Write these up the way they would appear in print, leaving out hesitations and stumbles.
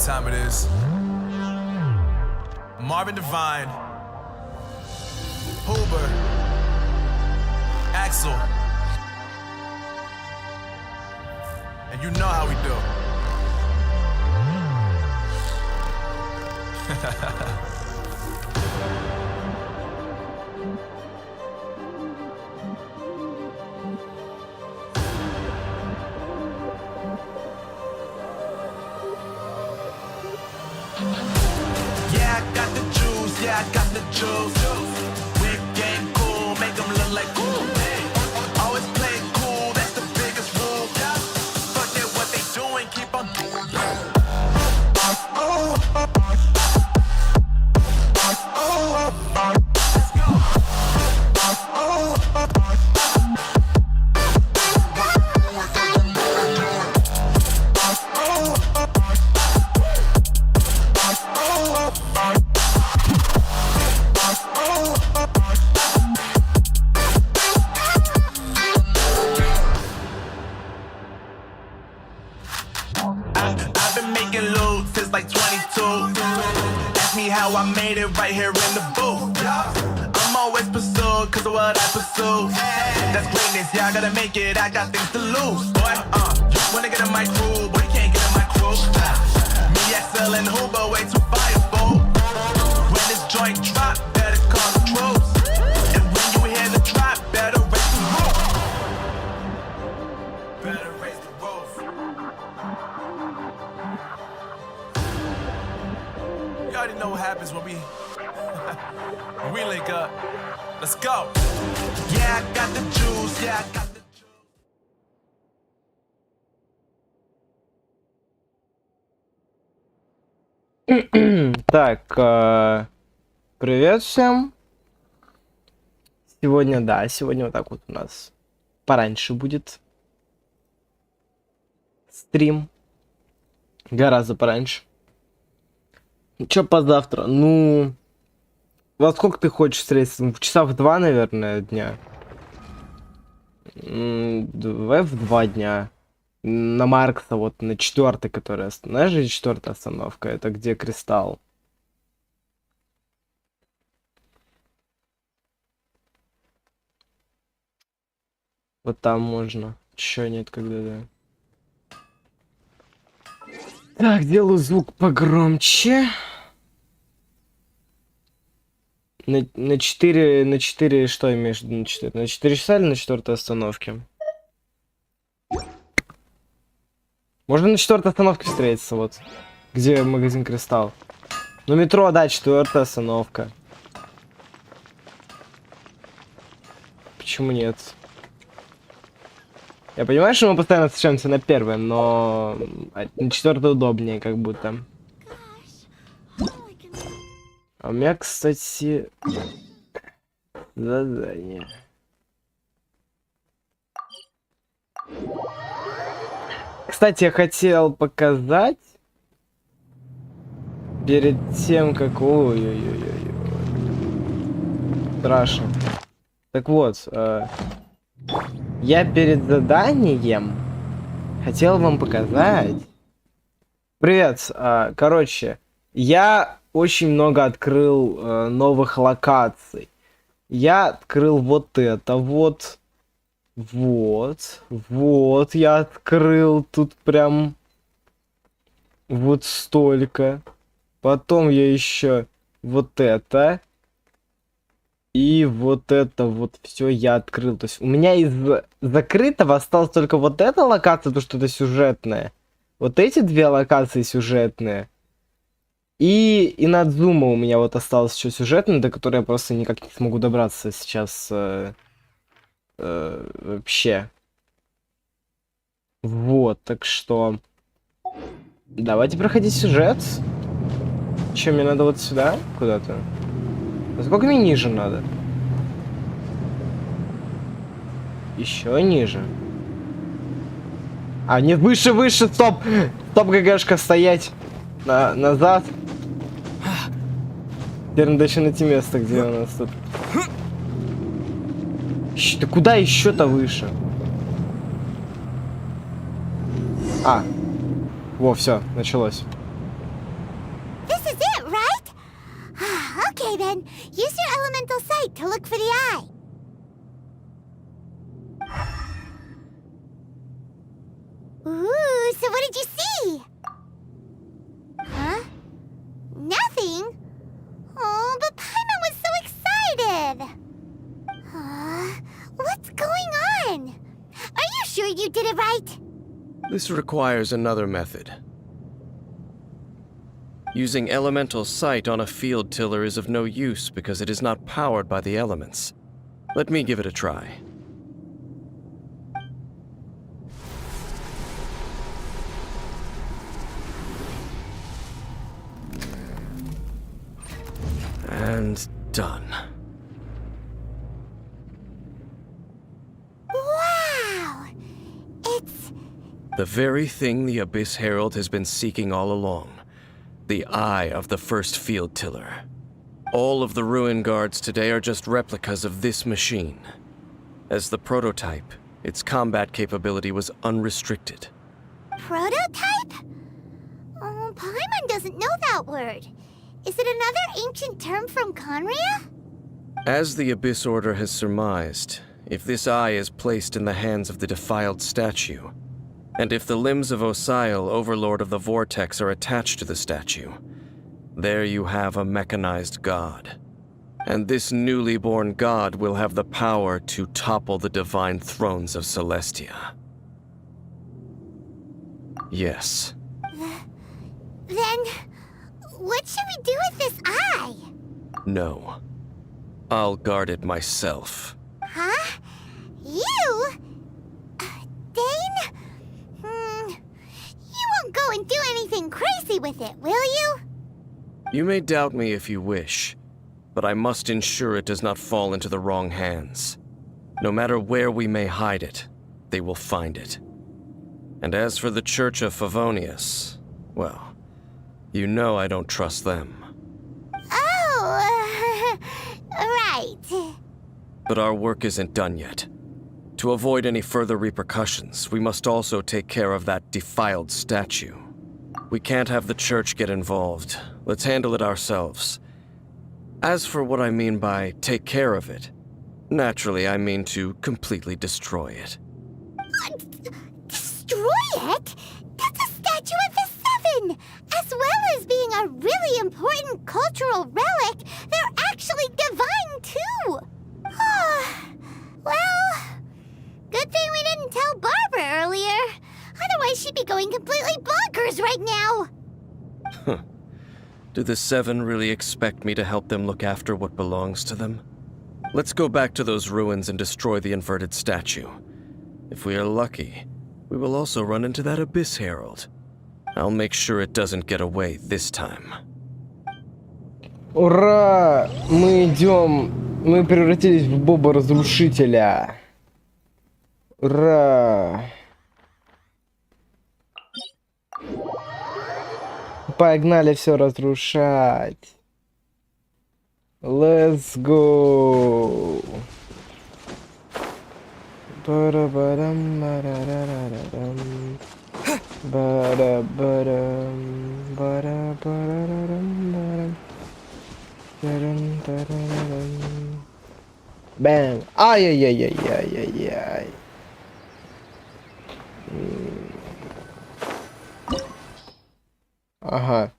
time it is. Marvin Devine, Huber, Axel, and you know how we do. Yeah, I got the juice, yeah, I got the juice. Whip game cool, make them look like cool. Always play cool, that's the biggest rule. Forget what they doing, keep on doing. I've been making loot since like 22. Ask me how I made it right here in the booth. I'm always pursued cause of what I pursue. That's greatness, yeah, I gotta make it, I got things to lose. Boy, you wanna get in my crew, boy, you can't get in my crew. Me, Axel, and Huber, way too fireball. When this joint drop, better call the troops. And when you hear the drop, better raise the roof. Better raise the roof. You already know what happens when we when we link up. Let's go. Yeah, I got the juice. Yeah, I got the Так, привет всем. Сегодня, да, сегодня вот так вот у нас пораньше будет стрим. Гораздо пораньше. Чё позавтра? Ну, во сколько ты хочешь встретиться? Часа в 2, наверное, дня. Давай в 2 дня. На Маркса, вот на 4-й, которая... Знаешь же, 4-я остановка? Это где Кристалл. Вот там можно. Чё нет, когда, да. Так, делаю звук погромче. На 4, что имеешь в виду на 4? На 4 часа или на 4-й остановке? Можно на 4-й остановке встретиться, вот. Где магазин Кристалл. Ну, метро, да, 4-я остановка. Почему нет? Я понимаю, что мы постоянно встречаемся на 1-й, но на 4-й удобнее, как будто. А у меня, кстати, задание. Кстати, я хотел показать перед тем, как... Ой-ой-ой-ой. Страшно. Так вот, я перед заданием хотел вам показать... Привет, короче, я очень много открыл новых локаций. Я открыл вот это вот. Вот, я открыл тут прям вот столько. Потом я еще вот это. И вот это вот все я открыл. То есть у меня из закрытого осталась только вот эта локация, то что это сюжетная. Вот эти 2 локации сюжетные. И INAZUMA у меня вот осталось еще сюжетная, до которой я просто никак не смогу добраться сейчас. Вообще. Вот, так что... Давайте проходить сюжет. Че, мне надо вот сюда? Куда-то? А сколько мне ниже надо? Еще ниже. А, нет, выше, стоп! Стоп, ГГшка, стоять! Назад. Теперь надо еще найти место, где у нас тут. Ты куда еще-то выше? А. Во, все, началось. Okay then, use your elemental sight to look for the eye. Ooh, so what did you see? Huh? Nothing? Oh, but Paimon was so excited! What's going on? Are you sure you did it right? This requires another method. Using elemental sight on a field tiller is of no use because it is not powered by the elements. Let me give it a try. And done. Wow! It's... The very thing the Abyss Herald has been seeking all along. The eye of the first field tiller. All of the ruin guards today are just replicas of this machine. As the prototype, its combat capability was unrestricted. Prototype? Oh, Paimon doesn't know that word. Is it another ancient term from Conria? As the Abyss Order has surmised, if this eye is placed in the hands of the defiled statue, and if the limbs of Osial, Overlord of the Vortex, are attached to the statue, there you have a mechanized god. And this newly born god will have the power to topple the divine thrones of Celestia. Yes. Then, what should we do with this eye? No. I'll guard it myself. Huh? You? Dane? You won't go and do anything crazy with it, will you? You may doubt me if you wish, but I must ensure it does not fall into the wrong hands. No matter where we may hide it, they will find it. And as for the Church of Favonius, well, you know I don't trust them. Oh, right. But our work isn't done yet. To avoid any further repercussions, we must also take care of that defiled statue. We can't have the church get involved. Let's handle it ourselves. As for what I mean by take care of it, naturally I mean to completely destroy it. Destroy it? That's a statue of the Seven! As well as being a really important cultural relic, they're actually divine too! Well, good thing we didn't tell Barbara earlier. Otherwise she'd be going completely bonkers right now! Do the Seven really expect me to help them look after what belongs to them? Let's go back to those ruins and destroy the inverted statue. If we are lucky, we will also run into that Abyss Herald. I'll make sure it doesn't get away this time. Ура! Мы идем. Мы превратились в Боба-разрушителя. Ура! Погнали все разрушать. Let's go. Ба-да-ба-дам, ба-да-да-да-да-дам. Ба-да-ба-дам, ба-да-ба-да-да-дам, ба-дам. Та-дам-та-да-да-дам. Бэм! Ай-яй-яй-яй-яй-яй-яй. Ага.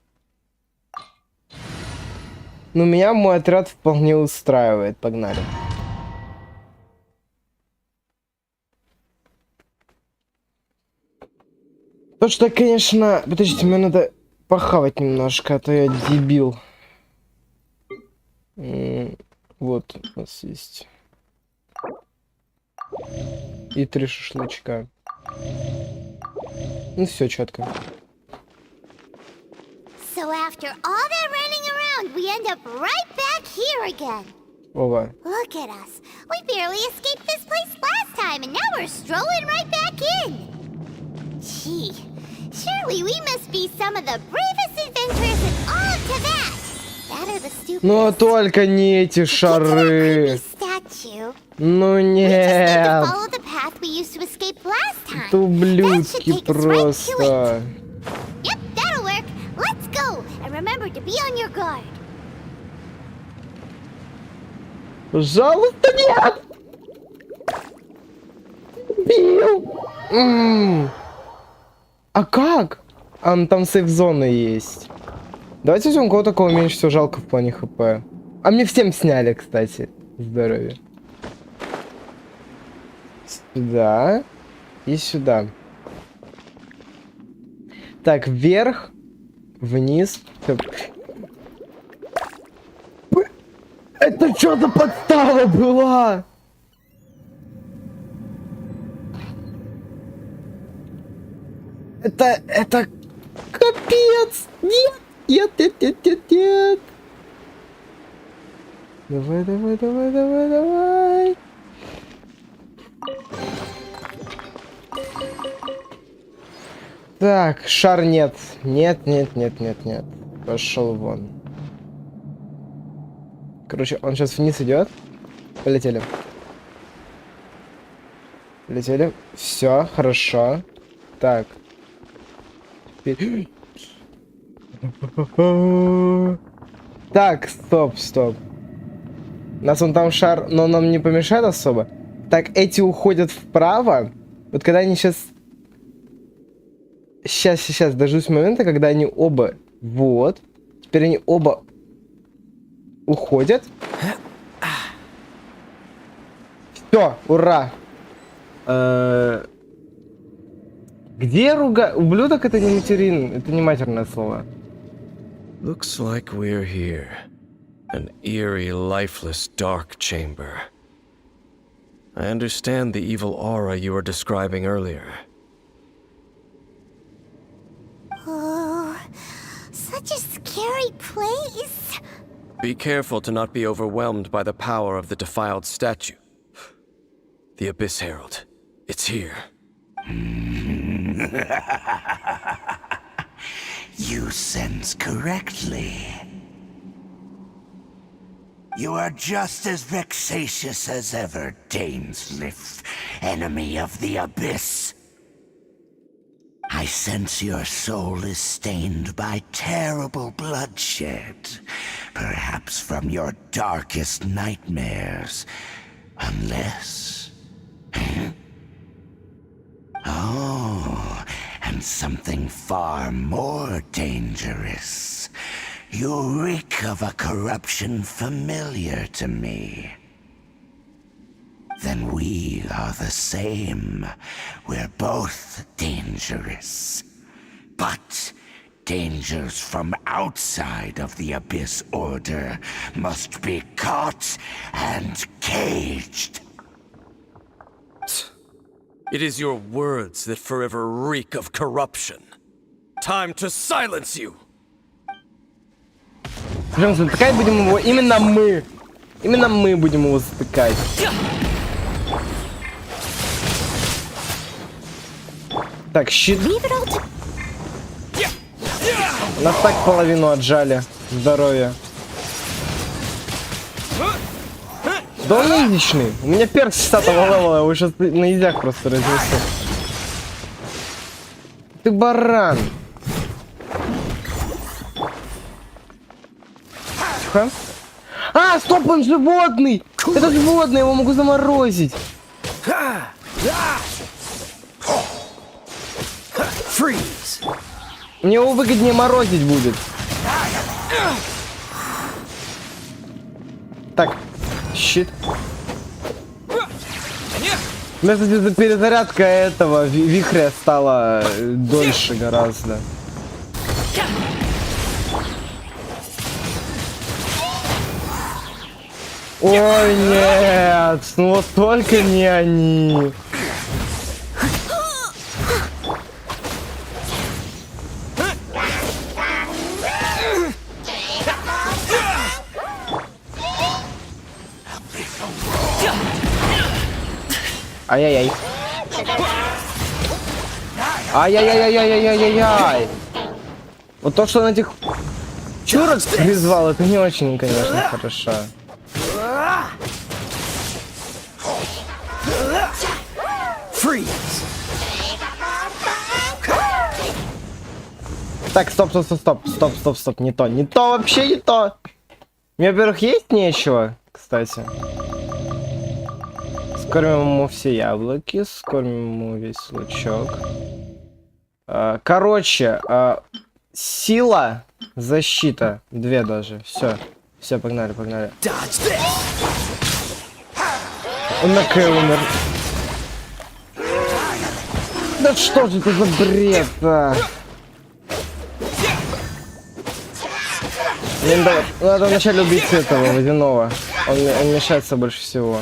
Ну, меня мой отряд вполне устраивает. Погнали. То, что, конечно... Подождите, мне надо похавать немножко, а то я дебил. Вот, у нас есть. И 3 шашлычка. Ну, все четко. So after all that running around, we end up right back here again. Ова. Look at us. We barely escaped this place last time, and now we're strolling right back in. Gee, surely we must be some of the bravest adventurers in all of Tibet. That are the stupidest. Но только не эти шары. Ну нет. Это ублюдки просто. Yep, that'll work. Let's go. And remember to be on your guard. Пожалуйста, нет! Бил! А как? А, ну там сейф-зона есть. Давайте возьмем кого-то, кого меньше всего жалко в плане хп. А мне всем сняли, кстати. Здоровье. Сюда. И сюда. Так, вверх. Вниз. Это что за подстава была? Это капец! Нет! Нет, нет, нет, нет, нет! Давай, давай, давай, давай, давай! Так, шар нет. Нет, нет, нет, нет, нет. Пошел вон. Короче, он сейчас вниз идет. Полетели. Полетели. Все, хорошо. Так. Так, стоп, стоп. У нас вон там шар, но он нам не помешает особо. Так, эти уходят вправо. Вот когда они сейчас... Сейчас, дождусь момента, когда они оба... Вот. Теперь они оба... Уходят. Все, ура. Где ублюдок? Это не это не матерное слово. Looks like we're here. An eerie, lifeless, dark chamber. I understand the evil aura you were describing earlier. Oh, such a scary place. Be careful to not be overwhelmed by the power of the defiled statue. The Abyss Herald. It's here. You sense correctly. You are just as vexatious as ever, Dainsliff, enemy of the Abyss. I sense your soul is stained by terrible bloodshed, perhaps from your darkest nightmares, unless... Oh, and something far more dangerous. You reek of a corruption familiar to me. Then we are the same. We're both dangerous. But dangers from outside of the Abyss Order must be caught and caged. It is your words that forever reek of corruption. Time to silence you! Прям затыкать будем его именно мы. Именно мы будем его затыкать. Так, щит. Нас так половину отжали. Здоровье. Да он изичный. У меня перс 10-го левела, его сейчас на изях просто разнесу. Ты баран. Тихо. А, стоп, он животный! Это животное, его могу заморозить. Мне его выгоднее морозить будет. Так, щит. Вместо перезарядка этого вихря стала дольше гораздо. Ой, нет, ну вот только не они. Ай-яй-яй. Ай-яй-яй-яй-яй-яй-яй-яй. Вот то, что он этих чурок призвал, это не очень, конечно, хорошо. Так, стоп, не то, вообще не то. Мне, во-первых, есть нечего, кстати. Скормим ему все яблоки, скормим ему весь лучок. Короче, сила, защита. 2 даже. Все. Все, погнали, погнали. Он на К умер. Да что же это за бред, а? Надо вначале убить этого водяного. Он мешается больше всего.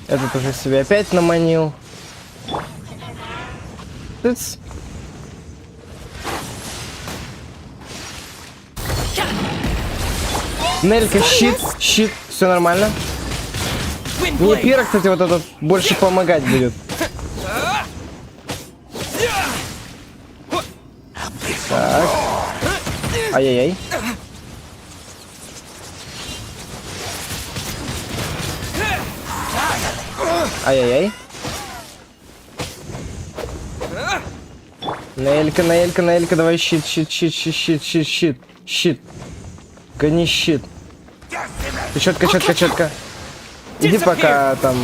Этот уже себе опять наманил. Тыц. Нелька, щит, все нормально. Мне Пира, кстати, вот этот больше помогать будет. Так. Ай-яй-яй. Ай-яй-яй. Нелька, давай щит. Гони щит. Четко. Иди пока там...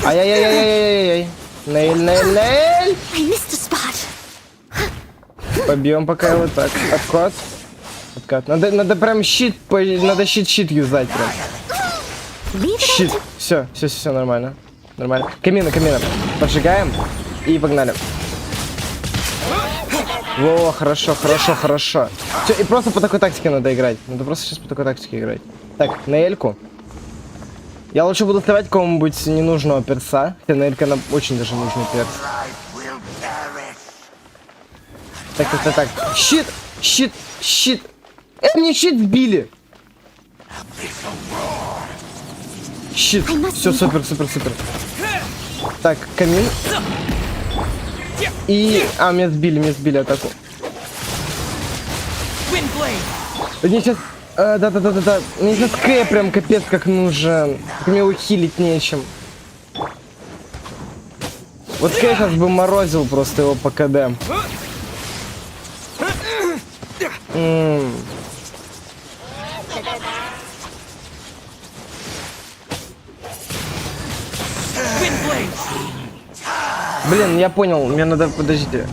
Ай-яй-яй-яй-яй-яй. Нейль. Побьем пока его так. Откат. Надо прям щит, надо щит юзать прям. Щит. Все, нормально. Камина. Поджигаем и погнали. Во, хорошо. Все, и просто по такой тактике надо играть. Надо просто сейчас по такой тактике играть. Так, на Эльку. Я лучше буду сливать кому-нибудь ненужного перса. Хотя на Элька нам очень даже нужный перс. Так. Щит. Мне щит сбили. Щит. Все, супер. Так, камин. И... меня сбили атаку. Мне сейчас... Да. Мне сейчас К прям капец как нужен. Мне ухилить нечем. Вот К сейчас бы морозил просто его по КД. Блин, я понял, мне надо, подождите.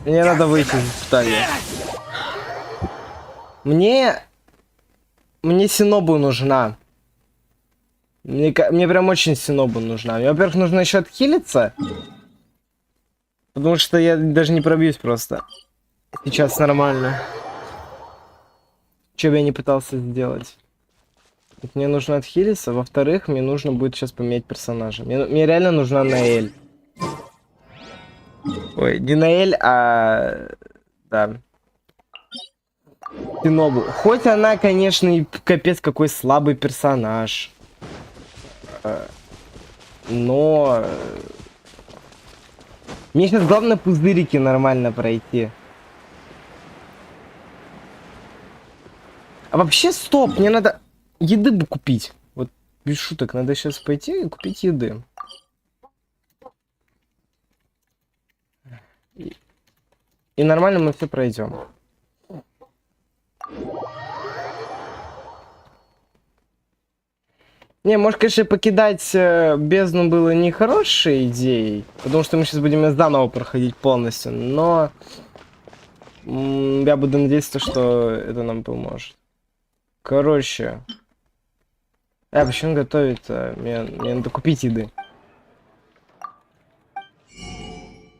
Мне надо выйти из испытания. Мне Синобу нужна. Мне прям очень Синобу нужна. Мне, во-первых, нужно еще отхилиться. Потому что я даже не пробьюсь просто. Сейчас нормально. Что бы я не пытался сделать. Мне нужно отхилиться. Во-вторых, мне нужно будет сейчас поменять персонажа. Мне реально нужна Наэль. Ой, не Наэль, а... Да. Синобу. Хоть она, конечно, и капец какой слабый персонаж. Но... Мне сейчас главное пузырики нормально пройти. А вообще, стоп, мне надо еды бы купить. Вот, без шуток, надо сейчас пойти и купить еды. И нормально мы все пройдем. Не, может, конечно, покидать бездну было не хорошей идеей, потому что мы сейчас будем заново проходить полностью, но я буду надеяться, что это нам поможет. Короче. Почему готовить-то? Мне надо купить еды.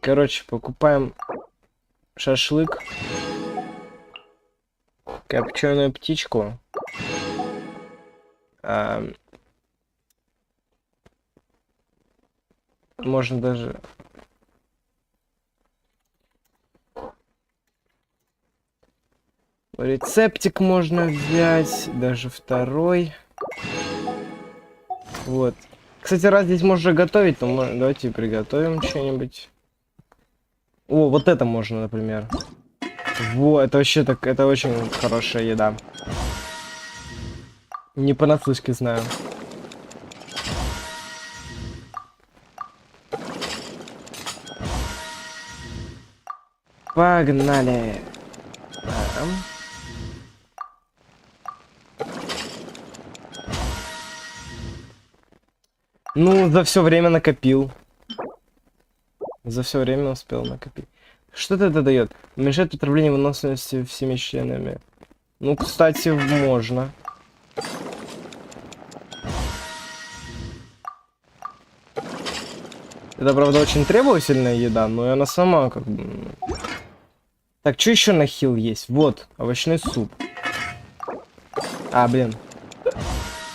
Короче, покупаем шашлык, копченую птичку, можно даже рецептик можно взять, даже второй. Вот. Кстати, раз здесь можно готовить, то давайте приготовим что-нибудь. О, вот это можно, например. Во, это вообще так, это очень хорошая еда. Не понаслышке знаю. Погнали. Ну, за все время накопил. За все время успел накопить. Что это дает? Уменьшает отравление выносливости всеми членами. Ну, кстати, можно. Это, правда, очень требовательная еда, но и она сама как бы... Так, что еще на хил есть? Вот, овощной суп. А, блин.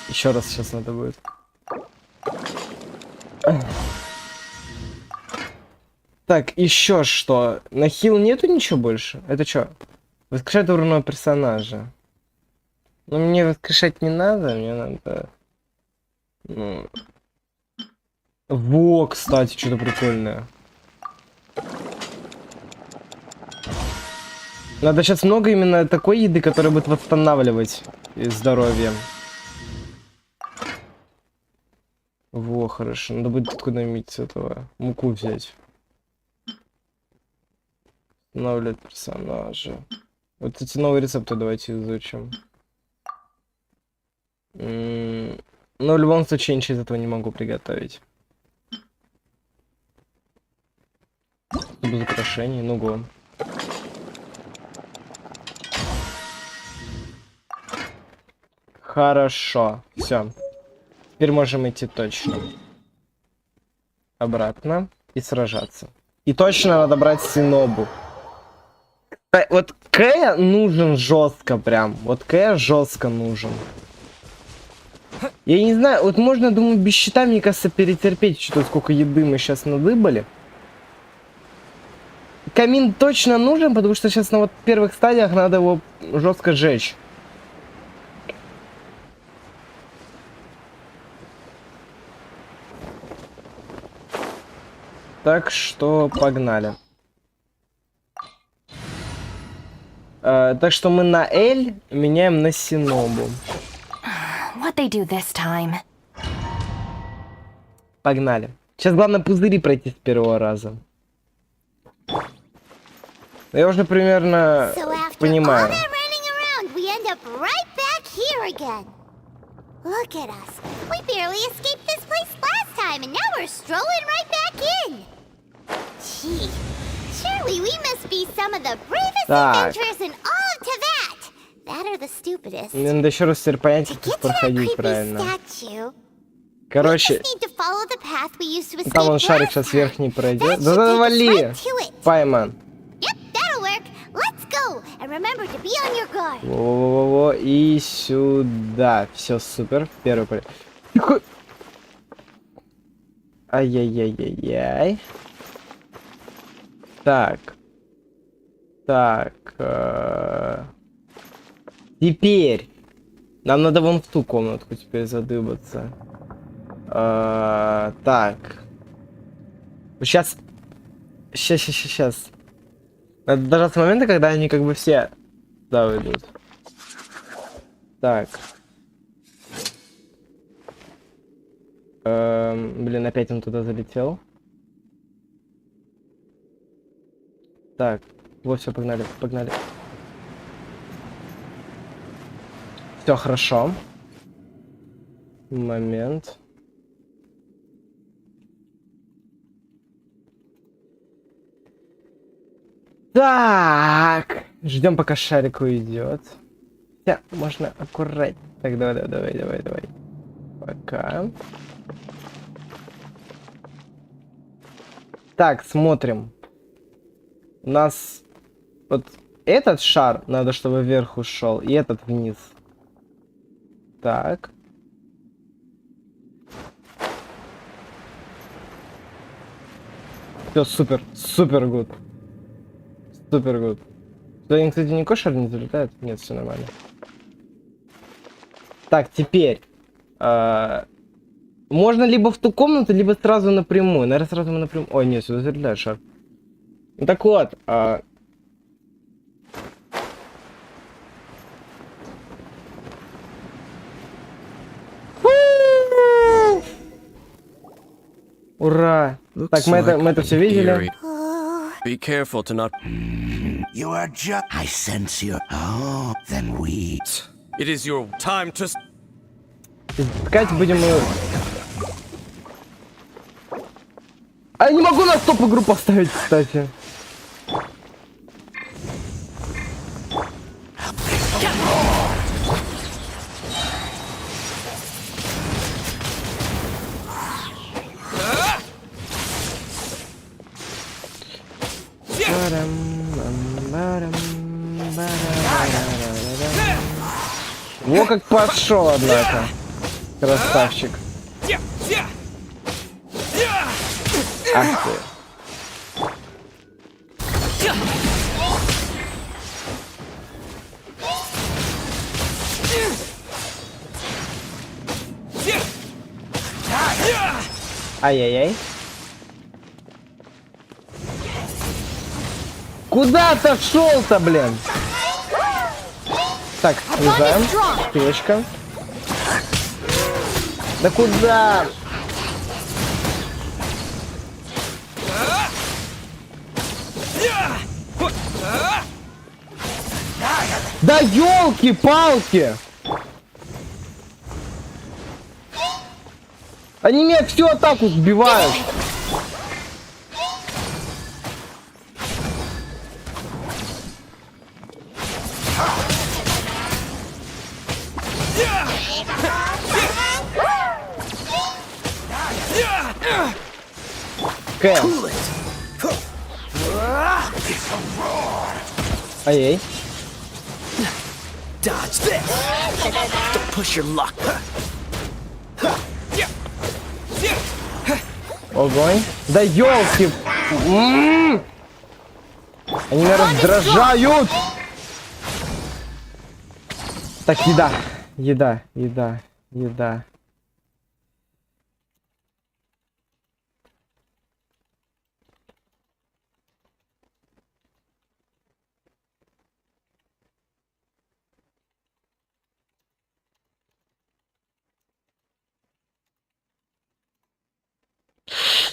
Еще раз сейчас надо будет. Так, еще что? На хил нету ничего больше? Это что? Воскрешает уровня персонажа. Ну, мне воскрешать не надо, мне надо... Ну... Во, кстати, что-то прикольное. Надо сейчас много именно такой еды, которая будет восстанавливать здоровье. Во, хорошо. Надо будет откуда-нибудь с этого муку взять. Восстанавливать персонажа. Вот эти новые рецепты давайте изучим. Но в любом случае ничего из этого не могу приготовить. Без украшений, ну го. Хорошо, все. Теперь можем идти точно. Обратно и сражаться. И точно надо брать Синобу. Вот К нужен жестко прям. Вот К жестко нужен. Я не знаю, вот можно, думаю, без щита, мне кажется, перетерпеть, что-то сколько еды мы сейчас надыбали. Камин точно нужен, потому что сейчас на вот первых стадиях надо его жестко сжечь. Так что погнали. Так что мы на L меняем на Синобу. What they do this time? Погнали. Сейчас главное пузыри пройти с первого раза. Я уже примерно понимаю. Look at us. We barely escaped this place last time, and now we're strolling right back in. Gee, surely we must be some of the bravest adventurers in all of Tibet. That are the stupidest. Мне надо еще раз теперь понять, как тут проходить правильно. Короче, там он шарик сейчас верхний пройдет. Да завали! Пайман. Во-во-во, и сюда. Все, супер. Первый полет. Ай-яй-яй-яй-яй. Так. Так. Теперь. Нам надо вон в ту комнатку теперь задыбаться. Так. Сейчас. Сейчас. Надо дождаться момента, когда они как бы все... Да, уйдут. Так. Блин, опять он туда залетел. Так. Вот, все, погнали, погнали. Все хорошо. Момент. Так, ждем, пока шарик уйдет. Да, можно аккуратно. Так, давай. Пока. Так, смотрим. У нас вот этот шар надо, чтобы вверх ушел, и этот вниз. Так. Все, супер гуд. Супер гуд. Сюда, кстати, никакой шар не залетает? Нет, все нормально. Так, теперь. Можно либо в ту комнату, либо сразу напрямую. Наверное, сразу мы напрямую. Ой, нет, сюда залетает шар. Ну так вот. Ура! Looks Так, мы like это все видели. eerie. Be careful to not. You are just. I sense you. Oh, then we. It is your time to. Искать будем мы... А я не могу на стоп игру поставить, кстати. Во как пошел, однако. Красавчик. Ах ты. Ай-яй-яй. Куда ты шел-то, блин? Так, слезаем. Печка. Да куда? Да елки-палки! Они меня всю атаку сбивают. Кэм. Ай-яй. Dodge this. Don't push your luck. Огонь. Да елки. Они меня раздражают. Так, еда. Еда, еда, еда.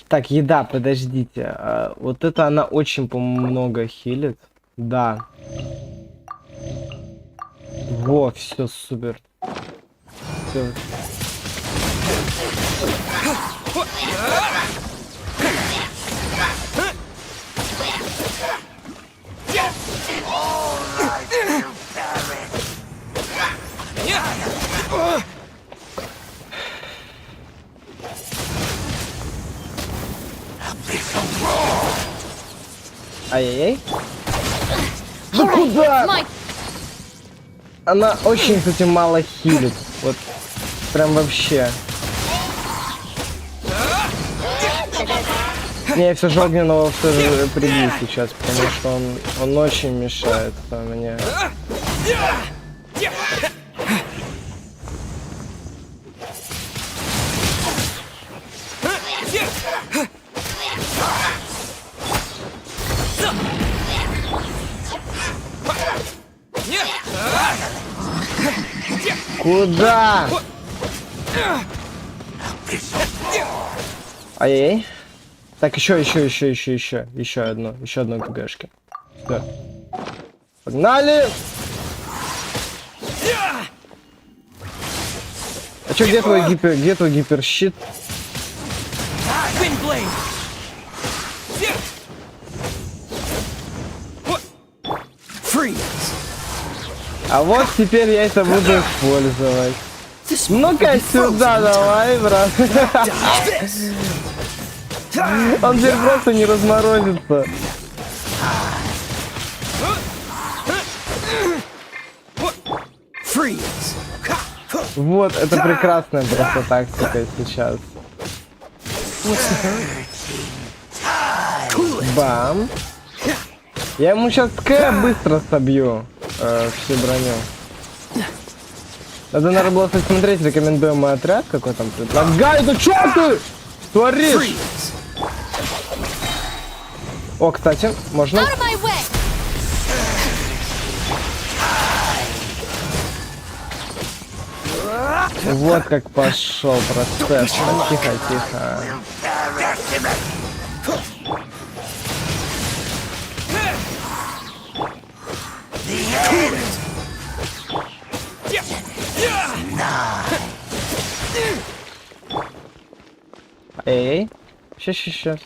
Так, еда, подождите. Вот это она очень, по-моему, много хилит. Да. Во, все супер. Всё. Ай-яй-яй. Да куда? Она очень, кстати, мало хилит. Вот прям вообще. Не, я все же огненного все же прибью сейчас, потому что он очень мешает мне. Куда? Ай-яй. Так, еще одно КГшки. Все. Погнали! А чё, где твой гиперщит? А вот теперь я это буду использовать. Ну-ка сюда давай, брат. Он теперь просто не разморозится. Вот, это прекрасная просто тактика сейчас. Бам. Я ему сейчас быстро собью всю броню. Надо, наверное, было посмотреть рекомендуемый отряд, какой там предлагает. Да чё ты творишь? О, кстати, можно. Вот как пошел процесс. Тихо, тихо. Эй, сейчас.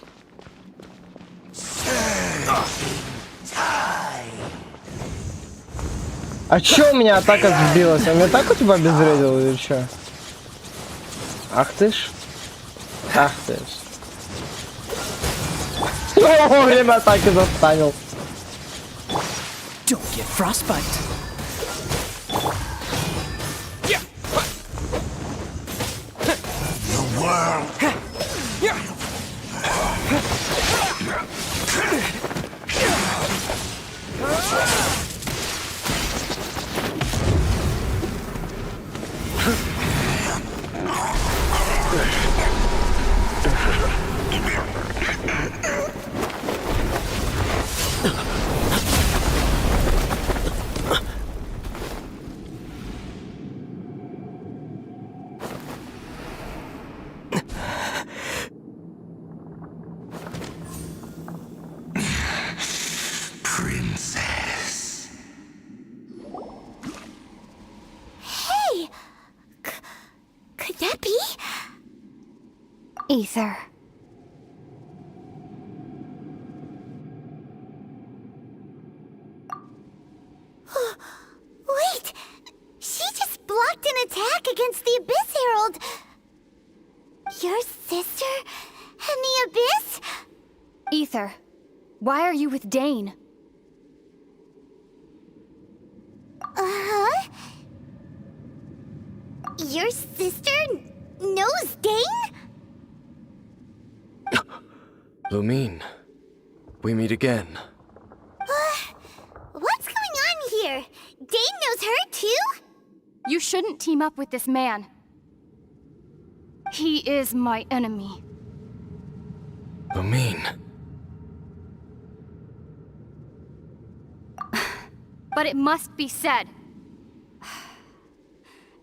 А чё у меня атака сбилась? А меня так у тебя обезвредил или чё? Ах ты ж. Ах ты ж. Во время атаки застанил. Don't get frostbite. The world. Princess. Hey! Could that be? Ether. Wait! She just blocked an attack against the Abyss Herald! Your sister and the Abyss? Ether, why are you with Dane? Uh-huh? Your sister knows Dane? Lumine, we meet again. What's going on here? Dane knows her too? You shouldn't team up with this man. He is my enemy. Lumine. But it must be said.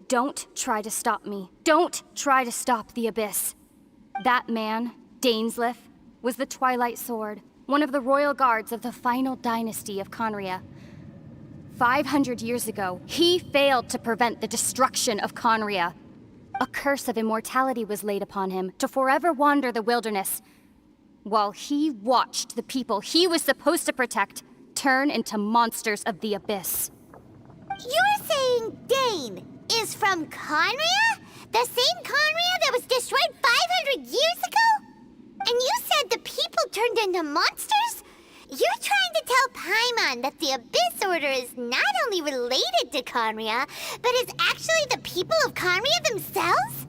Don't try to stop me. Don't try to stop the Abyss. That man, Dainsleif, was the Twilight Sword, one of the royal guards of the final dynasty of Conria. 500 years ago, he failed to prevent the destruction of Conria. A curse of immortality was laid upon him to forever wander the wilderness, while he watched the people he was supposed to protect turn into monsters of the Abyss. You're saying Dane is from Conria? The same Conria that was destroyed 500 years ago? And you said the people turned into monsters? You're trying to tell Paimon that the Abyss Order is not only related to Conria, but is actually the people of Conria themselves?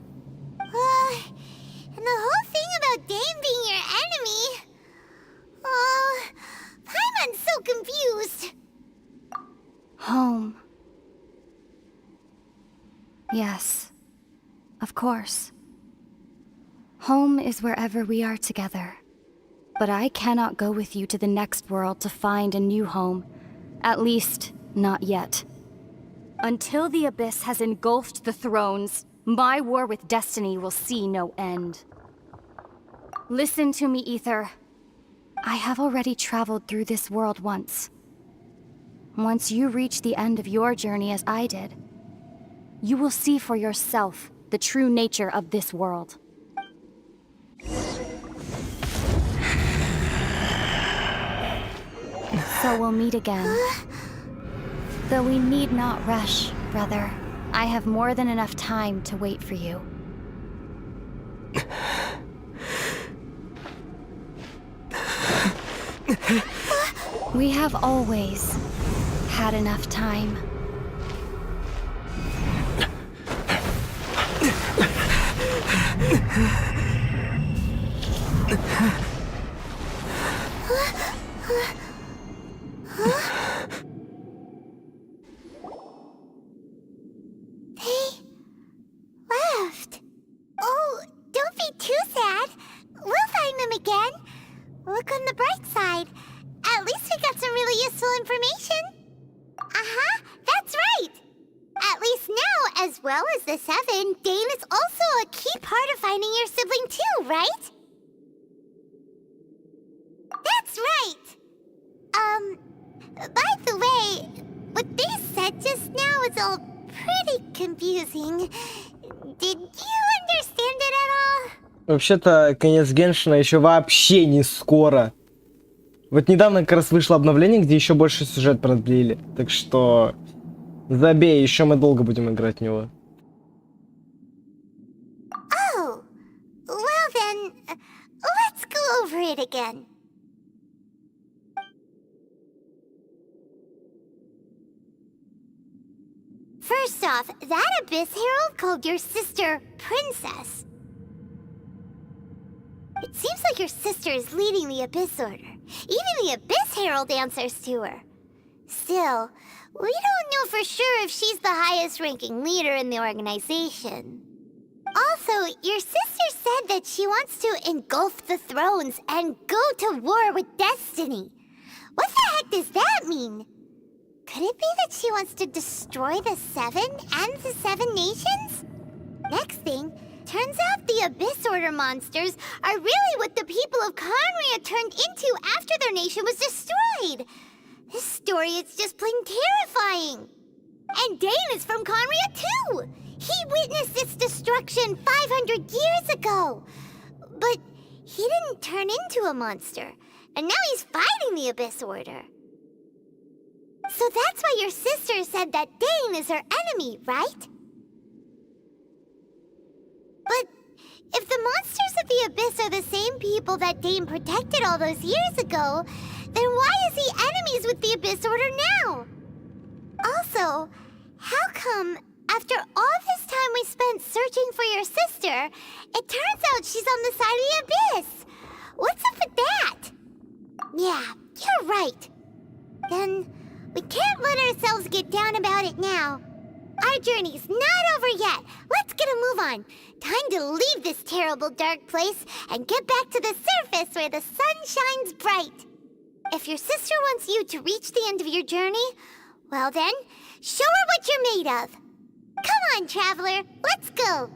And the whole thing about Dane being your enemy... Oh, Paimon's so confused. Home. Yes, of course. Home is wherever we are together. But I cannot go with you to the next world to find a new home. At least, not yet. Until the Abyss has engulfed the thrones, my war with destiny will see no end. Listen to me, Ether. I have already traveled through this world once. Once you reach the end of your journey as I did, you will see for yourself the true nature of this world. So we'll meet again. Though we need not rush, brother. I have more than enough time to wait for you. We have always had enough time. They left. Oh, don't be too sad. We'll find them again. Look on the bright side. At least we got some really useful information. Uh-huh, that's right. At least now, as well as the 7, Dane is also a key part of finding your sibling too, right? That's right. By the way, what they said just now is all pretty confusing. Did you understand it at all? Вообще-то, конец Геншина еще вообще не скоро. Вот недавно как раз вышло обновление, где еще больше сюжет продлили. Так что забей, еще мы долго будем играть в него. Oh, well then, let's go over it again. First off, that Abyss Herald called your sister Princess. It seems like your sister is leading the Abyss Order. Even the Abyss Herald answers to her. Still, we don't know for sure if she's the highest ranking leader in the organization. Also, your sister said that she wants to engulf the thrones and go to war with Destiny. What the heck does that mean? Could it be that she wants to destroy the Seven and the Seven Nations? Next thing, turns out the Abyss Order monsters are really what the people of Conria turned into after their nation was destroyed. This story is just plain terrifying. And Dane is from Conria too. He witnessed its destruction 500 years ago. But he didn't turn into a monster. And now he's fighting the Abyss Order. So that's why your sister said that Dane is her enemy, right? But if the monsters of the Abyss are the same people that Dane protected all those years ago, then why is he enemies with the Abyss Order now? Also, how come after all this time we spent searching for your sister, it turns out she's on the side of the Abyss? What's up with that? Yeah, you're right. Then we can't let ourselves get down about it now. Our journey's not over yet. Let's get a move on. Time to leave this terrible dark place and get back to the surface where the sun shines bright. If your sister wants you to reach the end of your journey, well then, show her what you're made of. Come on, traveler, let's go.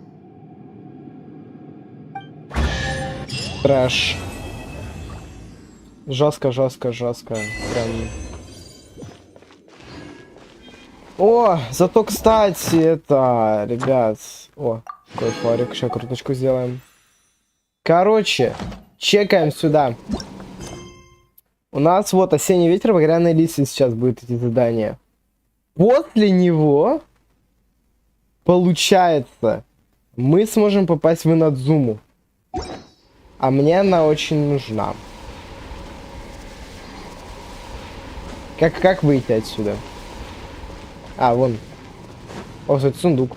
Трэш. Жестко, жестко, жестко. Прям. О, зато, кстати, это, ребят. О, какой фарик. Сейчас круточку сделаем. Короче, чекаем сюда. У нас вот осенний ветер, багряные лисы сейчас будет эти задания. После него, получается, мы сможем попасть в INAZUMA. А мне она очень нужна. Как выйти отсюда? А, вон. О, кстати, сундук.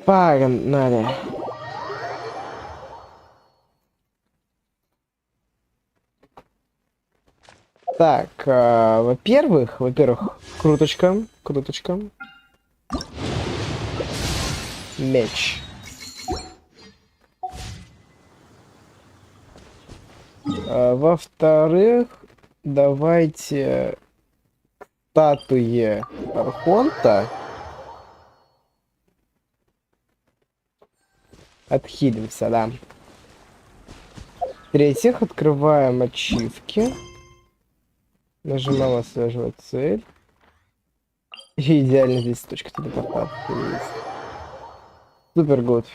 Погнали. Так, во-первых, круточка. Меч. Во-вторых, давайте статуе Архонта отхилимся, да. В-третьих, открываем ачивки. Нажимаем отслеживать цель. И идеально здесь точка телепортации есть. Супер гуд.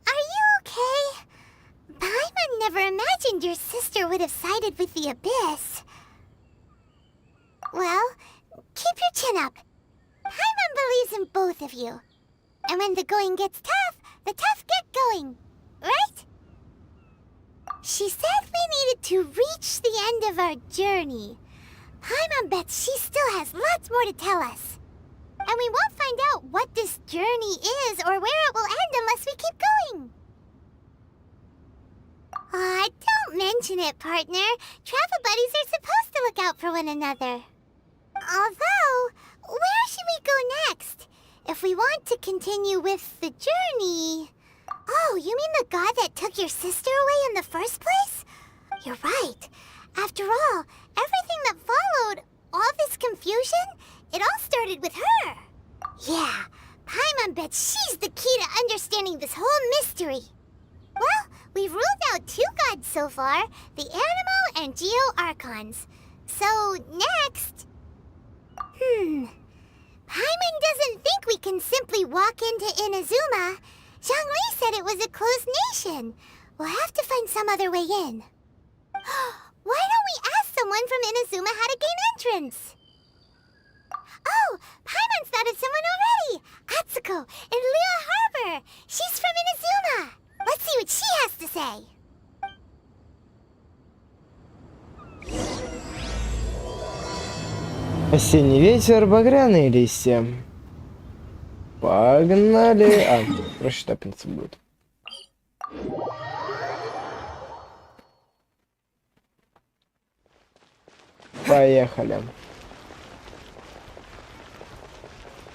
Are you okay? Paimon never imagined your sister would have sided with the Abyss. Well, keep your chin up. Paimon believes in both of you. And when the going gets tough, the tough get going. Right? She said we needed to reach the end of our journey. Paimon bets she still has lots more to tell us. And we won't find out what this journey is or where it will end unless we keep going. Aw, don't mention it, partner. Travel buddies are supposed to look out for one another. Although, where should we go next? If we want to continue with the journey, Oh, you mean the god that took your sister away in the first place? You're right. After all, everything that followed, all this confusion, it all started with her. Yeah, Paimon bets she's the key to understanding this whole mystery. Well, we've ruled out 2 gods so far, the Animo and Geo Archons. So, next... Paimon doesn't think we can simply walk into INAZUMA. Zhongli said it was a closed nation. We'll have to find some other way in. Why don't we ask someone from INAZUMA how to gain entrance? Oh, Paimon's thought of someone already! Atsuko, in Lua Harbor! She's from INAZUMA! Let's see what she has to say! Осенний ветер, багряные листья. Погнали. Проще тапинцы будет. Поехали.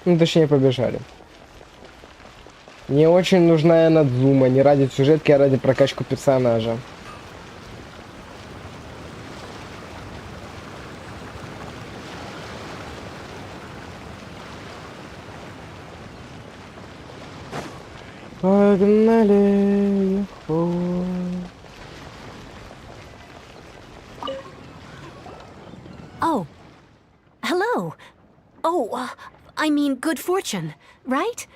Ну, точнее, побежали. Мне очень нужна INAZUMA, не ради сюжетки, а ради прокачку персонажа. Погнали. Oh. Hello. Oh, I mean good fortune, right?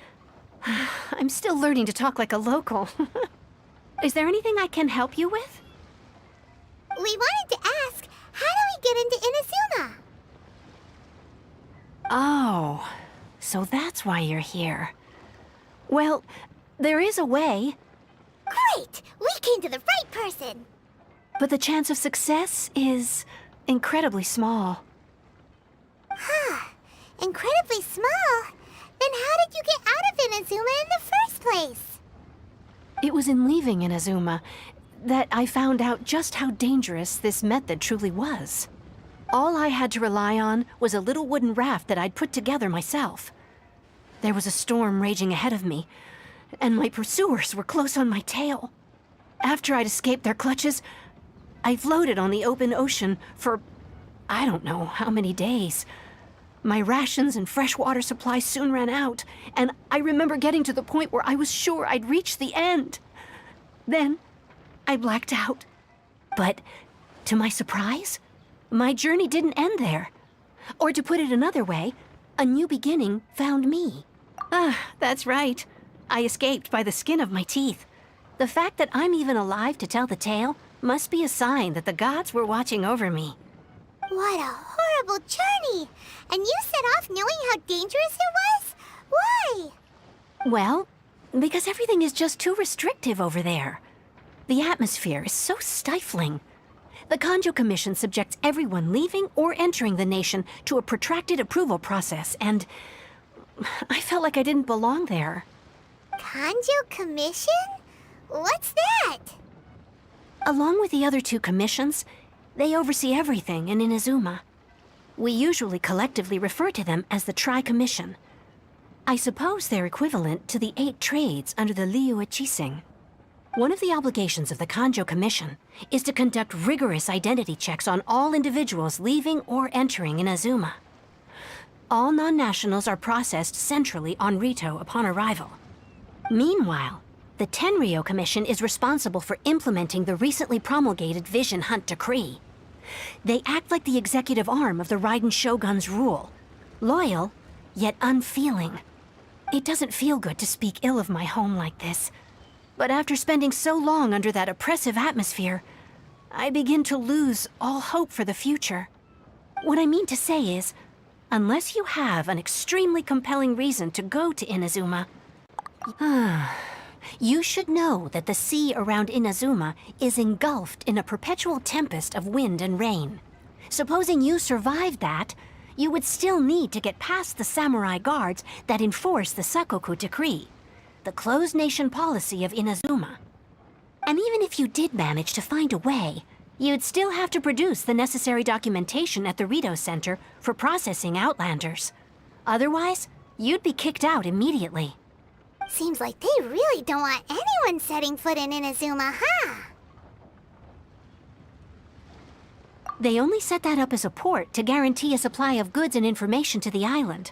I'm still learning to talk like a local. Is there anything I can help you with? We wanted to ask, how do we get into INAZUMA? Oh, so that's why you're here. Well, there is a way, Great! We came to the right person! but the chance of success is incredibly small. Incredibly small? Then how did you get out of INAZUMA in the first place? It was in leaving INAZUMA that I found out just how dangerous this method truly was. All I had to rely on was a little wooden raft that I'd put together myself. There was a storm raging ahead of me, and my pursuers were close on my tail. After I'd escaped their clutches, I floated on the open ocean for I don't know how many days. My rations and freshwater supply soon ran out, and I remember getting to the point where I was sure I'd reached the end. Then, I blacked out. But, to my surprise, my journey didn't end there. Or to put it another way, a new beginning found me. That's right. I escaped by the skin of my teeth. The fact that I'm even alive to tell the tale must be a sign that the gods were watching over me. What a horrible journey! And you set off knowing how dangerous it was? Why? Well, because everything is just too restrictive over there. The atmosphere is so stifling. The Kanjo Commission subjects everyone leaving or entering the nation to a protracted approval process, and I felt like I didn't belong there. Kanjo Commission? What's that? Along with the other 2 commissions, they oversee everything in INAZUMA. We usually collectively refer to them as the Tri-Commission. I suppose they're equivalent to the 8 trades under the Liu Chising. One of the obligations of the Kanjo Commission is to conduct rigorous identity checks on all individuals leaving or entering INAZUMA. All non-nationals are processed centrally on Rito upon arrival. Meanwhile, the Tenryo Commission is responsible for implementing the recently promulgated Vision Hunt Decree. They act like the executive arm of the Raiden Shogun's rule. Loyal, yet unfeeling. It doesn't feel good to speak ill of my home like this. But after spending so long under that oppressive atmosphere, I begin to lose all hope for the future. What I mean to say is, unless you have an extremely compelling reason to go to INAZUMA, you should know that the sea around INAZUMA is engulfed in a perpetual tempest of wind and rain. Supposing you survived that, you would still need to get past the samurai guards that enforce the Sakoku Decree, the closed nation policy of INAZUMA. And even if you did manage to find a way, you'd still have to produce the necessary documentation at the Rito Center for processing Outlanders. Otherwise, you'd be kicked out immediately. Seems like they really don't want anyone setting foot in INAZUMA, huh? They only set that up as a port to guarantee a supply of goods and information to the island.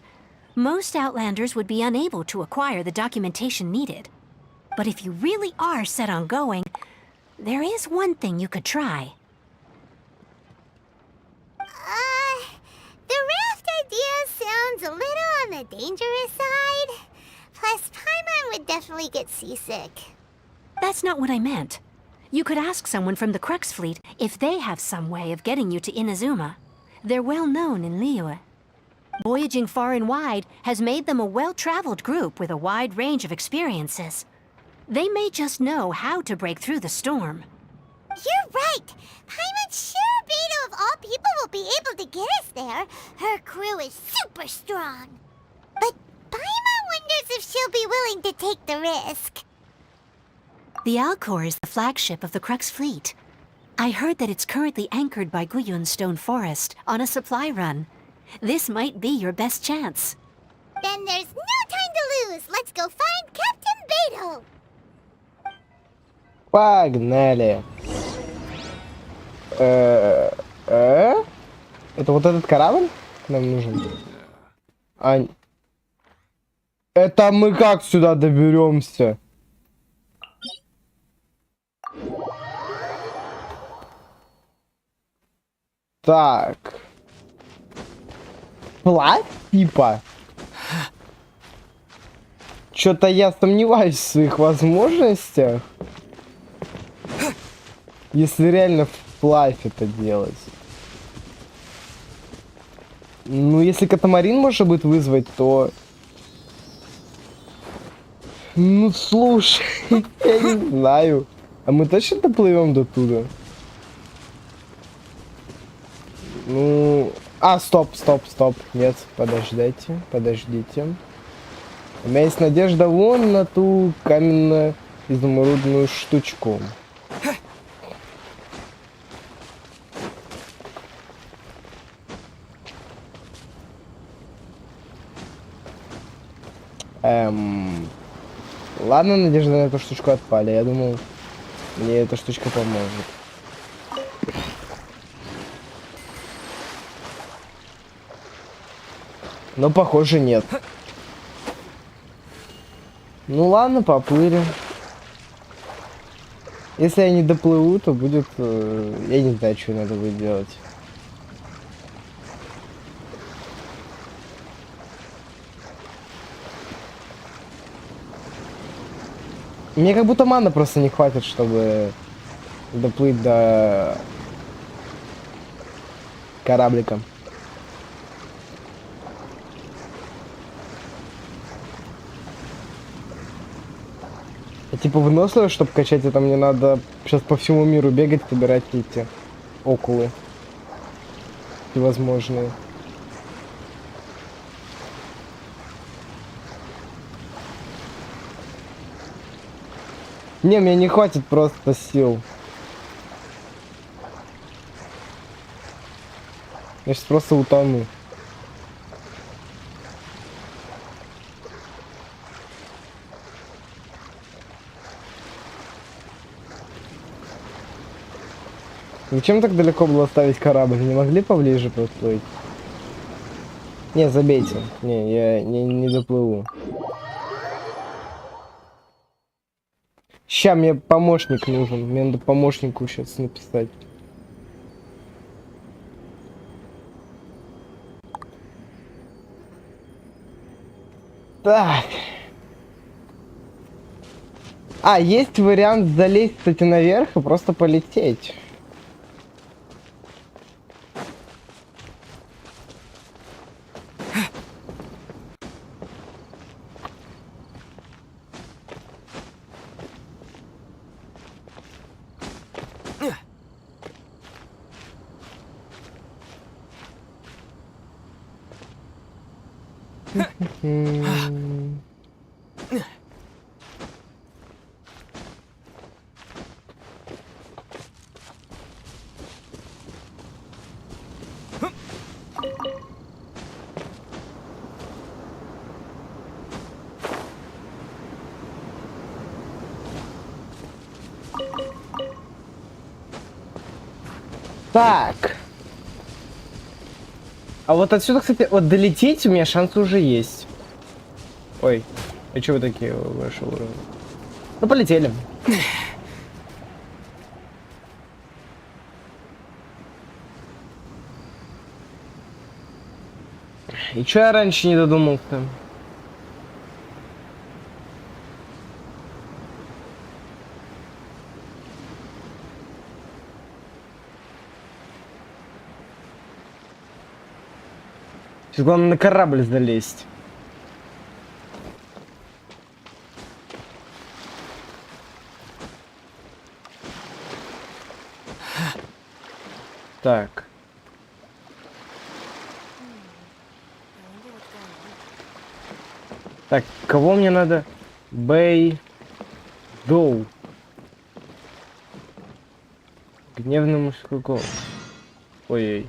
Most Outlanders would be unable to acquire the documentation needed. But if you really are set on going, there is one thing you could try. The raft idea sounds a little on the dangerous side. Plus, Paimon would definitely get seasick. That's not what I meant. You could ask someone from the Crux fleet if they have some way of getting you to INAZUMA. They're well known in Liyue. Voyaging far and wide has made them a well-traveled group with a wide range of experiences. They may just know how to break through the storm. You're right. Paimon's sure Beto of all people will be able to get us there. Her crew is super strong. But Paimon wonders if she'll be willing to take the risk. The Alcor is the flagship of the Crux fleet. I heard that it's currently anchored by Guyun's Stone Forest on a supply run. This might be your best chance. Then there's no time to lose. Let's go find Captain Beto. Погнали. Это вот этот корабль нам нужен? Это мы как сюда доберемся? Так. Плавь, типа? Чё-то я сомневаюсь в своих возможностях. Если реально вплавь это делать. Ну, если катамарин может быть вызвать, то... Ну, слушай, я не знаю. А мы точно доплывем до туда? Ну... стоп. Нет, подождите. У меня есть надежда вон на ту каменно-изумрудную штучку. Ладно, надежда на эту штучку отпали. Я думал, мне эта штучка поможет. Но, похоже, нет. Ну ладно, поплыли. Если я не доплыву, то будет... я не знаю, что надо будет делать. Мне как будто маны просто не хватит, чтобы доплыть до кораблика. А типа выносливость, чтобы качать это, мне надо сейчас по всему миру бегать, собирать эти окулы всевозможные. Не, мне не хватит просто сил. Я сейчас просто утону. Зачем так далеко было ставить корабль? Не могли поближе подплыть? Не, забейте. Не, я не доплыву. Ща, мне помощник нужен. Мне надо помощнику сейчас написать. Так. Есть вариант залезть, кстати, наверх и просто полететь. Так. А вот отсюда, кстати, вот долететь у меня шансы уже есть. Ой, а чё вы такие вышел уровень? Ну, полетели. И чё я раньше не додумался? Сейчас главное на корабль залезть. Так. Так, кого мне надо? Бэй Доу. Гневный мужской голос. Ой-ой.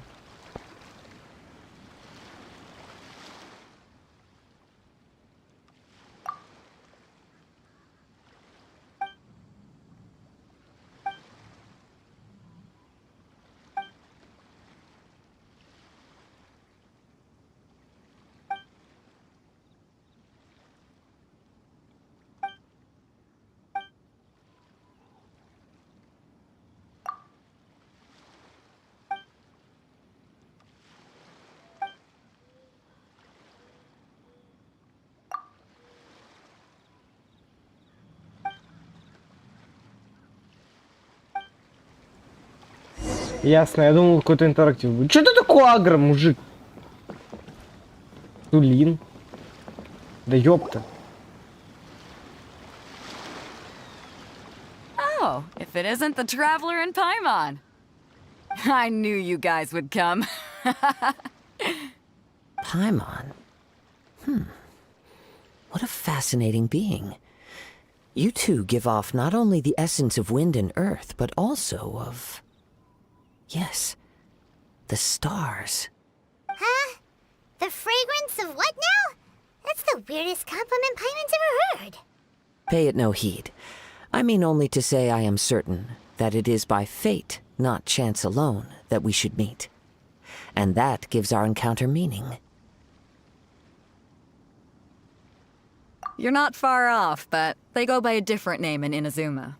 Ясно, я думал, какой-то интерактив будет. Что ты такой агро, мужик? Тулин. Да ёпта. Oh, if it isn't the Traveler in Paimon. I knew you guys would come. Paimon? What a fascinating being. You two give off not only the essence of wind and earth, but also of... Yes, the stars. Huh? The fragrance of what now? That's the weirdest compliment Paimon's ever heard. Pay it no heed. I mean only to say I am certain that it is by fate, not chance alone, that we should meet. And that gives our encounter meaning. You're not far off, but they go by a different name in Inazuma.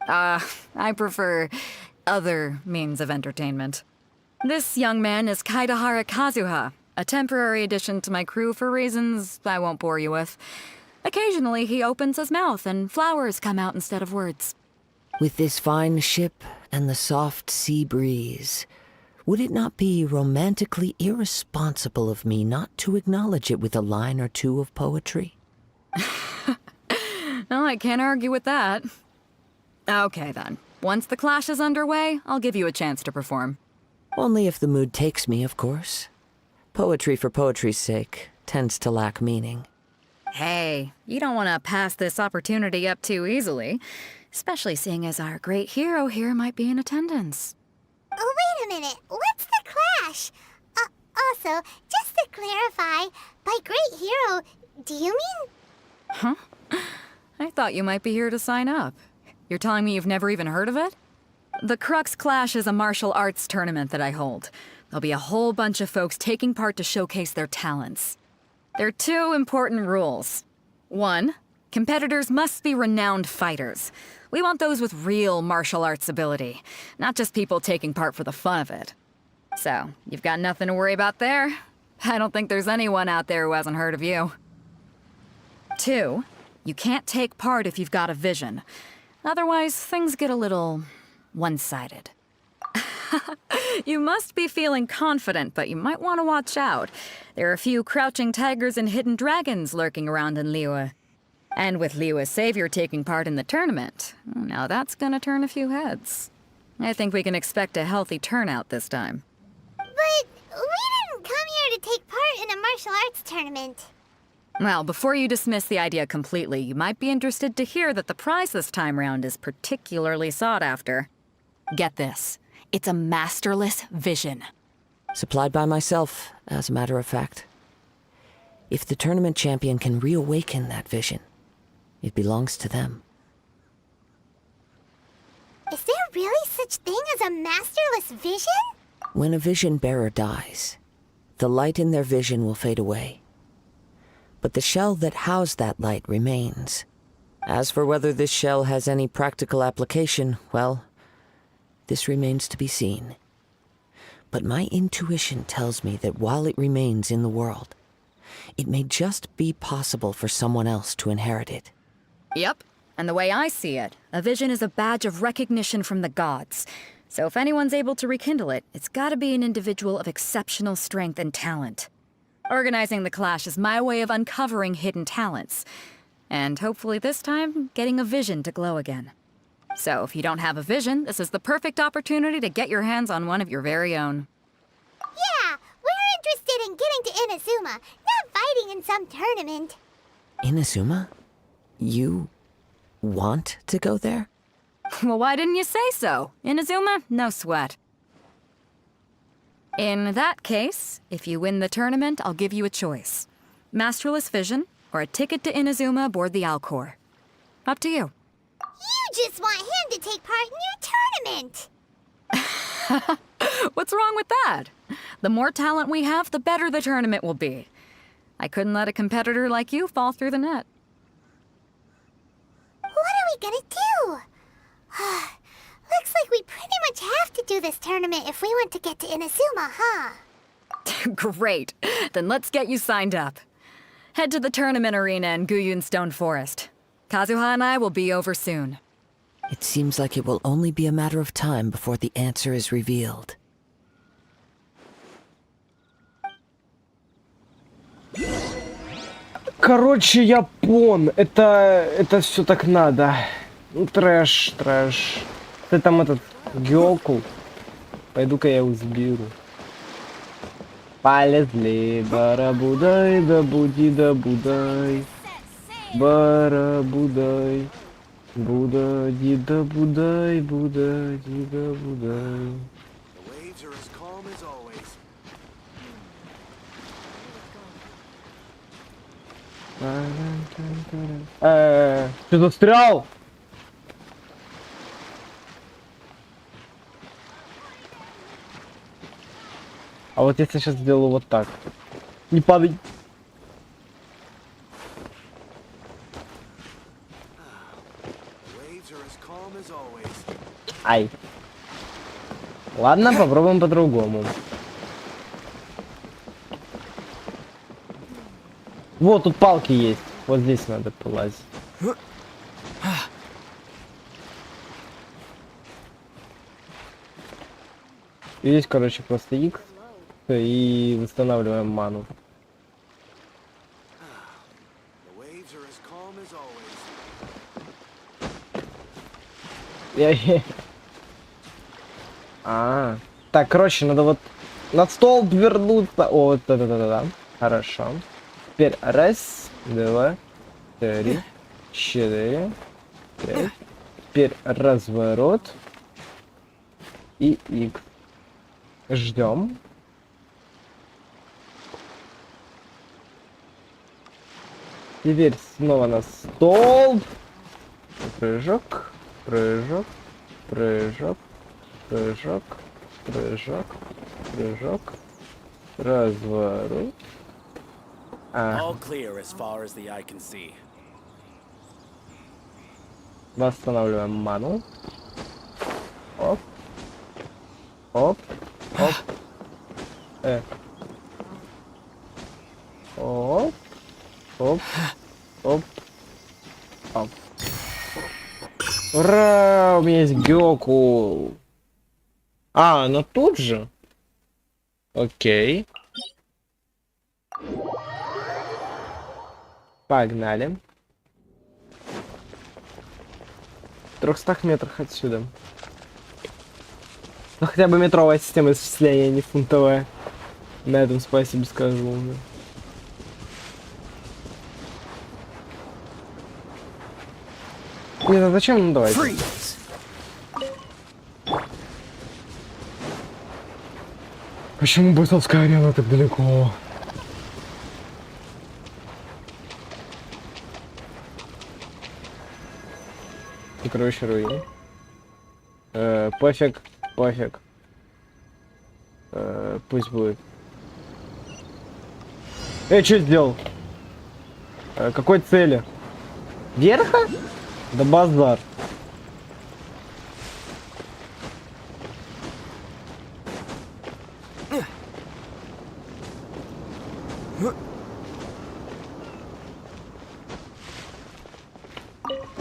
I prefer other means of entertainment. This young man is Kaidahara Kazuha, a temporary addition to my crew for reasons I won't bore you with. Occasionally, he opens his mouth and flowers come out instead of words. With this fine ship and the soft sea breeze, would it not be romantically irresponsible of me not to acknowledge it with a line or two of poetry? Well, I can't argue with that. Okay, then. Once the clash is underway, I'll give you a chance to perform. Only if the mood takes me, of course. Poetry for poetry's sake tends to lack meaning. Hey, you don't want to pass this opportunity up too easily, especially seeing as our great hero here might be in attendance. Oh, wait a minute. What's the clash? Also, just to clarify, by great hero, do you mean... Huh? I thought you might be here to sign up. You're telling me you've never even heard of it? The Crux Clash is a martial arts tournament that I hold. There'll be a whole bunch of folks taking part to showcase their talents. There are two important rules. One, competitors must be renowned fighters. We want those with real martial arts ability, not just people taking part for the fun of it. So, you've got nothing to worry about there. I don't think there's anyone out there who hasn't heard of you. Two, you can't take part if you've got a vision. Otherwise, things get a little one-sided. You must be feeling confident, but you might want to watch out. There are a few crouching tigers and hidden dragons lurking around in Liyue. And with Liyue's savior taking part in the tournament, now that's gonna turn a few heads. I think we can expect a healthy turnout this time. But we didn't come here to take part in a martial arts tournament. Well, before you dismiss the idea completely, you might be interested to hear that the prize this time round is particularly sought after. Get this. It's a masterless vision. Supplied by myself, as a matter of fact. If the tournament champion can reawaken that vision, it belongs to them. Is there really such thing as a masterless vision? When a vision bearer dies, the light in their vision will fade away. But the shell that housed that light remains. As for whether this shell has any practical application, well, this remains to be seen. But my intuition tells me that while it remains in the world, it may just be possible for someone else to inherit it. Yep. And the way I see it, a vision is a badge of recognition from the gods. So if anyone's able to rekindle it, it's gotta be an individual of exceptional strength and talent. Organizing the clash is my way of uncovering hidden talents. And hopefully this time, getting a vision to glow again. So if you don't have a vision, this is the perfect opportunity to get your hands on one of your very own. Yeah, we're interested in getting to Inazuma, not fighting in some tournament. Inazuma? You want to go there? Well, why didn't you say so? Inazuma, no sweat. In that case, if you win the tournament, I'll give you a choice. Masterless Vision, or a ticket to Inazuma aboard the Alcor. Up to you. You just want him to take part in your tournament. What's wrong with that? The more talent we have, the better the tournament will be. I couldn't let a competitor like you fall through the net. What are we gonna do? Looks like we pretty much have to do this tournament if we want to get to Inazuma, huh? Great. Then let's get you signed up. Head to the tournament arena in Guyun Stone Forest. Kazuha and I will be over soon. It seems like it will only be a matter of time before the answer is revealed. Короче, Япон. Это все так надо. Ну, трэш. Ты там этот Гёку. Пойду-ка я его заберу. Полезли. Барабудай, да будай. Барабудай. Будади, да будай. Ты застрял? А вот если я сейчас сделаю вот так. Не падай. Ай. Ладно, попробуем по-другому. Вот тут палки есть. Вот здесь надо полазить. И здесь, короче, просто X. И восстанавливаем ману. Так, короче, надо вот на стол вернуться. О, вот да. Хорошо. Теперь раз, два, три, четыре, пять. Теперь разворот. И X. Ждем. Теперь снова на стол. Прыжок. Разворот. All clear as far as the eye can see. Восстанавливаем ману. Оп. Оп. Ура! У меня есть Гёку. Она тут же? Окей. Погнали. В 300 метрах отсюда. Ну хотя бы метровая система исчисления, не фунтовая. На этом спасибо скажу. Нет, а зачем? Ну давайте. Почему бойцовская арена так далеко? И, короче, руины. Пофиг, пофиг. Пусть будет. Что сделал? Какой цели? Верха? Да базар.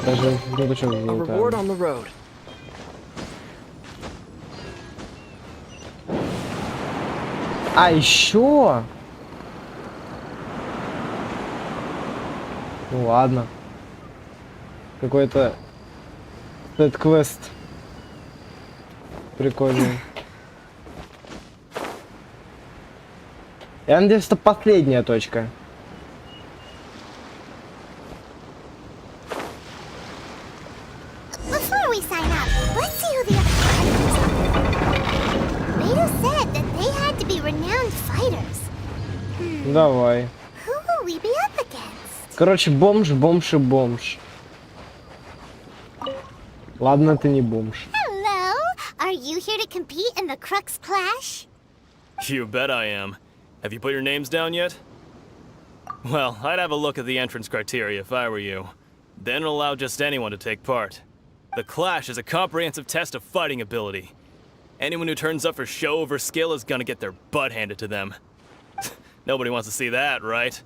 Даже не что Reward on the road. А еще? Ну ладно. Какой-то сет-квест. Прикольный. Я надеюсь, это последняя точка. Before we sign up, let's see who the Beto said that they had to be renowned fighters. Давай. Who will we be up against? Короче, бомж, бомж и бомж. Ладно, ты не бомж. Hello, are you here to compete in the Crux Clash? You bet I am. Have you put your names down yet? Well, I'd have a look at the entrance criteria if I were you. Then allow just anyone to take part. The Clash is a comprehensive test of fighting ability. Anyone who turns up for show over skill is gonna get their butt handed to them. Nobody wants to see that, right?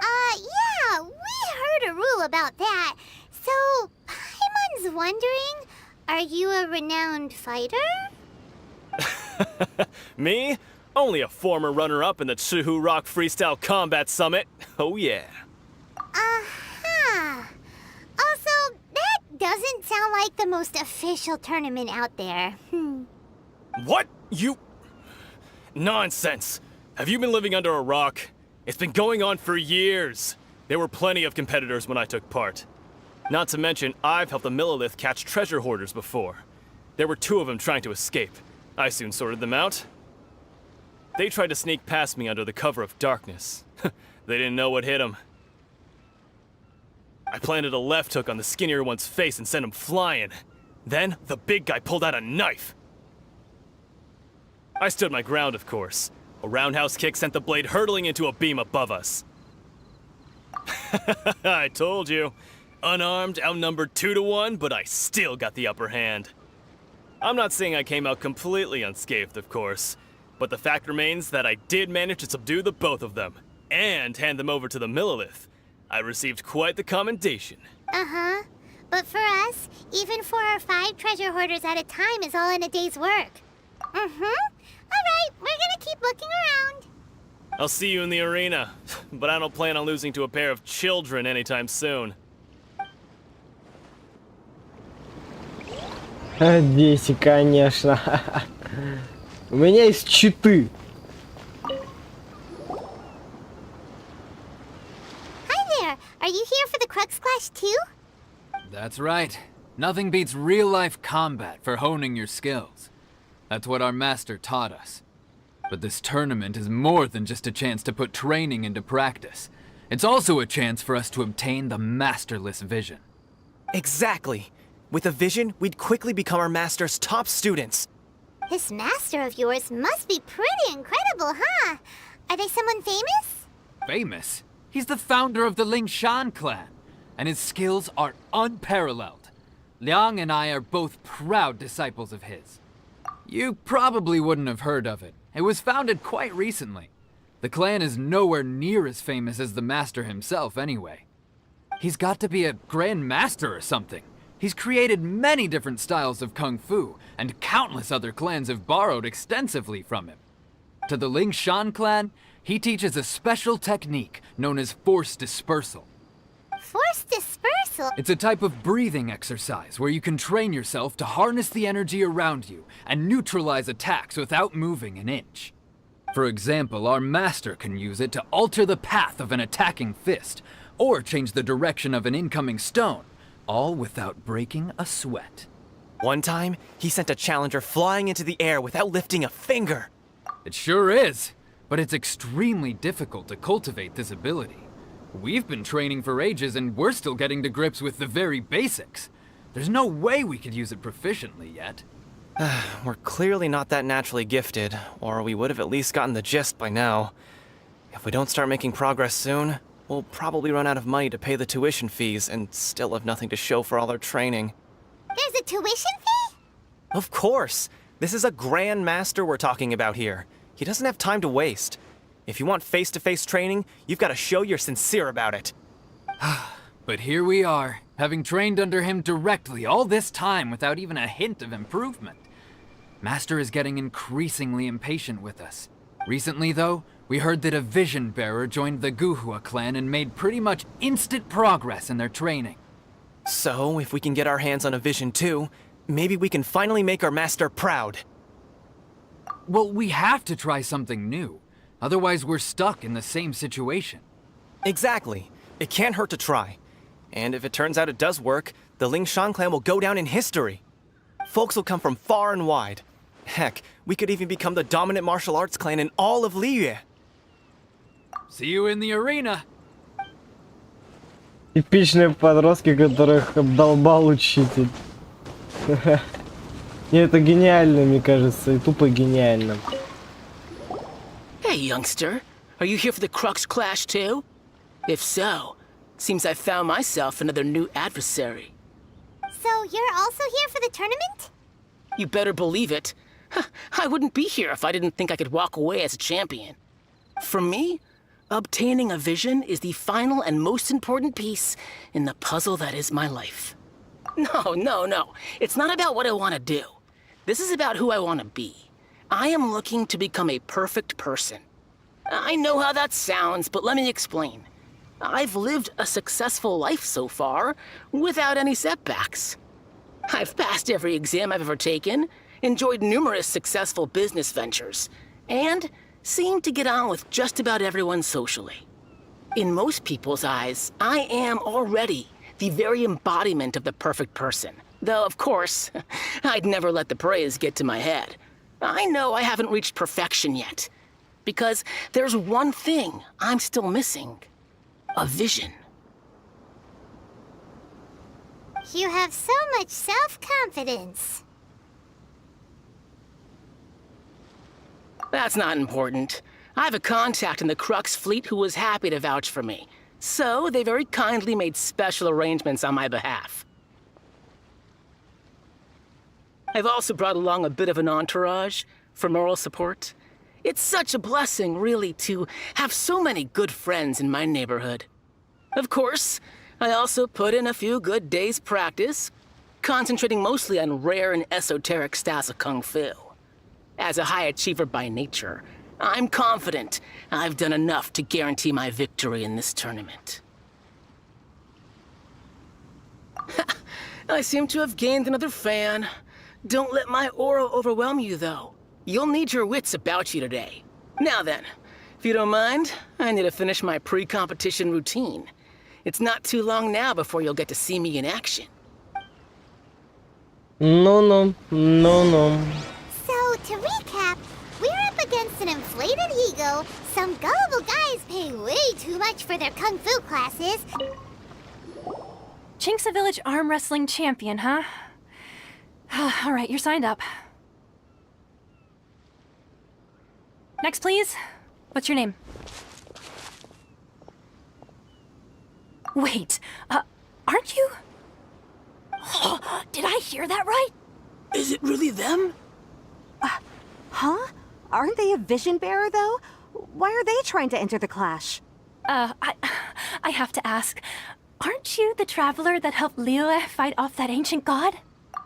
Yeah, we heard a rule about that. So, Paimon's wondering, are you a renowned fighter? Me? Only a former runner-up in the Chihu Rock Freestyle Combat Summit. Oh yeah. Uh-huh. Also, that doesn't sound like the most official tournament out there. What? You... Nonsense. Have you been living under a rock? It's been going on for years. There were plenty of competitors when I took part. Not to mention, I've helped the Millilith catch treasure hoarders before. There were 2 of them trying to escape. I soon sorted them out. They tried to sneak past me under the cover of darkness. They didn't know what hit them. I planted a left hook on the skinnier one's face and sent him flying. Then, the big guy pulled out a knife. I stood my ground, of course. A roundhouse kick sent the blade hurtling into a beam above us. I told you. Unarmed, outnumbered 2-1, but I still got the upper hand. I'm not saying I came out completely unscathed, of course. But the fact remains that I did manage to subdue the both of them, and hand them over to the Millilith. I received quite the commendation. Uh-huh. But for us, even 4 or 5 treasure hoarders at a time is all in a day's work. Alright, we're gonna keep looking around. I'll see you in the arena, but I don't plan on losing to a pair of children anytime soon. Дети, конечно. У меня есть читы. Hi there, are you here for the Crux Clash too? That's right. Nothing beats real-life combat for honing your skills. That's what our master taught us. But this tournament is more than just a chance to put training into practice. It's also a chance for us to obtain the masterless vision. Exactly. With a vision, we'd quickly become our master's top students. This master of yours must be pretty incredible, huh? Are they someone famous? Famous? He's the founder of the Lingshan clan, and his skills are unparalleled. Liang and I are both proud disciples of his. You probably wouldn't have heard of it. It was founded quite recently. The clan is nowhere near as famous as the master himself anyway. He's got to be a grand master or something. He's created many different styles of kung fu, and countless other clans have borrowed extensively from him. To the Lingshan clan, he teaches a special technique known as force dispersal. Force dispersal? It's a type of breathing exercise where you can train yourself to harness the energy around you and neutralize attacks without moving an inch. For example, our master can use it to alter the path of an attacking fist, or change the direction of an incoming stone, all without breaking a sweat. One time, he sent a challenger flying into the air without lifting a finger. It sure is, but it's extremely difficult to cultivate this ability. We've been training for ages and we're still getting to grips with the very basics. There's no way we could use it proficiently yet. We're clearly not that naturally gifted, or we would have at least gotten the gist by now. If we don't start making progress soon, we'll probably run out of money to pay the tuition fees and still have nothing to show for all our training. There's a tuition fee? Of course! This is a Grand Master we're talking about here. He doesn't have time to waste. If you want face-to-face training, you've got to show you're sincere about it. But here we are, having trained under him directly all this time without even a hint of improvement. Master is getting increasingly impatient with us. Recently, though, we heard that a vision bearer joined the Guhua clan and made pretty much instant progress in their training. So, if we can get our hands on a vision too, maybe we can finally make our master proud. Well, we have to try something new. Otherwise, we're stuck in the same situation. Exactly. It can't hurt to try. And if it turns out it does work, the Lingshan clan will go down in history. Folks will come from far and wide. Heck, we could even become the dominant martial arts clan in all of Liyue. See you in the arena. Типичные подростки, которых обдолбал учитель. Не, это гениально, мне кажется, и тупо гениально. Hey, youngster. Are you here for the Crux Clash too? If so, seems I found myself another new adversary. So you're also here for the tournament? You better believe it. I wouldn't be here if I didn't think I could walk away as a champion. For me, obtaining a vision is the final and most important piece in the puzzle that is my life. No. It's not about what I want to do. This is about who I want to be. I am looking to become a perfect person. I know how that sounds, but let me explain. I've lived a successful life so far, without any setbacks. I've passed every exam I've ever taken, enjoyed numerous successful business ventures, and seem to get on with just about everyone socially. In most people's eyes, I am already the very embodiment of the perfect person. Though, of course, I'd never let the praise get to my head. I know I haven't reached perfection yet, because there's one thing I'm still missing. A vision. You have so much self-confidence. That's not important. I have a contact in the Crux fleet who was happy to vouch for me. So they very kindly made special arrangements on my behalf. I've also brought along a bit of an entourage for moral support. It's such a blessing, really, to have so many good friends in my neighborhood. Of course, I also put in a few good days' practice, concentrating mostly on rare and esoteric styles of Kung Fu. As a high achiever by nature, I'm confident I've done enough to guarantee my victory in this tournament. I seem to have gained another fan. Don't let my aura overwhelm you, though. You'll need your wits about you today. Now then, if you don't mind, I need to finish my pre-competition routine. It's not too long now before you'll get to see me in action. No. So, to recap, we're up against an inflated ego, some gullible guys paying way too much for their kung fu classes. Chink's a village arm wrestling champion, huh? All right, you're signed up. Next, please. What's your name? Wait, aren't you? Did I hear that right? Is it really them? Huh? Aren't they a vision bearer, though? Why are they trying to enter the clash? I have to ask, aren't you the traveler that helped Liyue fight off that ancient god?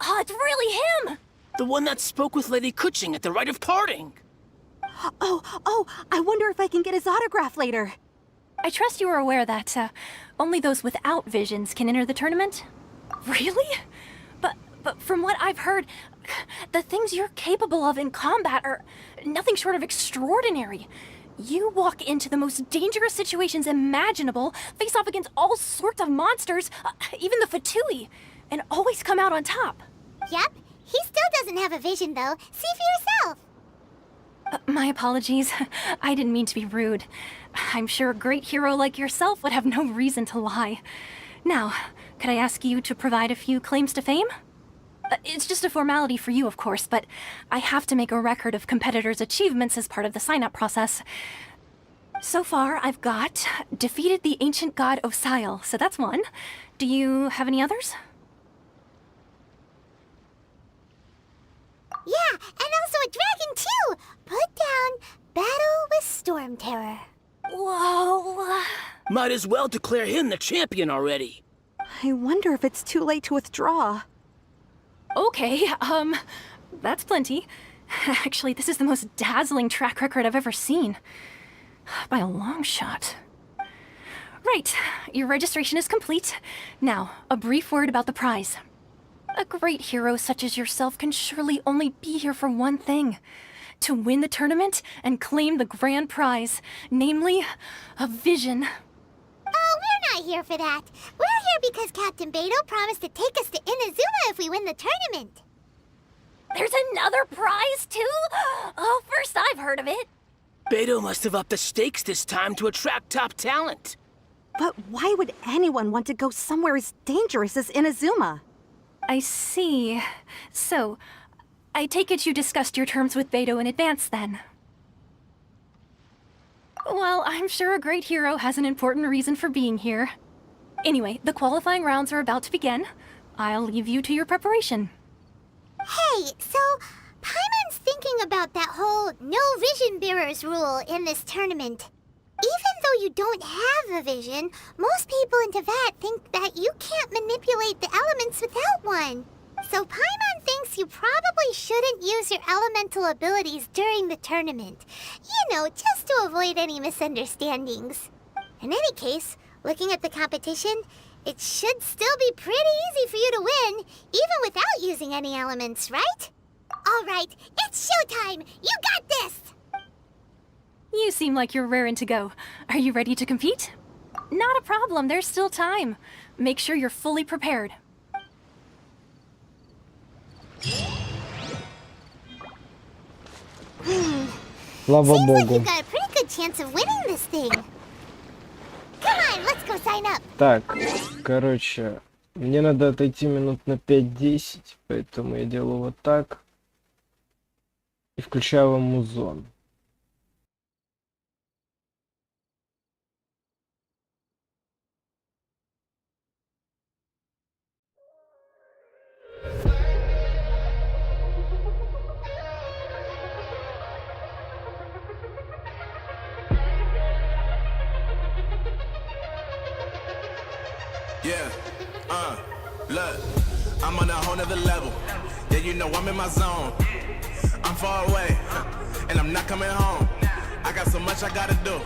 Oh, it's really him! The one that spoke with Lady Kuching at the rite of parting. Oh, I wonder if I can get his autograph later. I trust you are aware that, only those without visions can enter the tournament? Really? But from what I've heard, the things you're capable of in combat are nothing short of extraordinary. You walk into the most dangerous situations imaginable, face off against all sorts of monsters, even the Fatui, and always come out on top. Yep, he still doesn't have a vision, though. See for yourself. My apologies. I didn't mean to be rude. I'm sure a great hero like yourself would have no reason to lie. Now, could I ask you to provide a few claims to fame? It's just a formality for you, of course, but I have to make a record of competitors' achievements as part of the sign-up process. So far, I've got defeated the ancient god Osail, so that's one. Do you have any others? Yeah, and also a dragon too! Put down Battle with Storm Terror. Whoa! Might as well declare him the champion already. I wonder if it's too late to withdraw. Okay, that's plenty. Actually, this is the most dazzling track record I've ever seen. By a long shot. Right, your registration is complete. Now, a brief word about the prize. A great hero such as yourself can surely only be here for one thing. To win the tournament and claim the grand prize, namely, a vision. Oh, we're not here for that. We're here because Captain Beto promised to take us to INAZUMA if we win the tournament. There's another prize, too? Oh, first I've heard of it. Beto must have upped the stakes this time to attract top talent. But why would anyone want to go somewhere as dangerous as INAZUMA? I see. So, I take it you discussed your terms with Beto in advance, then? Well, I'm sure a great hero has an important reason for being here. Anyway, the qualifying rounds are about to begin. I'll leave you to your preparation. Hey, so Paimon's thinking about that whole no vision bearers rule in this tournament. Even though you don't have a vision, most people in Teyvat think that you can't manipulate the elements without one. So Paimon thinks you probably shouldn't use your elemental abilities during the tournament. You know, just to avoid any misunderstandings. In any case, looking at the competition, it should still be pretty easy for you to win, even without using any elements, right? Alright, it's showtime! You got this! You seem like you're raring to go. Are you ready to compete? Not a problem, there's still time. Make sure you're fully prepared. Слава Seems like богу. you got a pretty good chance of winning this thing. Come on, let's go sign up. Так, короче, мне надо отойти минут на 5-10, поэтому я делаю вот так. И включаю вам музон. Yeah, look, I'm on a whole nother level. Yeah, you know I'm in my zone. I'm far away, and I'm not coming home. I got so much I gotta do,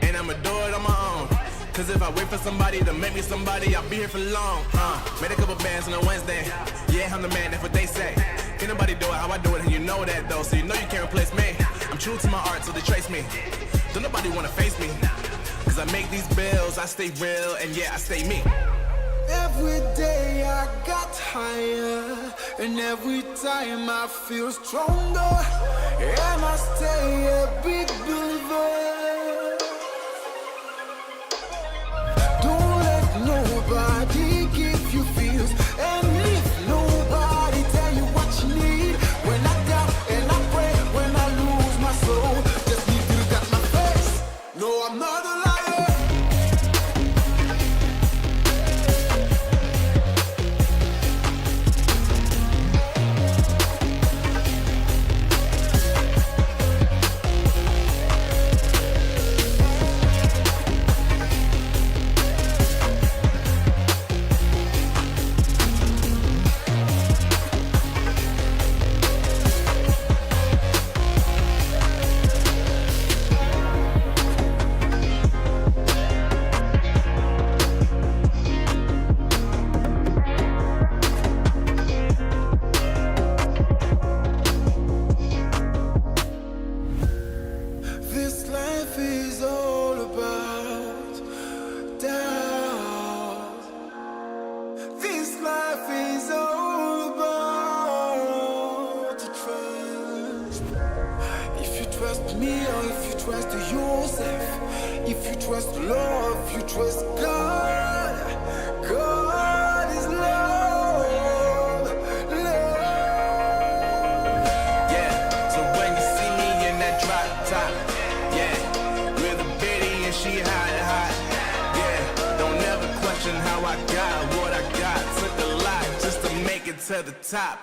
and I'ma do it on my own. Cause if I wait for somebody to make me somebody, I'll be here for long. Made a couple bands on a Wednesday. Yeah, I'm the man, that's what they say. Can't nobody do it how I do it, and you know that though. So you know you can't replace me. I'm true to my art, so they trace me. Don't nobody wanna face me. Cause I make these bills, I stay real, and yeah, I stay me. Every day I got higher, and every time I feel stronger, and I stay a big believer. Don't let nobody give you feels, and if nobody tell you what you need. When I doubt and I pray, when I lose my soul, just need to look at my face. No, I'm not a liar. If you trust love, you trust God, God. to the top.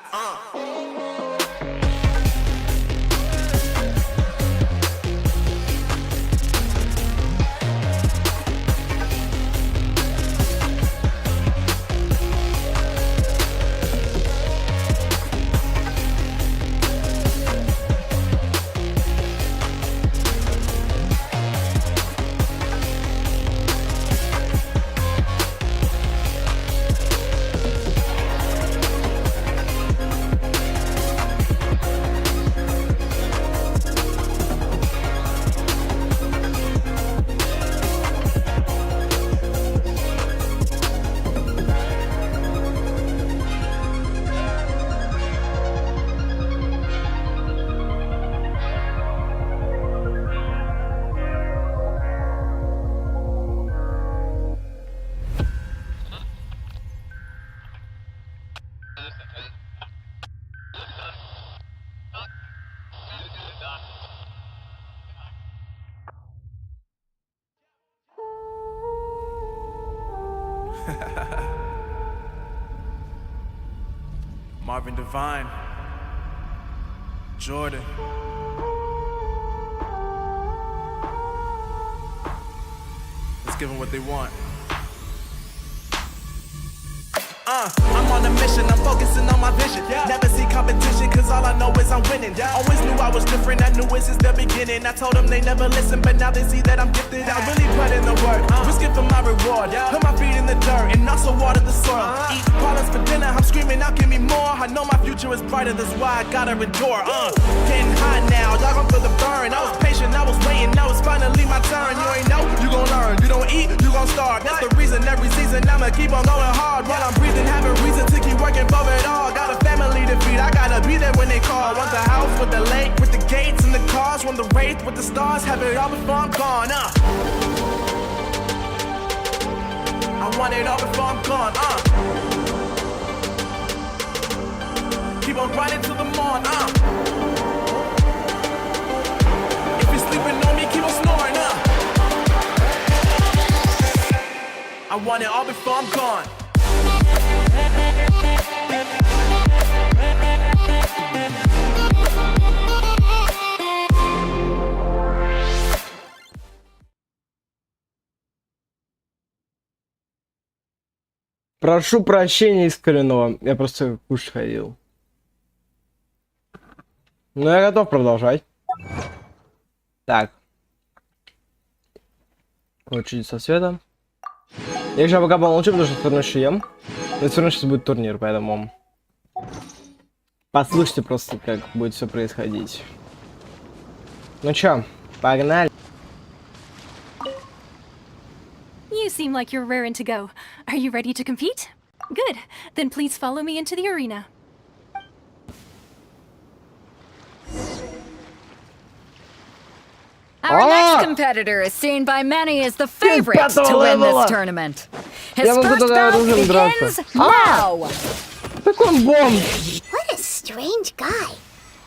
Marvin Devine, Jordan. Let's give them what they want. I'm on a mission, I'm focusing on my vision. Never see competition, cause all I know is I'm winning. Always knew I was different, I knew it since the beginning. I told them they never listen, but now they see that I'm gifted. I really put in the work, risking for my reward. Put my feet in the dirt, and also water the soil. Eat pollards for dinner, I'm screaming out, give me more. I know my future is brighter, that's why I gotta endure. Getting hot now, y'all gon' feel the burn. I was patient, I was waiting, now it's finally my turn. You ain't know, you gon' learn. You don't eat, you gon' starve. That's the reason every season I'ma keep on going hard. While I'm breathing, have a reason to keep working for it all. Got a family to feed, I gotta be there when they call. Want the house with the lake, with the gates and the cars. Want the wraith with the stars, have it all before I'm gone. I want it all before I'm gone. Keep on grinding till the morn. If you're sleeping on me, keep on snoring. I want it all before I'm gone. Прошу прощения искреннего. Я просто кушать ходил. Но я готов продолжать. Так. Вот чудеса света. Я сейчас пока помолчу, потому что все равно еще ем. Но все равно сейчас будет турнир, поэтому... Послушайте просто, как будет все происходить. Ну чё, погнали. You seem like you're raring to go. Are you ready to compete? Good. Then please follow me into the arena. Our next competitor is seen by many as the favorite to win this tournament. His first bout begins now. What a strange guy.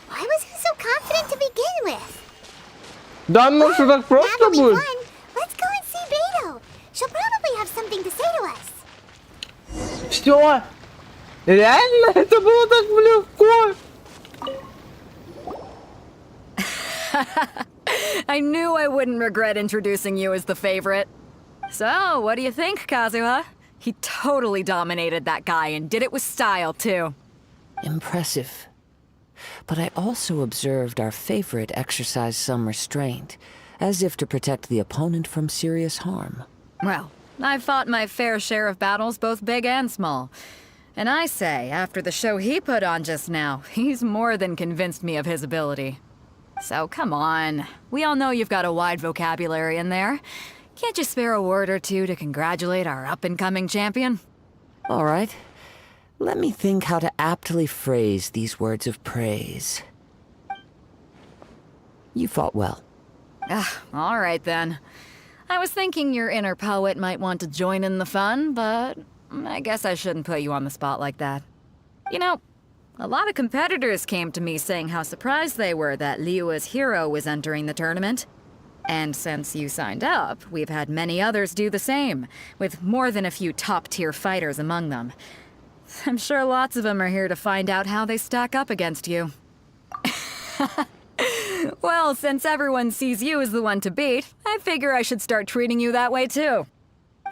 Why was he so confident to begin with? Да ну что так просто будет? Let's go and see Beto. She'll probably have something to say to us. Все? Реально? Это было так легко? I knew I wouldn't regret introducing you as the favorite. So, what do you think, Kazuha? He totally dominated that guy and did it with style, too. Impressive. But I also observed our favorite exercise some restraint, as if to protect the opponent from serious harm. Well, I've fought my fair share of battles, both big and small. And I say, after the show he put on just now, he's more than convinced me of his ability. So come on, we all know you've got a wide vocabulary in there. Can't you spare a word or two to congratulate our up-and-coming champion? All right. Let me think how to aptly phrase these words of praise. You fought well. All right then. I was thinking your inner poet might want to join in the fun, but I guess I shouldn't put you on the spot like that. You know, a lot of competitors came to me saying how surprised they were that Liyue's hero was entering the tournament. And since you signed up, we've had many others do the same, with more than a few top-tier fighters among them. I'm sure lots of them are here to find out how they stack up against you. Well, since everyone sees you as the one to beat, I figure I should start treating you that way too.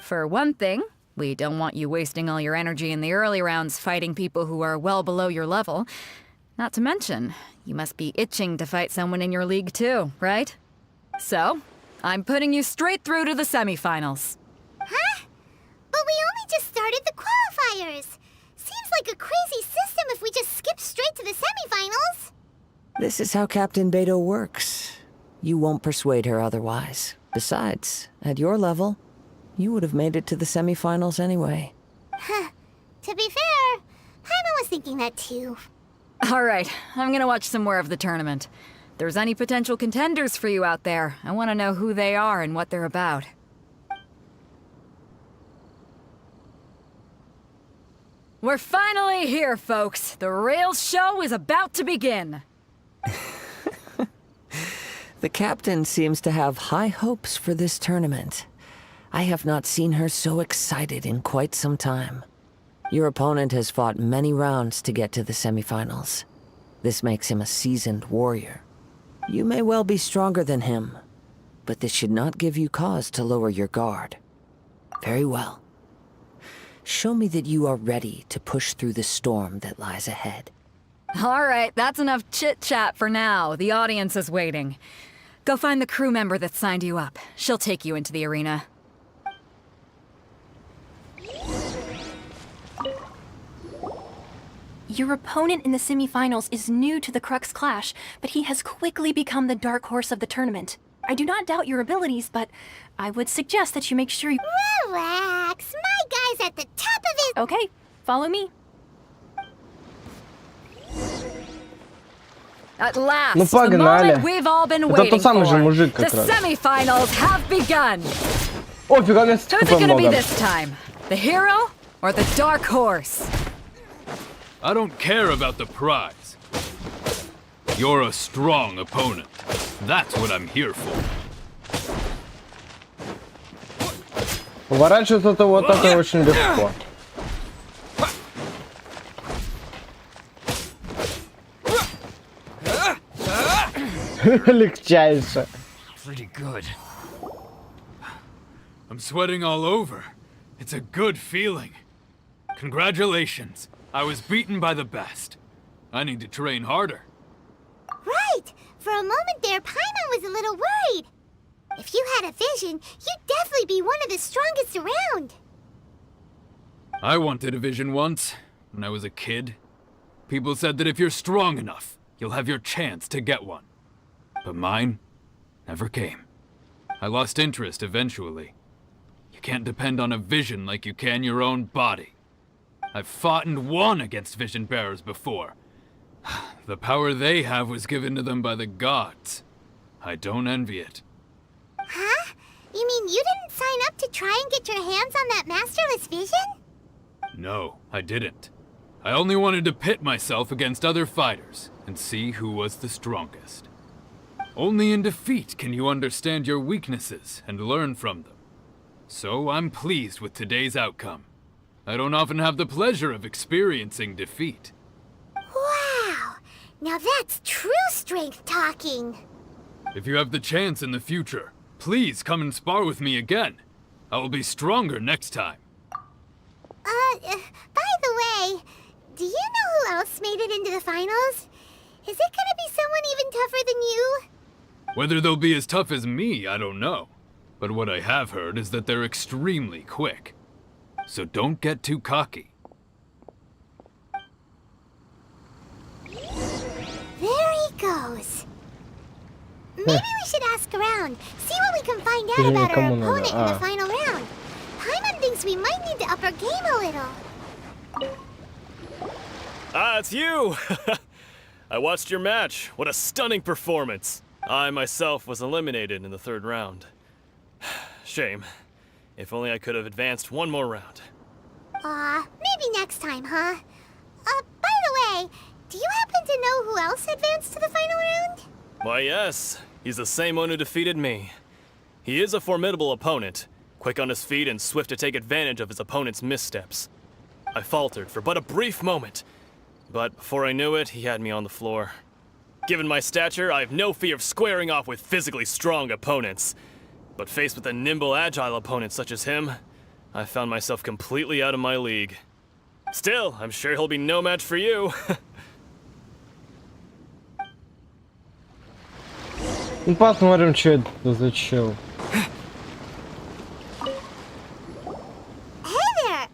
For one thing, we don't want you wasting all your energy in the early rounds fighting people who are well below your level. Not to mention, you must be itching to fight someone in your league too, right? So, I'm putting you straight through to the semifinals. Huh? But we only just started the qualifiers. Seems like a crazy system if we just skip straight to the semifinals. This is how Captain Beto works. You won't persuade her otherwise. Besides, at your level, you would have made it to the semifinals anyway. Huh. To be fair, Paimon was thinking that too. Alright, I'm gonna watch some more of the tournament. If there's any potential contenders for you out there, I want to know who they are and what they're about. We're finally here, folks. The Rails show is about to begin. The captain seems to have high hopes for this tournament. I have not seen her so excited in quite some time. Your opponent has fought many rounds to get to the semifinals. This makes him a seasoned warrior. You may well be stronger than him, but this should not give you cause to lower your guard. Very well. Show me that you are ready to push through the storm that lies ahead. Alright, that's enough chit-chat for now. The audience is waiting. Go find the crew member that signed you up. She'll take you into the arena. Your opponent in the semifinals is new to the Crux Clash, but he has quickly become the dark horse of the tournament. I do not doubt your abilities, but I would suggest that you make sure you— Relax, my guy's at the top of his— Okay, follow me. At last, Ну, the погнали. moment we've all been Это waiting тот самый for. же мужик The как раз. semifinals have begun. О, фига, мне Who's столько it gonna be много. this time? The hero or the dark horse? I don't care about the prize. You're a strong opponent. That's what I'm here for. Уворачиваться это вот это очень легко. Легчайше. Pretty good. I'm sweating all over. It's a good feeling. Congratulations. I was beaten by the best. I need to train harder. Right! For a moment there, Paimon was a little worried. If you had a vision, you'd definitely be one of the strongest around. I wanted a vision once, when I was a kid. People said that if you're strong enough, you'll have your chance to get one. But mine never came. I lost interest eventually. You can't depend on a vision like you can your own body. I've fought and won against vision bearers before. The power they have was given to them by the gods. I don't envy it. Huh? You mean you didn't sign up to try and get your hands on that masterless vision? No, I didn't. I only wanted to pit myself against other fighters and see who was the strongest. Only in defeat can you understand your weaknesses and learn from them. So I'm pleased with today's outcome. I don't often have the pleasure of experiencing defeat. Wow! Now that's true strength talking. If you have the chance in the future, please come and spar with me again. I will be stronger next time. By the way, do you know who else made it into the finals? Is it gonna be someone even tougher than you? Whether they'll be as tough as me, I don't know. But what I have heard is that they're extremely quick. So don't get too cocky. There he goes. Maybe we should ask around, see what we can find out about our opponent in the final round. Paimon thinks we might need to up our game a little. Ah, it's you! I watched your match. What a stunning performance. I myself was eliminated in the third round. Shame. If only I could have advanced one more round. Maybe next time, huh? By the way, do you happen to know who else advanced to the final round? Why, yes. He's the same one who defeated me. He is a formidable opponent, quick on his feet and swift to take advantage of his opponent's missteps. I faltered for but a brief moment, but before I knew it, he had me on the floor. Given my stature, I have no fear of squaring off with physically strong opponents. But faced with a nimble, agile opponent such as him, I found myself completely out of my league. Still, I'm sure he'll be no match for you. Ну, посмотрим, что это за чел. Hey there!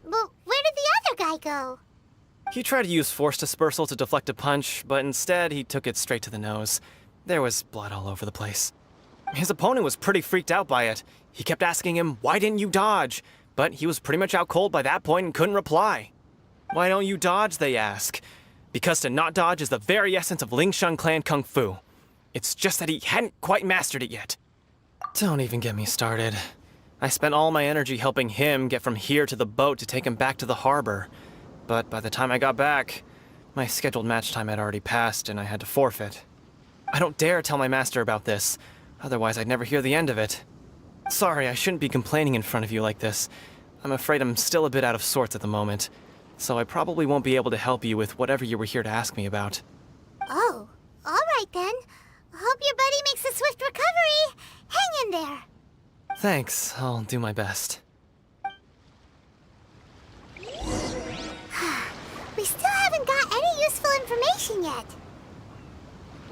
Well, where did the other guy go? He tried to use force dispersal to deflect a punch, but instead he took it straight to the nose. There was blood all over the place. His opponent was pretty freaked out by it. He kept asking him, "Why didn't you dodge?" But he was pretty much out cold by that point and couldn't reply. "Why don't you dodge?" they ask. Because to not dodge is the very essence of Lingshan clan kung fu. It's just that he hadn't quite mastered it yet. Don't even get me started. I spent all my energy helping him get from here to the boat to take him back to the harbor. But by the time I got back, my scheduled match time had already passed and I had to forfeit. I don't dare tell my master about this, otherwise I'd never hear the end of it. Sorry, I shouldn't be complaining in front of you like this. I'm afraid I'm still a bit out of sorts at the moment, so I probably won't be able to help you with whatever you were here to ask me about. Oh, all right then. Hope your buddy makes a swift recovery. Hang in there. Thanks, I'll do my best. We still haven't got any useful information yet.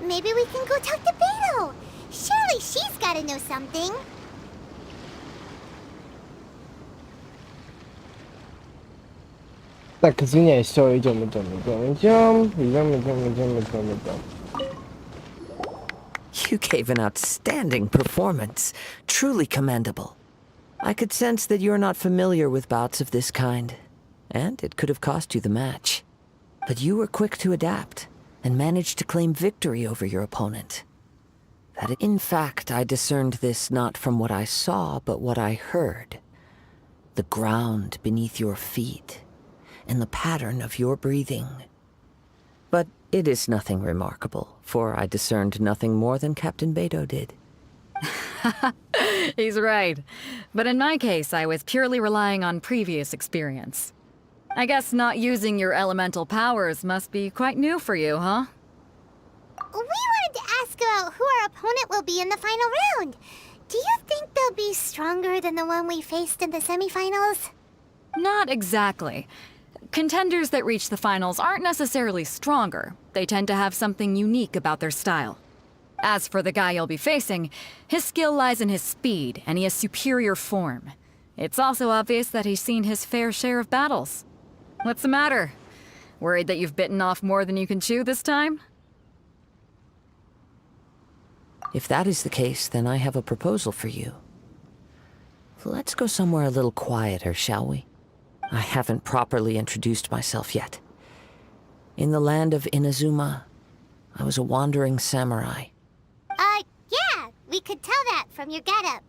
Maybe we can go talk to Beto. Surely she's gotta know something. Так, извиняюсь, все, идем. You gave an outstanding performance. Truly commendable. I could sense that you're not familiar with bouts of this kind, and it could have cost you the match. But you were quick to adapt, and managed to claim victory over your opponent. In fact, I discerned this not from what I saw, but what I heard. The ground beneath your feet, and the pattern of your breathing. But it is nothing remarkable, for I discerned nothing more than Captain Beto did. He's right. But in my case, I was purely relying on previous experience. I guess not using your elemental powers must be quite new for you, huh? We wanted to ask about who our opponent will be in the final round. Do you think they'll be stronger than the one we faced in the semifinals? Not exactly. Contenders that reach the finals aren't necessarily stronger. They tend to have something unique about their style. As for the guy you'll be facing, his skill lies in his speed, and he has superior form. It's also obvious that he's seen his fair share of battles. What's the matter? Worried that you've bitten off more than you can chew this time? If that is the case, then I have a proposal for you. Let's go somewhere a little quieter, shall we? I haven't properly introduced myself yet. In the land of INAZUMA, I was a wandering samurai. Yeah, we could tell that from your getup.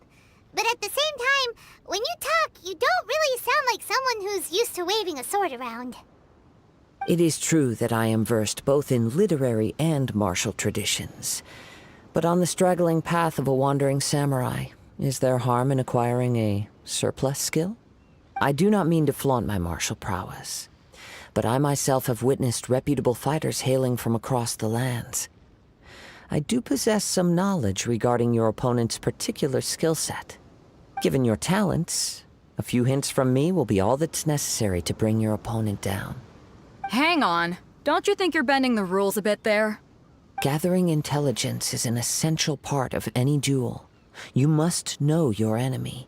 But at the same time, when you talk, you don't really sound like someone who's used to waving a sword around. It is true that I am versed both in literary and martial traditions. But on the straggling path of a wandering samurai, is there harm in acquiring a surplus skill? I do not mean to flaunt my martial prowess, but I myself have witnessed reputable fighters hailing from across the lands. I do possess some knowledge regarding your opponent's particular skill set. Given your talents, a few hints from me will be all that's necessary to bring your opponent down. Hang on. Don't you think you're bending the rules a bit there? Gathering intelligence is an essential part of any duel. You must know your enemy.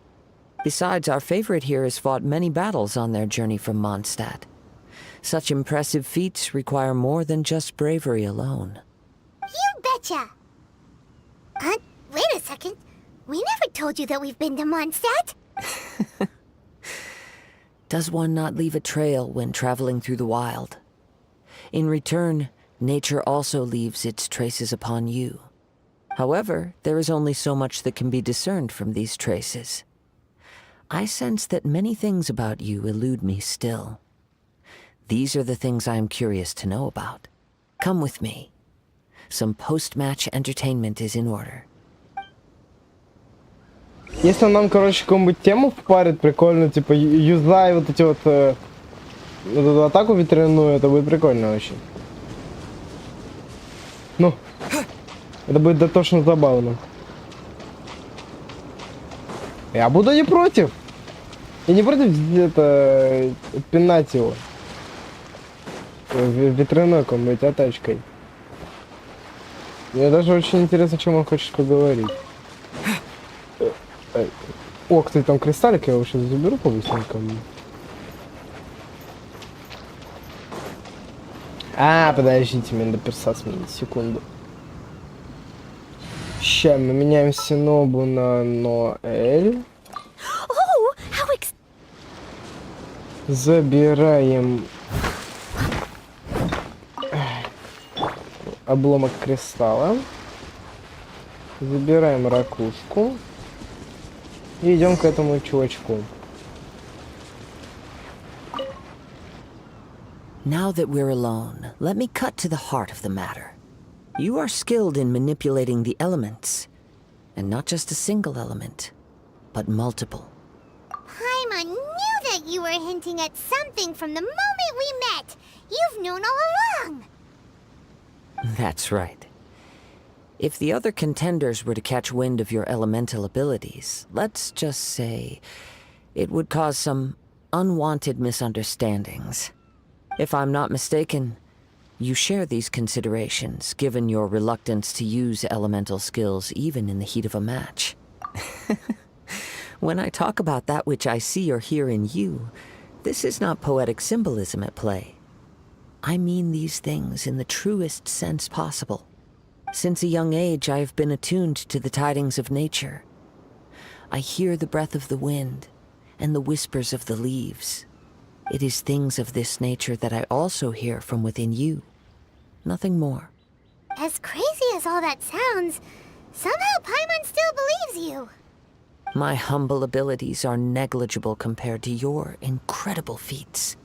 Besides, our favorite here has fought many battles on their journey from Mondstadt. Such impressive feats require more than just bravery alone. You betcha! Wait a second. We never told you that we've been to Mondstadt. Does one not leave a trail when traveling through the wild? In return, nature also leaves its traces upon you. However, there is only so much that can be discerned from these traces. I sense that many things about you elude me still. These are the things I am curious to know about. Come with me. Some post-match entertainment is in order. Если он нам, короче, какую-нибудь тему впарит прикольно, типа юзай вот эти вот эту атаку ветряную, это будет прикольно очень. Ну, это будет дотошно забавно. Я буду не против. Я не против это пинать его. Ветряной какой-нибудь атачкой. Мне даже очень интересно, чем он хочет поговорить. О, кстати, там кристаллик, я его сейчас заберу по-быстренькому. Подождите, мне надо перса сменить, секунду. Сейчас мы меняем Синобу на Ноэль. Забираем обломок кристалла. Забираем ракушку. И идем к этому чувачку. Now that we're alone, let me cut to the heart of the matter. You are skilled in manipulating the elements, and not just a single element, but multiple. Paimon knew that you were hinting at something from the moment we met. You've known all along. That's right. If the other contenders were to catch wind of your elemental abilities, let's just say it would cause some unwanted misunderstandings. If I'm not mistaken, you share these considerations, given your reluctance to use elemental skills even in the heat of a match. When I talk about that which I see or hear in you, this is not poetic symbolism at play. I mean these things in the truest sense possible. Since a young age, I have been attuned to the tidings of nature. I hear the breath of the wind and the whispers of the leaves. It is things of this nature that I also hear from within you. Nothing more. As crazy as all that sounds, somehow Paimon still believes you. My humble abilities are negligible compared to your incredible feats.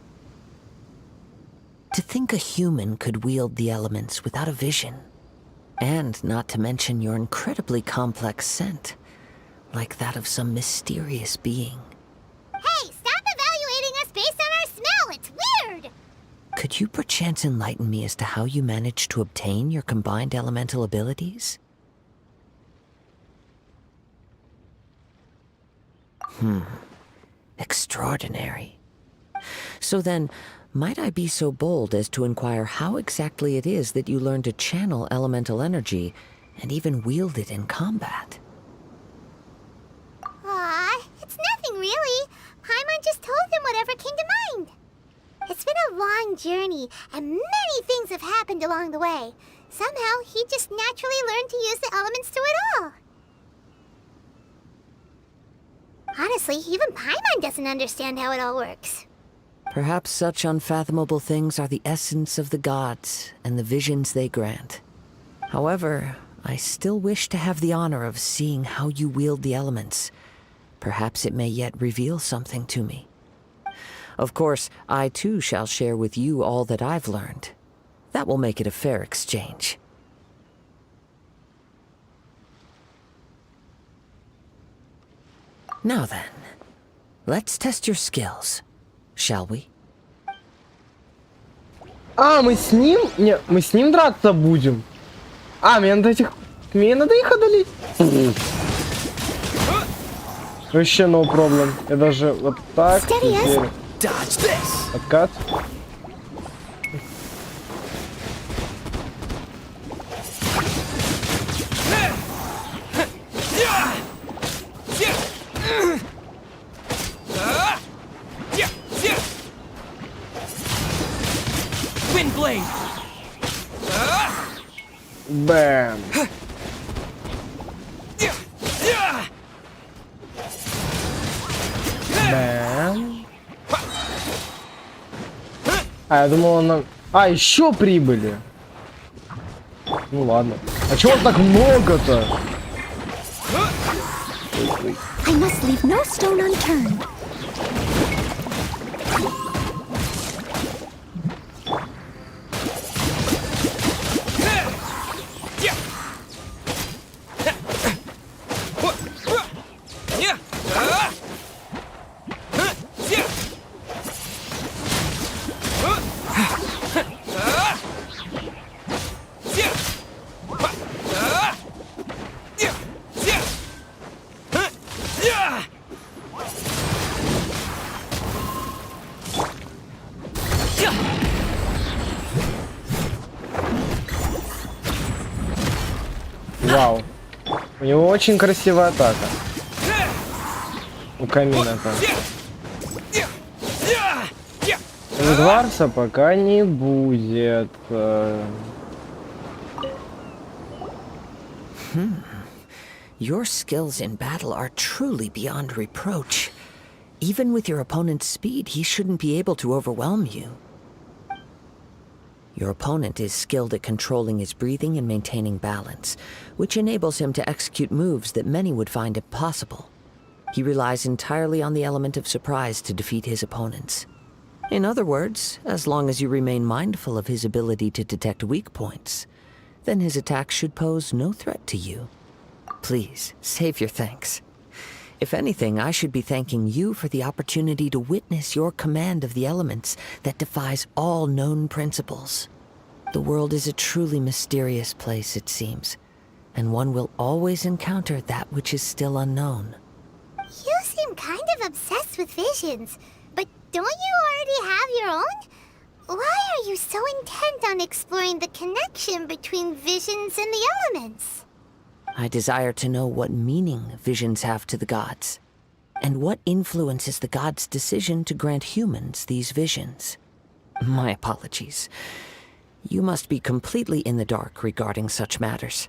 To think a human could wield the elements without a vision, and not to mention your incredibly complex scent, like that of some mysterious being. Hey, stop evaluating us based on our smell! It's weird! Could you perchance enlighten me as to how you managed to obtain your combined elemental abilities? Extraordinary. So then, might I be so bold as to inquire how exactly it is that you learned to channel elemental energy and even wield it in combat? Aw, it's nothing really. Paimon just told him whatever came to mind. It's been a long journey, and many things have happened along the way. Somehow, he just naturally learned to use the elements through it all. Honestly, even Paimon doesn't understand how it all works. Perhaps such unfathomable things are the essence of the gods and the visions they grant. However, I still wish to have the honor of seeing how you wield the elements. Perhaps it may yet reveal something to me. Of course, I too shall share with you all that I've learned. That will make it a fair exchange. Now then, let's test your skills, shall we? Мы с ним? Не, мы с ним драться будем. Мне надо их одолеть. Вообще no problem. Я даже вот так теперь. Откат. Windblade. Бэм. Бэм. Я думал, она... еще прибыли. Ну ладно. А чего так много-то? I must leave no stone unturned. Вау. У него очень красивая атака. У камина там. Эдварса пока не будет. Your skills in battle are truly beyond reproach. Even with your opponent's speed, he shouldn't be able to overwhelm you. Your opponent is skilled at controlling his breathing and maintaining balance, which enables him to execute moves that many would find impossible. He relies entirely on the element of surprise to defeat his opponents. In other words, as long as you remain mindful of his ability to detect weak points, then his attacks should pose no threat to you. Please, save your thanks. If anything, I should be thanking you for the opportunity to witness your command of the elements that defies all known principles. The world is a truly mysterious place, it seems, and one will always encounter that which is still unknown. You seem kind of obsessed with visions, but don't you already have your own? Why are you so intent on exploring the connection between visions and the elements? I desire to know what meaning visions have to the gods, and what influences the gods' decision to grant humans these visions. My apologies. You must be completely in the dark regarding such matters.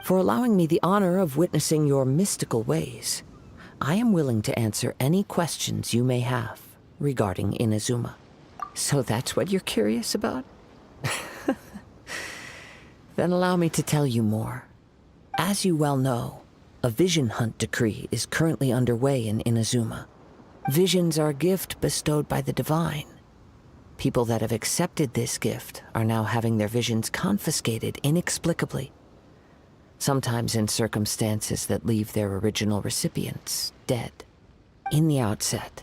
For allowing me the honor of witnessing your mystical ways, I am willing to answer any questions you may have regarding INAZUMA. So that's what you're curious about? Then allow me to tell you more. As you well know, a vision hunt decree is currently underway in INAZUMA. Visions are a gift bestowed by the divine. People that have accepted this gift are now having their visions confiscated inexplicably, sometimes in circumstances that leave their original recipients dead. In the outset,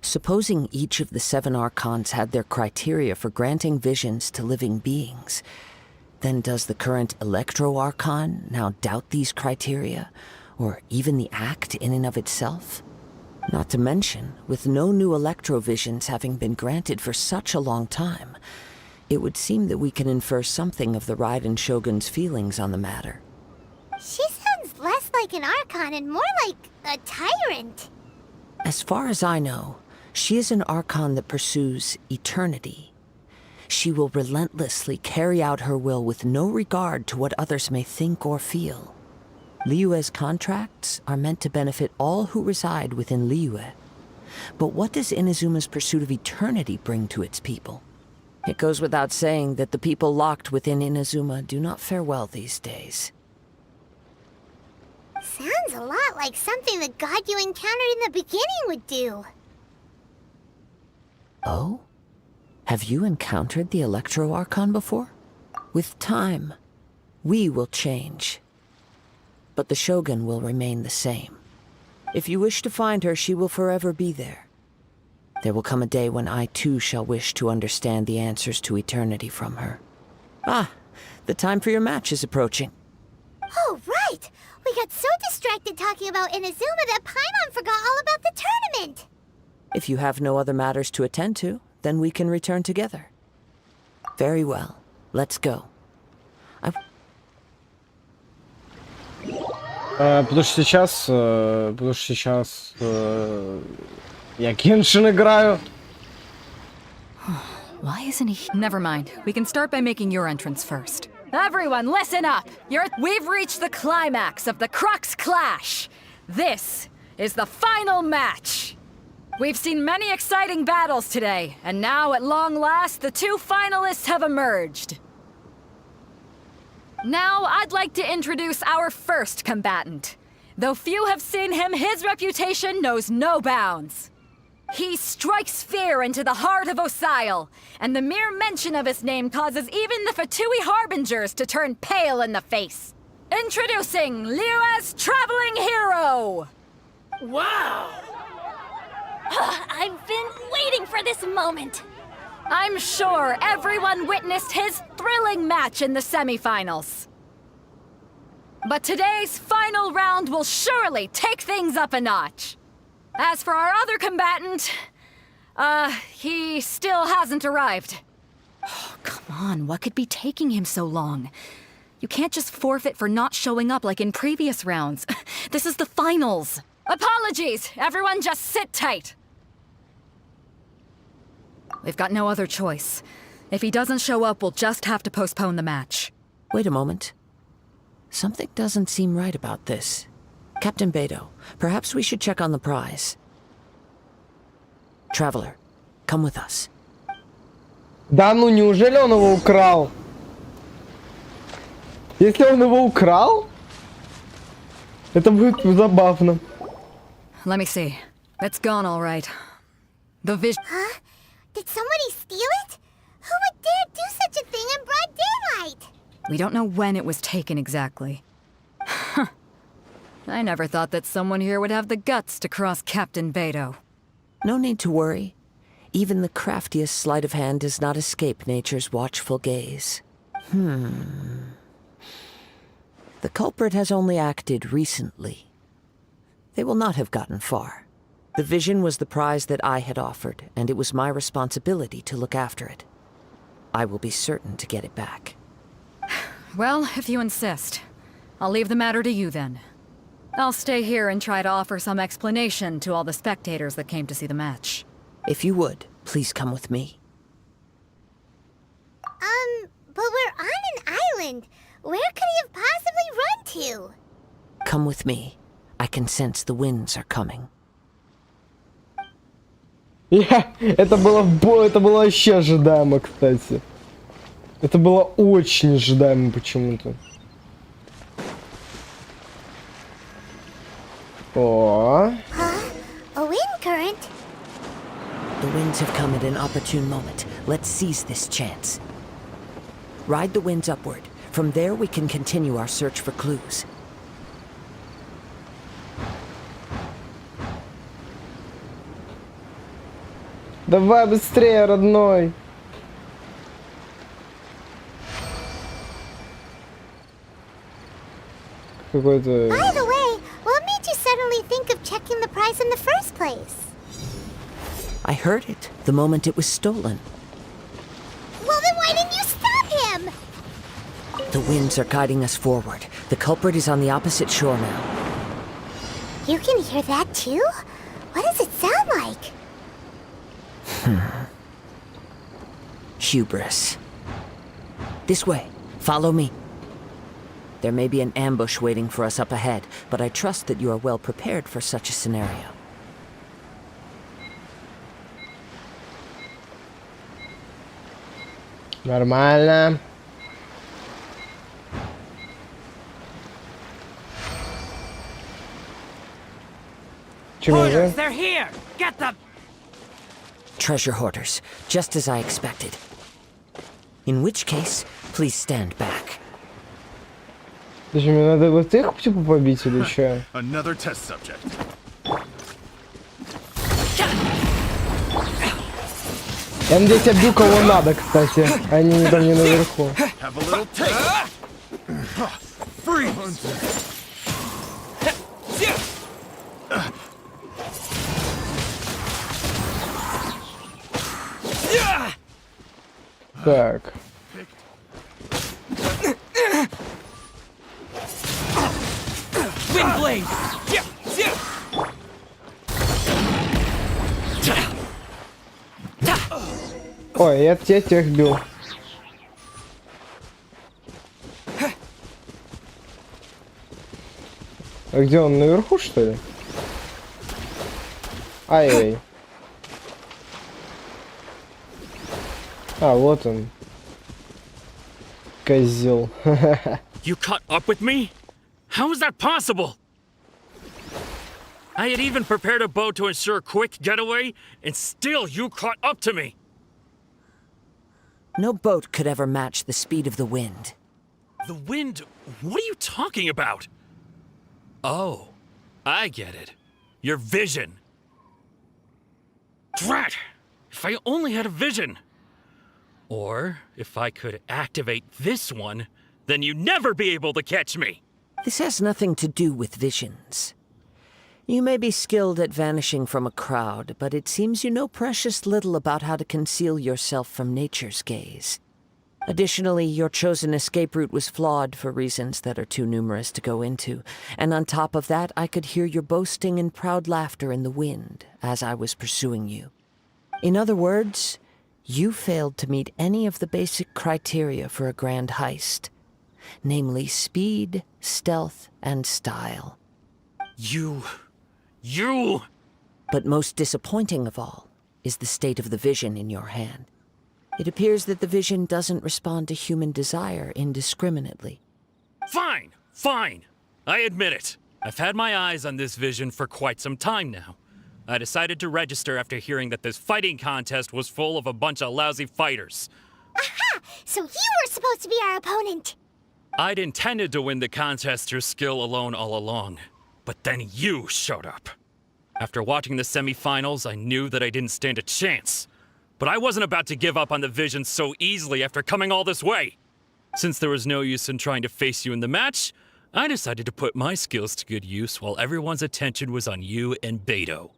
supposing each of the 7 archons had their criteria for granting visions to living beings, then does the current Electro-Archon now doubt these criteria, or even the act in and of itself? Not to mention, with no new Electro-Visions having been granted for such a long time, it would seem that we can infer something of the Raiden Shogun's feelings on the matter. She sounds less like an Archon and more like a tyrant. As far as I know, she is an Archon that pursues eternity. She will relentlessly carry out her will with no regard to what others may think or feel. Liyue's contracts are meant to benefit all who reside within Liyue. But what does INAZUMA's pursuit of eternity bring to its people? It goes without saying that the people locked within INAZUMA do not fare well these days. Sounds a lot like something the god you encountered in the beginning would do. Oh? Have you encountered the Electro-Archon before? With time, we will change. But the Shogun will remain the same. If you wish to find her, she will forever be there. There will come a day when I too shall wish to understand the answers to eternity from her. Ah, the time for your match is approaching. Oh, right! We got so distracted talking about INAZUMA that Paimon forgot all about the tournament! If you have no other matters to attend to, then we can return together. Very well. Let's go. Потому что сейчас я Геншин играю. Why isn't he? Never mind. We can start by making your entrance first. Everyone, listen up! We've reached the climax of the Crux Clash! This is the final match! We've seen many exciting battles today, and now, at long last, the 2 finalists have emerged. Now, I'd like to introduce our first combatant. Though few have seen him, his reputation knows no bounds. He strikes fear into the heart of Osile, and the mere mention of his name causes even the Fatui Harbingers to turn pale in the face. Introducing Liyue's traveling hero! Wow! I've been waiting for this moment! I'm sure everyone witnessed his thrilling match in the semifinals. But today's final round will surely take things up a notch. As for our other combatant, he still hasn't arrived. Oh, come on, what could be taking him so long? You can't just forfeit for not showing up like in previous rounds. This is the finals. Apologies! Everyone just sit tight! We've got no other choice. If he doesn't show up, we'll just have to postpone the match. Wait a moment. Something doesn't seem right about this. Captain Beto, perhaps we should check on the prize. Traveler, come with us. Да ну, неужели он его украл? Если он его украл, это будет забавно. Let me see. It's gone all right. The vision... Huh? Did somebody steal it? Who would dare do such a thing in broad daylight? We don't know when it was taken exactly. I never thought that someone here would have the guts to cross Captain Beto. No need to worry. Even the craftiest sleight of hand does not escape nature's watchful gaze. The culprit has only acted recently. They will not have gotten far. The vision was the prize that I had offered, and it was my responsibility to look after it. I will be certain to get it back. Well, if you insist. I'll leave the matter to you then. I'll stay here and try to offer some explanation to all the spectators that came to see the match. If you would, please come with me. But we're on an island. Where could he have possibly run to? Come with me. I can sense the winds are coming. Это было вообще ожидаемо, кстати. Это было очень ожидаемо почему-то. О. A wind current? The winds have come at an opportune moment. Let's seize this chance. Ride the winds upward. From there we can continue our search for clues. Давай быстрее, родной. Какой-то... By the way, what made you suddenly think of checking the prize in the first place? I heard it the moment it was stolen. Well, then why didn't you stop him? The winds are guiding us forward. The culprit is on the opposite shore now. You can hear that too? What does it sound like? Hubris. This way. Follow me. There may be an ambush waiting for us up ahead, but I trust that you are well prepared for such a scenario. Нормально. Hoarders, they're here! Get them! Treasure hoarders, just as I expected. In which case, please stand back. Подожди, мне надо вот их типа побить или что? Another test subject. Я надеюсь, я бью кого надо, кстати. Они там не наверху. Have a little taste. Freeze. Так. Windblade! Ой, я тех бил. А где он, наверху, что ли? Ай-яй. А, вот он. Козел. You caught up with me? How is that possible? I had even prepared a boat to ensure a quick getaway, and still you caught up to me. No boat could ever match the speed of the wind. The wind? What are you talking about? Oh, I get it. Your vision. Drat! If I only had a vision. Or if I could activate this one, then you'd never be able to catch me. This has nothing to do with visions. You may be skilled at vanishing from a crowd, but it seems you know precious little about how to conceal yourself from nature's gaze. Additionally, your chosen escape route was flawed for reasons that are too numerous to go into, and on top of that, I could hear your boasting and proud laughter in the wind as I was pursuing you. In other words, you failed to meet any of the basic criteria for a grand heist, namely speed, stealth, and style. You... But most disappointing of all is the state of the vision in your hand. It appears that the vision doesn't respond to human desire indiscriminately. Fine, fine. I admit it. I've had my eyes on this vision for quite some time now. I decided to register after hearing that this fighting contest was full of a bunch of lousy fighters. Aha! So you were supposed to be our opponent! I'd intended to win the contest through skill alone all along, but then you showed up. After watching the semifinals, I knew that I didn't stand a chance. But I wasn't about to give up on the vision so easily after coming all this way. Since there was no use in trying to face you in the match, I decided to put my skills to good use while everyone's attention was on you and Beto.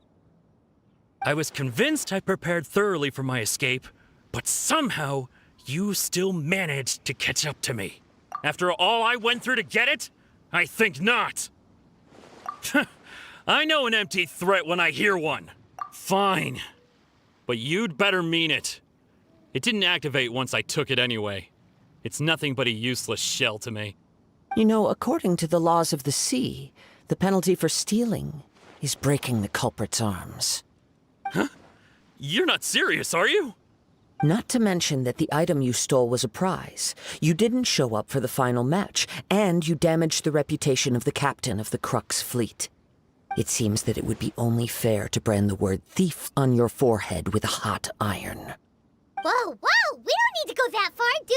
I was convinced I prepared thoroughly for my escape, but somehow you still managed to catch up to me. After all I went through to get it? I think not. I know an empty threat when I hear one. Fine. But you'd better mean it. It didn't activate once I took it anyway. It's nothing but a useless shell to me. You know, according to the laws of the sea, the penalty for stealing is breaking the culprit's arms. Huh? You're not serious, are you? Not to mention that the item you stole was a prize. You didn't show up for the final match, and you damaged the reputation of the captain of the Crux fleet. It seems that it would be only fair to brand the word thief on your forehead with a hot iron. Whoa, whoa! We don't need to go that far, do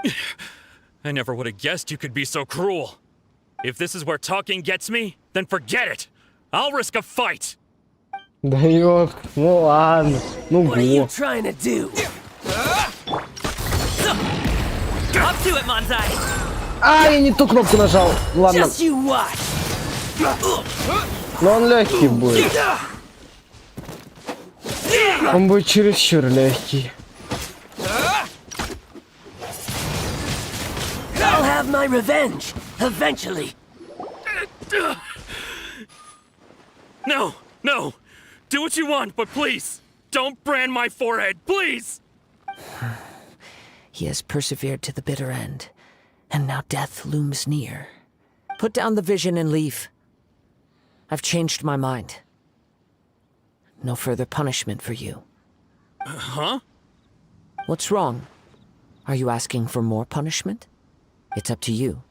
we? I never would have guessed you could be so cruel. If this is where talking gets me, then forget it. I'll risk a fight. Да ёх, ну ладно, ну What are you го. trying to do? Up to it, Manzai. А, я не ту кнопку нажал. Ладно. Just you watch. Но он легкий будет. Он будет чересчур легкий. I'll have my revenge, eventually. No, no. Do what you want, but please, don't brand my forehead, please! He has persevered to the bitter end, and now death looms near. Put down the vision and leave. I've changed my mind. No further punishment for you. Huh? What's wrong? Are you asking for more punishment? It's up to you.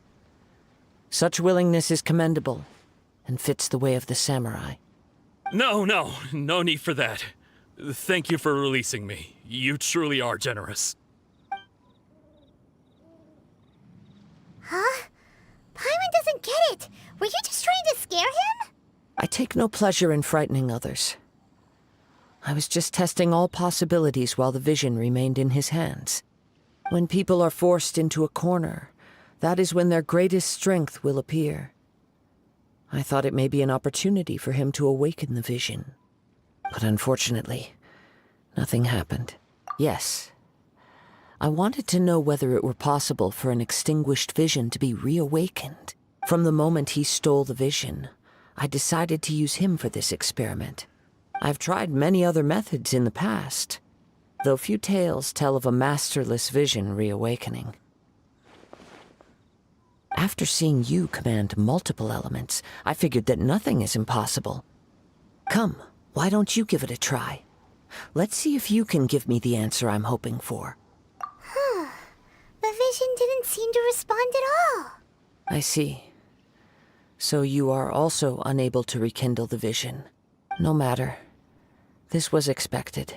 Such willingness is commendable, and fits the way of the samurai. No need for that. Thank you for releasing me. You truly are generous. Huh? Paimon doesn't get it. Were you just trying to scare him? I take no pleasure in frightening others. I was just testing all possibilities while the vision remained in his hands. When people are forced into a corner, that is when their greatest strength will appear. I thought it may be an opportunity for him to awaken the vision. But unfortunately, nothing happened. Yes, I wanted to know whether it were possible for an extinguished vision to be reawakened. From the moment he stole the vision, I decided to use him for this experiment. I've tried many other methods in the past, though few tales tell of a masterless vision reawakening. After seeing you command multiple elements, I figured that nothing is impossible. Come, why don't you give it a try? Let's see if you can give me the answer I'm hoping for. The vision didn't seem to respond at all. I see. So you are also unable to rekindle the vision. No matter. This was expected.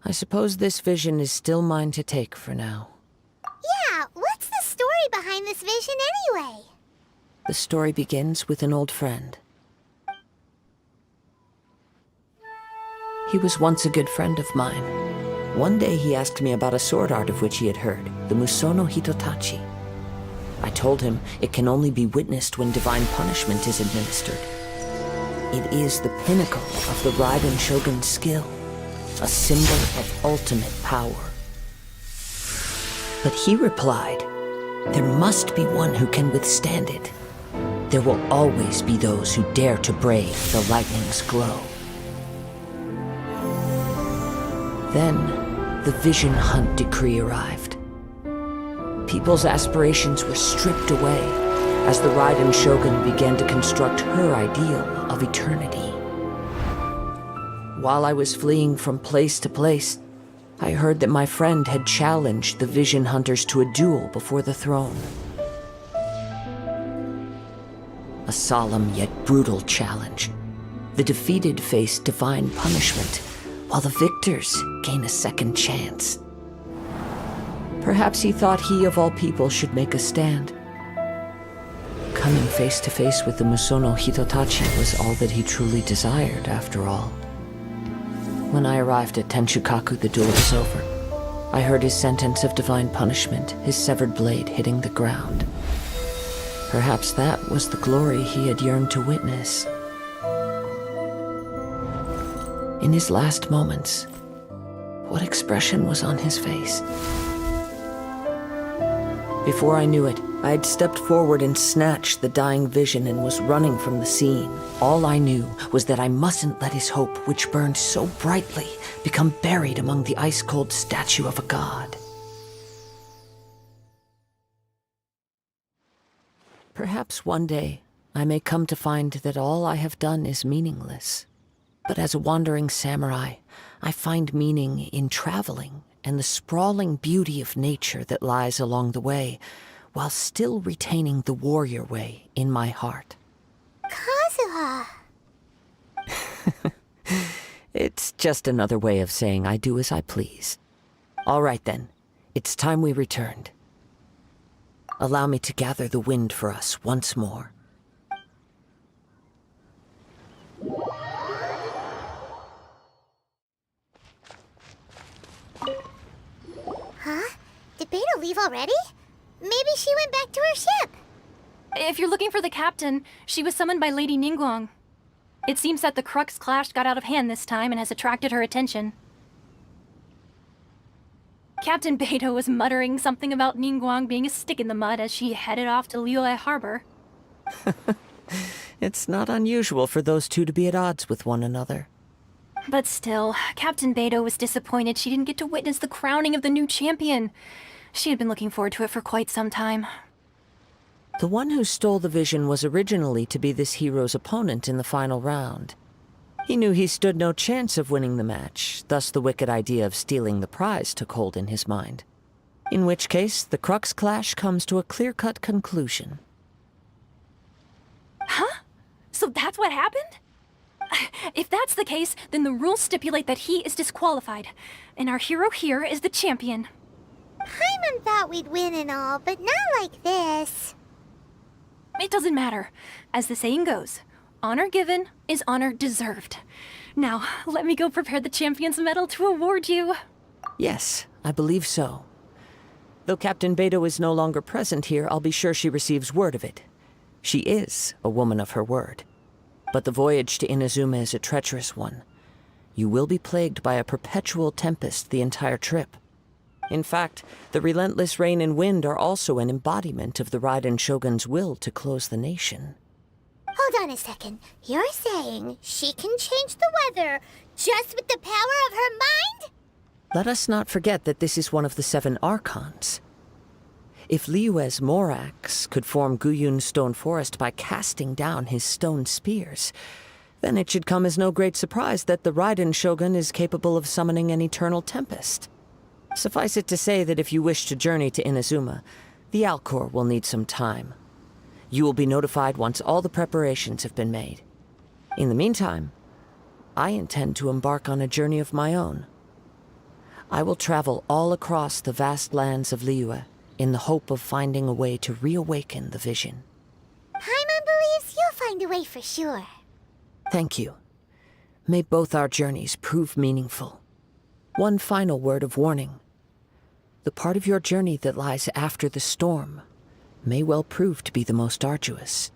I suppose this vision is still mine to take for now. Yeah, what's the story behind this vision anyway? The story begins with an old friend. He was once a good friend of mine. One day he asked me about a sword art of which he had heard, the Musono Hitotachi. I told him it can only be witnessed when divine punishment is administered. It is the pinnacle of the Raiden Shogun's skill, a symbol of ultimate power. But he replied, "There must be one who can withstand it. There will always be those who dare to brave the lightning's glow." Then, the Vision Hunt decree arrived. People's aspirations were stripped away as the Raiden Shogun began to construct her ideal of eternity. While I was fleeing from place to place, I heard that my friend had challenged the Vision Hunters to a duel before the throne. A solemn yet brutal challenge. The defeated face divine punishment, while the victors gain a second chance. Perhaps he thought he of all people should make a stand. Coming face to face with the Musono Hitotachi was all that he truly desired, after all. When I arrived at Tenshukaku, the duel was over. I heard his sentence of divine punishment, his severed blade hitting the ground. Perhaps that was the glory he had yearned to witness. In his last moments, what expression was on his face? Before I knew it, I had stepped forward and snatched the dying vision and was running from the scene. All I knew was that I mustn't let his hope, which burned so brightly, become buried among the ice-cold statue of a god. Perhaps one day I may come to find that all I have done is meaningless. But as a wandering samurai, I find meaning in traveling and the sprawling beauty of nature that lies along the way, while still retaining the warrior way in my heart. Kazuha! It's just another way of saying I do as I please. All right then, it's time we returned. Allow me to gather the wind for us once more. Huh? Did Beta leave already? Maybe she went back to her ship. If you're looking for the captain, she was summoned by Lady Ningguang. It seems that the Crux clash got out of hand this time and has attracted her attention. Captain Beidou was muttering something about Ningguang being a stick in the mud as she headed off to Liyue Harbor. It's not unusual for those two to be at odds with one another. But still, Captain Beidou was disappointed she didn't get to witness the crowning of the new champion. She had been looking forward to it for quite some time. The one who stole the vision was originally to be this hero's opponent in the final round. He knew he stood no chance of winning the match, thus the wicked idea of stealing the prize took hold in his mind. In which case, the Crux clash comes to a clear-cut conclusion. Huh? So that's what happened? If that's the case, then the rules stipulate that he is disqualified, and our hero here is the champion. Paimon thought we'd win and all, but not like this. It doesn't matter. As the saying goes, honor given is honor deserved. Now, let me go prepare the champion's medal to award you. Yes, I believe so. Though Captain Beidou is no longer present here, I'll be sure she receives word of it. She is a woman of her word. But the voyage to INAZUMA is a treacherous one. You will be plagued by a perpetual tempest the entire trip. In fact, the relentless rain and wind are also an embodiment of the Raiden Shogun's will to close the nation. Hold on a second. You're saying she can change the weather just with the power of her mind? Let us not forget that this is one of the 7 Archons. If Liyue's Morax could form Guyun's stone forest by casting down his stone spears, then it should come as no great surprise that the Raiden Shogun is capable of summoning an eternal tempest. Suffice it to say that if you wish to journey to INAZUMA, the Alcor will need some time. You will be notified once all the preparations have been made. In the meantime, I intend to embark on a journey of my own. I will travel all across the vast lands of Liyue in the hope of finding a way to reawaken the vision. Paimon believes you'll find a way for sure. Thank you. May both our journeys prove meaningful. One final word of warning. The part of your journey that lies after the storm may well prove to be the most arduous.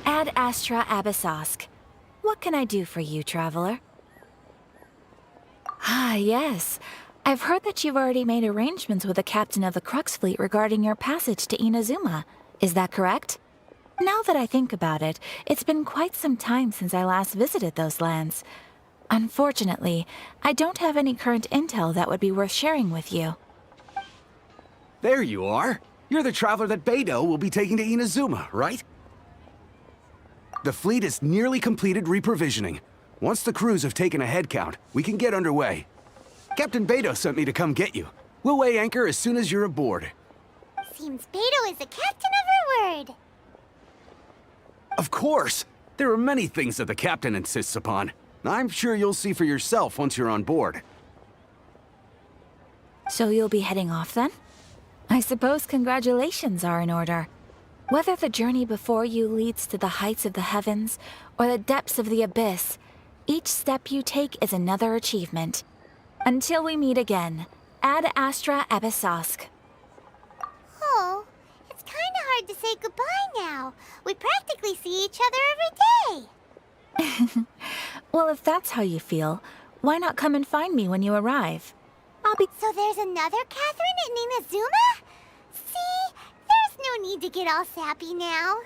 Ad Astra Abyssosk. What can I do for you, traveler? Ah, yes. I've heard that you've already made arrangements with the captain of the Crux fleet regarding your passage to INAZUMA. Is that correct? Now that I think about it, it's been quite some time since I last visited those lands. Unfortunately, I don't have any current intel that would be worth sharing with you. There you are. You're the traveler that Beidou will be taking to INAZUMA, right? The fleet is nearly completed reprovisioning. Once the crews have taken a head count, we can get underway. Captain Beidou sent me to come get you. We'll weigh anchor as soon as you're aboard. Seems Beidou is the captain of her word. Of course! There are many things that the captain insists upon. I'm sure you'll see for yourself once you're on board. So you'll be heading off then? I suppose congratulations are in order. Whether the journey before you leads to the heights of the heavens or the depths of the abyss, each step you take is another achievement. Until we meet again, Ad Astra Abyssosk. Oh, it's kind of hard to say goodbye now. We practically see each other every day. Well, if that's how you feel, why not come and find me when you arrive? I'll be— So there's another Catherine in INAZUMA? See? There's no need to get all sappy now.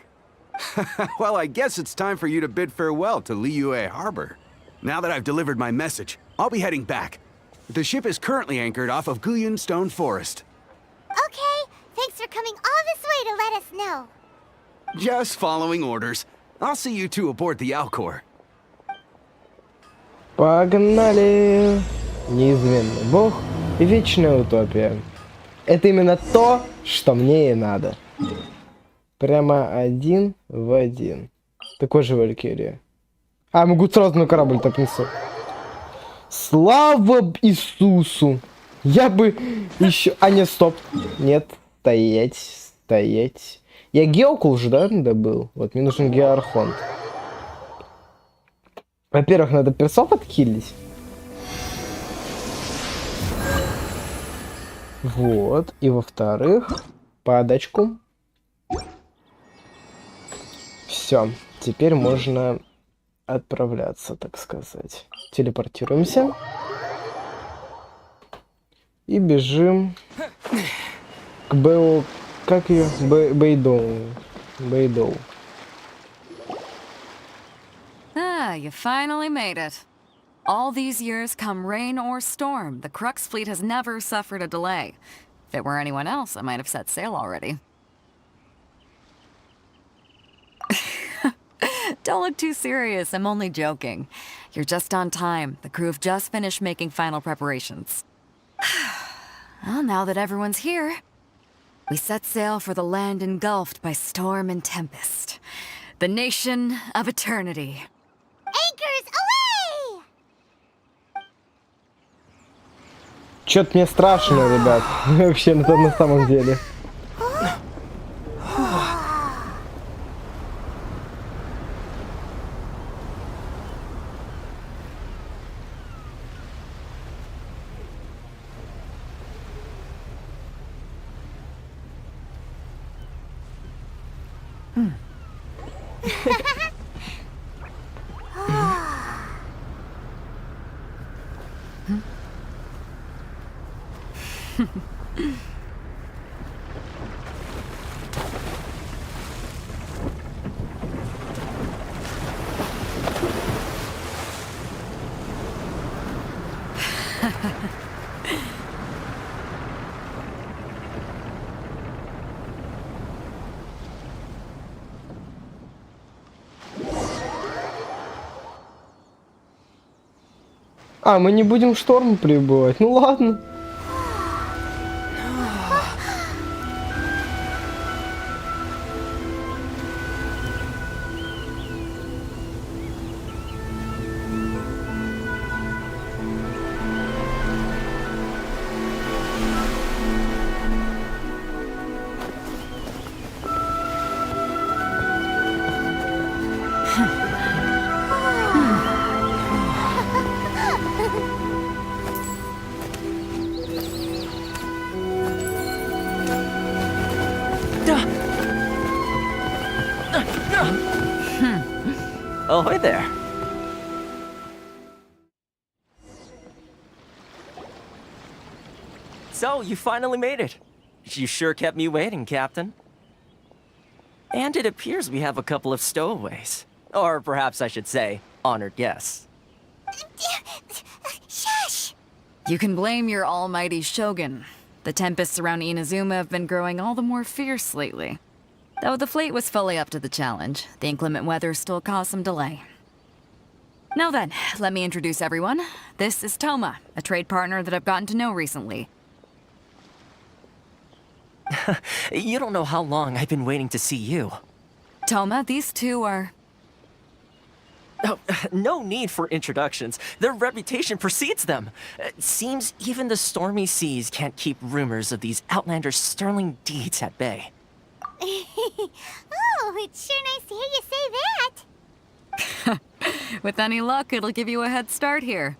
Well, I guess it's time for you to bid farewell to Liyue Harbor. Now that I've delivered my message, I'll be heading back. The ship is currently anchored off of Guyun Stone Forest. Okay, thanks for coming all this way to let us know. Just following orders. I'll see you two aboard the Alcor. Погнали! Неизменный бог и вечная утопия. Это именно то, что мне и надо. Прямо один в один. Такой же Валькирия. А, могу сразу на корабль топнуться. Слава Иисусу! Я бы еще... А, нет, стоп. Нет, стоять, стоять. Я Геокул уже, да, добыл? Вот, мне нужен Геоархонт. Во-первых, надо персов откиллить. Вот. И во-вторых, подачку. Все. Теперь можно отправляться, так сказать. Телепортируемся. И бежим к Бэу... Как ее? Бэйдоу. Бэйдоу. Ah, you finally made it. All these years, come rain or storm, the Crux fleet has never suffered a delay. If it were anyone else, I might have set sail already. Don't look too serious, I'm only joking. You're just on time. The crew have just finished making final preparations. Well, now that everyone's here, we set sail for the land engulfed by storm and tempest. The nation of eternity. Anchors away! Чё-то мне страшно, ребят. Вообще, на самом деле. А, мы не будем в шторм прибывать. Ну ладно. Ahoy there. So, you finally made it. You sure kept me waiting, Captain. And it appears we have a couple of stowaways. Or perhaps I should say, honored guests. Shush! You can blame your almighty shogun. The tempests around Inazuma have been growing all the more fierce lately. Though the fleet was fully up to the challenge, the inclement weather still caused some delay. Now then, let me introduce everyone. This is Toma, a trade partner that I've gotten to know recently. You don't know how long I've been waiting to see you. Toma, these two are... Oh, no need for introductions. Their reputation precedes them. Seems even the stormy seas can't keep rumors of these Outlanders' sterling deeds at bay. Oh, it's sure nice to hear you say that. With any luck, it'll give you a head start here.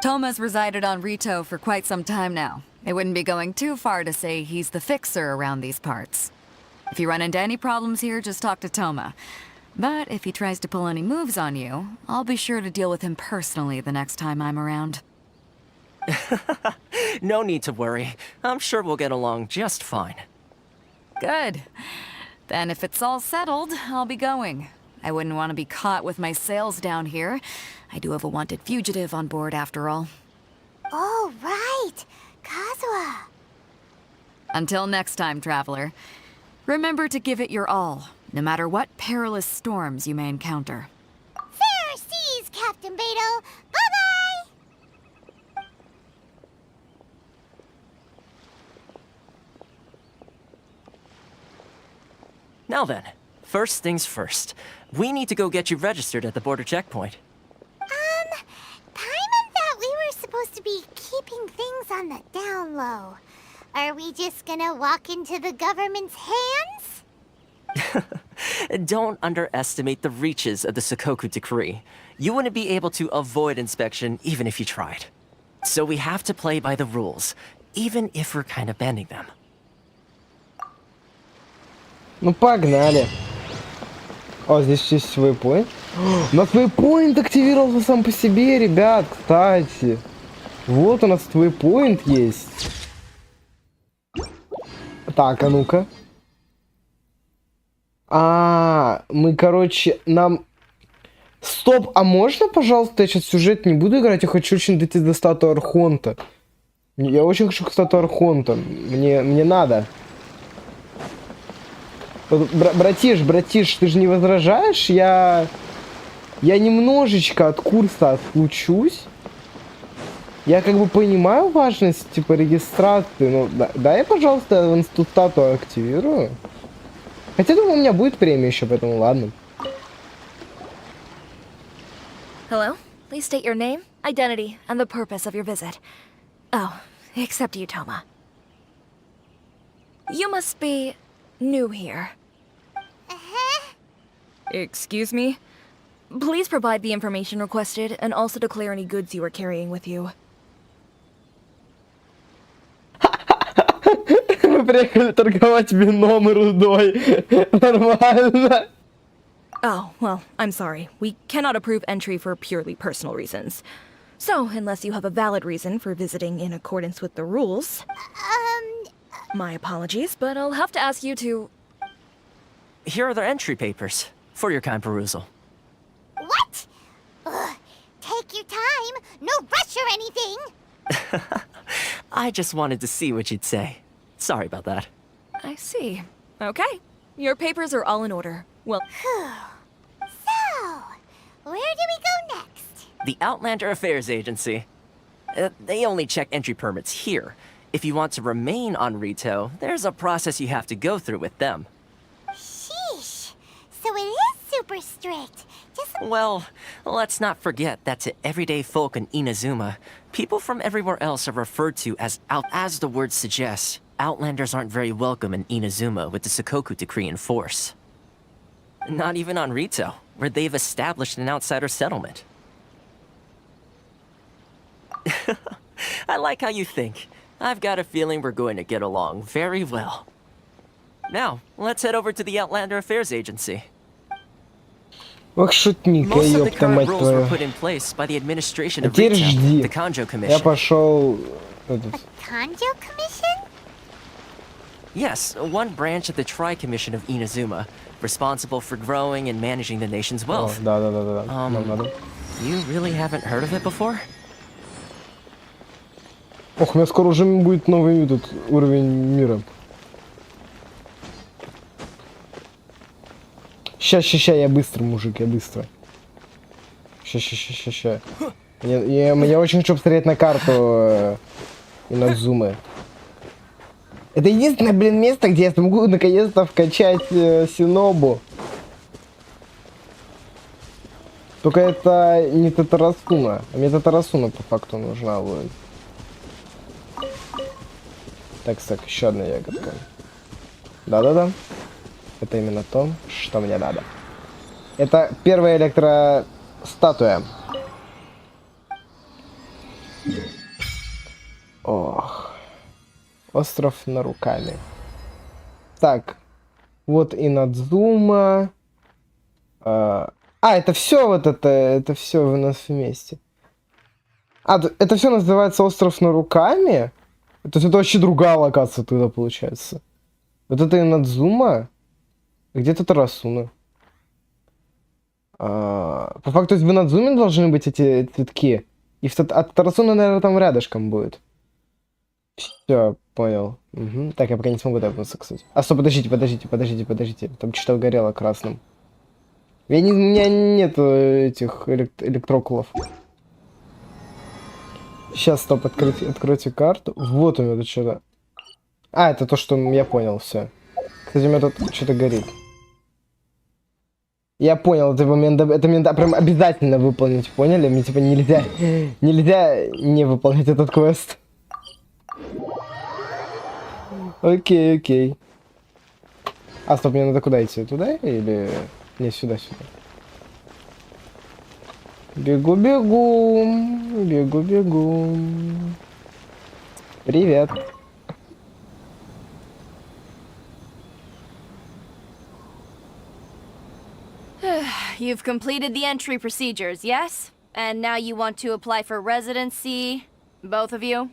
Toma's resided on Rito for quite some time now. It wouldn't be going too far to say he's the fixer around these parts. If you run into any problems here, just talk to Toma. But if he tries to pull any moves on you, I'll be sure to deal with him personally the next time I'm around. No need to worry. I'm sure we'll get along just fine. Good. Then if it's all settled, I'll be going. I wouldn't want to be caught with my sails down here. I do have a wanted fugitive on board after all. Oh, right. Kazuha. Until next time, traveler. Remember to give it your all, no matter what perilous storms you may encounter. Fair seas, Captain Beto. Bye-bye! Now then, first things first. We need to go get you registered at the border checkpoint. Paimon thought we were supposed to be keeping things on the down low. Are we just gonna walk into the government's hands? Don't underestimate the reaches of the Sakoku Decree. You wouldn't be able to avoid inspection even if you tried. So we have to play by the rules, even if we're kind of bending them. Ну погнали. О, здесь есть вейпоинт. У нас вейпоинт активировался сам по себе, ребят, кстати. Вот у нас вейпоинт есть. Так, а ну-ка. Мы, короче, нам... Стоп, а можно, пожалуйста, я сейчас сюжет не буду играть, я хочу очень дойти до статуи Архонта. Я очень хочу к статуе Архонта. Мне надо. Братиш, ты же не возражаешь? Я немножечко от курса отключусь. Я как бы понимаю важность, типа, регистрации, но дай, пожалуйста, эту статую активирую. Хотя, думаю, у меня будет премия еще, поэтому ладно. Hello? Please state your name, identity, and the purpose of your visit. Oh, except you, Toma. You must be new here. Excuse me? Please provide the information requested and also declare any goods you are carrying with you. Мы приехали торговать вином и рудой. Нормально. Oh, well, I'm sorry. We cannot approve entry for purely personal reasons. So, unless you have a valid reason for visiting in accordance with the rules... My apologies, but I'll have to ask you to... Here are their entry papers, for your kind perusal. What? Ugh, take your time. No rush or anything. I just wanted to see what you'd say. Sorry about that. I see. Okay. Your papers are all in order. Well... So, where do we go next? The Outlander Affairs Agency. They only check entry permits here. If you want to remain on Rito, there's a process you have to go through with them. Sheesh. So it is super strict. Well, let's not forget that to everyday folk in Inazuma, people from everywhere else are referred to as as the word suggests. Outlanders aren't very welcome in Inazuma with the Sakoku Decree in force. Not even on Rito, where they've established an outsider settlement. I like how you think. I've got a feeling we're going to get along very well. Now, let's head over to the Outlander Affairs Agency. Ох, шутник, Most of the ёпта, current мать rules твою. were put in place by the administration А of теперь retail, жди. the Kanjo Я Commission. пошел... Этот... Kanjo Commission? Yes, one branch of the Tri-Commission of INAZUMA, responsible for growing and managing the nation's О, wealth. да. Нам надо. You really haven't heard of it before? Ох, у меня скоро уже будет новый этот уровень мира. Ща, я быстро, мужик, я быстро. Ща. Я очень хочу посмотреть на карту INAZUMA. Это единственное, блин, место, где я смогу наконец-то вкачать Синобу. Только это не Татарасуна. А мне Татарасуна по факту нужна будет. Так, еще одна ягодка. Да. Это именно то, что мне надо. Это первая электростатуя. Ох. Остров на руками. Так. Вот INAZUMA. Это все вот это все у нас вместе. Это все называется остров на руками? То есть это вообще другая локация тогда получается. Вот это INAZUMA. Где-то Татарасуна. По факту, то есть в INAZUMA должны быть эти цветки. И от Татарасуна, наверное, там рядышком будет. Все, понял. Угу. Так, я пока не смогу добавиться, кстати. А, стоп, подождите. Там что-то горело красным. У меня нет этих электрокулов. Сейчас, стоп, откройте карту. Вот у меня тут что-то. Это то, что я понял, все. Кстати, у меня тут что-то горит. Я понял, это мне прям обязательно выполнить, поняли? Мне типа нельзя не выполнить этот квест. Окей. А, стоп, мне надо куда идти? Туда или... Не, сюда. Бегу. Привет. You've completed the entry procedures, yes? And now you want to apply for residency, both of you?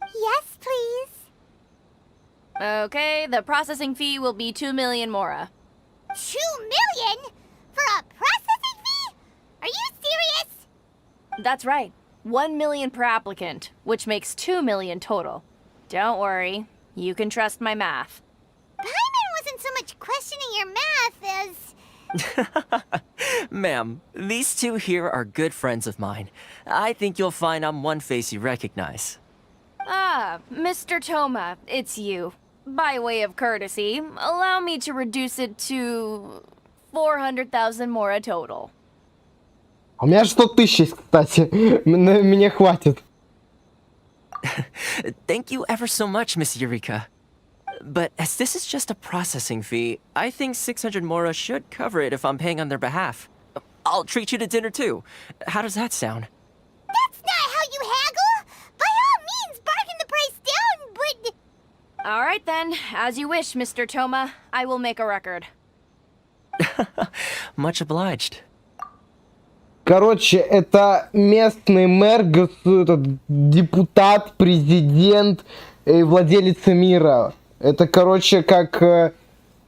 Yes, please. Okay, the processing fee will be 2 million mora. 2 million? For a processing fee? Are you serious? That's right. 1 million per applicant, which makes 2 million total. Don't worry, you can trust my math. Paimon wasn't so much questioning your math as... Ma'am, these two here are good friends of mine. I think you'll find I'm one face you recognize. Ah, Mr. Toma, it's you. By way of courtesy, allow me to reduce it to 400,000 mora total. У меня 100 тысяч, кстати. Мне хватит. Thank you ever so much, Miss Eureka. But as this is just a processing fee, I think 600 mora should cover it if I'm paying on their behalf. I'll treat you to dinner too. How does that sound? That's not how you haggle! By all means, bargain the price down, but... All right then, as you wish, Mr. Toma. I will make a record. Much obliged. Короче, это местный мэр, этот депутат, президент и владелец мира. Это, короче, как...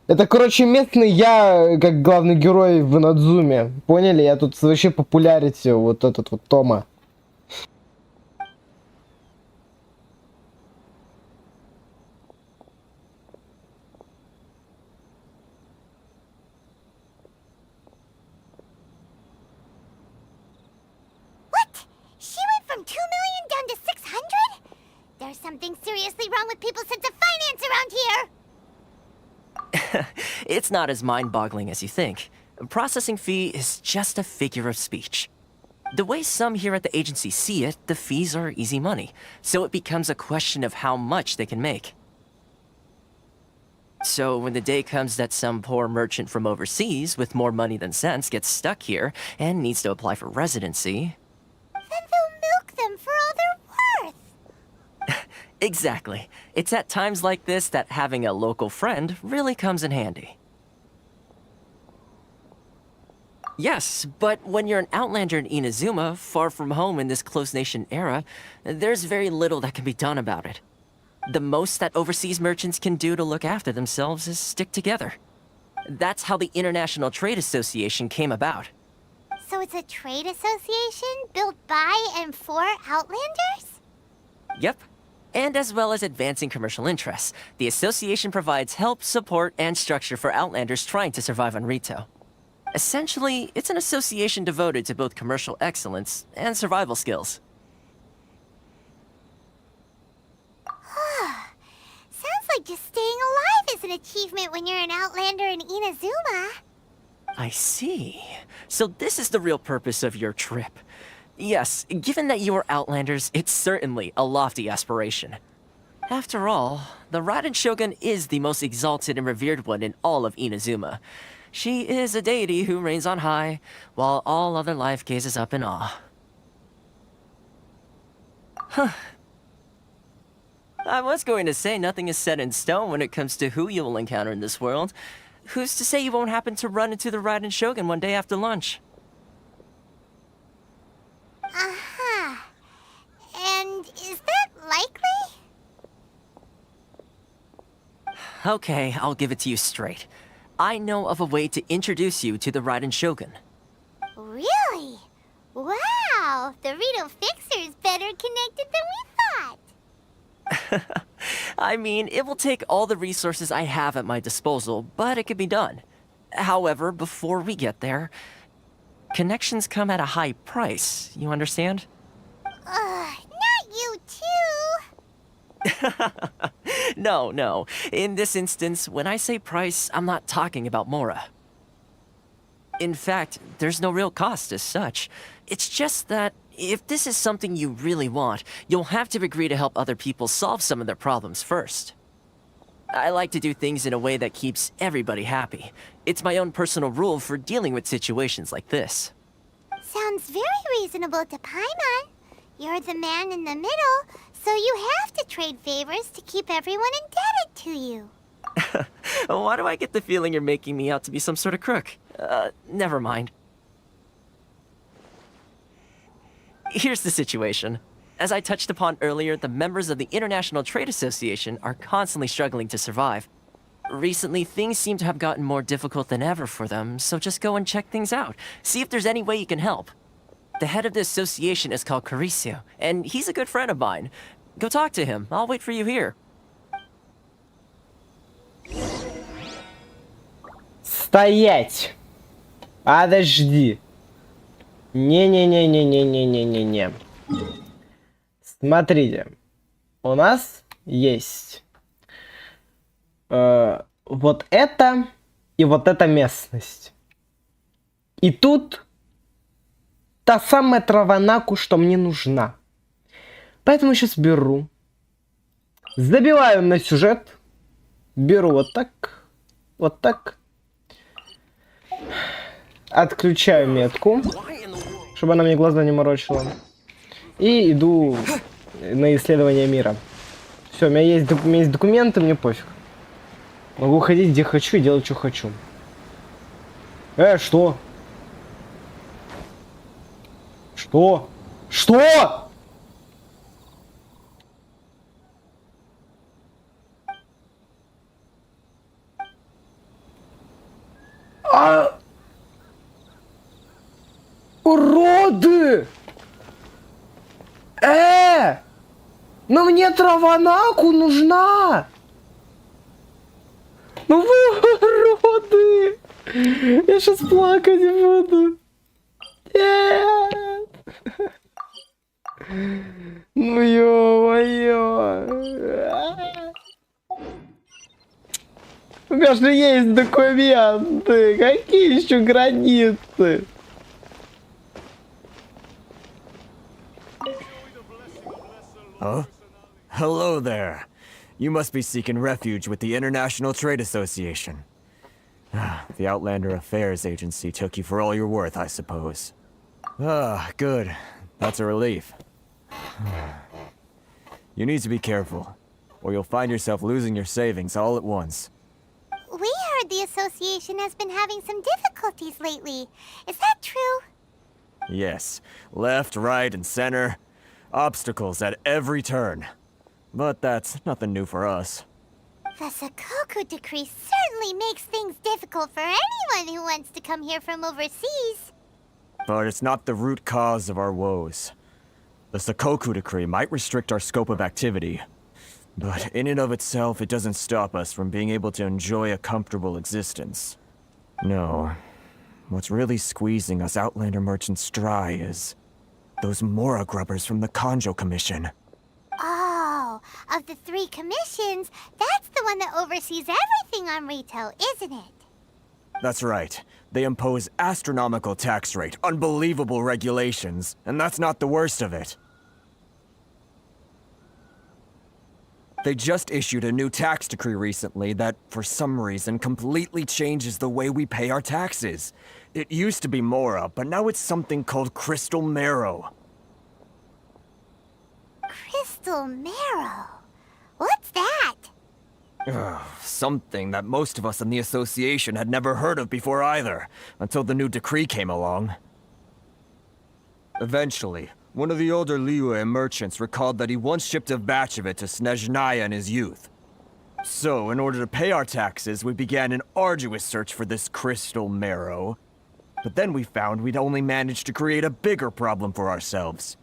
Это, короче, местный я, как главный герой в INAZUMA. Поняли? Я тут вообще популярити, вот этот вот Тома. What? She went from 2 million down to 600? There's something seriously wrong with people's sense of finance around here! It's not as mind-boggling as you think. Processing fee is just a figure of speech. The way some here at the agency see it, the fees are easy money, so it becomes a question of how much they can make. So when the day comes that some poor merchant from overseas with more money than sense gets stuck here and needs to apply for residency... Then they'll milk them for all they're worth! Exactly. It's at times like this that having a local friend really comes in handy. Yes, but when you're an outlander in Inazuma, far from home in this closed nation era, there's very little that can be done about it. The most that overseas merchants can do to look after themselves is stick together. That's how the International Trade Association came about. So it's a trade association built by and for Outlanders? Yep. And as well as advancing commercial interests, the association provides help, support, and structure for Outlanders trying to survive on Rito. Essentially, it's an association devoted to both commercial excellence and survival skills. Sounds like just staying alive is an achievement when you're an Outlander in Inazuma. I see. So this is the real purpose of your trip. Yes, given that you are Outlanders, it's certainly a lofty aspiration. After all, the Raiden Shogun is the most exalted and revered one in all of Inazuma. She is a deity who reigns on high, while all other life gazes up in awe. Huh. I was going to say nothing is set in stone when it comes to who you will encounter in this world. Who's to say you won't happen to run into the Raiden Shogun one day after lunch? Uh-huh. And is that likely? Okay, I'll give it to you straight. I know of a way to introduce you to the Raiden Shogun. Really? Wow! The Rito Fixer's better connected than we thought! I mean, it will take all the resources I have at my disposal, but it can be done. However, before we get there, connections come at a high price, you understand? Not you too! No. In this instance, when I say price, I'm not talking about Mora. In fact, there's no real cost as such. It's just that if this is something you really want, you'll have to agree to help other people solve some of their problems first. I like to do things in a way that keeps everybody happy. It's my own personal rule for dealing with situations like this. Sounds very reasonable to Paimon. You're the man in the middle, so you have to trade favors to keep everyone indebted to you. Why do I get the feeling you're making me out to be some sort of crook? Never mind. Here's the situation. As I touched upon earlier, the members of the International Trade Association are constantly struggling to survive. Recently, things seem to have gotten more difficult than ever for them, so just go and check things out. See if there's any way you can help. The head of the association is called Carisio, and he's a good friend of mine. Go talk to him. I'll wait for you here. Стоять! Подожди. Не-не-не-не-не-не-не-не-не. Смотрите. У нас есть вот это и вот эта местность. И тут та самая траванаку, что мне нужна. Поэтому сейчас беру. Забиваю на сюжет. Беру вот так. Вот так. Отключаю метку, чтобы она мне глаза не морочила. И иду на исследование мира. Все, у меня есть документы, мне пофиг. Могу ходить где хочу и делать, что хочу. Что? Что? Что? Уроды! Но мне траванаку нужна! Ну вы уроды! Я сейчас плакать буду. Нет! Ну ё-моё! У меня же есть документы! Какие еще границы? Huh? Hello there. You must be seeking refuge with the International Trade Association. The Outlander Affairs Agency took you for all you're worth, I suppose. Good. That's a relief. You need to be careful, or you'll find yourself losing your savings all at once. We heard said the association has been having some difficulties lately. Is that true? Yes, left, right, and center. Obstacles at every turn. But that's nothing new for us. The Sakoku decree certainly makes things difficult for anyone who wants to come here from overseas. But it's not the root cause of our woes. The Sakoku decree might restrict our scope of activity, but in and of itself, it doesn't stop us from being able to enjoy a comfortable existence. No. What's really squeezing us Outlander merchants dry is those Mora grubbers from the Kanjo Commission. Oh, of the 3 commissions, that's the one that oversees everything on retail, isn't it? That's right. They impose astronomical tax rate, unbelievable regulations, and that's not the worst of it. They just issued a new tax decree recently that, for some reason, completely changes the way we pay our taxes. It used to be Mora, but now it's something called Crystal Marrow. Crystal Marrow? What's that? Something that most of us in the association had never heard of before either, until the new decree came along. Eventually, one of the older Liyue merchants recalled that he once shipped a batch of it to Snezhnaya in his youth. So, in order to pay our taxes, we began an arduous search for this crystal marrow. But then we found we'd only managed to create a bigger problem for ourselves.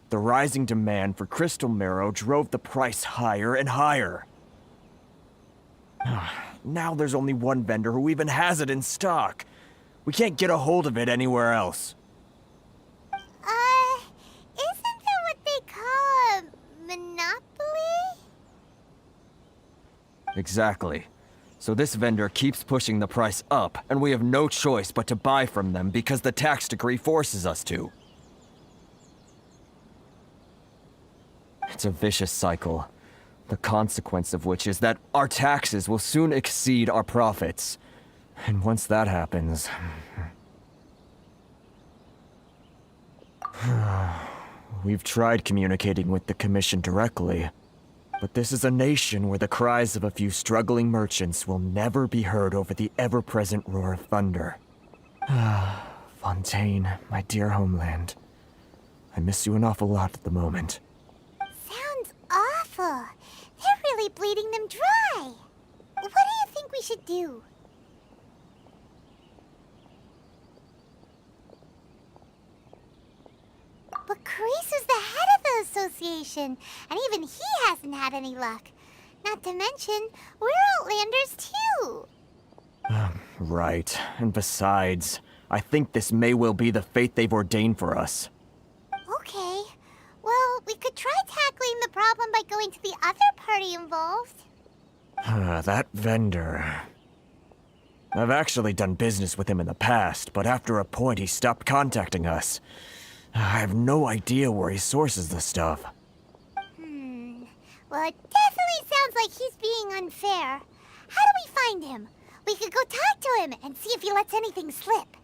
The rising demand for crystal marrow drove the price higher and higher. Now there's only one vendor who even has it in stock. We can't get a hold of it anywhere else. Isn't that what they call a monopoly? Exactly. So this vendor keeps pushing the price up, and we have no choice but to buy from them because the tax decree forces us to. It's a vicious cycle. The consequence of which is that our taxes will soon exceed our profits. And once that happens... We've tried communicating with the Commission directly, but this is a nation where the cries of a few struggling merchants will never be heard over the ever-present roar of thunder. Fontaine, my dear homeland. I miss you an awful lot at the moment. Sounds awful. They're really bleeding them dry. What do you think we should do? But Karisu is the head of the association, and even he hasn't had any luck. Not to mention, we're Outlanders too. Right. And besides, I think this may well be the fate they've ordained for us. Okay. Well, we could try tackling the problem by going to the other party involved. That vendor... I've actually done business with him in the past, but after a point he stopped contacting us. I have no idea where he sources the stuff. Well, it definitely sounds like he's being unfair. How do we find him? We could go talk to him and see if he lets anything slip.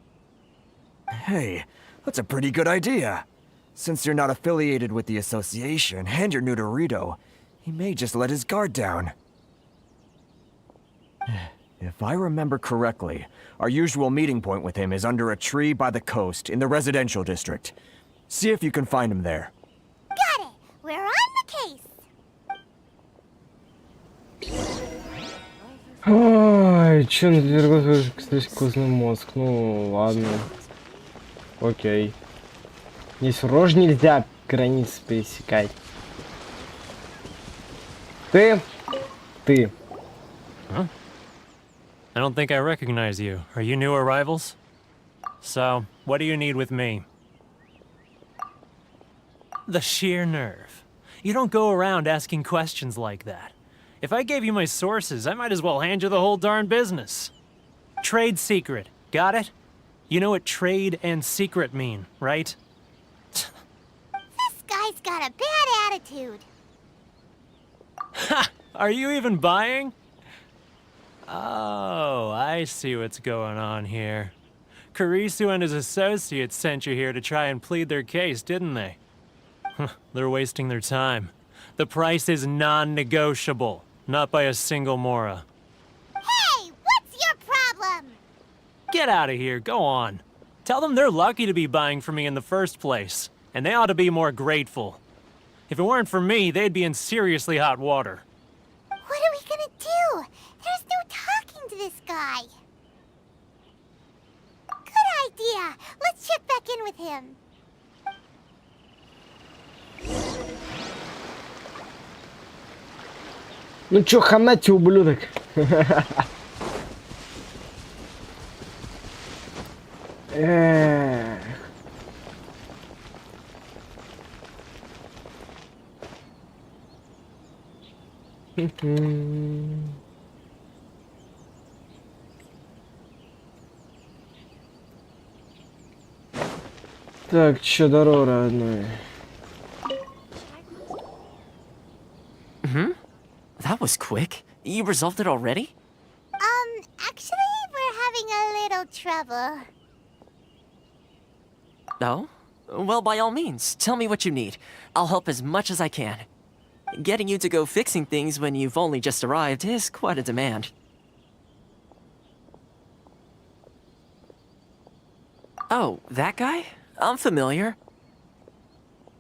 Hey, that's a pretty good idea. Since you're not affiliated with the association and you're new to Rito, he may just let his guard down. If I remember correctly, our usual meeting point with him is under a tree by the coast in the residential district. See if you can find him there. Got it! We're on the case! Ой, чё надвигался здесь костный мозг? Ну, ладно. Окей. Здесь рожь нельзя границы пересекать. Ты? Huh? I don't think I recognize you. Are you new arrivals? So, what do you need with me? The sheer nerve. You don't go around asking questions like that. If I gave you my sources, I might as well hand you the whole darn business. Trade secret. Got it? You know what trade and secret mean, right? This guy's got a bad attitude. Ha! Are you even buying? Oh, I see what's going on here. Karisu and his associates sent you here to try and plead their case, didn't they? They're wasting their time. The price is non-negotiable, not by a single Mora. Hey, what's Get out of here, go on. Tell them they're lucky to be buying from me in the first place, and they ought to be more grateful. If it weren't for me, they'd be in seriously hot water. What are we gonna do? There's no talking to this guy. Good idea. Let's check back in with him. Ну чё, хана тебе, ублюдок? Эх. Так, чё, здорово, родной. That was quick. You resolved it already? Actually, we're having a little trouble. No? Well, by all means, tell me what you need. I'll help as much as I can. Getting you to go fixing things when you've only just arrived is quite a demand. Oh, that guy? I'm familiar.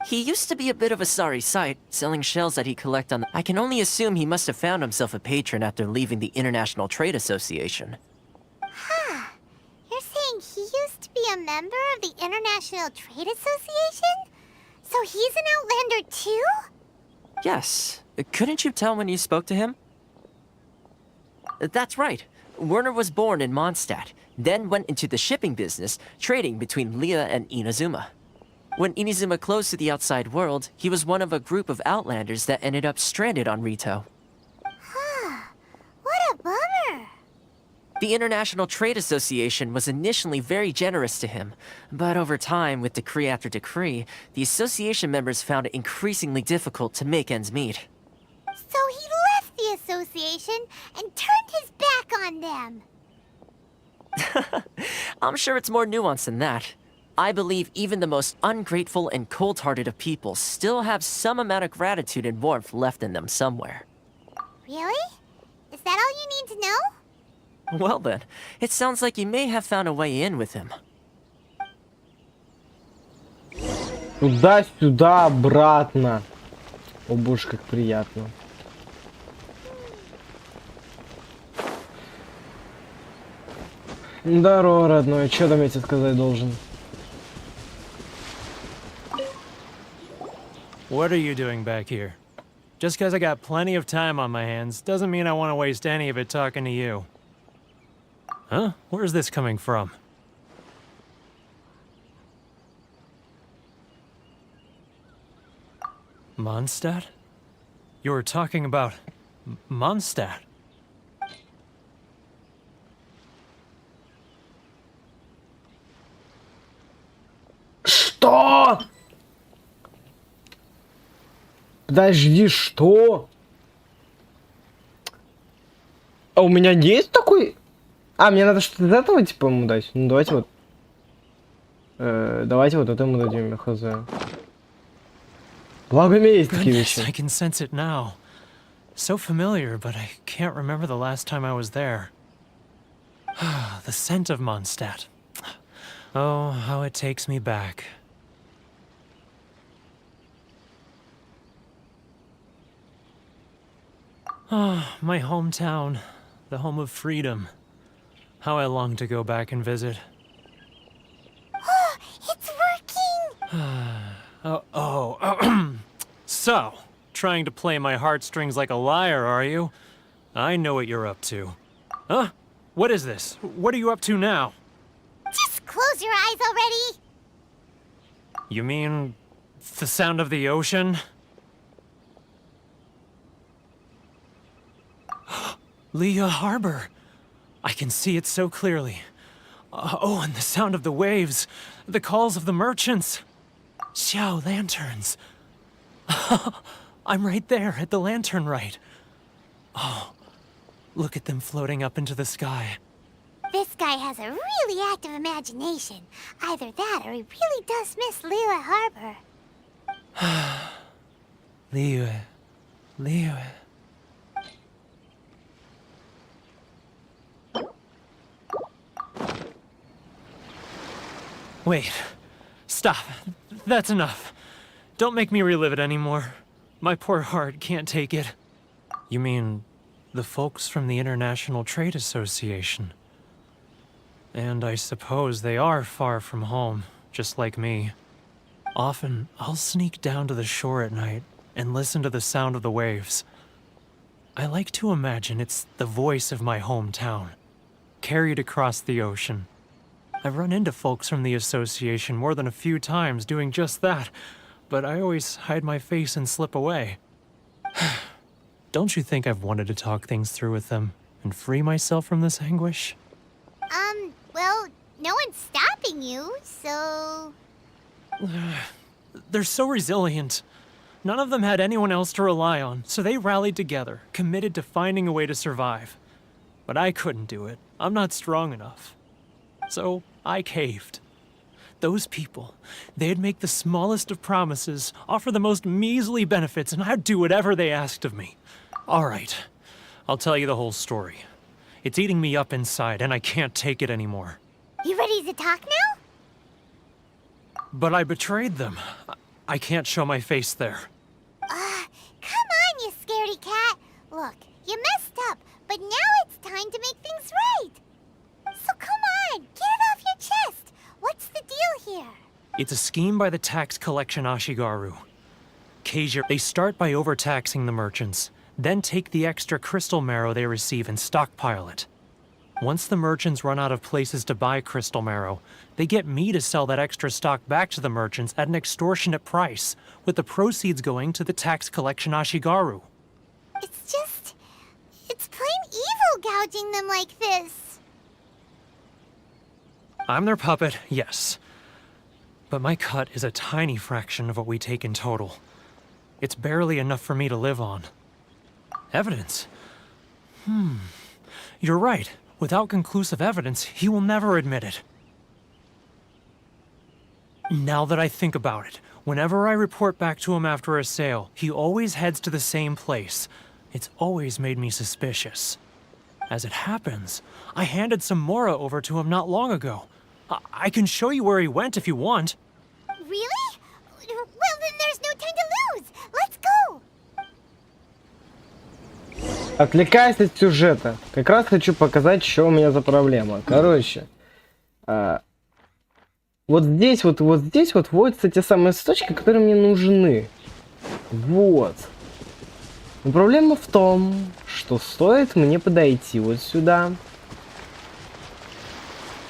He used to be a bit of a sorry sight, selling shells that he'd collect on. I can only assume he must have found himself a patron after leaving the International Trade Association. Huh. You're saying he used to be a member of the International Trade Association? So he's an Outlander too? Yes. Couldn't you tell when you spoke to him? That's right. Werner was born in Mondstadt, then went into the shipping business, trading between Leah and Inazuma. When Inazuma closed to the outside world, he was one of a group of Outlanders that ended up stranded on Rito. What a bummer. The International Trade Association was initially very generous to him, but over time, with decree after decree, the association members found it increasingly difficult to make ends meet. So he left the association and turned his back on them. I'm sure it's more nuanced than that. I believe even the most ungrateful and cold-hearted of people still have some amount of gratitude and warmth left in them somewhere. Really? Is that all you need to know? Well then, it sounds like you may have found a way in with him. Туда-сюда, обратно. О боже, как приятно. Здорово, родной. Чё там я тебе сказать должен? What are you doing back here? Just because I got plenty of time on my hands doesn't mean I want to waste any of it talking to you. Huh? Where's this coming from? Mondstadt? You were talking about Mondstadt. Что? Подожди, что? А у меня есть такой? А, мне надо что-то из этого, типа, ему дать? Ну, давайте вот. Давайте вот это ему дадим, хз. Благо, у меня есть такие вещи. I can sense it now. So familiar, but I can't remember the last time I was there. The scent of Mondstadt. Oh, how it takes me back. Oh, my hometown, the home of freedom. How I long to go back and visit. It's working! So, trying to play my heartstrings like a liar, are you? I know what you're up to. Huh? What is this? What are you up to now? Just close your eyes already! You mean the sound of the ocean? Leah Harbor. I can see it so clearly. Oh, and the sound of the waves. The calls of the merchants. Xiao lanterns. I'm right there at the lantern right. Oh, look at them floating up into the sky. This guy has a really active imagination. Either that or he really does miss Liyue Harbor. Liyue. Wait. Stop. That's enough. Don't make me relive it anymore. My poor heart can't take it. You mean the folks from the International Trade Association? And I suppose they are far from home, just like me. Often, I'll sneak down to the shore at night and listen to the sound of the waves. I like to imagine it's the voice of my hometown, carried across the ocean. I've run into folks from the association more than a few times doing just that, but I always hide my face and slip away. Don't you think I've wanted to talk things through with them and free myself from this anguish? Well, no one's stopping you, so... They're so resilient. None of them had anyone else to rely on, so they rallied together, committed to finding a way to survive. But I couldn't do it. I'm not strong enough. So I caved. Those people, they'd make the smallest of promises, offer the most measly benefits, and I'd do whatever they asked of me. All right, I'll tell you the whole story. It's eating me up inside, and I can't take it anymore. You ready to talk now? But I betrayed them. I can't show my face there. Come on, you scaredy cat. Look, you messed up, but now it's time to make things right. So come on, get it off your chest. What's the deal here? It's a scheme by the tax collection Ashigaru. KG411, they start by overtaxing the merchants, then take the extra crystal marrow they receive and stockpile it. Once the merchants run out of places to buy crystal marrow, they get me to sell that extra stock back to the merchants at an extortionate price, with the proceeds going to the tax collection Ashigaru. It's plain evil gouging them like this. I'm their puppet, yes. But my cut is a tiny fraction of what we take in total. It's barely enough for me to live on. Evidence? You're right. Without conclusive evidence, he will never admit it. Now that I think about it, whenever I report back to him after a sale, he always heads to the same place. It's always made me suspicious. As it happens, I handed some Mora over to him not long ago. I can show you where he went if you want. Really? Well, then there's no time to lose. Let's go. Отвлекаясь от сюжета, как раз хочу показать, что у меня за проблема. Короче, вот здесь вот вводятся те самые точки, которые мне нужны. Вот. Но проблема в том, что стоит мне подойти вот сюда.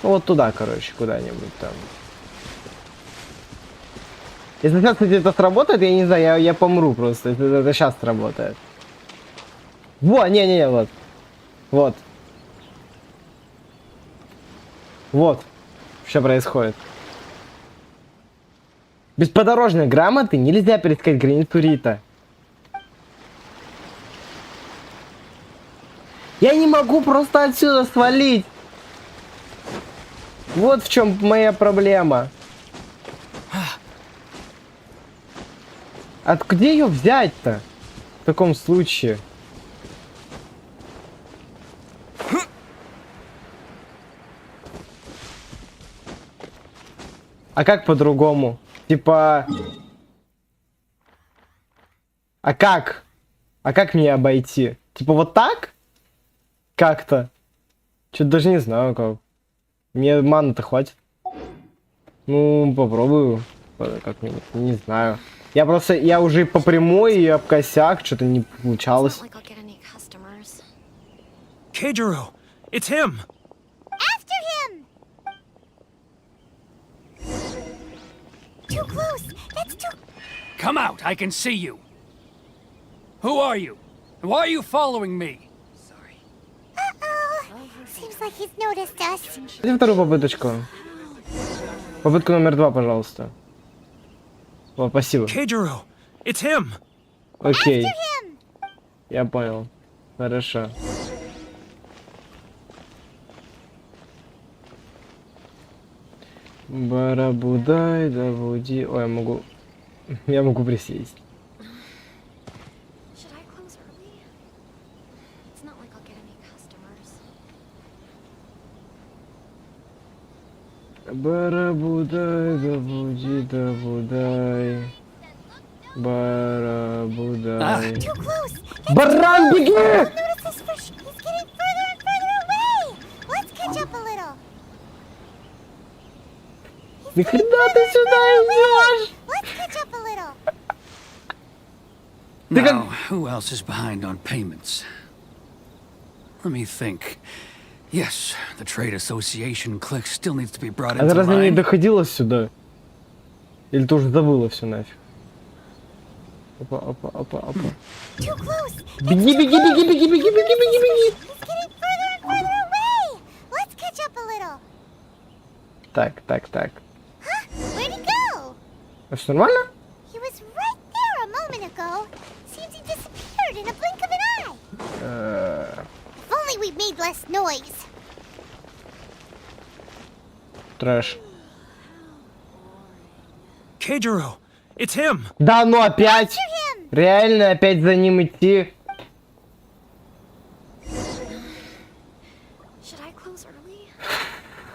Вот туда, короче, куда-нибудь там. Если сейчас, кстати, это сработает, я не знаю, я помру просто, если это сейчас сработает. Вот, не-не-не, вот. Вот. Вот. Что происходит. Без подорожной грамоты нельзя пересекать границу Рита. Я не могу просто отсюда свалить. Вот в чем моя проблема. Где ее взять-то? В таком случае. А как по-другому? Типа... А как? А как мне обойти? Типа вот так? Как-то? Чё-то даже не знаю как. Мне маны-то хватит. Ну, попробую. Как-нибудь, не знаю. Я уже по прямой и об косяк, что-то не получалось. KG411, it's him! After him! Too close! That's too... Come out, I can see you! Who are you? Why are you following me? Uh-oh. Seems like he's noticed us. Дайте вторую попыточку. Попытку номер 2, пожалуйста. О, спасибо. KG411, it's him! Окей. Я понял. Хорошо. Барабудай, давуди. Ой, я могу присесть. Барабудай, добуди, добудай. Барабудай. Баран, беги! Ни хрена ты сюда идешь? Now, who else is behind on payments? Let me think. Yes, the trade association clique still needs to be brought А ты into разве не line. доходила сюда? Или ты уже забыла все нафиг? Опа, опа, опа, опа. Беги, беги, беги, беги, беги, беги, беги, беги. Так, так, так. А все нормально? Трэш. Keijiro, it's him. Да, ну опять. Реально опять за ним идти.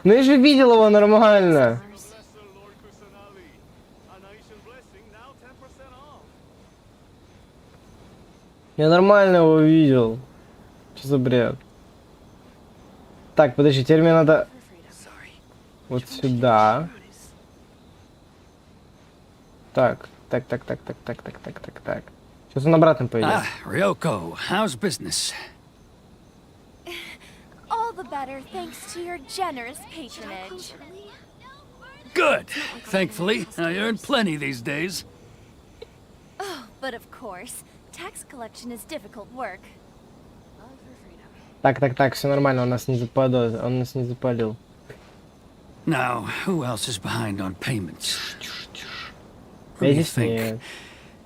Ну я же видел его нормально. Я нормально его видел. Что за бред? Так, подожди, теперь мне надо вот сюда. Так, так, так, так, так, так, так, так, так, так. Сейчас он обратно пойдет. Ah, Ryoko, how's business? All the better thanks to your generous patronage. Good. Thankfully, I earn plenty these days. Oh, but of course, tax collection is difficult work. Так, так, так, все нормально, он нас не западет, он нас не запалил. Now, who else is behind on payments? Let me think.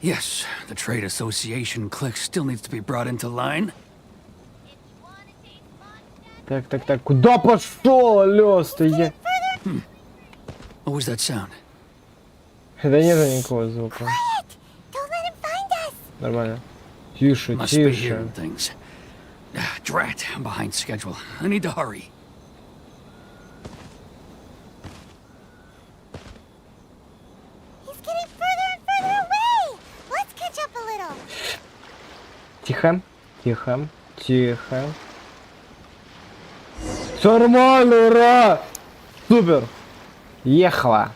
Yes, the trade association clique still needs to be brought into line. Так, так, так, куда пошел, алло, стоять? What was that sound? Да нет никакого звука. Нормально. Тише, Must be тише. hearing things. Drat, I'm behind schedule. I need to hurry. Тихо, тихо, тихо. Все нормально, ура! Супер! Ехала.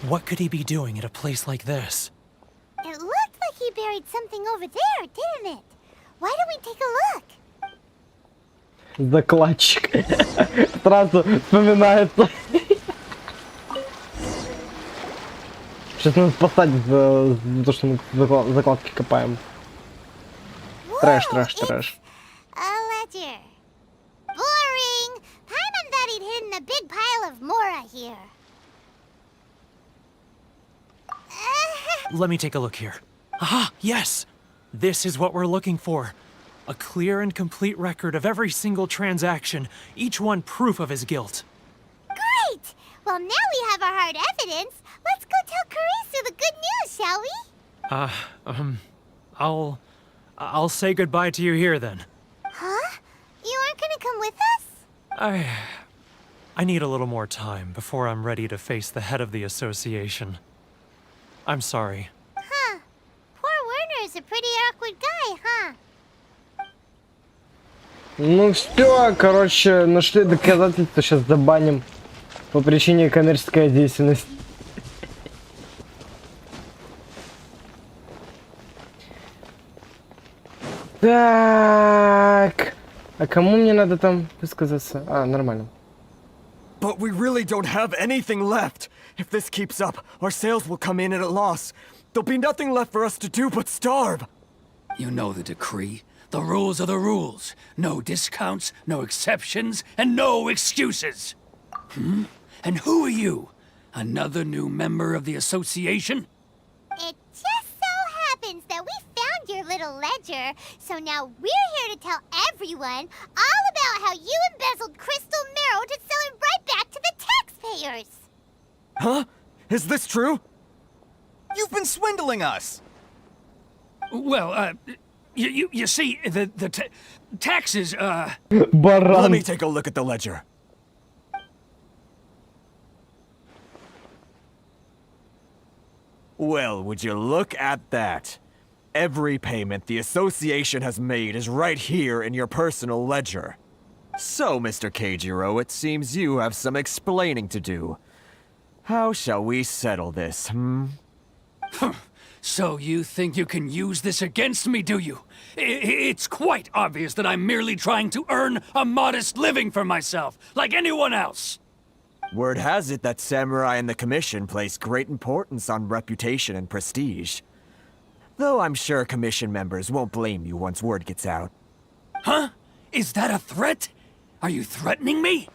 What could he be doing at a place like this? It looked like he buried something over there, didn't it? Why don't we take a look? Закладчик. Сразу вспоминается. Сейчас надо спасать за то, что мы закладки копаем. Трэш, трэш, трэш. A ledger. Boring. Paimon thought he'd hidden a big pile of Mora here. Let me take a look here. Aha, yes! This is what we're looking for. A clear and complete record of every single transaction, each one proof of his guilt. Great! Well, now we have our hard evidence. Let's go tell Karisu the good news, shall we? I'll say goodbye to you here then. Huh? You aren't gonna come with us? I need a little more time before I'm ready to face the head of the association. I'm sorry. Huh. Poor Werner's a pretty awkward guy, huh? Ну все, короче, нашли доказательства, сейчас забаним по причине коммерческой деятельности. Так, а кому мне надо там высказаться? А, нормально. But we really don't have anything left. If this keeps up, our sales will come in at a loss. There'll be nothing left for us to do but starve. You know the decree. The rules are the rules. No discounts, no exceptions, and no excuses. And who are you? Another new member of the association? It just so happens that we found your little ledger, so now we're here to tell everyone all about how you embezzled crystal marrow to sell it right back to the taxpayers. Huh? Is this true? You've been swindling us! Well, You see, the taxes, Баран. Let me take a look at the ledger. Well, would you look at that? Every payment the association has made is right here in your personal ledger. So, Mr. KG411, it seems you have some explaining to do. How shall we settle this, So you think you can use this against me, do you? It's quite obvious that I'm merely trying to earn a modest living for myself, like anyone else. Word has it that Samurai and the Commission place great importance on reputation and prestige. Though I'm sure Commission members won't blame you once word gets out. Huh? Is that a threat? Are you threatening me?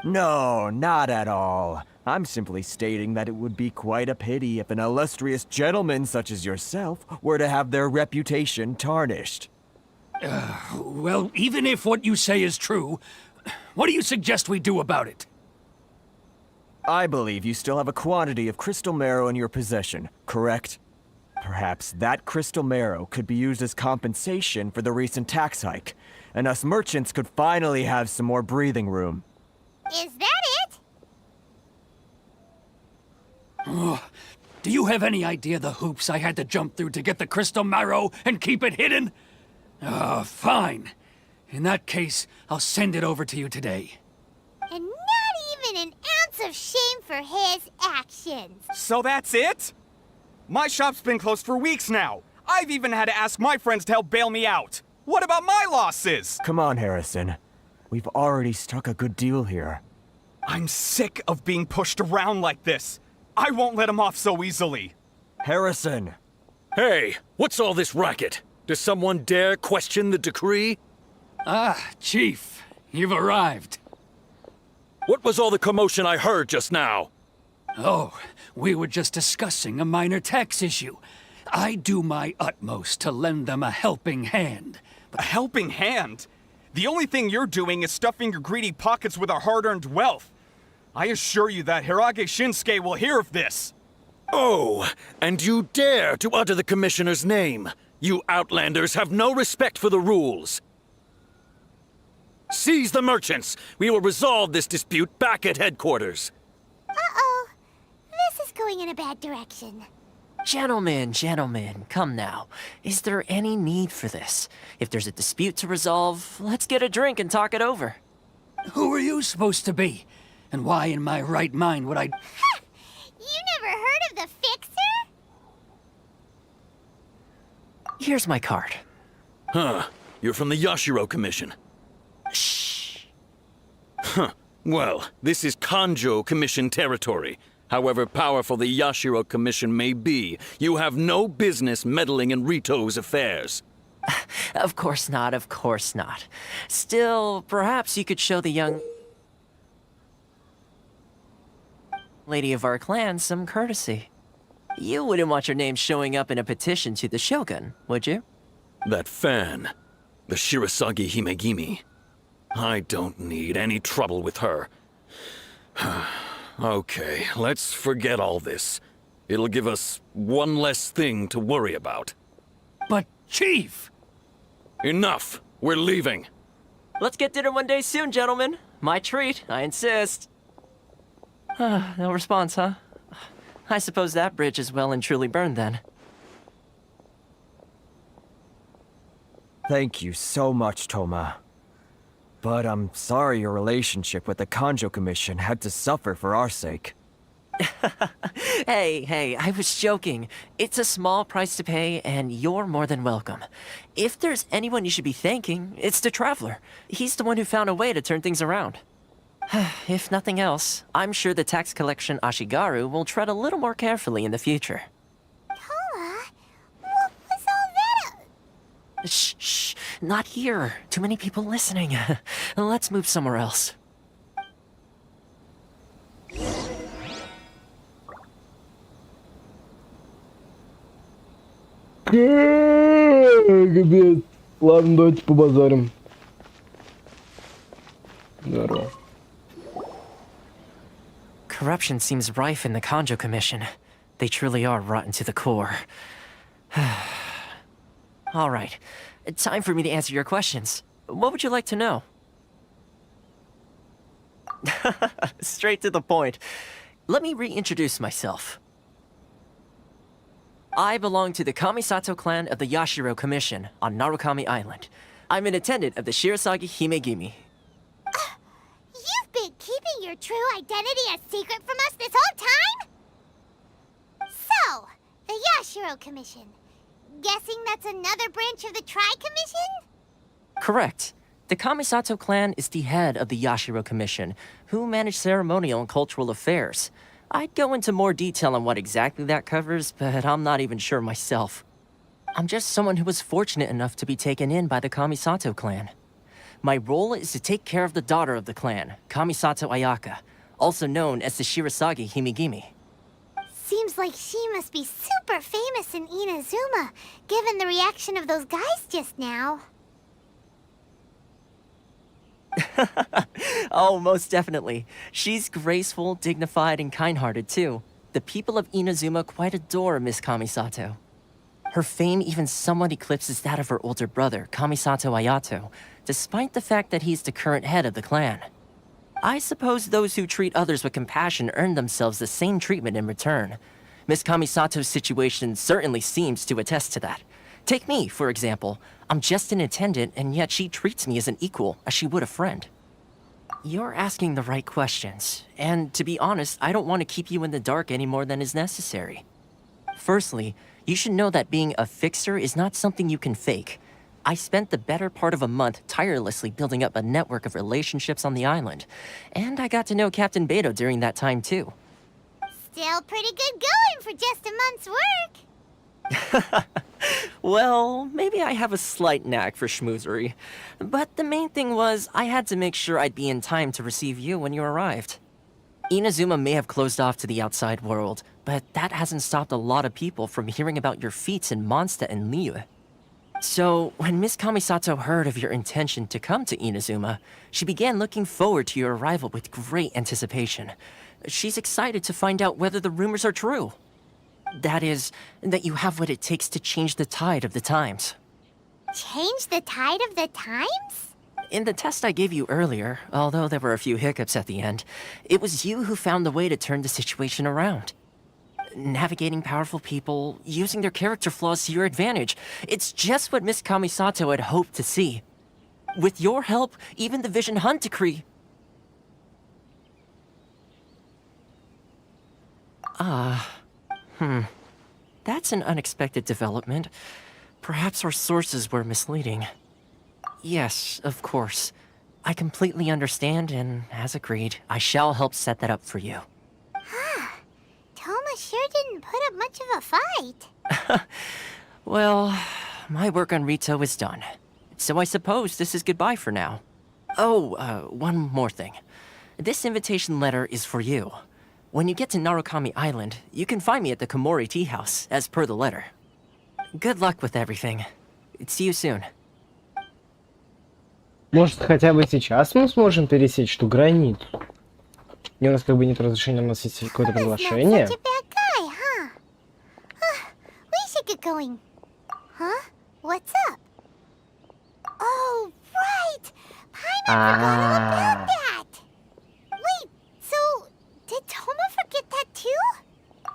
No, not at all. I'm simply stating that it would be quite a pity if an illustrious gentleman such as yourself were to have their reputation tarnished. Well, even if what you say is true, what do you suggest we do about it? I believe you still have a quantity of crystal marrow in your possession, correct? Perhaps that crystal marrow could be used as compensation for the recent tax hike, and us merchants could finally have some more breathing room. Is that it? Oh, do you have any idea the hoops I had to jump through to get the crystal marrow and keep it hidden? Oh, fine. In that case, I'll send it over to you today. And not even an ounce of shame for his actions. So that's it? My shop's been closed for weeks now. I've even had to ask my friends to help bail me out. What about my losses? Come on, Harrison. We've already struck a good deal here. I'm sick of being pushed around like this. I won't let him off so easily. Harrison! Hey, what's all this racket? Does someone dare question the decree? Ah, Chief, you've arrived. What was all the commotion I heard just now? Oh, we were just discussing a minor tax issue. I do my utmost to lend them a helping hand. A helping hand? The only thing you're doing is stuffing your greedy pockets with our hard-earned wealth. I assure you that Hirage Shinsuke will hear of this. Oh, and you dare to utter the Commissioner's name. You Outlanders have no respect for the rules. Seize the merchants. We will resolve this dispute back at headquarters. Uh-oh. This is going in a bad direction. Gentlemen, come now. Is there any need for this? If there's a dispute to resolve, let's get a drink and talk it over. Who are you supposed to be? And why in my right mind would I... Ha! You never heard of the Fixer? Here's my card. Huh. You're from the Yashiro Commission. Shh. Huh. Well, this is Kanjo Commission territory. However powerful the Yashiro Commission may be, you have no business meddling in Rito's affairs. Of course not, of course not. Still, perhaps you could show the young lady of our clan some courtesy. You wouldn't want your name showing up in a petition to the Shogun, would you? That fan, the Shirasagi Himegimi. I don't need any trouble with her. Okay, let's forget all this. It'll give us one less thing to worry about. But, Chief! Enough! We're leaving. Let's get dinner one day soon, gentlemen. My treat, I insist. No response, huh? I suppose that bridge is well and truly burned then. Thank you so much, Toma. But I'm sorry your relationship with the Kanjo Commission had to suffer for our sake. Hey, I was joking. It's a small price to pay, and you're more than welcome. If there's anyone you should be thanking, it's the Traveler. He's the one who found a way to turn things around. If nothing else, I'm sure the tax collection Ashigaru will tread a little more carefully in the future. Toma, what was all that? Shh, not here. Too many people listening. Let's move somewhere else. Капец. Ладно, давайте побазарим. Здорово. Corruption seems rife in the Kanjo Commission. They truly are rotten to the core. All right. Time for me to answer your questions. What would you like to know? Straight to the point. Let me reintroduce myself. I belong to the Kamisato clan of the Yashiro Commission on Narukami Island. I'm an attendant of the Shirasagi Himegimi. You've been keeping your true identity a secret from us this whole time? So, the Yashiro Commission. Guessing that's another branch of the Tri-Commission? Correct. The Kamisato clan is the head of the Yashiro Commission, who manage ceremonial and cultural affairs. I'd go into more detail on what exactly that covers, but I'm not even sure myself. I'm just someone who was fortunate enough to be taken in by the Kamisato clan. My role is to take care of the daughter of the clan, Kamisato Ayaka, also known as the Shirasagi Himegimi. Seems like she must be super famous in INAZUMA, given the reaction of those guys just now. Oh, most definitely. She's graceful, dignified, and kind-hearted, too. The people of INAZUMA quite adore Miss Kamisato. Her fame even somewhat eclipses that of her older brother, Kamisato Ayato, despite the fact that he's the current head of the clan. I suppose those who treat others with compassion earn themselves the same treatment in return. Miss Kamisato's situation certainly seems to attest to that. Take me, for example. I'm just an attendant, and yet she treats me as an equal, as she would a friend. You're asking the right questions, and to be honest, I don't want to keep you in the dark any more than is necessary. Firstly, you should know that being a fixer is not something you can fake. I spent the better part of a month tirelessly building up a network of relationships on the island, and I got to know Captain Beto during that time too. Still pretty good going for just a month's work. Well, maybe I have a slight knack for schmoozery, but the main thing was I had to make sure I'd be in time to receive you when you arrived. INAZUMA may have closed off to the outside world, but that hasn't stopped a lot of people from hearing about your feats in Mondstadt and Liyue. So, when Miss Kamisato heard of your intention to come to INAZUMA, she began looking forward to your arrival with great anticipation. She's excited to find out whether the rumors are true. That is, that you have what it takes to change the tide of the times. Change the tide of the times? In the test I gave you earlier, although there were a few hiccups at the end, it was you who found the way to turn the situation around. Navigating powerful people, using their character flaws to your advantage. It's just what Miss Kamisato had hoped to see. With your help, even the Vision Hunt decree... That's an unexpected development. Perhaps our sources were misleading. Yes, of course. I completely understand, and as agreed, I shall help set that up for you. Toma sure didn't put up much of a fight. Well, my work on Rito is done. So I suppose this is goodbye for now. Oh, one more thing. This invitation letter is for you. When you get to Narukami Island, you can find me at the Komori Tea House, as per the letter. Good luck with everything. See you soon. Может, хотя бы сейчас мы сможем пересечь ту границу? И у нас как бы нет разрешения носить какое-то приглашение. We should get going. Huh? What's up? Oh, right! Paimon forgot all about that! Wait, so... did Toma forget that too?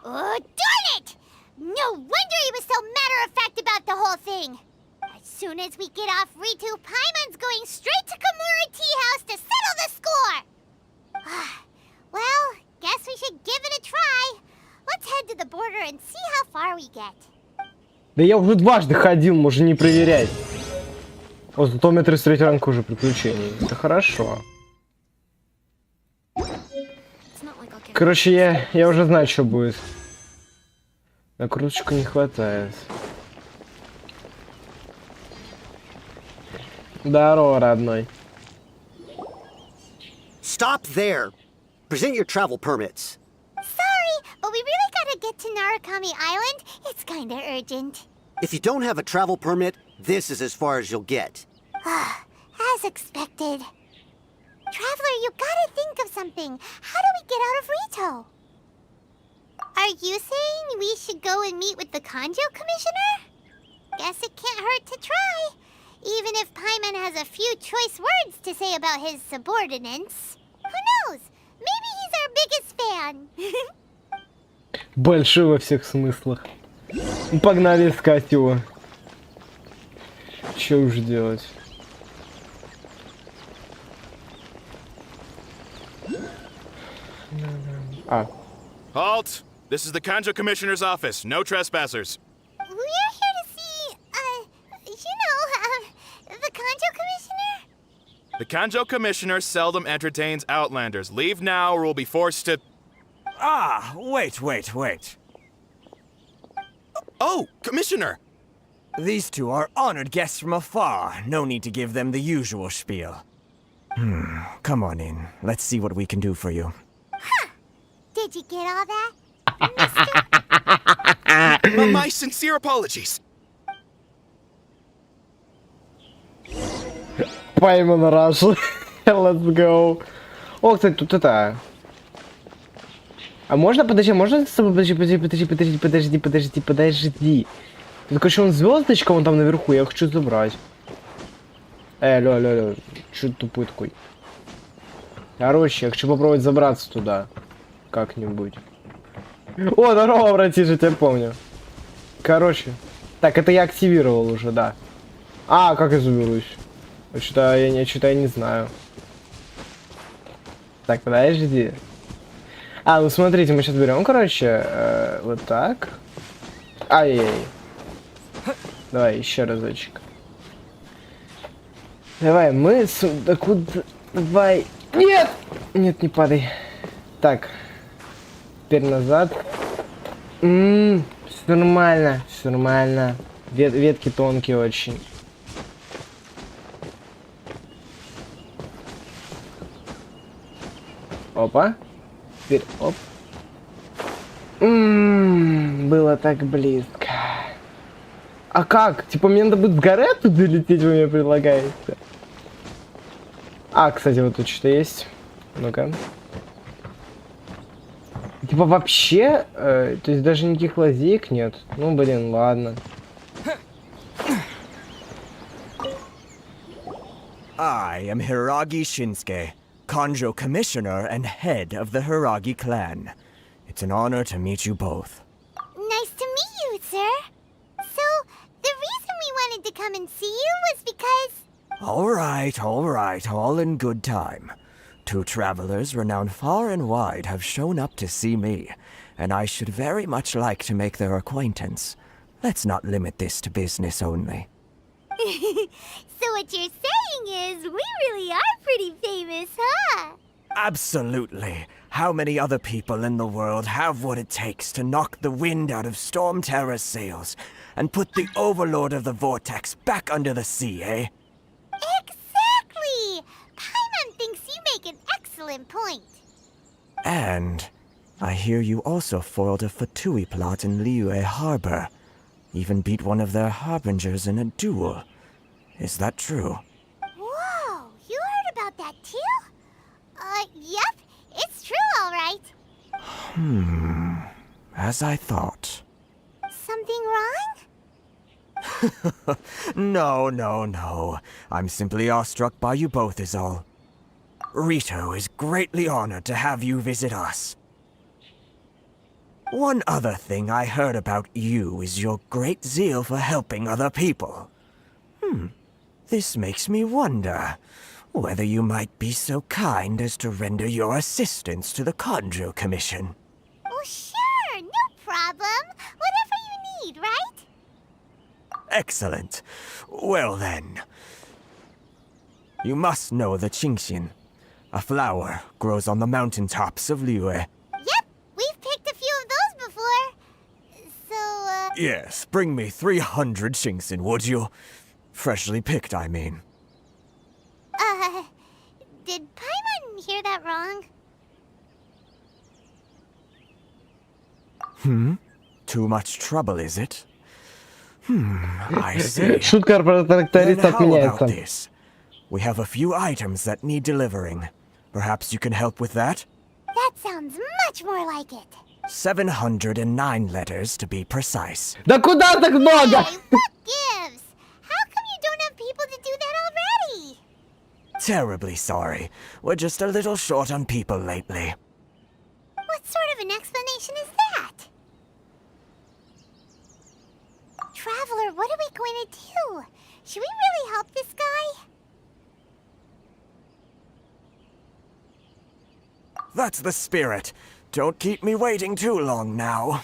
Oh, darn it! No wonder he was so matter-of-fact about the whole thing! As soon as we get off Ritu, Paimon's going straight to Komori Tea House to settle the score! Well, guess we should give it a try. Let's head to the border and see how far we get. Да я уже дважды ходил, можно не проверять. Вот зато у меня 33 ранг уже приключений. Это хорошо. Короче, я уже знаю, что будет. Накруточку не хватает. Здорово, родной. Stop there. Present your travel permits. Sorry, but we really gotta get to Narukami Island. It's kinda urgent. If you don't have a travel permit, this is as far as you'll get. As expected. Traveler, you gotta think of something. How do we get out of Rito? Are you saying we should go and meet with the Kanjo Commissioner? Guess it can't hurt to try. Even if Paimon has a few choice words to say about his subordinates. Who knows? Maybe he's our biggest fan. Большой во всех смыслах. Погнали искать его. Что уж делать? А. Halt! This is the Kanjo Commissioner's office. No trespassers. We're here to see, the Kanjo Commissioner? The Kanjo Commissioner seldom entertains Outlanders. Leave now or we'll be forced to... Ah, wait. Oh, Commissioner! These two are honored guests from afar. No need to give them the usual spiel. Come on in. Let's see what we can do for you. Huh. Did you get all that? My sincere apologies. Paimon Rush. Let's go. О, кстати, тут это... А можно, подожди, можно с тобой, подожди. Тут, короче, он звездочка, вон там наверху, я хочу забрать. Алло, чё ты тупой такой? Короче, я хочу попробовать забраться туда. Как-нибудь. О, здорово, братиша, тебя помню. Короче. Так, это я активировал уже, да. А, как я заберусь? Что-то я не знаю. Так, подожди. А, ну смотрите, мы сейчас берем, короче, вот так. Ай-яй-яй. Давай, еще разочек. Давай, мы сюда куда... Давай. Нет! Нет, не падай. Так. Теперь назад. Все нормально, все нормально. Ветки тонкие очень. Опа. Теперь, оп. Было так близко. А как? Типа мне надо будет с горы оттуда лететь, вы мне предлагаете? А, кстати, вот тут что-то есть. Ну-ка. Типа вообще, то есть даже никаких лазеек нет. Ну, блин, ладно. I am Hiragi Shinsuke, Kanjo Commissioner and head of the Hiragi clan. It's an honor to meet you both. Nice to meet you, sir. So, the reason we wanted to come and see you was because... All right, all in good time. Two travelers renowned far and wide have shown up to see me, and I should very much like to make their acquaintance. Let's not limit this to business only. So what you're saying is, we really are pretty famous, huh? Absolutely. How many other people in the world have what it takes to knock the wind out of Storm Terror's sails and put the Overlord of the Vortex back under the sea, eh? Exactly! Paimon thinks you make an excellent point. And I hear you also foiled a Fatui plot in Liyue Harbor. Even beat one of their harbingers in a duel. Is that true? Whoa, you heard about that too? Yep, it's true, all right. As I thought. Something wrong? No. I'm simply awestruck by you both is all. Rito is greatly honored to have you visit us. One other thing I heard about you is your great zeal for helping other people. This makes me wonder whether you might be so kind as to render your assistance to the Kanjo Commission. Oh, sure, no problem. Whatever you need, right? Excellent. Well then. You must know the Qingshin. A flower grows on the mountaintops of Liyue. Yep, we've picked a few of those before. So, Yes, bring me 300 Qingshin, would you? Freshly picked, I mean. Did Paimon hear that wrong? Too much trouble, is it? I see. Шутка про тракториста отменяется. This? We have a few items that need delivering. Perhaps you can help with that? That sounds much more like it. 709 letters to be precise. Да куда так много? What gives? How come you don't have people to do that already? Terribly sorry. We're just a little short on people lately. What sort of an explanation is that? Traveler, what are we going to do? Should we really help this guy? That's the spirit. Don't keep me waiting too long now.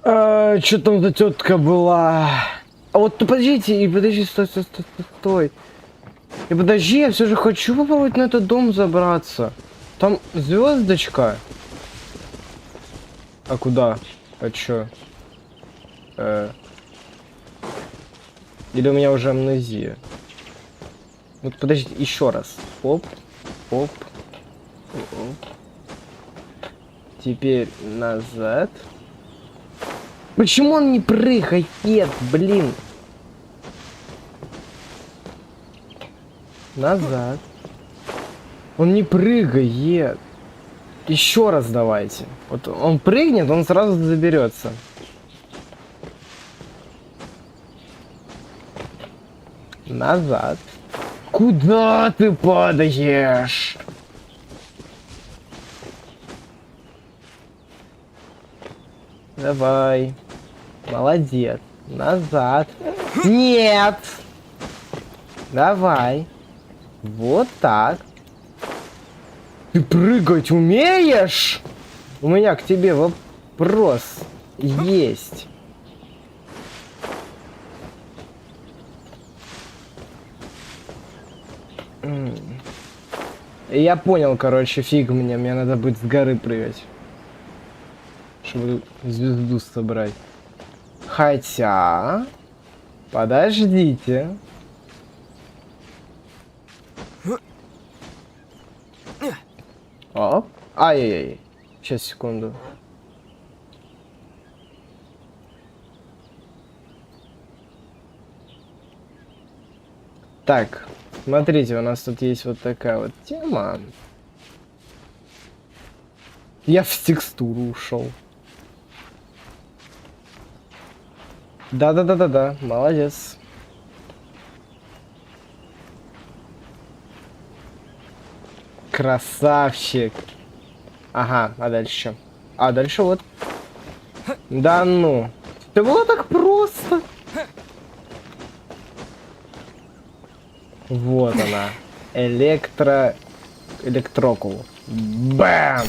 Что там за тетка была? А вот подождите, стой. И подожди, я все же хочу попробовать на этот дом забраться. Там звездочка. А куда? А чё? Или у меня уже амнезия? Вот подождите, еще раз. Оп, оп, оп. Теперь назад. Почему он не прыгает, блин? Назад. Он не прыгает. Еще раз давайте. Вот он прыгнет, он сразу заберется. Назад. Куда ты падаешь? Давай. Молодец. Назад. Нет. Давай. Вот так. Ты прыгать умеешь? У меня к тебе вопрос есть. Я понял, короче, фиг мне надо будет с горы прыгать, чтобы звезду собрать. Хотя, подождите. Оп. Ай-яй-яй. Сейчас, секунду. Так, смотрите, у нас тут есть вот такая вот тема. Я в текстуру ушел. Да, молодец. Красавчик. Ага, а дальше? А дальше вот. Да ну. Это было так просто. Вот она. Электрокул. Бэм!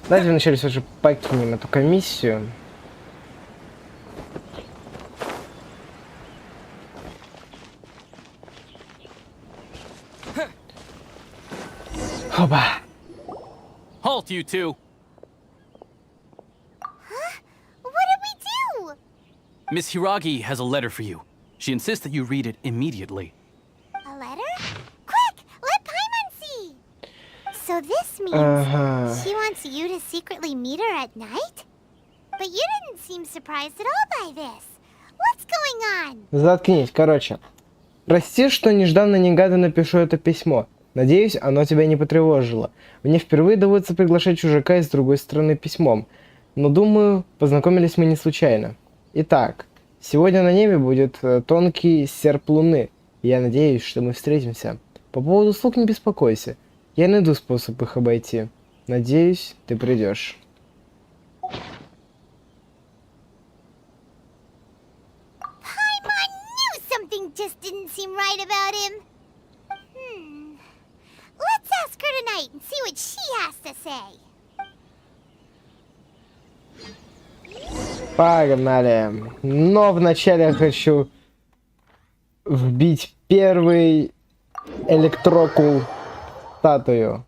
Давайте вначале все же покинем эту комиссию. Опа. Halt, you two! Huh? What did we do? Miss Hiragi has a letter for you. She insists that you read it immediately. A letter? Quick! Let Paimon see! So this means she wants you to secretly meet her at night? But you didn't seem surprised at all by this. What's going on? Заткнись, короче. Прости, что нежданно-негаданно пишу это письмо. Надеюсь, оно тебя не потревожило. Мне впервые доводится приглашать чужака из другой страны письмом. Но думаю, познакомились мы не случайно. Итак, сегодня на небе будет тонкий серп луны. Я надеюсь, что мы встретимся. По поводу слуг не беспокойся. Я найду способ их обойти. Надеюсь, ты придешь. Paimon knew something just didn't seem right about him. Let's ask her tonight and see what she has to say. Погнали. Но вначале я хочу вбить первый электрокул статую.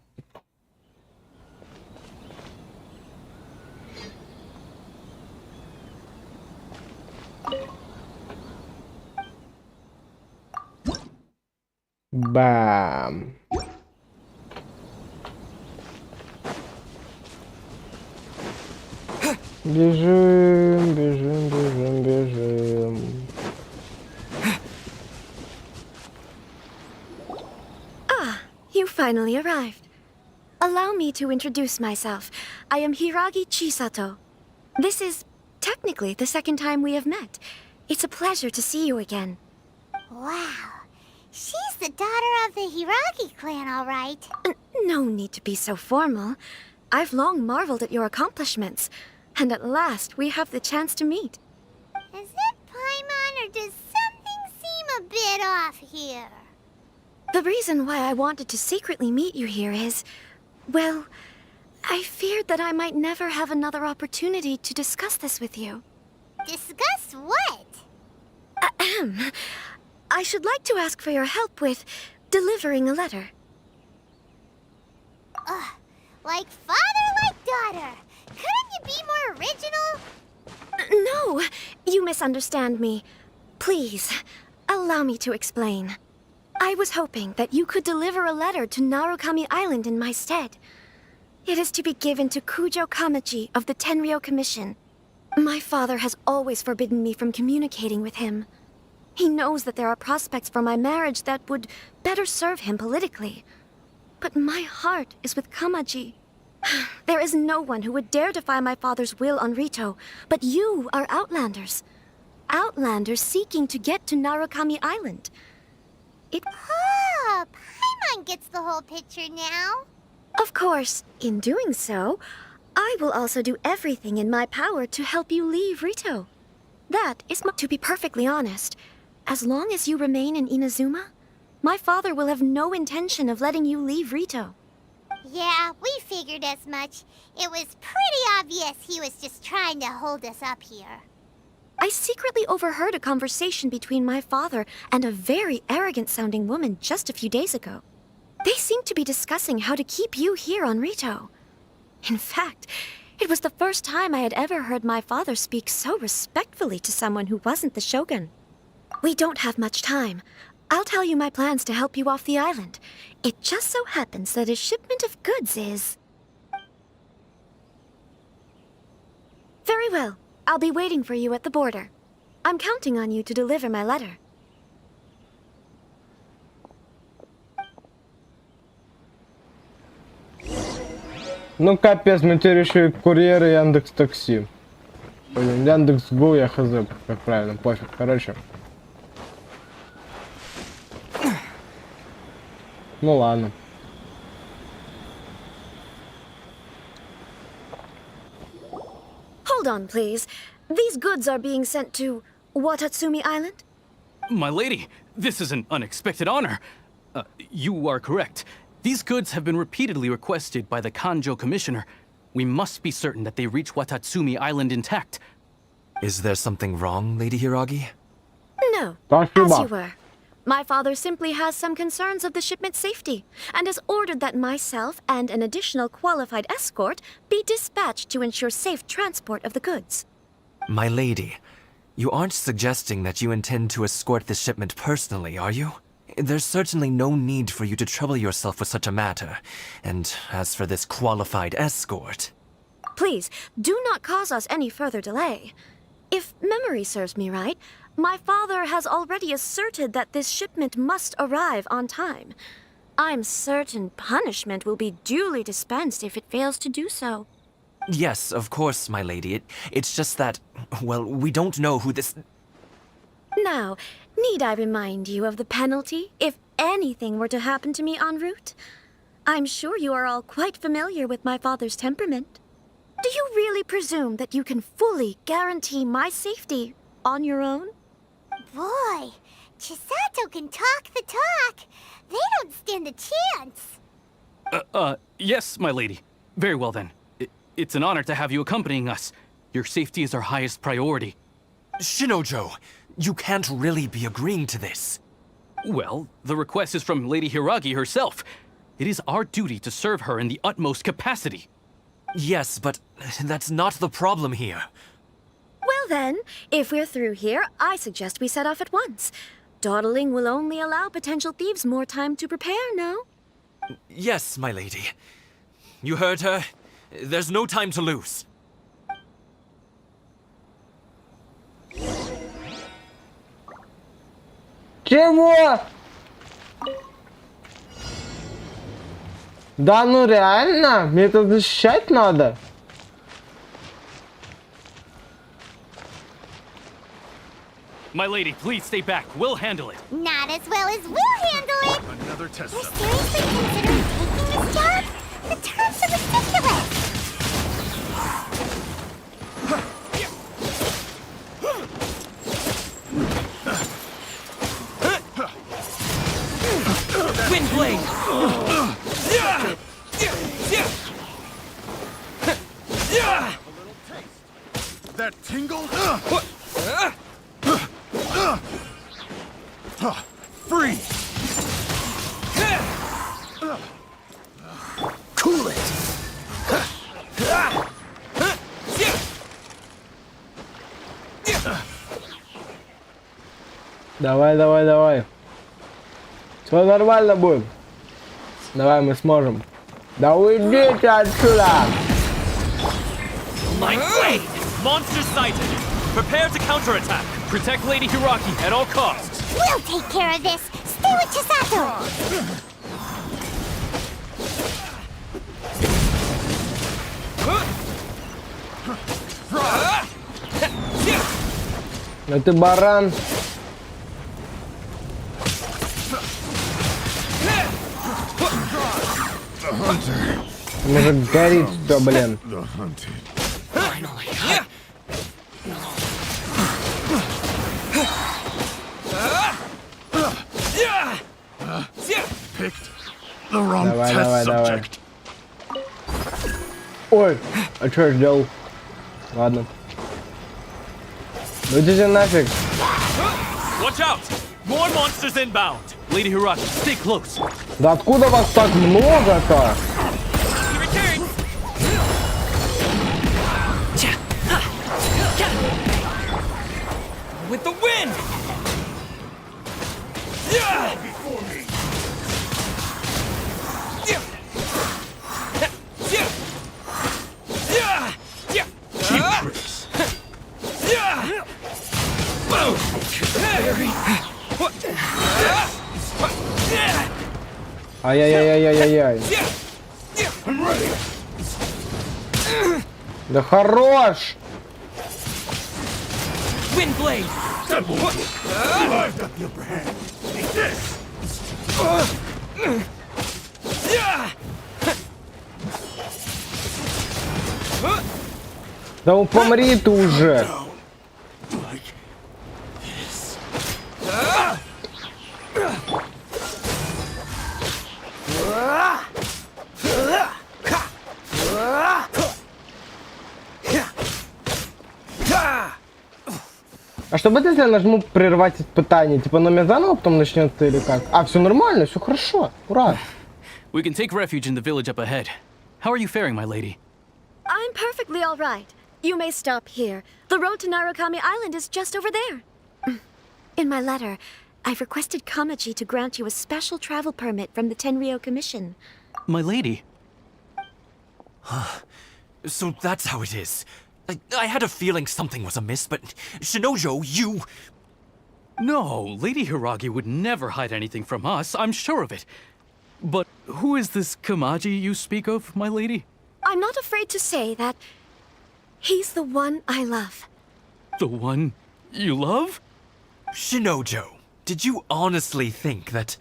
Бам. Бежим. finally arrived. Allow me to introduce myself. I am Hiragi Chisato. This is technically the second time we have met. It's a pleasure to see you again. Wow. She's the daughter of the Hiragi clan, all right. No need to be so formal. I've long marveled at your accomplishments, and at last we have the chance to meet. Is it Paimon, or does something seem a bit off here? The reason why I wanted to secretly meet you here is, well, I feared that I might never have another opportunity to discuss this with you. Discuss what? Ahem. I should like to ask for your help with delivering a letter. Like father, like daughter. Couldn't you be more original? No, you misunderstand me. Please, allow me to explain. I was hoping that you could deliver a letter to Narukami Island in my stead. It is to be given to Kujo Kamachi of the Tenryou Commission. My father has always forbidden me from communicating with him. He knows that there are prospects for my marriage that would better serve him politically. But my heart is with Kamaji. There is no one who would dare defy my father's will on Rito, but you are Outlanders. Outlanders seeking to get to Narukami Island. Oh, Paimon gets the whole picture now. Of course, in doing so, I will also do everything in my power to help you leave Rito. That is to be perfectly honest. As long as you remain in Inazuma, my father will have no intention of letting you leave Rito. Yeah, we figured as much. It was pretty obvious he was just trying to hold us up here. I secretly overheard a conversation between my father and a very arrogant-sounding woman just a few days ago. They seemed to be discussing how to keep you here on Rito. In fact, it was the first time I had ever heard my father speak so respectfully to someone who wasn't the Shogun. We don't have much time. I'll tell you my plans to help you off the island. It just so happens that a shipment of goods is... Very well. I'll be waiting for you at the border. I'm counting on you to deliver my letter. Ну капец, мы теперь еще и курьеры Яндекс Такси. Яндекс Го, я хз, как правильно, пофиг, короче. Ну ладно. Hold on, please. These goods are being sent to Watatsumi Island? My lady, this is an unexpected honor. You are correct. These goods have been repeatedly requested by the Kanjo Commissioner. We must be certain that they reach Watatsumi Island intact. Is there something wrong, Lady Hiragi? No, as you were. My father simply has some concerns of the shipment's safety, and has ordered that myself and an additional qualified escort be dispatched to ensure safe transport of the goods. My lady, you aren't suggesting that you intend to escort this shipment personally, are you? There's certainly no need for you to trouble yourself with such a matter. And as for this qualified escort... Please, do not cause us any further delay. If memory serves me right, my father has already asserted that this shipment must arrive on time. I'm certain punishment will be duly dispensed if it fails to do so. Yes, of course, my lady. It's just that, well, we don't know who this... Now, need I remind you of the penalty if anything were to happen to me en route? I'm sure you are all quite familiar with my father's temperament. Do you really presume that you can fully guarantee my safety on your own? Boy, Chisato can talk the talk. They don't stand a chance. Yes, my lady. Very well then. It's an honor to have you accompanying us. Your safety is our highest priority. Shinojo, you can't really be agreeing to this. Well, the request is from Lady Hiragi herself. It is our duty to serve her in the utmost capacity. Yes, but that's not the problem here. Well then, if we're through here, I suggest we set off at once. Dawdling will only allow potential thieves more time to prepare, no? Yes, my lady. You heard her. There's no time to lose. Чего? Да ну реально? Мне это защищать надо? My lady, please stay back. We'll handle it. Not as well as we'll handle it. Another test You're cell. seriously considering taking this job? The terms are ridiculous. Windblade! That tingle? Free! Cool it! Давай, давай, давай. Все нормально будет. Давай, мы сможем. Да уйдите отсюда! My blade! Monster sighted! Prepare to counterattack! Protect Lady Hiraki at all costs. We'll take care of this. Stay with Chisato. Ну ты баран. Может горит все, блин. Давай, давай, давай. Ой, а что я сделал? Ладно. Ну идите нафиг. Watch out! More monsters inbound! Lady Hiraki, stay close. Да откуда вас так много-то? He returns! With the wind! Ай-яй-яй-яй-яй-яй. Да хорош! Windblade! Да помри ты уже! А что будет, если я нажму прервать испытание? Типа номер заново потом начнется или как? А, все нормально, все хорошо. Ура. We can take refuge in the village up ahead. How are you faring, my lady? I'm perfectly all right. You may stop here. The road to Narukami Island is just over there. In my letter, I've requested Kamaji to grant you a special travel permit from the Tenryou Commission. My lady? So that's how it is. I had a feeling something was amiss, but Shinojo, you... No, Lady Hiragi would never hide anything from us, I'm sure of it. But who is this Kamaji you speak of, my lady? I'm not afraid to say that he's the one I love. The one you love? Shinojo, did you honestly think that...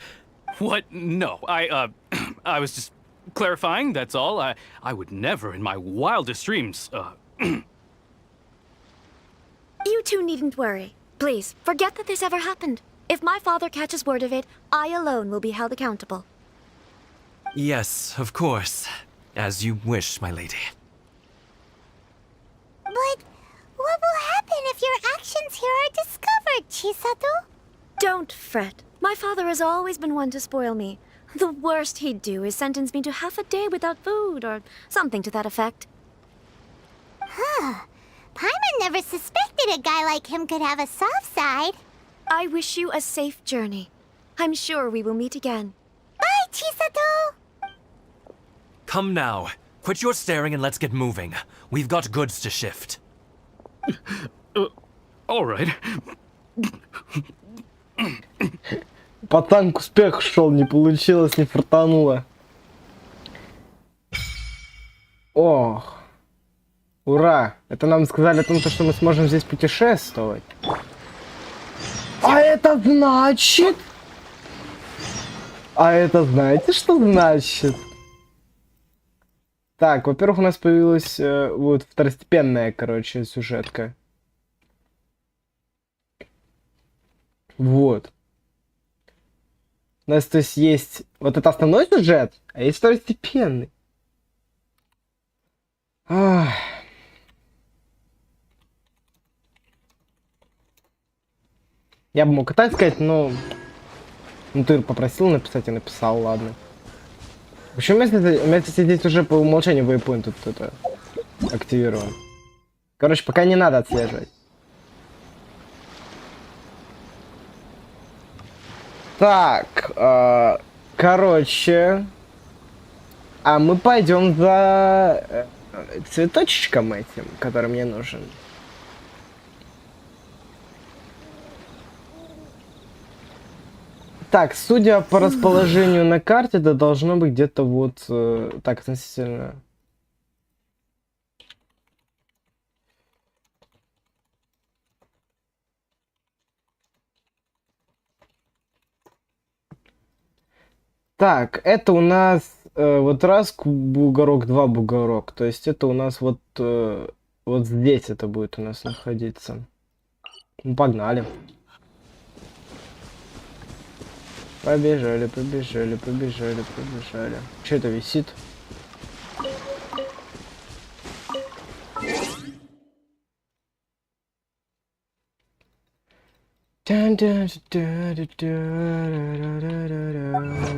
What? No, I was just clarifying, that's all. I would never in my wildest dreams, You two needn't worry. Please, forget that this ever happened. If my father catches word of it, I alone will be held accountable. Yes, of course. As you wish, my lady. But what will happen if your actions here are discovered, Chisato? Don't fret. My father has always been one to spoil me. The worst he'd do is sentence me to half a day without food, or something to that effect. Huh. Paimon never suspected a guy like him could have a soft side. I wish you a safe journey. I'm sure we will meet again. Bye, Chisato! Come now. Quit your staring and let's get moving. We've got goods to shift. All right. Пацан к успеху шел, не получилось, не фартануло. Ох. Ура! Это нам сказали о том, что мы сможем здесь путешествовать. А это значит... А это знаете, что значит? Так, во-первых, у нас появилась вот второстепенная, короче, сюжетка. Вот. У нас, то есть вот это основной сюжет, а есть второстепенный. Ах. Я бы мог и так сказать, но... Ну, ты попросил написать, я написал, ладно. В общем, если здесь уже по умолчанию waypoint тут это активирован. Короче, пока не надо отслеживать. Так, короче... А мы пойдем за цветочком этим, который мне нужен. Так, судя по расположению на карте, это должно быть где-то вот так относительно. Так, это у нас вот раз бугорок, два бугорок. То есть это у нас вот, вот здесь это будет у нас находиться. Ну, погнали. Побежали, побежали, побежали, побежали. Что это висит?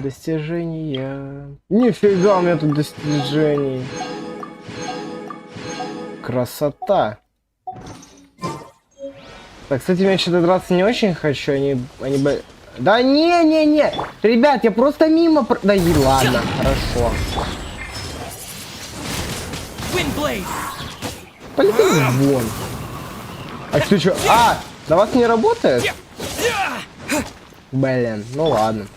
Достижения. Нифига у меня тут достижений. Красота. Так, кстати, я что-то драться не очень хочу. Они... Да не-не-не! Ребят, я просто мимо... Да и ладно, хорошо. Полетели вон. А что, что? А! На вас не работает? Блин, ну ладно.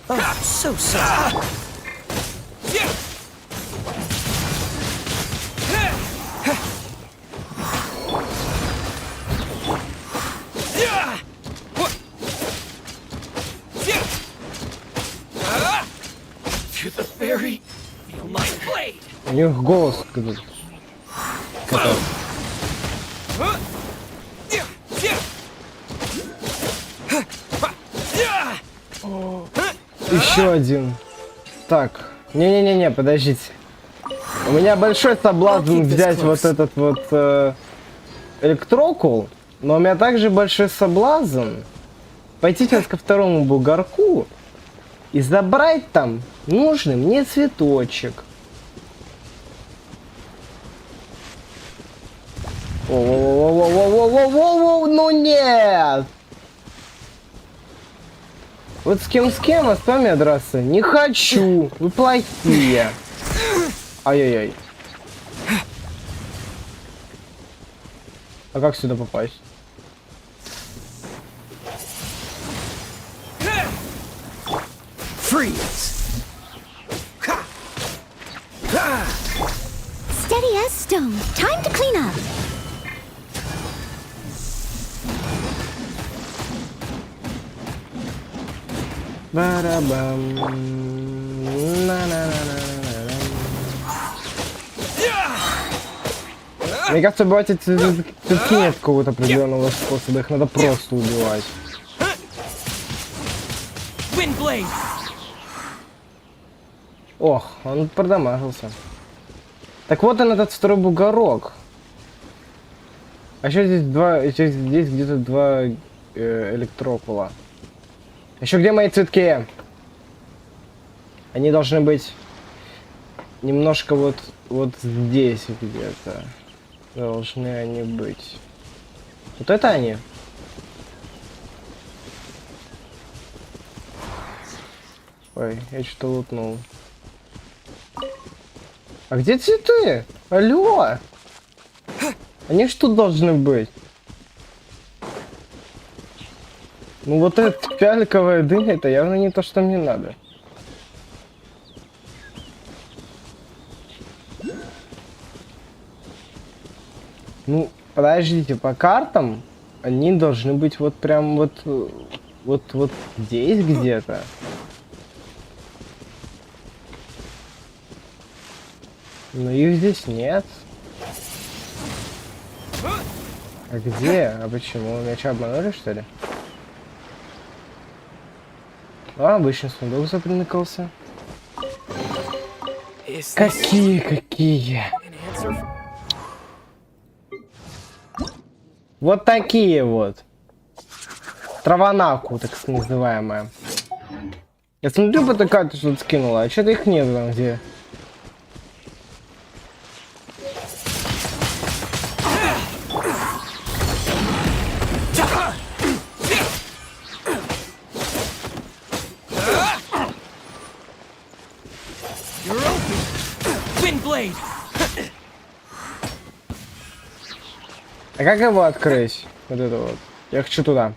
У них голос какой-то. Еще один. Так. Не-не-не-не, подождите. У меня большой соблазн взять вот этот вот электрокул, но у меня также большой соблазн пойти сейчас ко второму бугорку и забрать там нужный мне цветочек. Воу-воу-воу-воу-воу-воу-воу-воу, ну нет! Вот с кем, а с вами драться не хочу. Вы плохие. Ай-яй-яй. А как сюда попасть? Steady as stone. Time to clean up. Барабам. Мне кажется, убивать эти цветки нет какого-то определенного способа, их надо просто убивать. Ох, он продамажился. Так вот он, этот второй бугорок. А еще здесь здесь где-то два электрокула. Еще где мои цветки? Они должны быть немножко вот здесь где-то. Должны они быть. Вот это они? Ой, я что-то лутнул. А где цветы? Алло! Они ж тут должны быть. Ну вот эта фиалковая дыня, это явно не то, что мне надо. Ну, подождите, по картам они должны быть вот прям вот здесь где-то. Но их здесь нет. А где? А почему? Меня что, обманули, что ли? А, обычный сундук заприникался. Какие? Вот такие вот. Траванаку, так называемая. Я смотрю, по такая ты что-то скинула, а что-то их нет там где. А как его открыть? Вот это вот. Я хочу туда.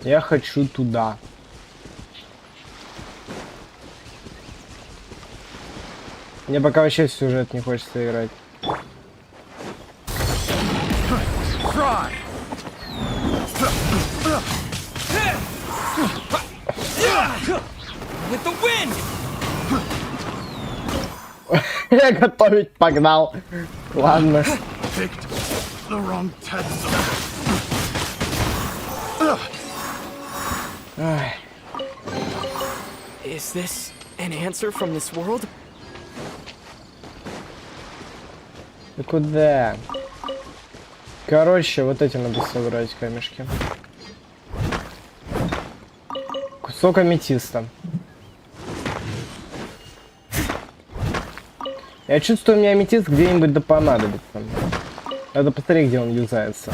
Я хочу туда. Мне пока вообще в сюжет не хочется играть. Я готовить погнал. Ладно. Is this an answer from this world? Ты куда? Короче, вот эти надо собрать камешки. Кусок аметиста. Я чувствую, мне аметист где-нибудь да понадобится. Надо посмотреть, где он юзается.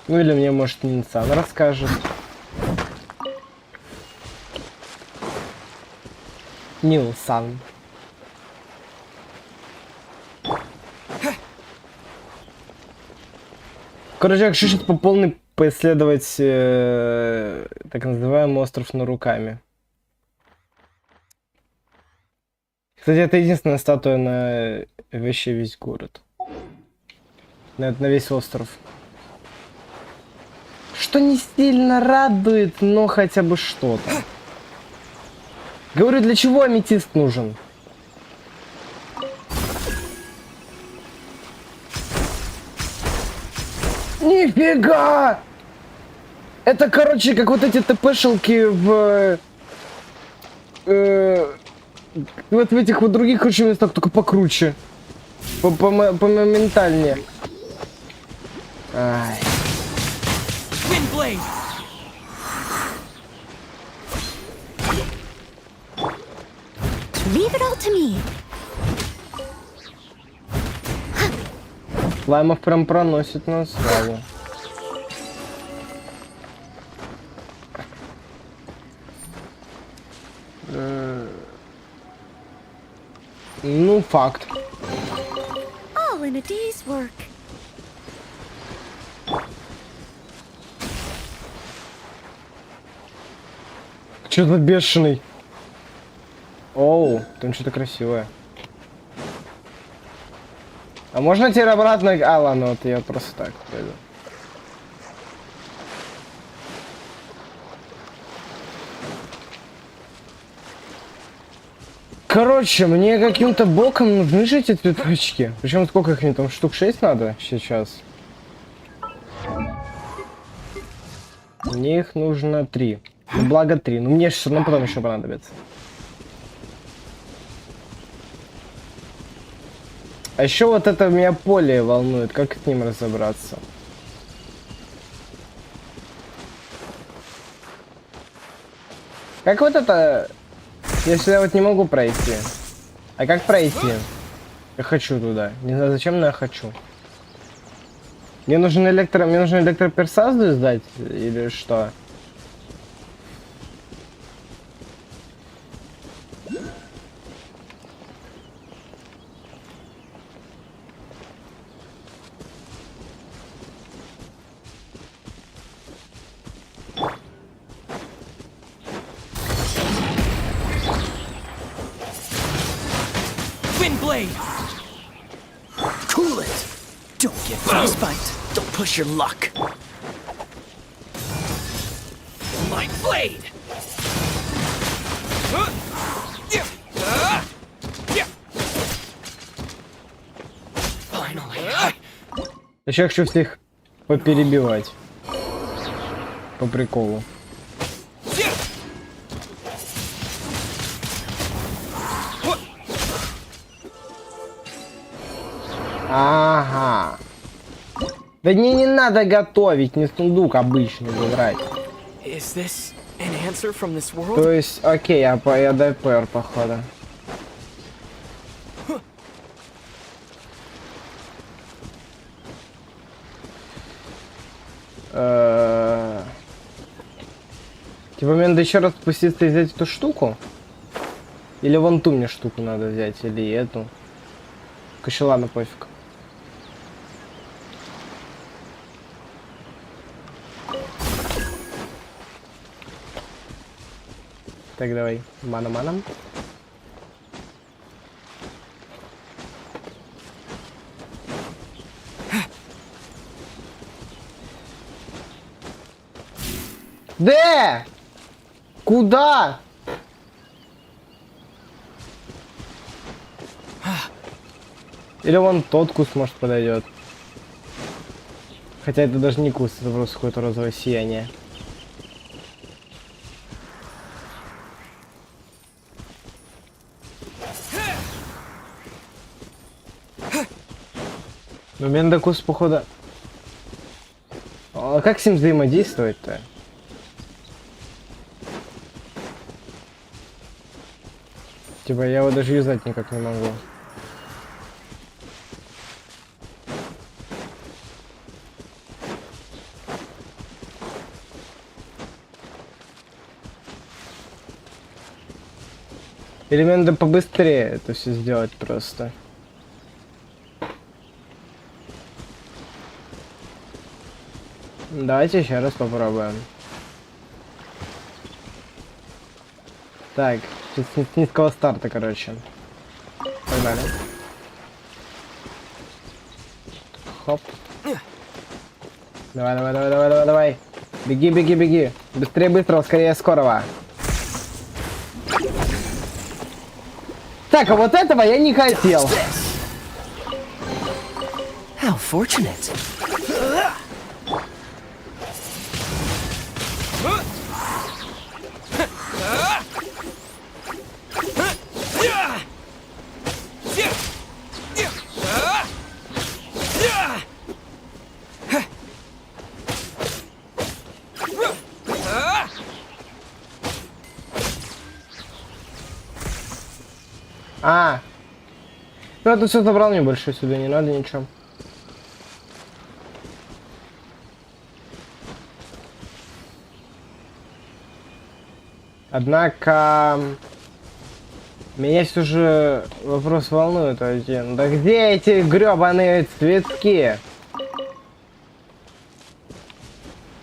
Ну или мне, может, Нинсан расскажет. Нилсан. Короче, я хочу сейчас по полной поисследовать так называемый остров Наруками. Кстати, это единственная статуя на вообще весь город. На весь остров. Что не сильно радует, но хотя бы что-то. Говорю, для чего аметист нужен? Нифига! Это, короче, как вот эти ТП-шелки вот в этих вот других, короче, местах, только покруче. Помоментальнее. Ай. Leave it all to me. Слаймов прям проносит на славу. Ну, факт. All in a day's work. Что за бешеный? Оу, там что-то красивое. А можно теперь обратно? А, ладно, вот я просто так пойду. Короче, мне каким-то боком нужны же эти цветочки. Причем сколько их мне там? Штук 6 надо сейчас. Мне их нужно 3. Ну, благо 3. Но мне все равно потом еще понадобится. А еще вот это меня поле волнует. Как с ним разобраться? Как вот это... Если я вот не могу пройти. А как пройти? Я хочу туда. Не знаю, зачем, но я хочу. Мне нужен электроперсазу сдать? Или что? Wind blade. Cool it. Don't get frostbite. Don't push your luck. Light blade. Finally. Еще хочу всех поперебивать. По приколу. Ага. Да не надо готовить, не сундук обычный выбирать. Is this an answer from this world? То есть, окей, я ДПР, походу. Типа мне надо еще раз спуститься и взять эту штуку? Или вон ту мне штуку надо взять, или эту? Короче, ладно, пофиг. Так, давай, маном. Да! Куда? Или вон тот куст, может, подойдет. Хотя это даже не куст, это просто какое-то розовое сияние. Но мне надо куст, походу... А как с ним взаимодействовать-то? Типа я его даже юзать никак не могу. Или мне надо побыстрее это все сделать просто. Давайте еще раз попробуем. Так, с низкого старта, короче. Погнали. Хоп. Давай. Беги. Быстрее, скорее, скорого. Так, а вот этого я не хотел. How fortunate. Ну, это все забрал, мне больше сюда не надо ничего. Однако... Меня все же вопрос волнует один. Да где эти гребаные цветки?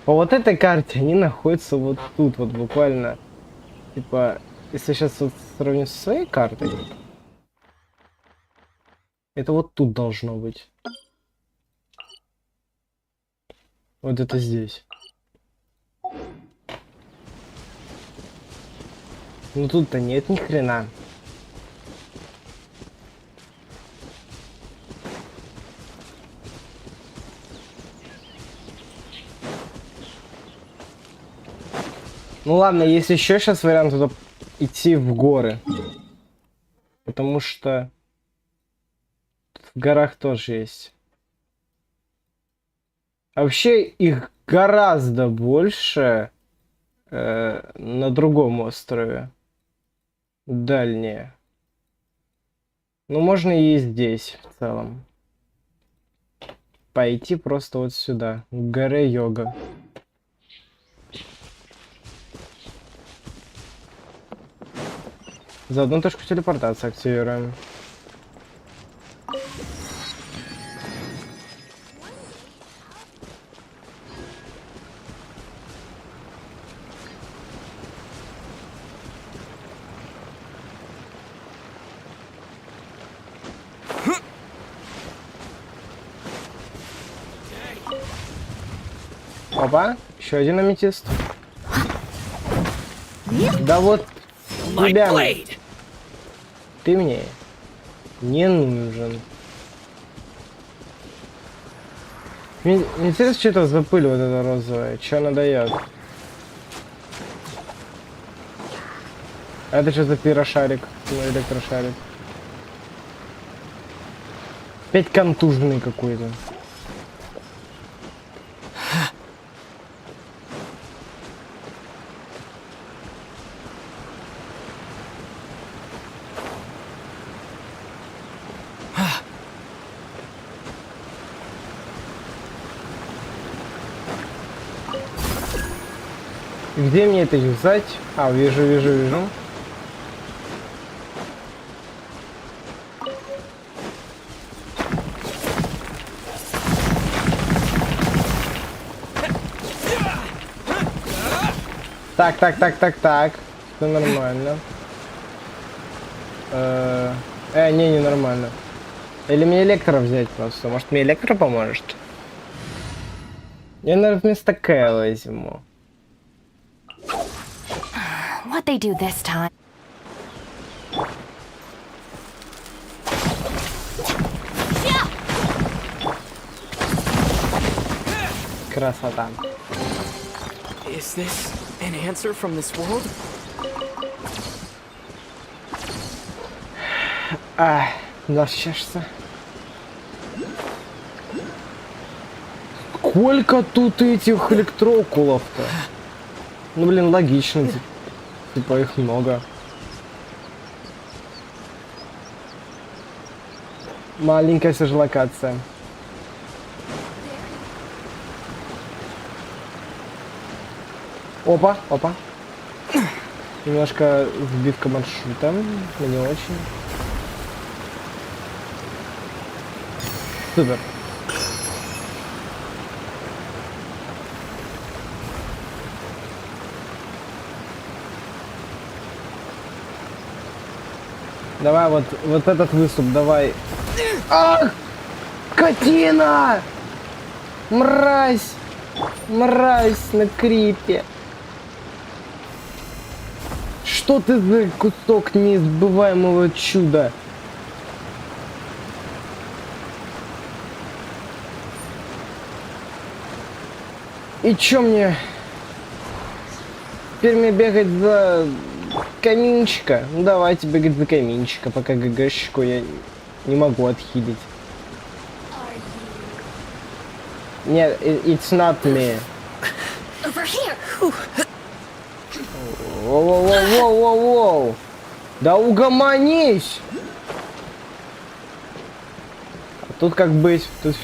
По вот этой карте они находятся вот тут, вот буквально. Типа, если сейчас вот сравнить со своей картой... Это вот тут должно быть. Вот это здесь. Ну тут-то нет ни хрена. Ну ладно, есть еще сейчас вариант туда идти в горы. Потому что... В горах тоже есть. А вообще их гораздо больше на другом острове. Дальнее. Ну, можно и здесь в целом. Пойти просто вот сюда, к горе Йога. Заодно точку телепортации активируем. Опа, еще один аметист. Да вот тебя, ты мне не нужен. Мне интересно, что это за пыль вот эта розовая, что она дает? Это что за пирошарик? Ну, электрошарик. Опять контуженный какой-то. Где мне это взять? А, вижу. Так. Все нормально. Не нормально. Или мне электро взять просто? Может, мне электро поможет? Я, наверное, вместо К возьму. What they do this time? Красота. Is this an answer from this world? Защищешься. Сколько тут этих электрокулов-то? Ну, блин, логично. Типа их много. Маленькая все же локация. Опа. Немножко сбивка маршрута, но не очень. Супер. Давай вот этот выступ, давай. Ах! Скотина! Мразь на крипе. Что ты за кусок неизбываемого чуда? И чё мне? Теперь мне бегать за каминчика? Ну давайте бегать за каминчика, пока ГГшечку я не могу отхилить. Нет, it's not me. Over here. Воу. Да угомонись! А тут как быть? Тут...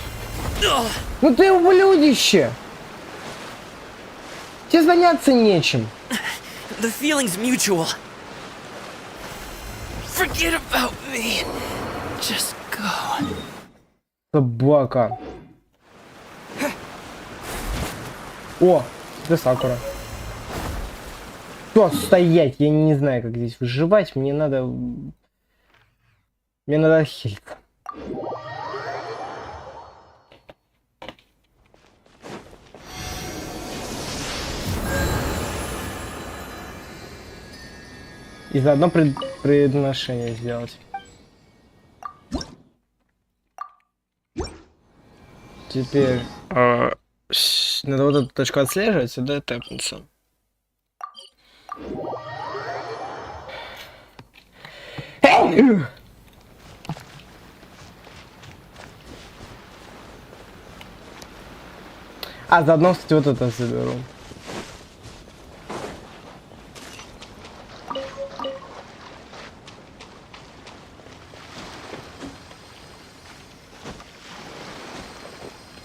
Ну ты ублюдище! Тебе заняться нечем. The feeling's mutual. Forget about me. Just go. Собака. О, это Сакура. Что стоять? Я не знаю, как здесь выживать. Мне надо хилиться. И заодно предношение сделать. Теперь надо вот эту точку отслеживать, сюда тэпнуться. А заодно, кстати, вот это заберу.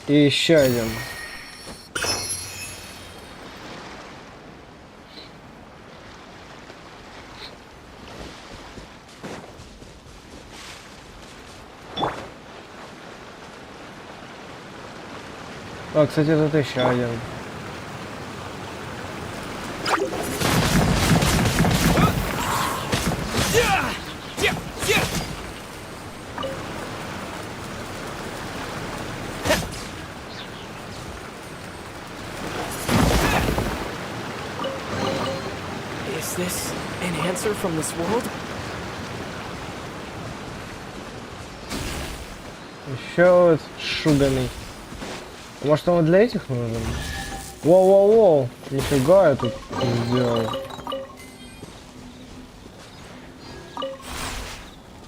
И еще один. О, кстати, тут еще один. Is this an answer from this world? Еще вот шуганый. Может, он для этих нужен? Воу-воу-воу! Нифига я тут сделал.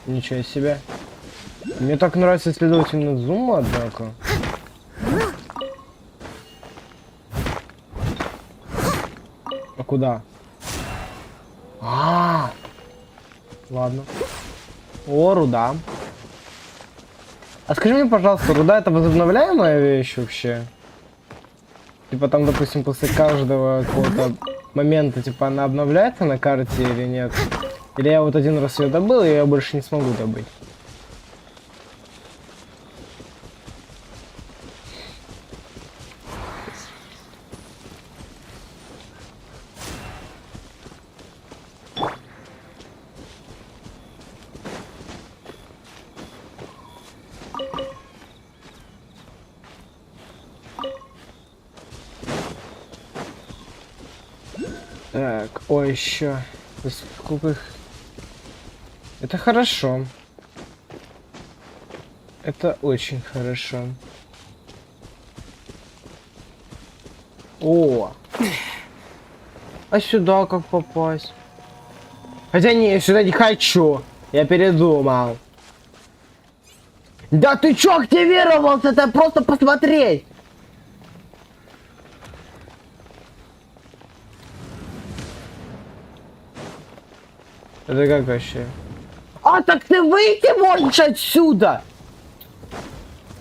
Ничего себе. Мне так нравится исследовать INAZUMA, однако. А куда? Ладно. О, руда. А скажи мне, пожалуйста, руда это возобновляемая вещь вообще? Типа там, допустим, после каждого какого-то момента, типа, она обновляется на карте или нет? Или я вот один раз ее добыл, и я больше не смогу добыть? Так, ой, еще. Сколько их? Это хорошо. Это очень хорошо. О! А сюда как попасть? Хотя не, я сюда не хочу. Я передумал. Да ты чё активировался? Это просто посмотреть. Это как вообще? А, так ты выйти можешь отсюда!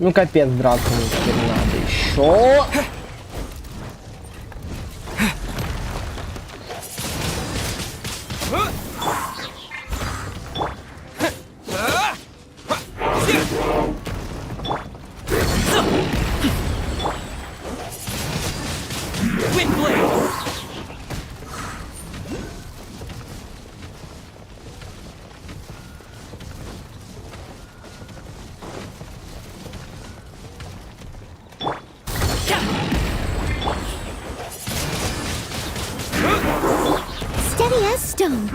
Ну капец, драться мне теперь надо еще. Steady as stone.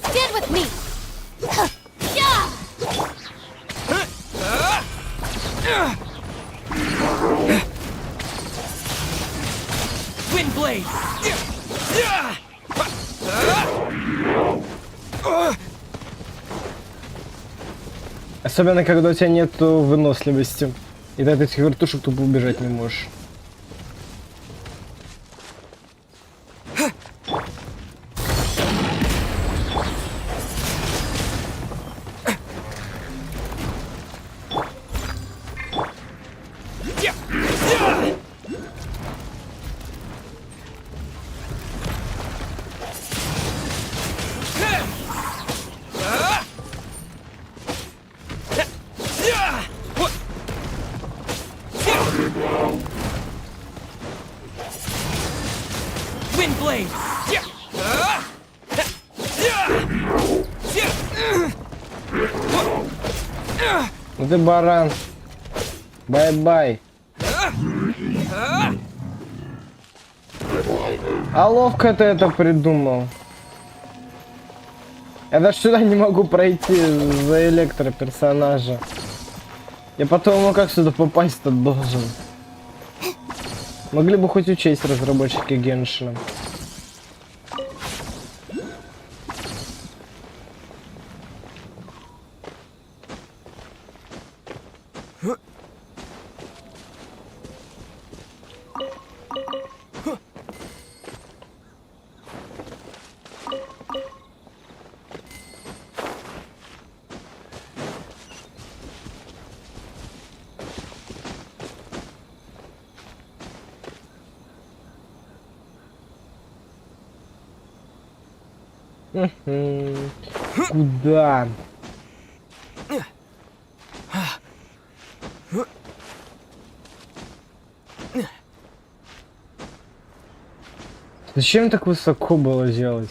Stand with me. Windblade! Особенно, когда у тебя нету выносливости. И ты от этих вертушек тупо убежать не можешь. Windblade! Ну ты баран. Бай-бай. А ловко ты это придумал. Я даже сюда не могу пройти за электроперсонажа. Я потом, как сюда попасть-то должен? Могли бы хоть учесть разработчики Геншина. Куда? Зачем так высоко было делать?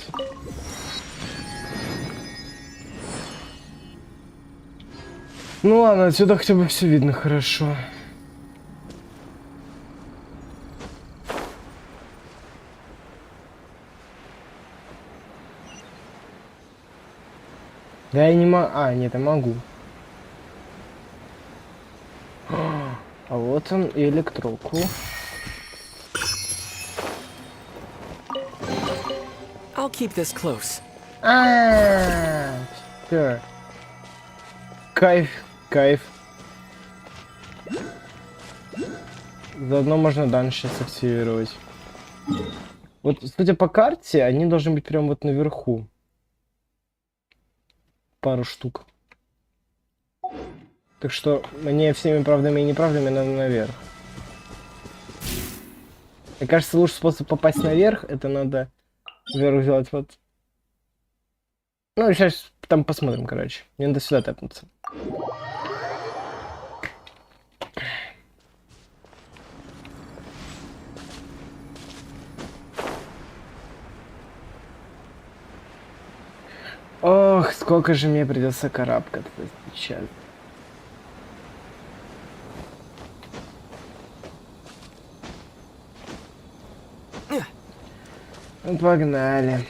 Ну ладно, отсюда хотя бы все видно хорошо. Да я не могу. А, нет, я могу. А вот он и электроку. I'll keep this close. Всё. Кайф, кайф. Заодно можно данж сейчас активировать. Вот, судя по карте, они должны быть прям вот наверху. Пару штук. Так что мне всеми правдами и неправдами надо наверх. Мне кажется, лучший способ попасть наверх, это надо вверх сделать вот. Ну, сейчас там посмотрим, короче. Мне надо сюда тэпнуться. Ох, сколько же мне придется карабкаться сейчас. Ну, погнали.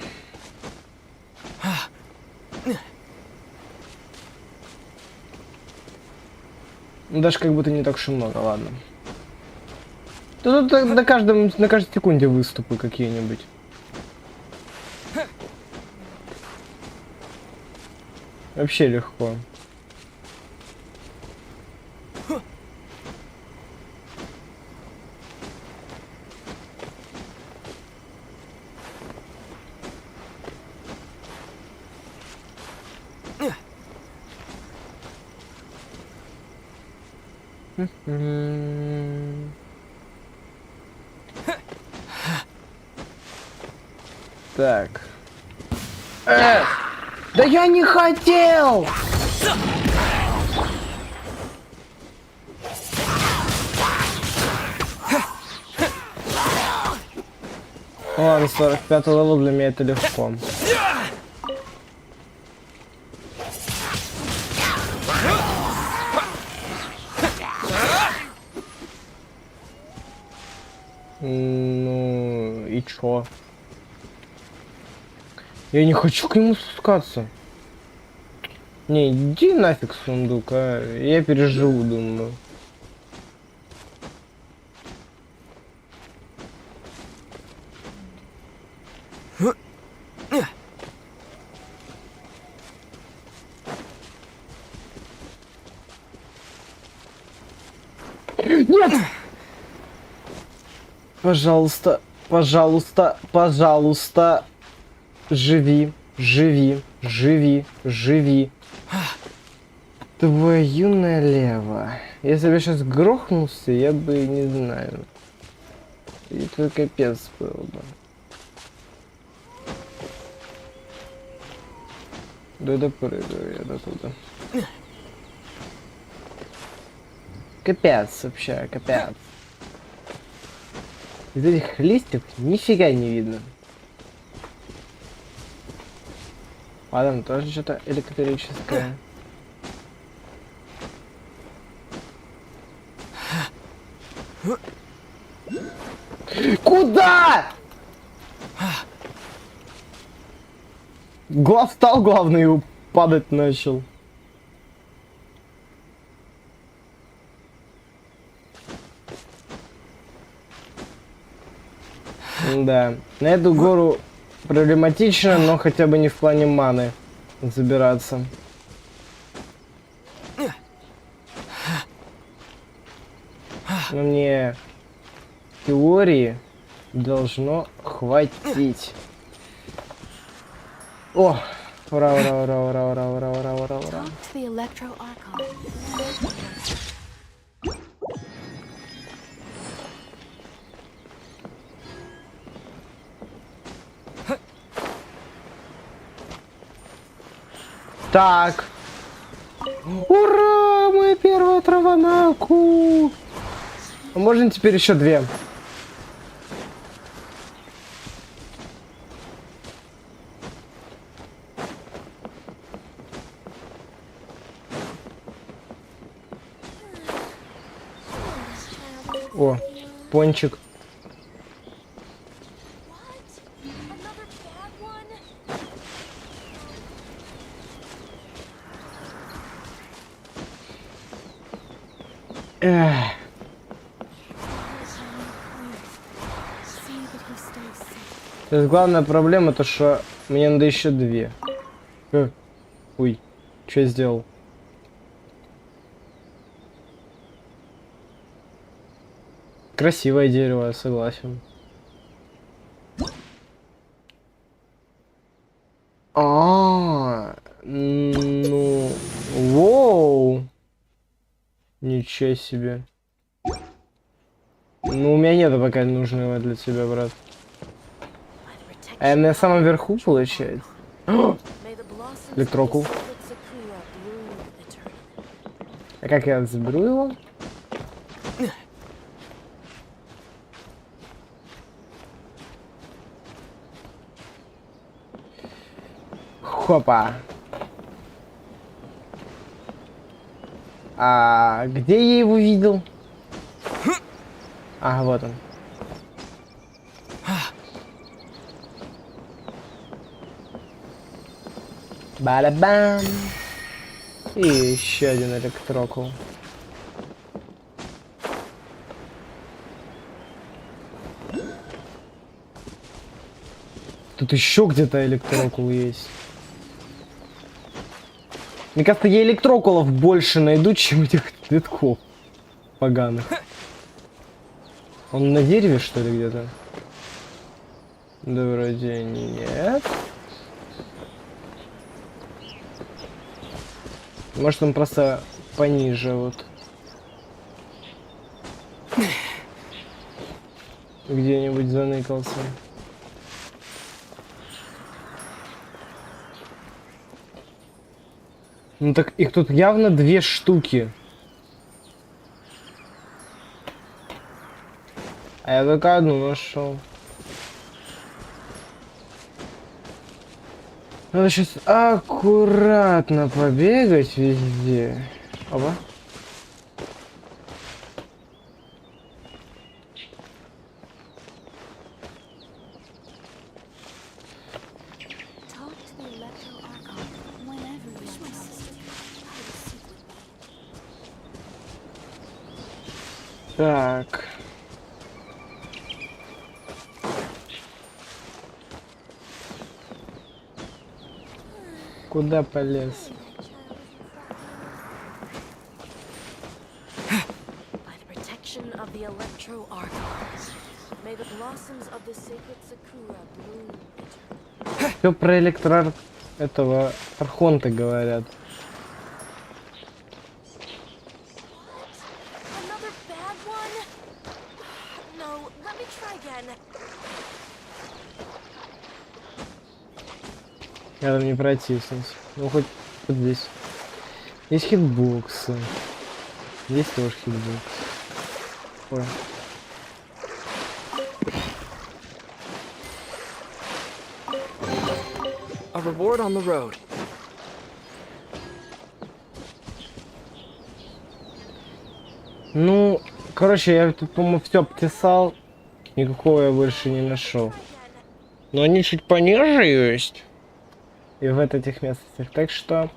Ну, даже как будто не так уж и много, ладно. Тут на каждой секунде выступы какие-нибудь. Вообще легко. Так. Да я не хотел! Ладно, 45 левел для меня это легко. Ну и чё? Я не хочу к нему спускаться. Не, иди нафиг, сундук, а. Я переживу, думаю. Нет! Пожалуйста, пожалуйста, пожалуйста. Живи, живи, живи, живи. Твою налево. Если бы я сейчас грохнулся, я бы не знаю. И это капец был бы. Да допрыгаю я до туда. Капец вообще, капец. Из этих листьев нифига не видно. Ладно, тоже что-то электрическое. Куда? Встал главный и падать начал. Да, на эту гору проблематично, но хотя бы не в плане маны забираться. Но мне в теории должно хватить. О! Ура, ура, ура, ура, ура, ура, ура, ура, ура. Так. Ура! Моя первая трава на ку. А можно теперь еще две? О, пончик. Эх. То есть главная проблема то, что мне надо еще 2. Ой, что я сделал? Красивое дерево, я согласен. Ну, воу. Ничего себе. Ну, у меня нету пока нужного для тебя, брат. А я на самом верху, получается? Электрокул. А как я заберу его? Хопа. А где я его видел? Ага, вот он. Барабам. И еще один электрокул. Тут еще где-то электрокул есть. Мне кажется, я электрокулов больше найду, чем этих цветков поганых. Он на дереве, что ли, где-то? Да вроде нет. Может, он просто пониже, вот. Где-нибудь заныкался. Ну так их тут явно 2 штуки. А я только одну нашел. Надо сейчас аккуратно побегать везде. Опа. Так. Куда полез? Все про электро этого архонта говорят. Я там не протиснусь. Ну хоть вот здесь. Есть хитбоксы. Здесь тоже хитбокс. Ой. A reward on the road. Ну, короче, я тут, по-моему, все обтесал. Никакого я больше не нашел. Но они чуть пониже есть. И в этих местностях. Так что...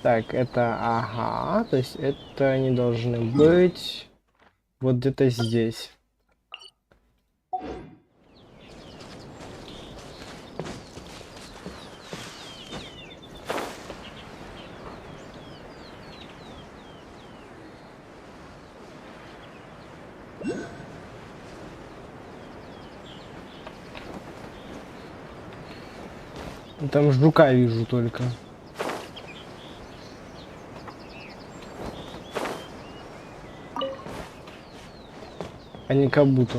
Так, это... Ага, то есть это они должны быть... Вот где-то здесь. Там жука вижу только. А не кабуто.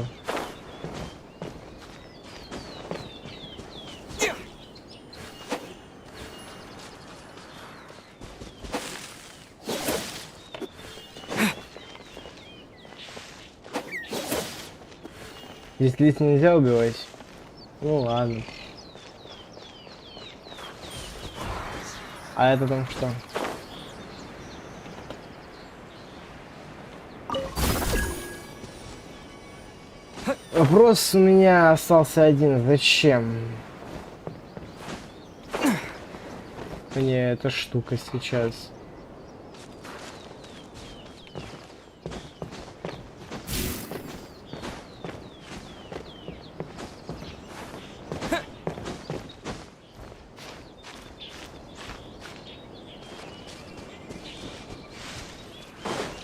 Здесь лист нельзя убивать. Ну ладно. А это там что? Вопрос у меня остался один. Зачем мне эта штука сейчас?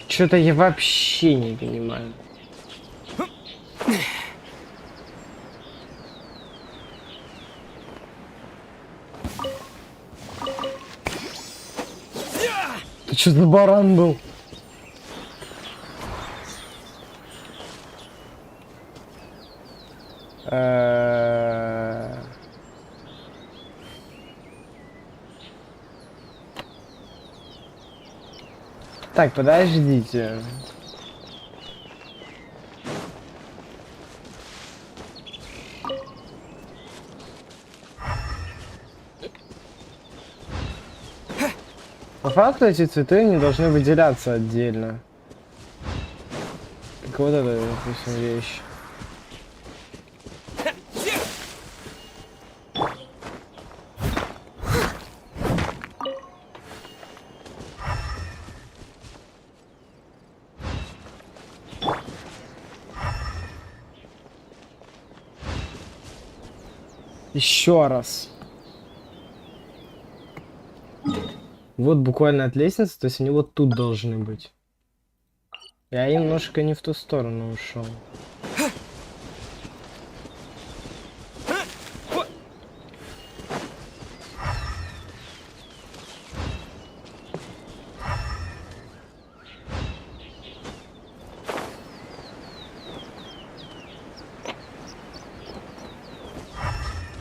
Что-то я вообще не понимаю. Ты что за баран был? Так, подождите. По факту эти цветы не должны выделяться отдельно. Как вот эта, допустим, вещь. Еще раз. Вот буквально от лестницы, то есть они вот тут должны быть. Я немножко не в ту сторону ушел.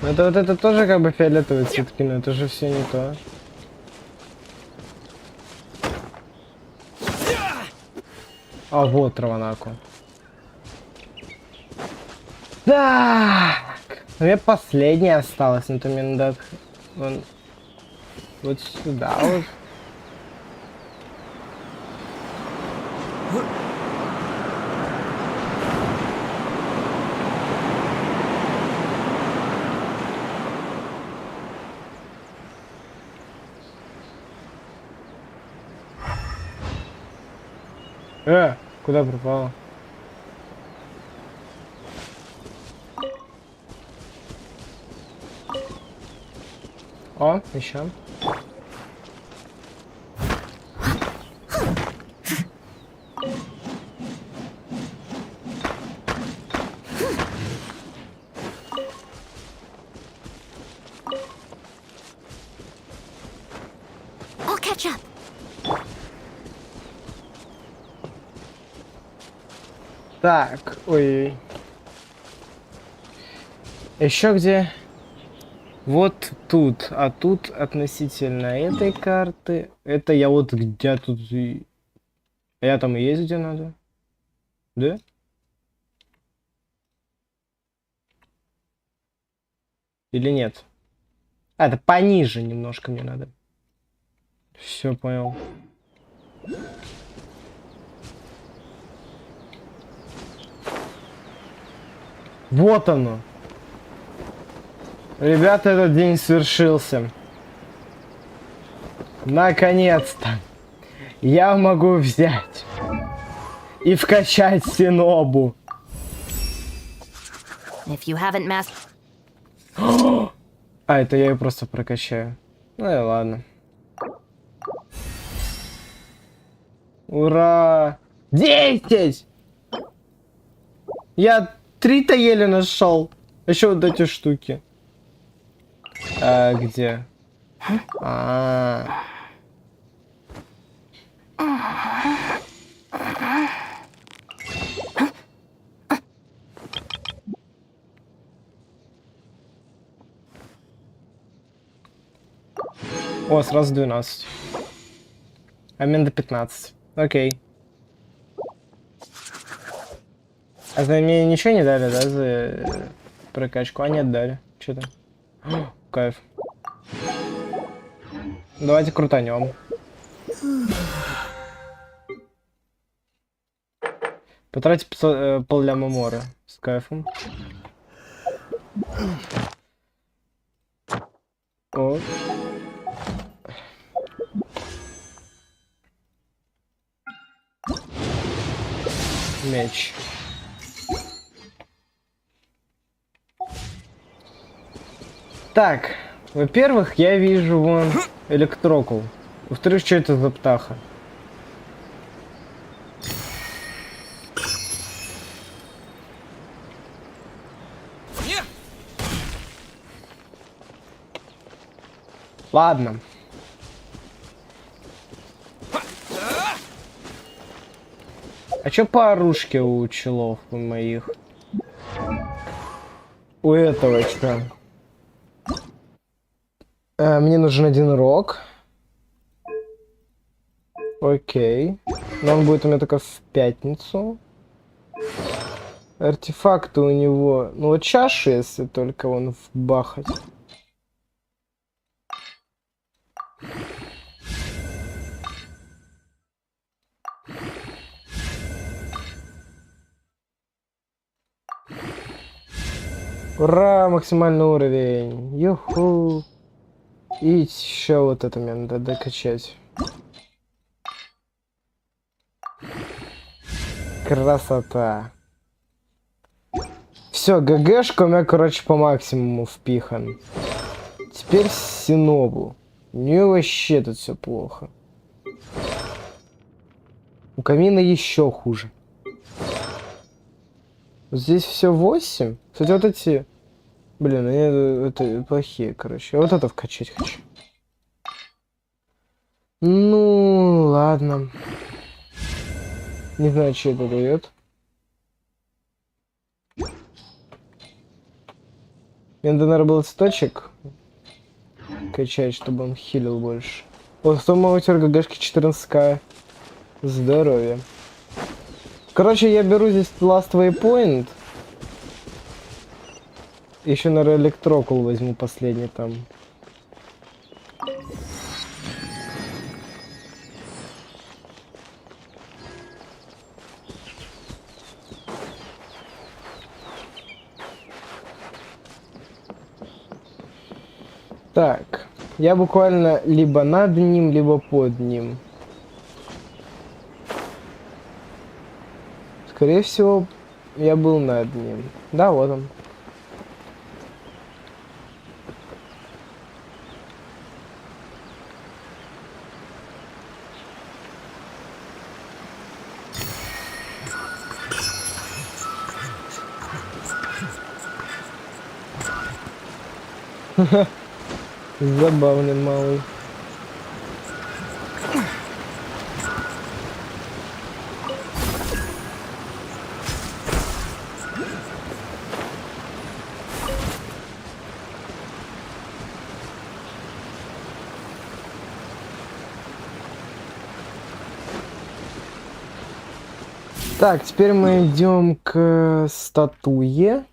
Это вот это тоже как бы фиолетовые цветки, но это же все не то. А вот Раванаку. Так, у меня последняя осталась, но то мне надо вот сюда вот. Куда пропала? О, еще. I'll catch up. Так, ой. Еще где? Вот тут, а тут относительно этой карты. Это я вот где тут... Я там и есть где надо? Да? Или нет? А, это пониже немножко мне надо. Все, понял. Вот оно. Ребята, этот день свершился. Наконец-то. Я могу взять и вкачать Синобу. If you haven't mastered... А, это я ее просто прокачаю. Ну и ладно. Ура! 10! Я 3-то еле нашел. Еще вот эти штуки. А, где? О, сразу 12. А мне до 15. Окей. А за мне ничего не дали, да, за прокачку? А нет, дали. Что-то. Кайф. Давайте крутанем. Потратить пол-ляма мора. С кайфом. О. Меч. Так, во-первых, я вижу вон электрокул. Во-вторых, что это за птаха? Ладно. А чё по оружке у челов у моих? У этого что? Мне нужен один рог. Окей. Но он будет у меня только в пятницу. Артефакты у него... Ну вот чаши, если только он вбахать. Ура, максимальный уровень. Юху. И еще вот это мне надо докачать. Красота. Все, ГГшка у меня, короче, по максимуму впихан. Теперь Синобу. У нее вообще тут все плохо. У Камина еще хуже. Здесь все 8. Кстати, вот эти... Блин, они это плохие, короче. Я вот это вкачать хочу. Ну, ладно. Не знаю, что это дает. Мне надо, наверное, был цветочек качать, чтобы он хилил больше. Вот, кто мой утер ГГшки 14к. Здоровье. Короче, я беру здесь Last Waypoint. Еще, наверное, электрокул возьму последний там. Так, я буквально либо над ним, либо под ним. Скорее всего, я был над ним. Да, вот он. Забавный малый. Так, теперь мы идем к статуе.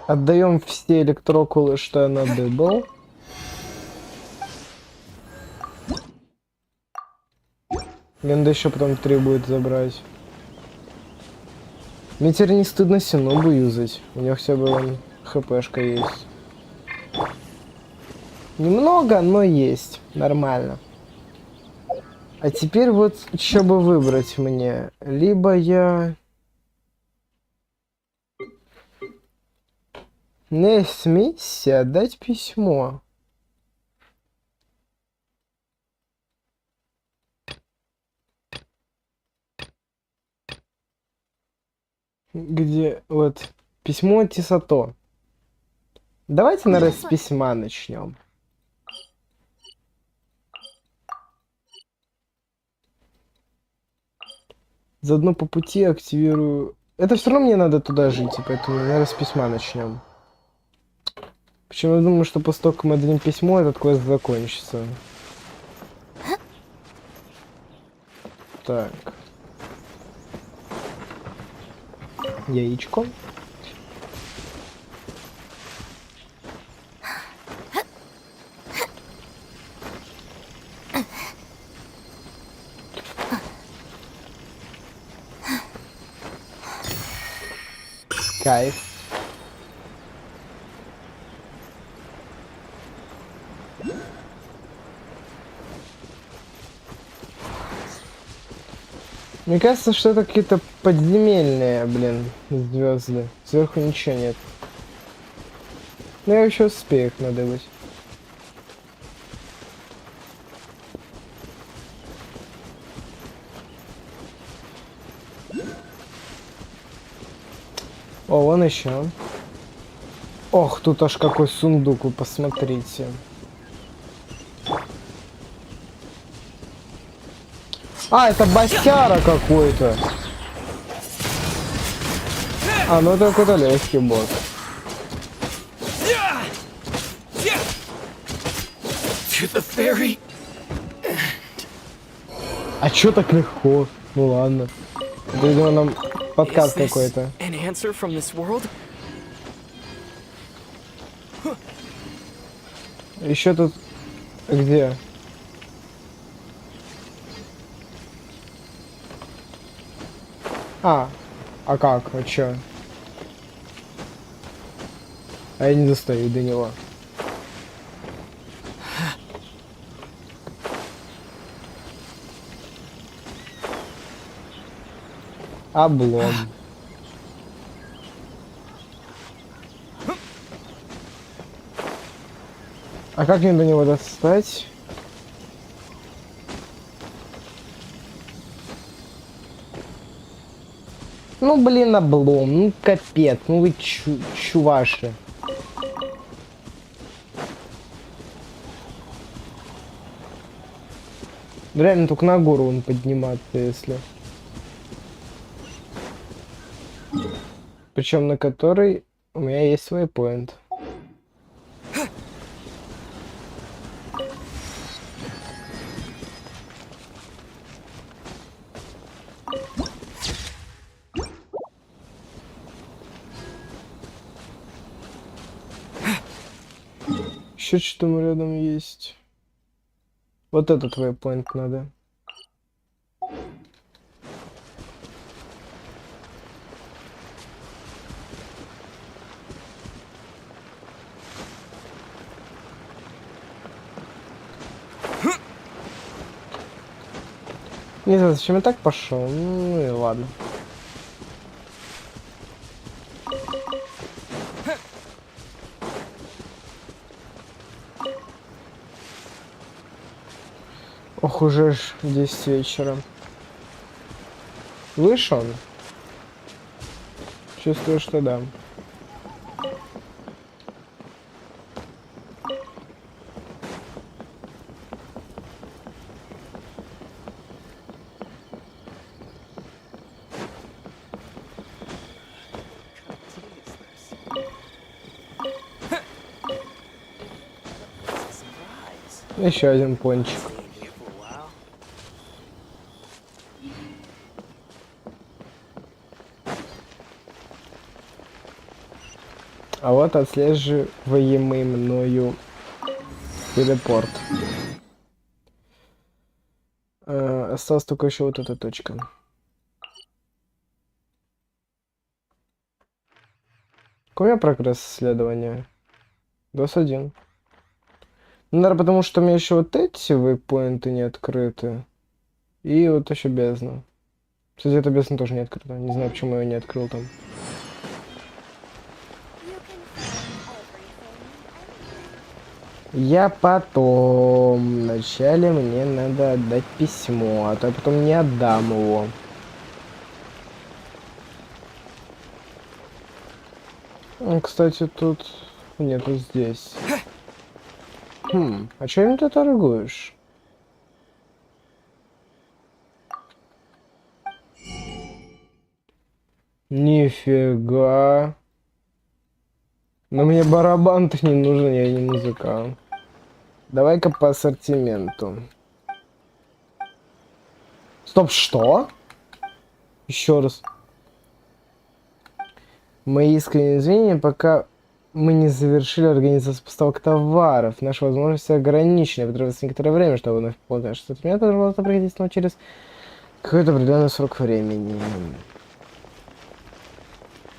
Отдаем все электрокулы, что я надыбал. Мне надо еще потом 3 будет забрать. Мне теперь не стыдно Синобу юзать. У него хотя бы вон хпшка есть. Немного, но есть. Нормально. А теперь вот что бы выбрать мне. Либо я... Есть миссия отдать письмо. Где вот письмо Тисато. Давайте, наверное, с письма начнем. Заодно по пути активирую. Это все равно мне надо туда жить, и поэтому, наверное, с письма начнем. Почему я думаю, что после того, как мы дадим письмо, этот квест закончится. Так. Яичко. Кайф. Мне кажется, что это какие-то подземельные, блин, звезды. Сверху ничего нет. Но я еще успею их надыбать. О, вон еще. Ох, тут аж какой сундук, вы посмотрите. А, это босяра какой-то. А, ну это какой-то легкий бот. А чё так легко? Ну ладно. Видимо, нам подкаст какой-то. Еще тут где? А как? А чё? А я не достаю до него. Облом. А как мне до него достать? Ну блин, облом, ну капец, ну вы чуваши. Реально только на гору он подниматься, если. Причем на которой у меня есть свой поинт. Еще что-то рядом есть. Вот этот вейпоинт надо. Не знаю, зачем я так пошел. Ну и ладно. Ох, уже ж 10 вечера. Вышел? Чувствую, что да. Еще один пончик. А вот отслеживаемый мною телепорт. Осталась только еще вот эта точка. Какой у меня прогресс исследования? 21. Ну, наверное, потому что у меня еще вот эти вейпоинты не открыты. И вот еще бездна. Кстати, эта бездна тоже не открыта. Не знаю, почему я ее не открыл там. Я потом. Вначале мне надо отдать письмо, а то я потом не отдам его. Кстати, тут нету здесь. А чем ты торгуешь? Нифига. Но мне барабан-то не нужен, я не музыкант. Давай-ка по ассортименту. Стоп, что? Еще раз. Мои искренние извинения, пока мы не завершили организацию поставок товаров. Наши возможности ограничены. Потребуется некоторое время, чтобы вновь пополнить 600 метров. Должно приходить, но через какой-то определенный срок времени.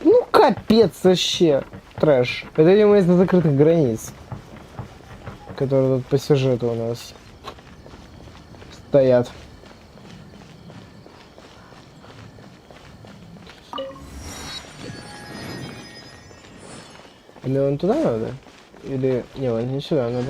Ну капец вообще. Трэш. Это, видимо, из-за закрытых границ, которые тут по сюжету у нас стоят. Или он туда надо? Или... Не, он не сюда надо.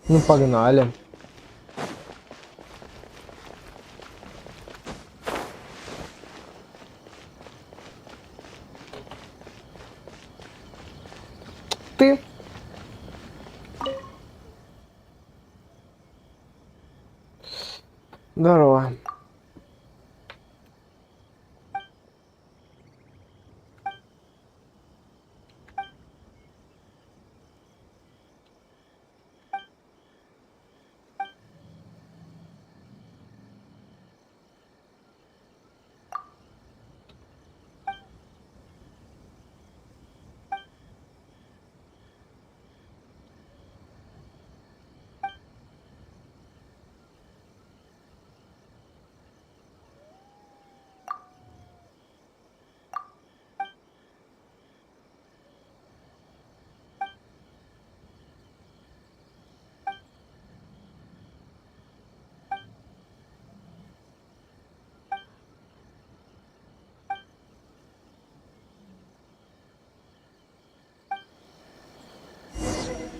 Ну, погнали. Ты. Здорово.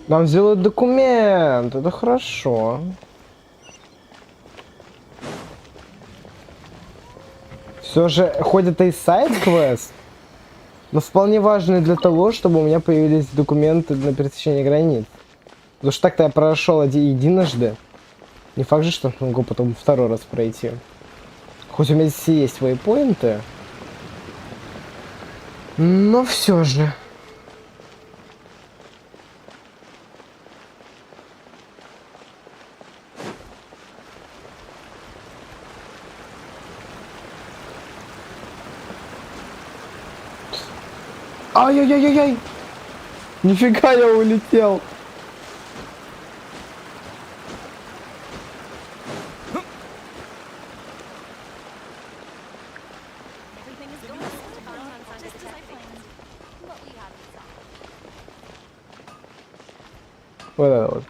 Нам сделают документ, это хорошо. Все же, хоть это и сайд-квест, но вполне важный для того, чтобы у меня появились документы на пересечение границ. Потому что так-то я прошел единожды. Не факт же, что могу потом второй раз пройти. Хоть у меня здесь и есть вейпоинты, но все же. Ай-яй-яй-яй-яй! Нифига я улетел! Вот это вот.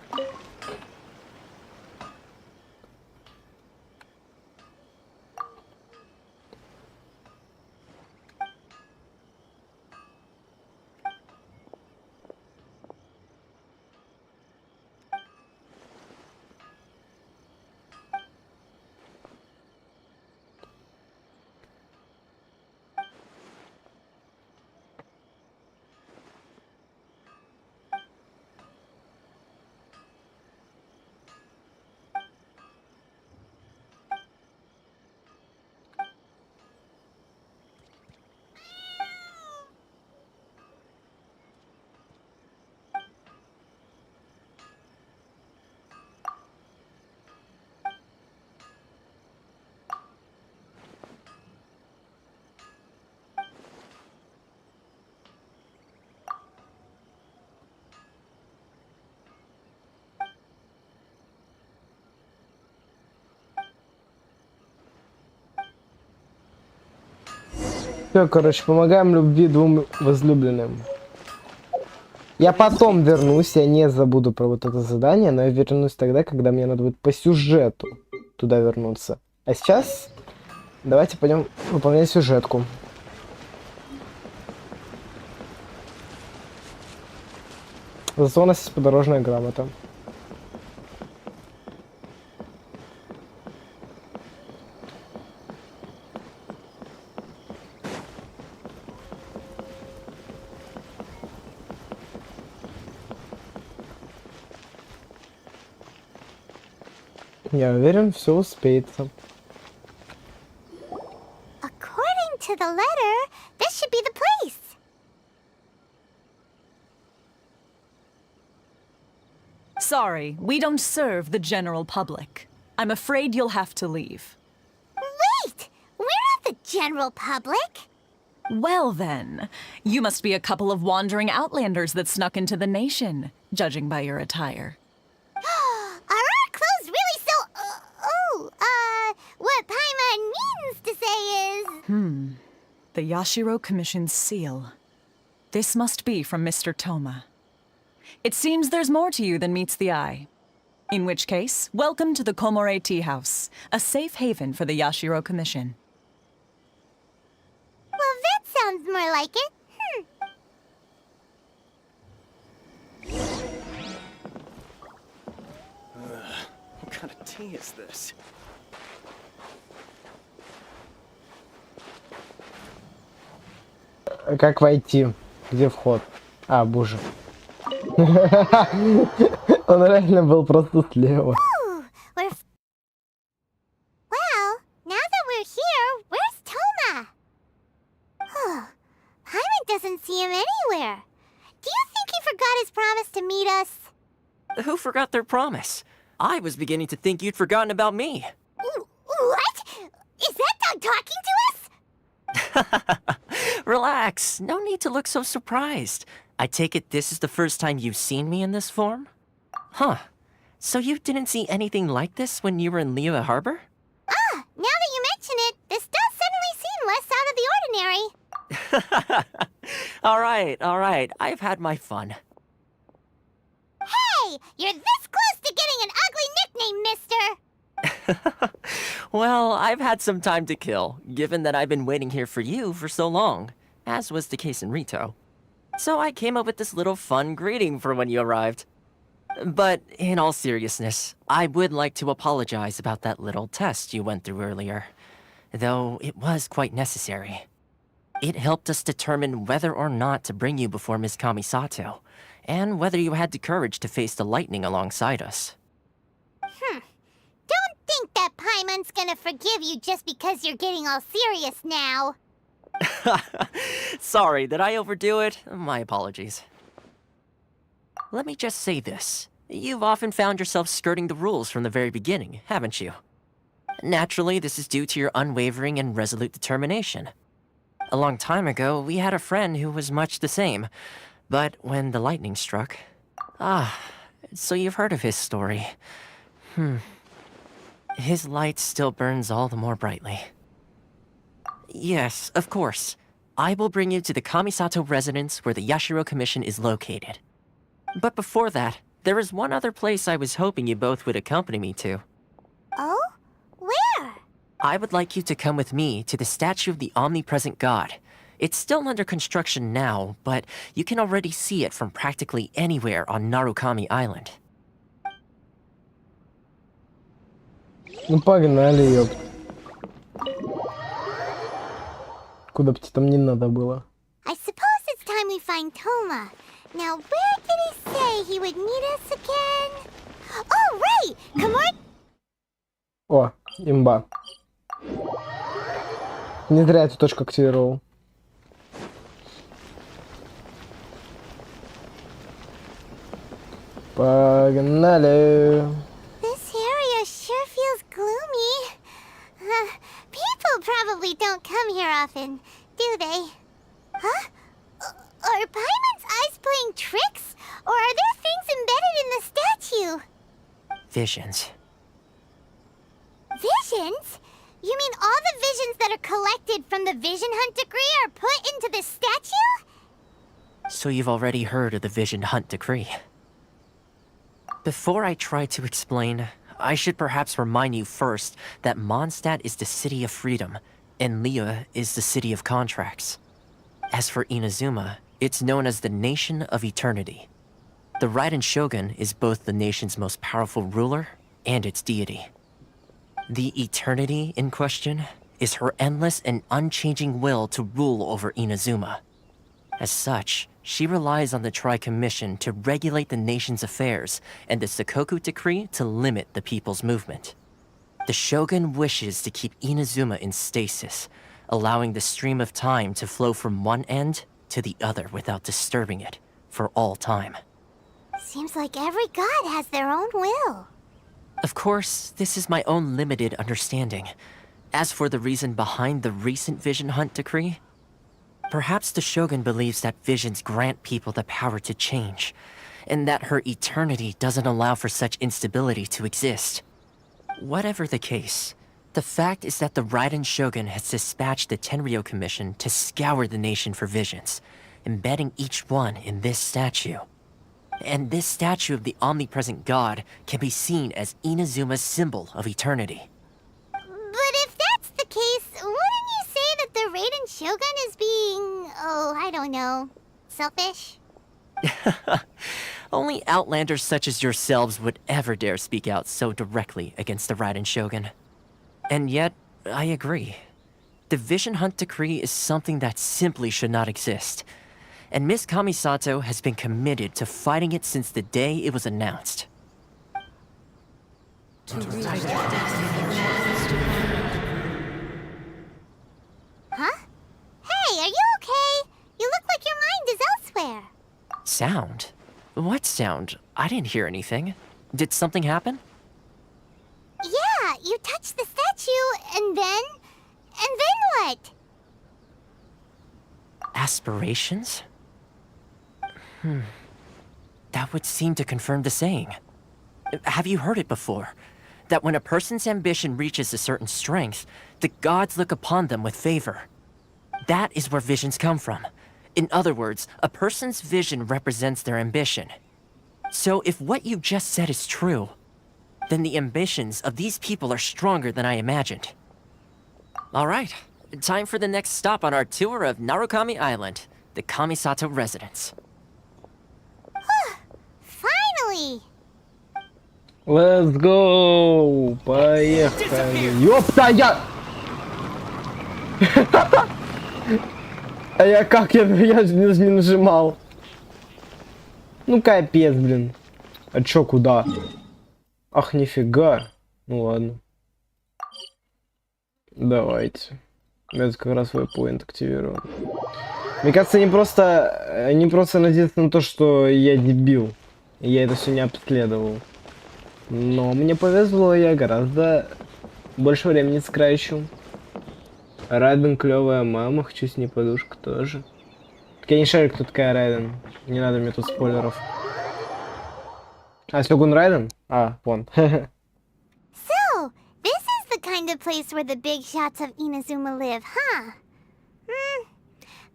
Все, короче, помогаем любви двум возлюбленным. Я потом вернусь, я не забуду про вот это задание, но я вернусь тогда, когда мне надо будет по сюжету туда вернуться. А сейчас давайте пойдем выполнять сюжетку. Зато у нас есть подорожная грамота. Я уверен, все успеется. According to the letter, this should be the place. Sorry, we don't serve the general public. I'm afraid you'll have to leave. general public. Well then, you must be a couple of wandering outlanders that snuck into the nation, judging by your attire. Are our clothes really so... what Paimon means to say is... The Yashiro Commission's seal. This must be from Mr. Toma. It seems there's more to you than meets the eye. In which case, welcome to the Komore Tea House, a safe haven for the Yashiro Commission. Well, that sounds more like it. What kind of tea is this? Как войти? Где вход? А, боже. Он реально был просто слева. Well, now that we're here, where's Toma? Paimon doesn't see him anywhere. Do you think he forgot his promise to meet us? Who forgot their promise? I was beginning to think you'd forgotten about me. What? Is that dog talking to us? Relax, no need to look so surprised. I take it this is the first time you've seen me in this form? Huh. So you didn't see anything like this when you were in Liyue Harbor? Now that you mention it, this does suddenly seem less out of the ordinary. Alright, I've had my fun. Hey! You're this close to getting an ugly nickname, mister! Well, I've had some time to kill, given that I've been waiting here for you for so long, as was the case in Rito. So I came up with this little fun greeting for when you arrived. But in all seriousness, I would like to apologize about that little test you went through earlier, though it was quite necessary. It helped us determine whether or not to bring you before Miss Kamisato, and whether you had the courage to face the lightning alongside us. Don't think that Paimon's gonna forgive you just because you're getting all serious now. Sorry, did I overdo it? My apologies. Let me just say this. You've often found yourself skirting the rules from the very beginning, haven't you? Naturally, this is due to your unwavering and resolute determination. A long time ago, we had a friend who was much the same, but when the lightning struck... so you've heard of his story. His light still burns all the more brightly. Yes, of course. I will bring you to the Kamisato residence where the Yashiro Commission is located. But before that, there is one other place I was hoping you both would accompany me to. Oh? Where? I would like you to come with me to the statue of the omnipresent god. It's still under construction now, but you can already see it from practically anywhere on Narukami Island. Ну погнали, ёпт. Куда бы тебе там не надо было. I suppose it's time we find Toma. Now, where did he say he would meet us again? Oh, right! Come on! О, имба. Не зря эту точку активировал. Погнали. This area sure feels gloomy. People probably don't come here often, do they? Huh? Are Paimon's eyes playing tricks? Or are there things embedded in the statue? Visions. Visions? You mean all the visions that are collected from the Vision Hunt decree are put into this statue? So you've already heard of the Vision Hunt decree. Before I try to explain, I should perhaps remind you first that Mondstadt is the city of freedom, and Liyue is the city of contracts. As for INAZUMA, it's known as the Nation of Eternity. The Raiden Shogun is both the nation's most powerful ruler and its deity. The Eternity in question is her endless and unchanging will to rule over INAZUMA. As such, she relies on the Tri-Commission to regulate the nation's affairs and the Sakoku Decree to limit the people's movement. The Shogun wishes to keep INAZUMA in stasis, allowing the stream of time to flow from one end to the other without disturbing it for all time. Seems like every god has their own will. Of course, this is my own limited understanding, As for the reason behind the recent Vision Hunt decree, perhaps the Shogun believes that visions grant people the power to change, and that her eternity doesn't allow for such instability to exist. Whatever the case, the fact is that the Raiden Shogun has dispatched the Tenryou Commission to scour the nation for visions, embedding each one in this statue. And this statue of the omnipresent god can be seen as Inazuma's symbol of eternity. But if that's the case, wouldn't you say that the Raiden Shogun is being, oh, I don't know, selfish? Only outlanders such as yourselves would ever dare speak out so directly against the Raiden Shogun. And yet, I agree. The Vision Hunt decree is something that simply should not exist. And Miss Kamisato has been committed to fighting it since the day it was announced. Huh? Hey, are you okay? You look like your mind is elsewhere. Sound? What sound? I didn't hear anything. Did something happen? Yeah, you touched the statue, and then what? Aspirations? That would seem to confirm the saying. Have you heard it before? That when a person's ambition reaches a certain strength, the gods look upon them with favor. That is where visions come from. In other words, a person's vision represents their ambition. So if what you just said is true, then the ambitions of these people are stronger than I imagined. All right, time for the next stop on our tour of Narukami Island, the Kamisato residence. Finally! Let's go! Поехали! Ёпта, я... А я как? Я не нажимал. Ну капец, блин. А чё, куда? Ах, нифига. Ну ладно. Давайте. Это как раз вейпоинт активирован. Мне кажется, они просто надеются на то, что я дебил. И я это все не обследовал. Но мне повезло, я гораздо больше времени скрайчу. Райден клевая мама, хочу с ней подушку тоже. Так я не шарю, кто такая Райден. Не надо мне тут спойлеров. А, Сёгун Райден? А, вон. So, this is the kind of place where the big shots of Inazuma live, huh?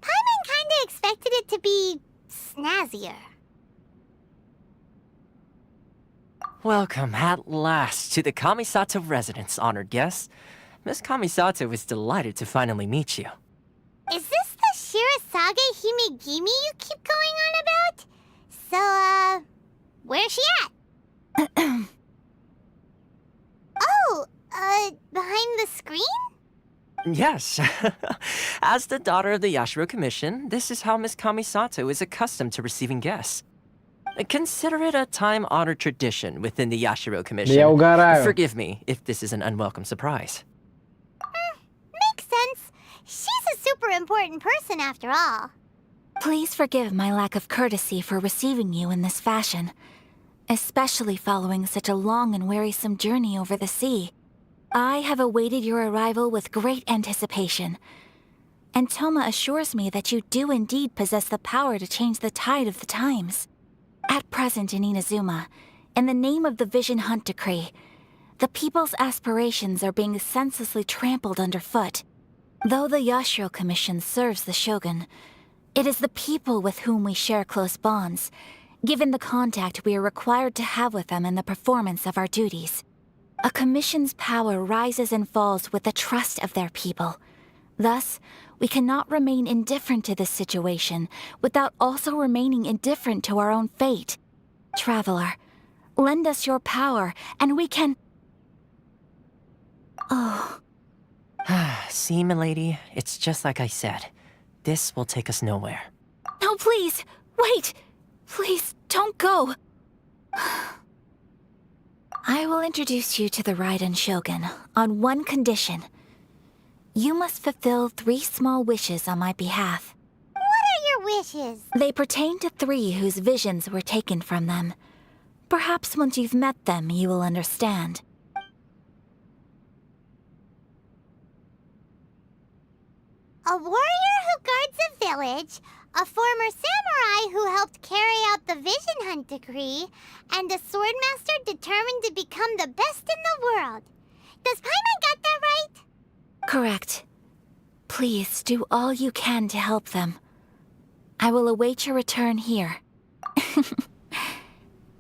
Paimon kinda expected it to be snazzier. Welcome at last to the Kamisato residence, honored guests. Miss Kamisato is delighted to finally meet you. Is this the Shirasage Himegimi you keep going on about? So, where's she at? Oh, behind the screen? Yes. As the daughter of the Yashiro Commission, this is how Miss Kamisato is accustomed to receiving guests. Consider it a time-honored tradition within the Yashiro Commission. Я угораю. Forgive me if this is an unwelcome surprise. Makes sense. She's a super important person after all. Please forgive my lack of courtesy for receiving you in this fashion, especially following such a long and wearisome journey over the sea. I have awaited your arrival with great anticipation, and Toma assures me that you do indeed possess the power to change the tide of the times. At present in Inazuma, in the name of the Vision Hunt Decree, the people's aspirations are being senselessly trampled underfoot. Though the Yashiro Commission serves the Shogun, it is the people with whom we share close bonds, given the contact we are required to have with them in the performance of our duties. A commission's power rises and falls with the trust of their people. Thus, we cannot remain indifferent to this situation without also remaining indifferent to our own fate. Traveler, lend us your power, and we can... Oh. See, milady, it's just like I said. This will take us nowhere. No, please! Wait! Please, don't go! I will introduce you to the Raiden Shogun on one condition. You must fulfill 3 small wishes on my behalf. What are your wishes? They pertain to 3 whose visions were taken from them. Perhaps once you've met them, you will understand. A warrior who guards a village, a former samurai who helped carry out the Vision Hunt decree, and a swordmaster determined to become the best in the world. Does Paimon got that right? Correct. Please do all you can to help them. I will await your return here.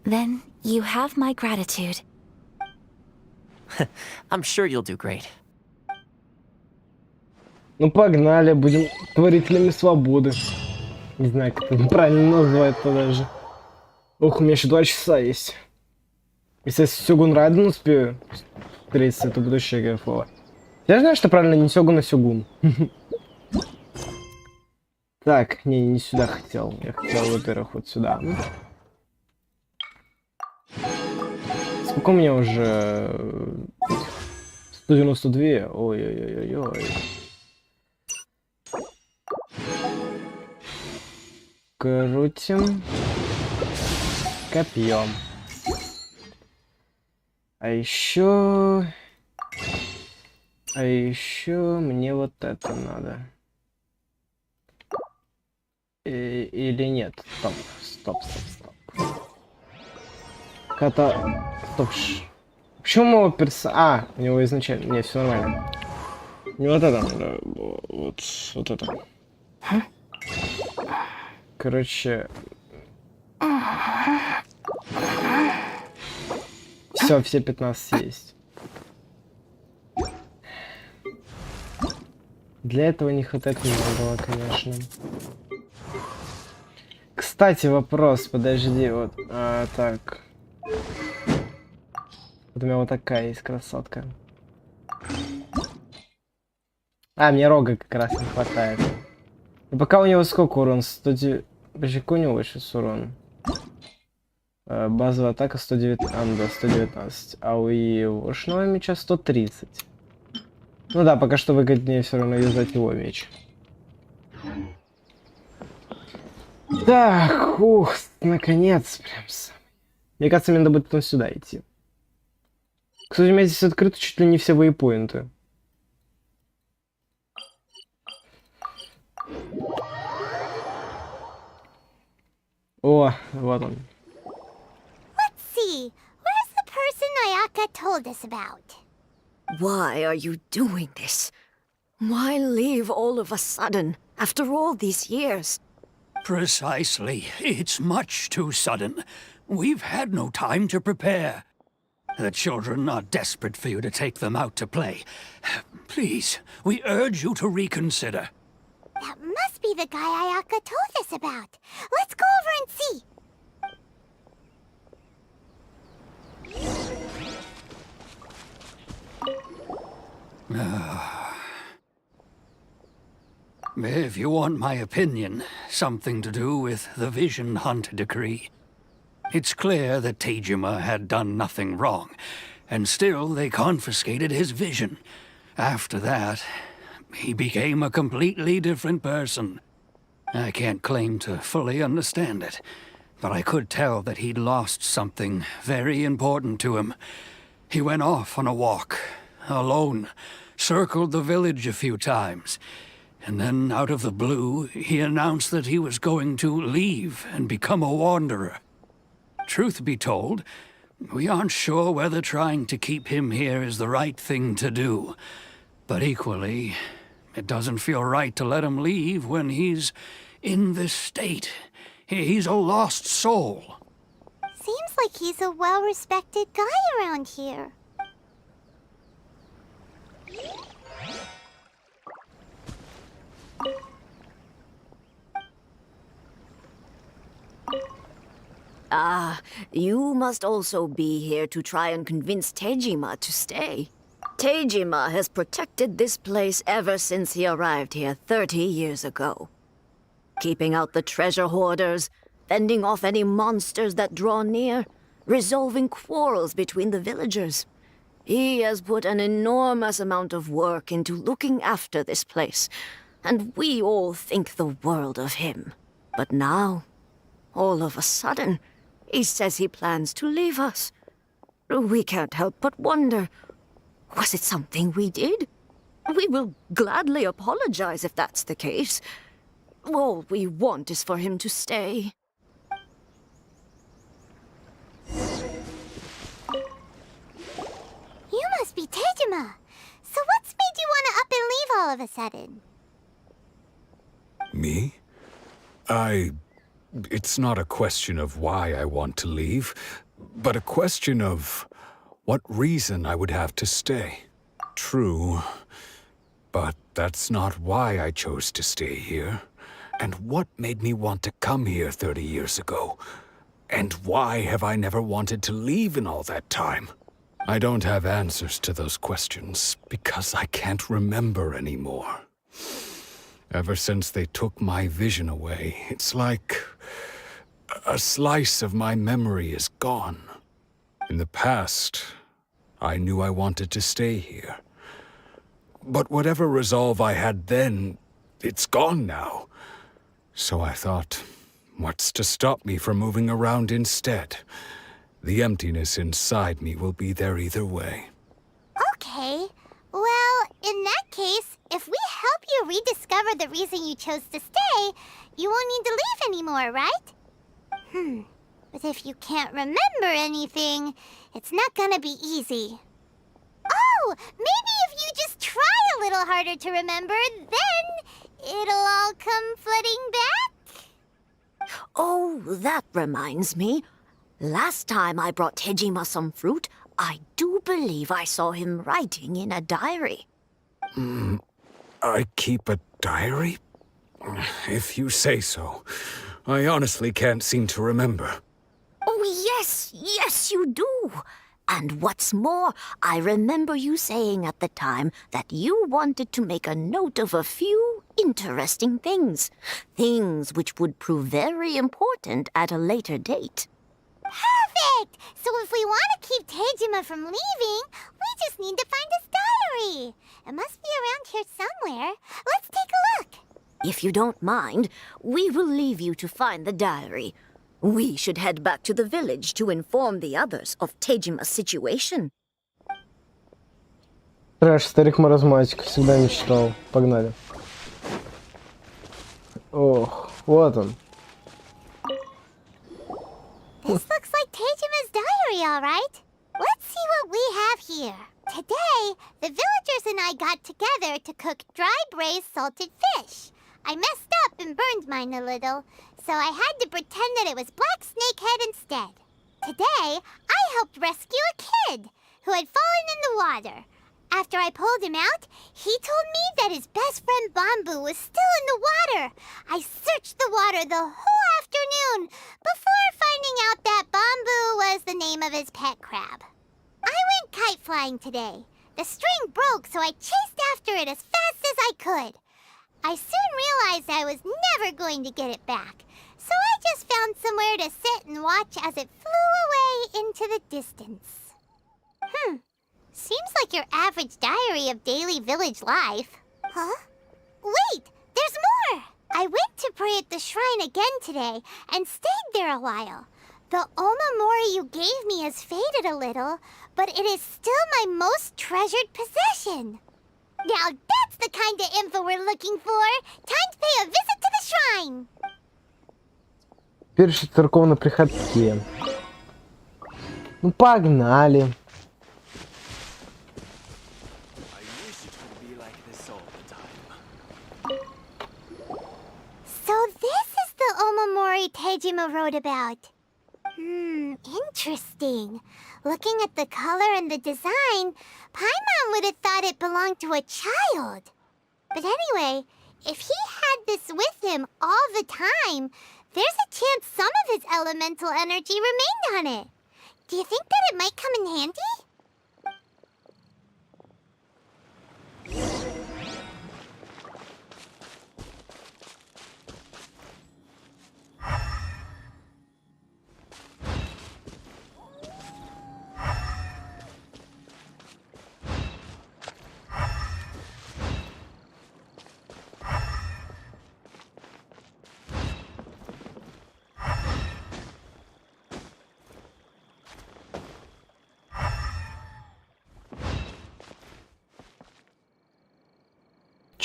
Then you have my gratitude. I'm sure you'll do great. Ну погнали, будем творителями свободы. Не знаю, как это правильно назвать-то даже. Ох, у меня еще 2 часа есть. Если я с Сёгун Райден успею встретиться, это будет вообще кайфово. Я знаю, что правильно не Сёгун, а Сёгун. Так, не сюда хотел. Я хотел, во-первых, вот сюда. Сколько у меня уже? 192. Ой-ой-ой-ой-ой. Крутим копьем. А еще мне вот это надо. Или нет? Стоп. Стоп. Почему его у него изначально... Нет, все нормально. Не вот это надо. Вот это. Короче... Все 15 есть. Для этого не хватает немного, конечно. Кстати, вопрос, подожди, вот, так. Вот у меня вот такая есть красотка. Мне рога как раз не хватает. И пока у него сколько урон? 109... Подожди, какой у него сейчас урон? Базовая атака 119, 119. А у егошного меча 130. Ну да, пока что выгоднее все равно юзать его меч. Так, наконец, прям сам. Мне кажется, мне надо будет потом сюда идти. Кстати, у меня здесь открыты чуть ли не все вейпоинты. О, вот он. Let's see. Where's the person Ayaka told us about? Why are you doing this? Why leave all of a sudden, after all these years? Precisely. It's much too sudden. We've had no time to prepare. The children are desperate for you to take them out to play. Please, we urge you to reconsider. That must be the guy Ayaka told us about. Let's go over and see. If you want my opinion, something to do with the Vision Hunt decree. It's clear that Taijima had done nothing wrong, and still they confiscated his vision. After that, he became a completely different person. I can't claim to fully understand it, but I could tell that he'd lost something very important to him. He went off on a walk, alone, circled the village a few times, and then out of the blue, he announced that he was going to leave and become a wanderer. Truth be told, we aren't sure whether trying to keep him here is the right thing to do, but equally, it doesn't feel right to let him leave when he's in this state. He's a lost soul. Seems like he's a well-respected guy around here. You must also be here to try and convince Taijima to stay. Taijima has protected this place ever since he arrived here 30 years ago. Keeping out the treasure hoarders, fending off any monsters that draw near, resolving quarrels between the villagers. He has put an enormous amount of work into looking after this place, and we all think the world of him. But now, all of a sudden, he says he plans to leave us. We can't help but wonder, was it something we did? We will gladly apologize if that's the case. All we want is for him to stay. You must be Tejima. So what's made you want to up and leave all of a sudden? Me? It's not a question of why I want to leave, but a question of what reason I would have to stay. True, but that's not why I chose to stay here. And what made me want to come here 30 years ago? And why have I never wanted to leave in all that time? I don't have answers to those questions because I can't remember anymore. Ever since they took my vision away, it's like a slice of my memory is gone. In the past, I knew I wanted to stay here. But whatever resolve I had then, it's gone now. So I thought, what's to stop me from moving around instead? The emptiness inside me will be there either way. Okay. Well, in that case, if we help you rediscover the reason you chose to stay, you won't need to leave anymore, right? But if you can't remember anything, it's not gonna be easy. Oh, maybe if you just try a little harder to remember, then it'll all come flooding back? Oh, that reminds me. Last time I brought Tejima some fruit, I do believe I saw him writing in a diary. I keep a diary? If you say so. I honestly can't seem to remember. Oh, yes, you do. And what's more, I remember you saying at the time that you wanted to make a note of a few interesting things. Things which would prove very important at a later date. Perfect! So if we want to keep Tejima from leaving, we just need to find his diary. It must be around here somewhere. Let's take a look. If you don't mind, we will leave you to find the diary. We should head back to the village to inform the others of Tejima's situation. Трэш, старик-маразматик, всегда мечтал. Погнали. Ох, вот он. This looks like Tejima's diary, all right. Let's see what we have here. Today, the villagers and I got together to cook dry braised salted fish. I messed up and burned mine a little, so I had to pretend that it was black snakehead instead. Today, I helped rescue a kid who had fallen in the water. After I pulled him out, he told me that his best friend Bamboo was still in the water. I searched the water the whole afternoon before finding out that Bamboo was the name of his pet crab. I went kite flying today. The string broke, so I chased after it as fast as I could. I soon realized I was never going to get it back, so I just found somewhere to sit and watch as it flew away into the distance. Seems like your average diary of daily village life. Huh? Wait, there's more! I went to pray at the shrine again today and stayed there a while. The omamori you gave me has faded a little, but it is still my most treasured possession. Now that's the kind of info we're looking for. Time to pay a visit to the shrine. Перши церковно-приходские. Ну, погнали. So this is the omamori Tejima wrote about. Interesting. Looking at the color and the design, Paimon would have thought it belonged to a child. But anyway, if he had this with him all the time, there's a chance some of his elemental energy remained on it. Do you think that it might come in handy?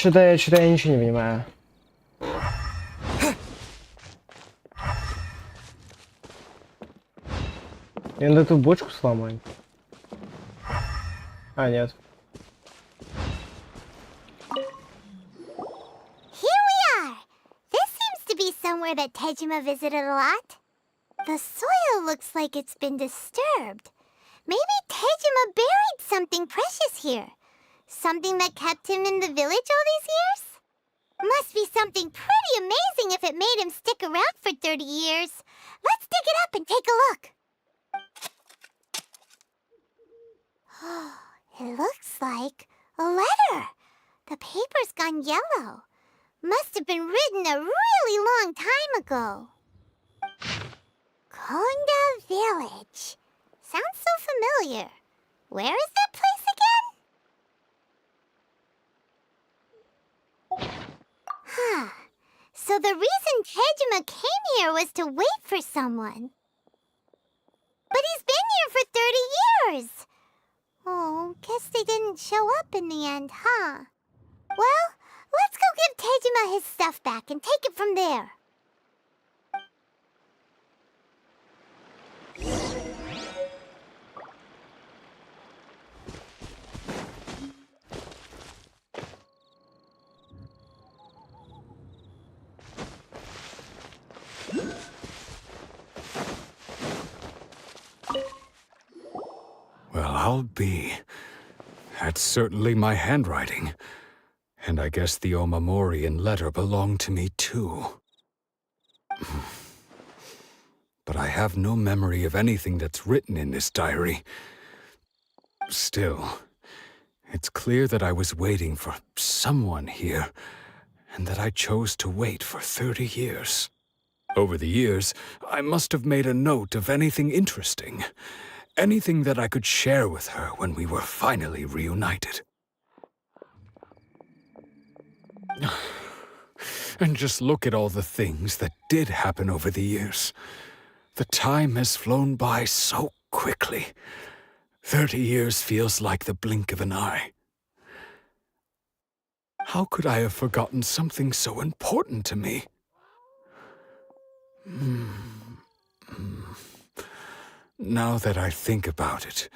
Что-то я ничего не понимаю. Мне надо эту бочку сломать. А, нет. Here we are! This seems to be somewhere that Tejima visited a lot. The soil looks like it's been disturbed. Maybe Tejima buried something precious here. Something that kept him in the village all these years? Must be something pretty amazing if it made him stick around for 30 years. Let's dig it up and take a look. It looks like a letter. The paper's gone yellow. Must have been written a really long time ago. Konda Village. Sounds so familiar. Where is that place again? Huh. So the reason Tejima came here was to wait for someone. But he's been here for 30 years. Oh, guess they didn't show up in the end, huh? Well, let's go give Tejima his stuff back and take it from there. Well, I'll be. That's certainly my handwriting. And I guess the Omamorian letter belonged to me too. But I have no memory of anything that's written in this diary. Still, it's clear that I was waiting for someone here, and that I chose to wait for 30 years. Over the years, I must have made a note of anything interesting. Anything that I could share with her when we were finally reunited. And just look at all the things that did happen over the years. The time has flown by so quickly. 30 years feels like the blink of an eye. How could I have forgotten something so important to me? Now that I think about it,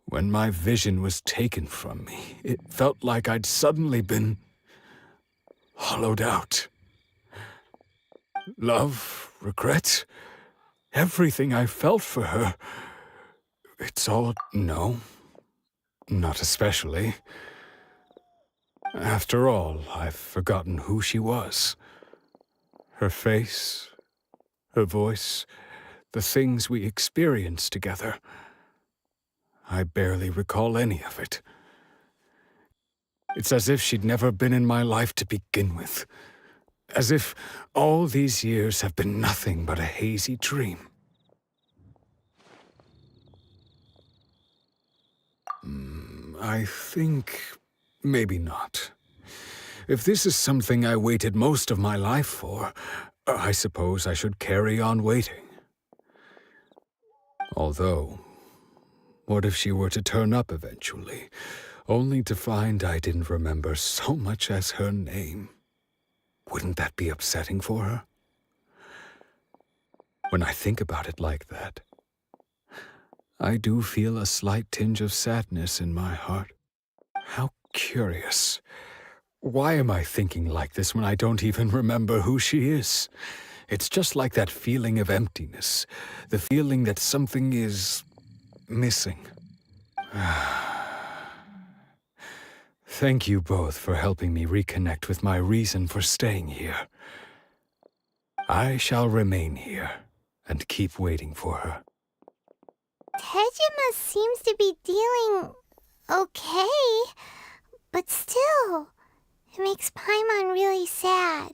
when my vision was taken from me, it felt like I'd suddenly been hollowed out. Love, regret, everything I felt for her, it's all... no, not especially. After all, I've forgotten who she was. Her face, her voice, the things we experienced together. I barely recall any of it. It's as if she'd never been in my life to begin with. As if all these years have been nothing but a hazy dream. I think maybe not. If this is something I waited most of my life for, I suppose I should carry on waiting. Although, what if she were to turn up eventually, only to find I didn't remember so much as her name? Wouldn't that be upsetting for her? When I think about it like that, I do feel a slight tinge of sadness in my heart. How curious. Why am I thinking like this when I don't even remember who she is? It's just like that feeling of emptiness, the feeling that something is missing. Thank you both for helping me reconnect with my reason for staying here. I shall remain here and keep waiting for her. Tejima seems to be dealing okay, but still, it makes Paimon really sad.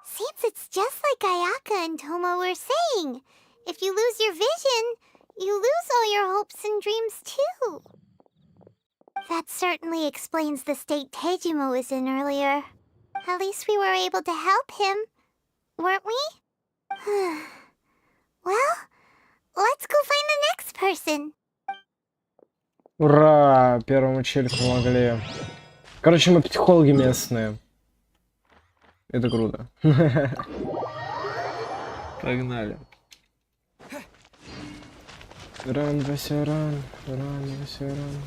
Seems it's just like Ayaka and Toma were saying. If you lose your vision, you lose all your hopes and dreams too. That certainly explains the state Tejima was in earlier. At least we were able to help him, weren't we? Well, let's go find the next person. Ура! Первому челику помогли. Короче, мы психологи местные. Это круто. Погнали. Ран, Вася, ран, Вася, ран.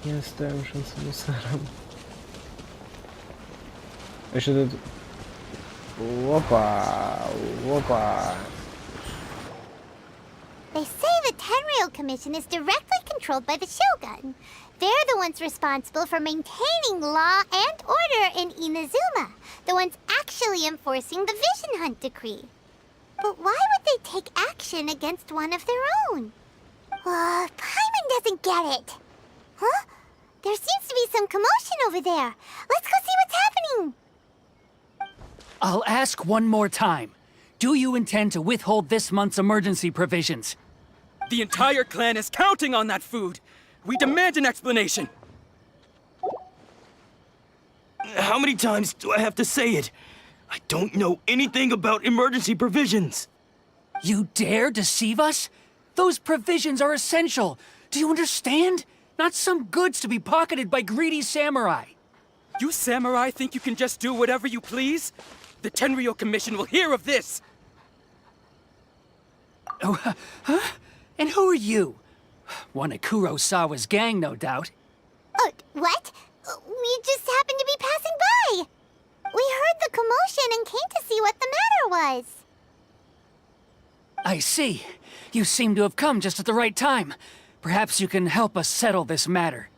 Не оставим шанса мусорам. А что тут? Опа, опа. They say the Tenryou Commission is directly controlled by the Shogun. They're the ones responsible for maintaining law and order in Inazuma, the ones actually enforcing the Vision Hunt Decree. But why would they take action against one of their own? Paimon doesn't get it. Huh? There seems to be some commotion over there. Let's go see what's happening. I'll ask one more time. Do you intend to withhold this month's emergency provisions? The entire clan is counting on that food. We demand an explanation. How many times do I have to say it? I don't know anything about emergency provisions. You dare deceive us? Those provisions are essential. Do you understand? Not some goods to be pocketed by greedy samurai. You samurai think you can just do whatever you please? The Tenryou Commission will hear of this! Oh, huh? And who are you? One of Kurosawa's gang, no doubt. What? We just happened to be passing by. We heard the commotion and came to see what the matter was. I see. You seem to have come just at the right time. Perhaps you can help us settle this matter.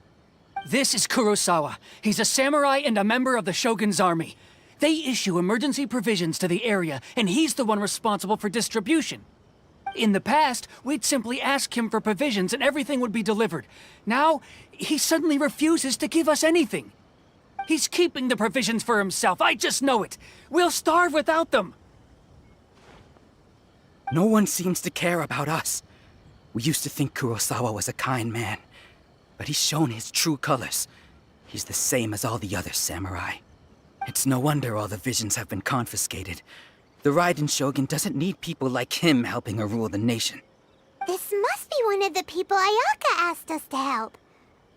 This is Kurosawa. He's a samurai and a member of the Shogun's army. They issue emergency provisions to the area, and he's the one responsible for distribution. In the past, we'd simply ask him for provisions and everything would be delivered. Now, he suddenly refuses to give us anything. He's keeping the provisions for himself, I just know it. We'll starve without them. No one seems to care about us. We used to think Kurosawa was a kind man, but he's shown his true colors. He's the same as all the other samurai. It's no wonder all the visions have been confiscated. The Raiden Shogun doesn't need people like him helping her rule the nation. This must be one of the people Ayaka asked us to help.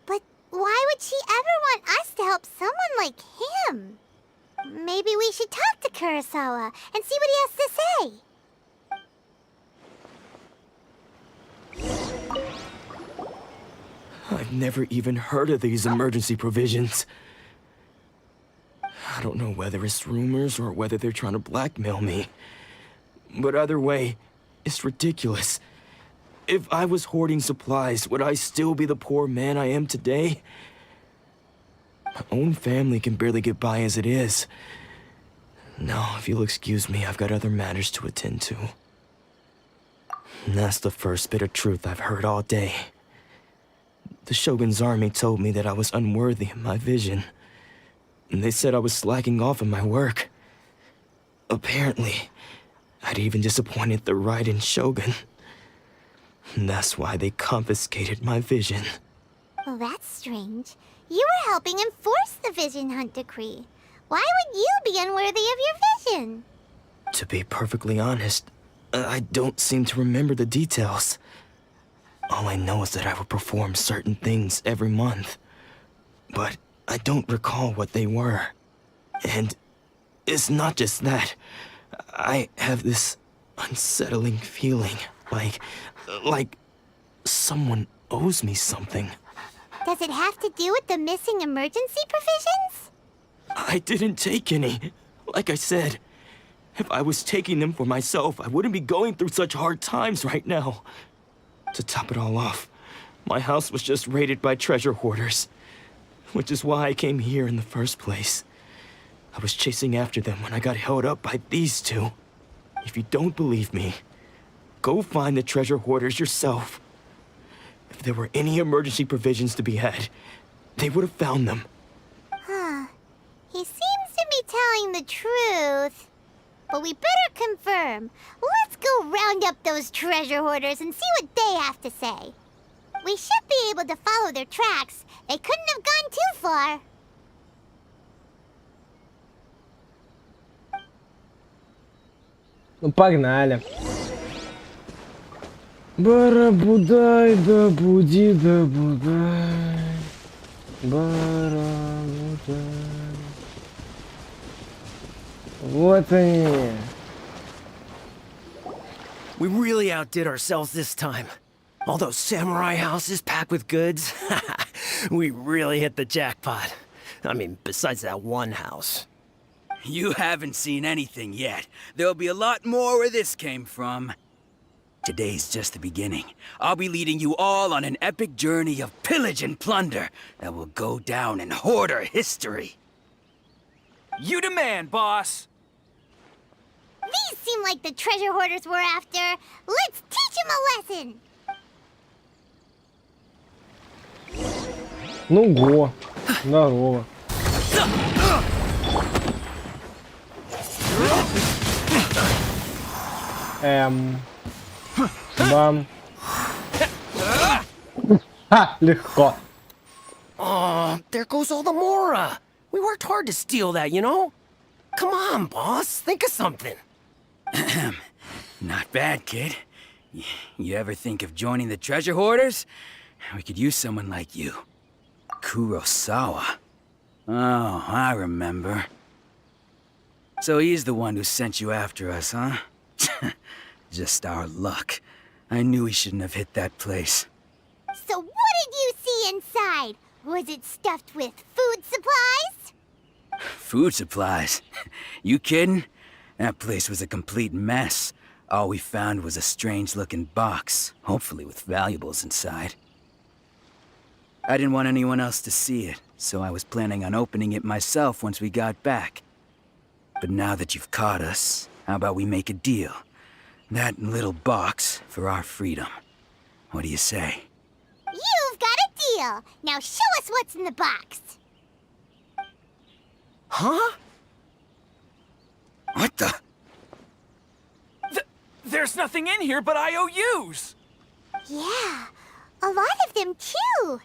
But why would she ever want us to help someone like him? Maybe we should talk to Kurosawa and see what he has to say. I've never even heard of these emergency provisions. I don't know whether it's rumors or whether they're trying to blackmail me. But either way, it's ridiculous. If I was hoarding supplies, would I still be the poor man I am today? My own family can barely get by as it is. Now, if you'll excuse me, I've got other matters to attend to. And that's the first bit of truth I've heard all day. The Shogun's army told me that I was unworthy of my vision. And they said I was slacking off in my work. Apparently, I'd even disappointed the Raiden Shogun. And that's why they confiscated my vision. Well, that's strange. You were helping enforce the Vision Hunt Decree. Why would you be unworthy of your vision? To be perfectly honest, I don't seem to remember the details. All I know is that I would perform certain things every month. But I don't recall what they were. And it's not just that. I have this unsettling feeling, like someone owes me something. Does it have to do with the missing emergency provisions? I didn't take any. Like I said, if I was taking them for myself, I wouldn't be going through such hard times right now. To top it all off, my house was just raided by treasure hoarders. Which is why I came here in the first place. I was chasing after them when I got held up by these two. If you don't believe me, go find the treasure hoarders yourself. If there were any emergency provisions to be had, they would have found them. Huh. He seems to be telling the truth. But we better confirm. Let's go round up those treasure hoarders and see what they have to say. We should be able to follow their tracks. They couldn't have gone too far. Ну, погнали. Барабудай, да буди, да будай. Барабуд. Вот они. We really outdid ourselves this time. All those samurai houses packed with goods. We really hit the jackpot. I mean, besides that one house. You haven't seen anything yet. There'll be a lot more where this came from. Today's just the beginning. I'll be leading you all on an epic journey of pillage and plunder that will go down in hoarder history. You demand, boss! These seem like the treasure hoarders we're after. Let's teach them a lesson! Ну го. Здорово. Бам. Ха, легко. Oh, there goes all the Mora. We worked hard to steal that, you know? Come on, boss. Think of something. Not bad, kid. You ever think of joining the treasure hoarders? We could use someone like you. Kurosawa. Oh, I remember. So he's the one who sent you after us, huh? Just our luck. I knew he shouldn't have hit that place. So what did you see inside? Was it stuffed with food supplies? Food supplies? You kidding? That place was a complete mess. All we found was a strange-looking box, hopefully with valuables inside. I didn't want anyone else to see it, so I was planning on opening it myself once we got back. But now that you've caught us, how about we make a deal? That little box for our freedom. What do you say? You've got a deal. Now show us what's in the box. Huh? What the? There's nothing in here but IOUs! Yeah, a lot of them too.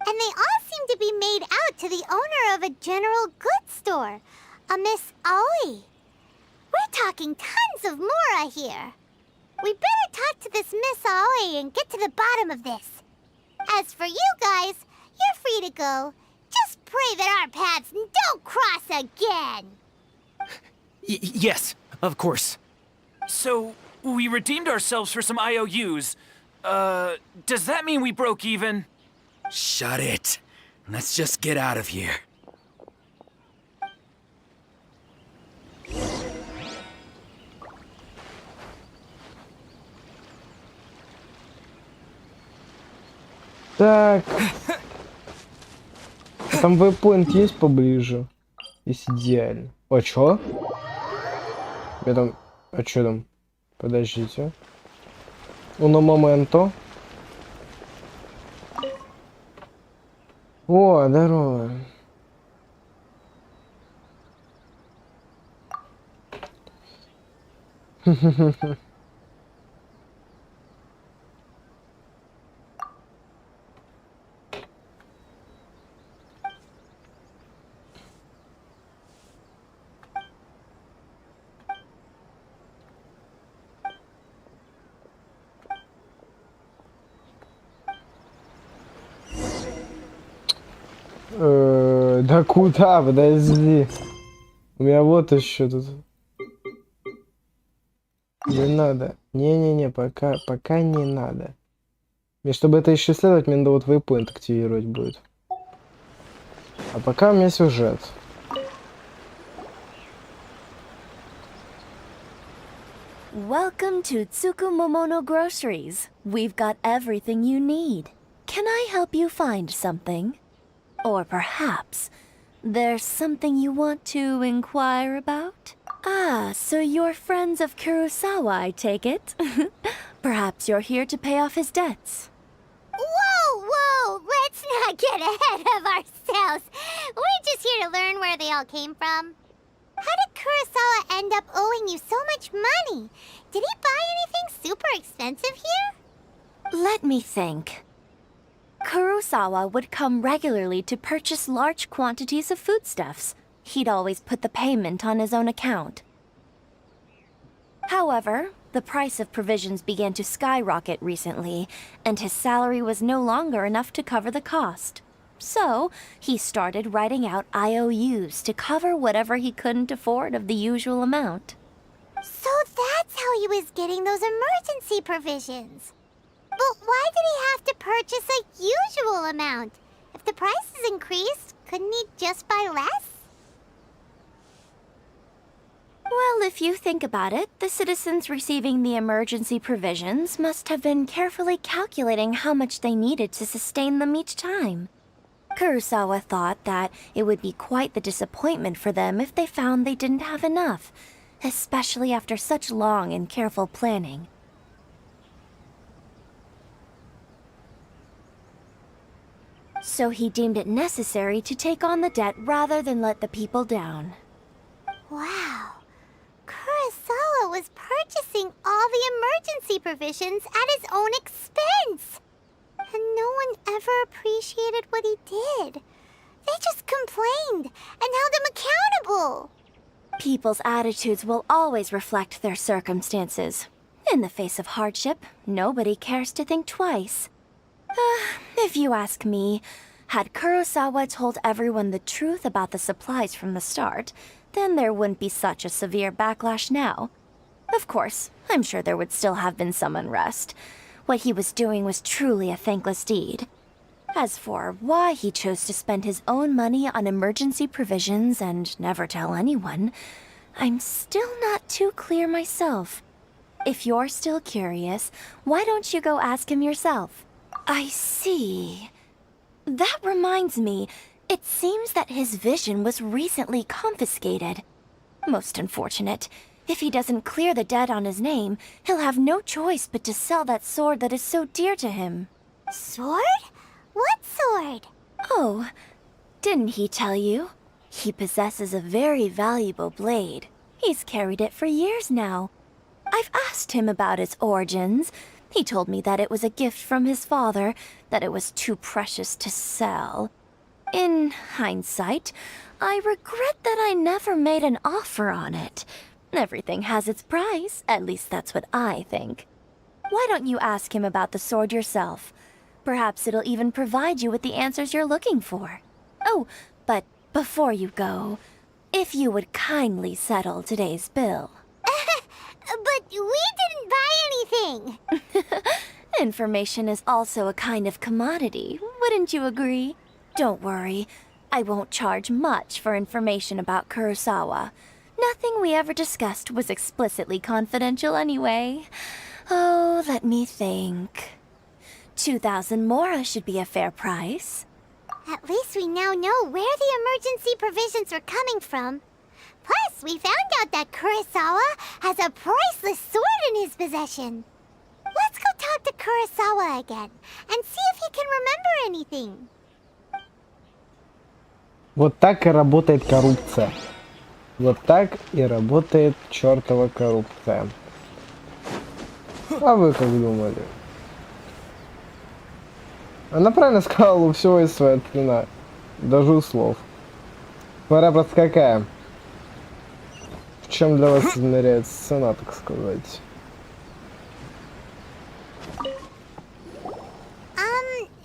And they all seem to be made out to the owner of a general goods store, a Miss Aoi. We're talking tons of Mora here. We better talk to this Miss Aoi and get to the bottom of this. As for you guys, you're free to go. Just pray that our paths don't cross again. Yes, of course. So, we redeemed ourselves for some IOUs. Does that mean we broke even? Shut it. Let's just get out of here. Так. Там вейпоинт есть поближе? Есть идеально. О, чё? Я там... А чё там? Подождите. Уно моменто. О, здорово. Да куда? Подожди. У меня вот еще тут. Не надо. Не-не-не, пока не надо. Мне, чтобы это еще исследовать, мне надо вот вейпоинт активировать будет. А пока у меня сюжет. Welcome to Tsukumomono Groceries. We've got everything you need. Can I help you find something? Or perhaps there's something you want to inquire about? Ah, so you're friends of Kurosawa, I take it? Perhaps you're here to pay off his debts. Whoa, whoa! Let's not get ahead of ourselves. We're just here to learn where they all came from. How did Kurosawa end up owing you so much money? Did he buy anything super expensive here? Let me think. Kurosawa would come regularly to purchase large quantities of foodstuffs. He'd always put the payment on his own account. However, the price of provisions began to skyrocket recently, and his salary was no longer enough to cover the cost. So, he started writing out IOUs to cover whatever he couldn't afford of the usual amount. So that's how he was getting those emergency provisions. But why did he have to purchase a usual amount? If the prices increased, couldn't he just buy less? Well, if you think about it, the citizens receiving the emergency provisions must have been carefully calculating how much they needed to sustain them each time. Kurosawa thought that it would be quite the disappointment for them if they found they didn't have enough, especially after such long and careful planning. So he deemed it necessary to take on the debt rather than let the people down. Wow. Kurosawa was purchasing all the emergency provisions at his own expense. And no one ever appreciated what he did. They just complained and held him accountable. People's attitudes will always reflect their circumstances. In the face of hardship, nobody cares to think twice. If you ask me, had Kurosawa told everyone the truth about the supplies from the start, then there wouldn't be such a severe backlash now. Of course, I'm sure there would still have been some unrest. What he was doing was truly a thankless deed. As for why he chose to spend his own money on emergency provisions and never tell anyone, I'm still not too clear myself. If you're still curious, why don't you go ask him yourself? I see. That reminds me, it seems that his vision was recently confiscated. Most unfortunate. If he doesn't clear the debt on his name, he'll have no choice but to sell that sword that is so dear to him. Sword? What sword? Oh, didn't he tell you? He possesses a very valuable blade. He's carried it for years now. I've asked him about its origins. He told me that it was a gift from his father, that it was too precious to sell. In hindsight, I regret that I never made an offer on it. Everything has its price, at least that's what I think. Why don't you ask him about the sword yourself? Perhaps it'll even provide you with the answers you're looking for. Oh, but before you go, if you would kindly settle today's bill. But we didn't buy anything! Information is also a kind of commodity, wouldn't you agree? Don't worry, I won't charge much for information about Kurosawa. Nothing we ever discussed was explicitly confidential anyway. Oh, let me think. 2,000 mora should be a fair price. At least we now know where the emergency provisions were coming from. Plus, we found out that Kurosawa has a priceless sword in his possession. Let's go talk to Kurosawa again and see if he can remember anything. Вот так и работает коррупция. Вот так и работает чертова коррупция. А вы как думали? Она правильно сказала, у всего есть своя цена. Даже у слов. Пора какая? В чем для вас измеряется цена, так сказать?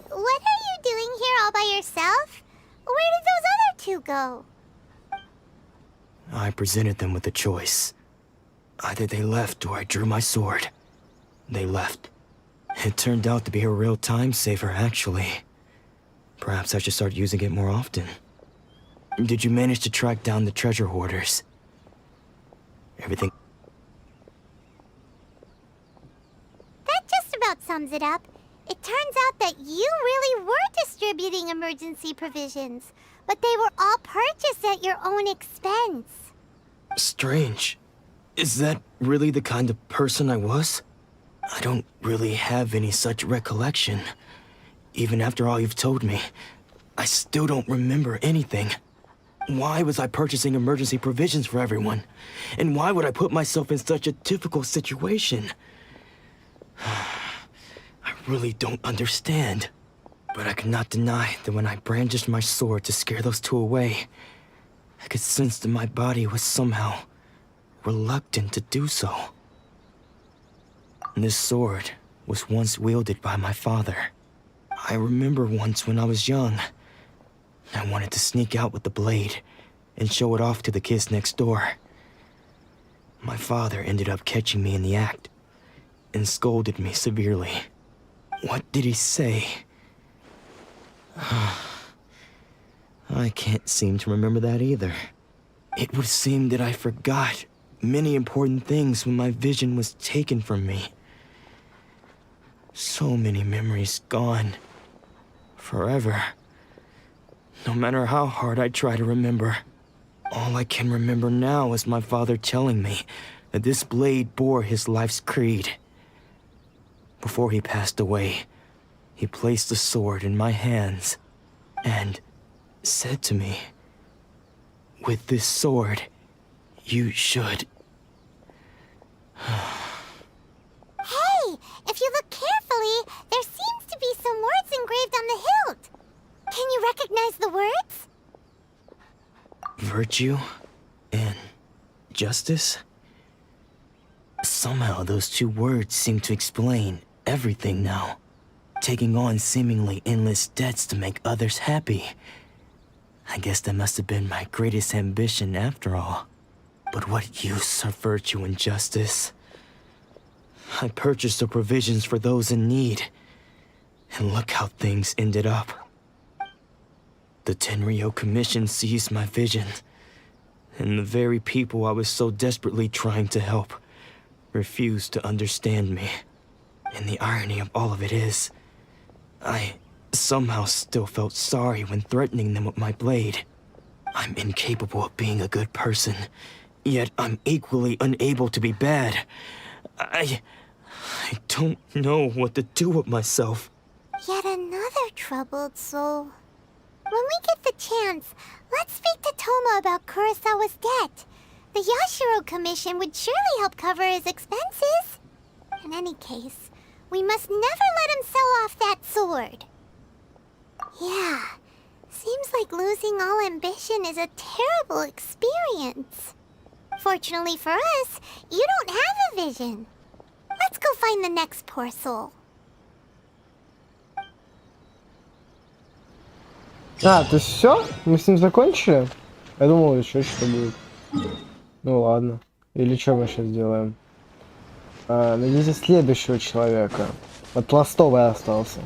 What are you doing here all by yourself? Where did those other two go? I presented them with a choice. Either they left or I drew my sword. They left. It turned out to be a real time saver, actually. Perhaps I should start using it more often. Did you manage to track down the treasure hoarders? Everything... That just about sums it up. It turns out that you really were distributing emergency provisions, but they were all purchased at your own expense. Strange. Is that really the kind of person I was? I don't really have any such recollection. Even after all you've told me, I still don't remember anything. Why was I purchasing emergency provisions for everyone? And why would I put myself in such a difficult situation? I really don't understand. But I cannot deny that when I brandished my sword to scare those two away, I could sense that my body was somehow reluctant to do so. This sword was once wielded by my father. I remember once when I was young, I wanted to sneak out with the blade and show it off to the kids next door. My father ended up catching me in the act and scolded me severely. What did he say? I can't seem to remember that either. It would seem that I forgot many important things when my vision was taken from me. So many memories gone. Forever. No matter how hard I try to remember, all I can remember now is my father telling me that this blade bore his life's creed. Before he passed away, he placed the sword in my hands and said to me, "With this sword, you should..." Hey, if you look carefully, there seems to be some words engraved on the hilt. Can you recognize the words? Virtue and justice? Somehow those two words seem to explain everything now. Taking on seemingly endless debts to make others happy. I guess that must have been my greatest ambition after all. But what use are virtue and justice? I purchased the provisions for those in need. And look how things ended up. The Tenryo Commission seized my vision. And the very people I was so desperately trying to help refused to understand me. And the irony of all of it is, I somehow still felt sorry when threatening them with my blade. I'm incapable of being a good person, yet I'm equally unable to be bad. I don't know what to do with myself. Yet another troubled soul. When we get the chance, let's speak to Toma about Kurosawa's debt. The Yashiro Commission would surely help cover his expenses. In any case, we must never let him sell off that sword. Yeah, seems like losing all ambition is a terrible experience. Fortunately for us, you don't have a vision. Let's go find the next poor soul. А, то есть все? Мы с ним закончили? Я думал, еще что будет. Ну ладно. Или что мы сейчас делаем? Найдите следующего человека. От Ластовой остался.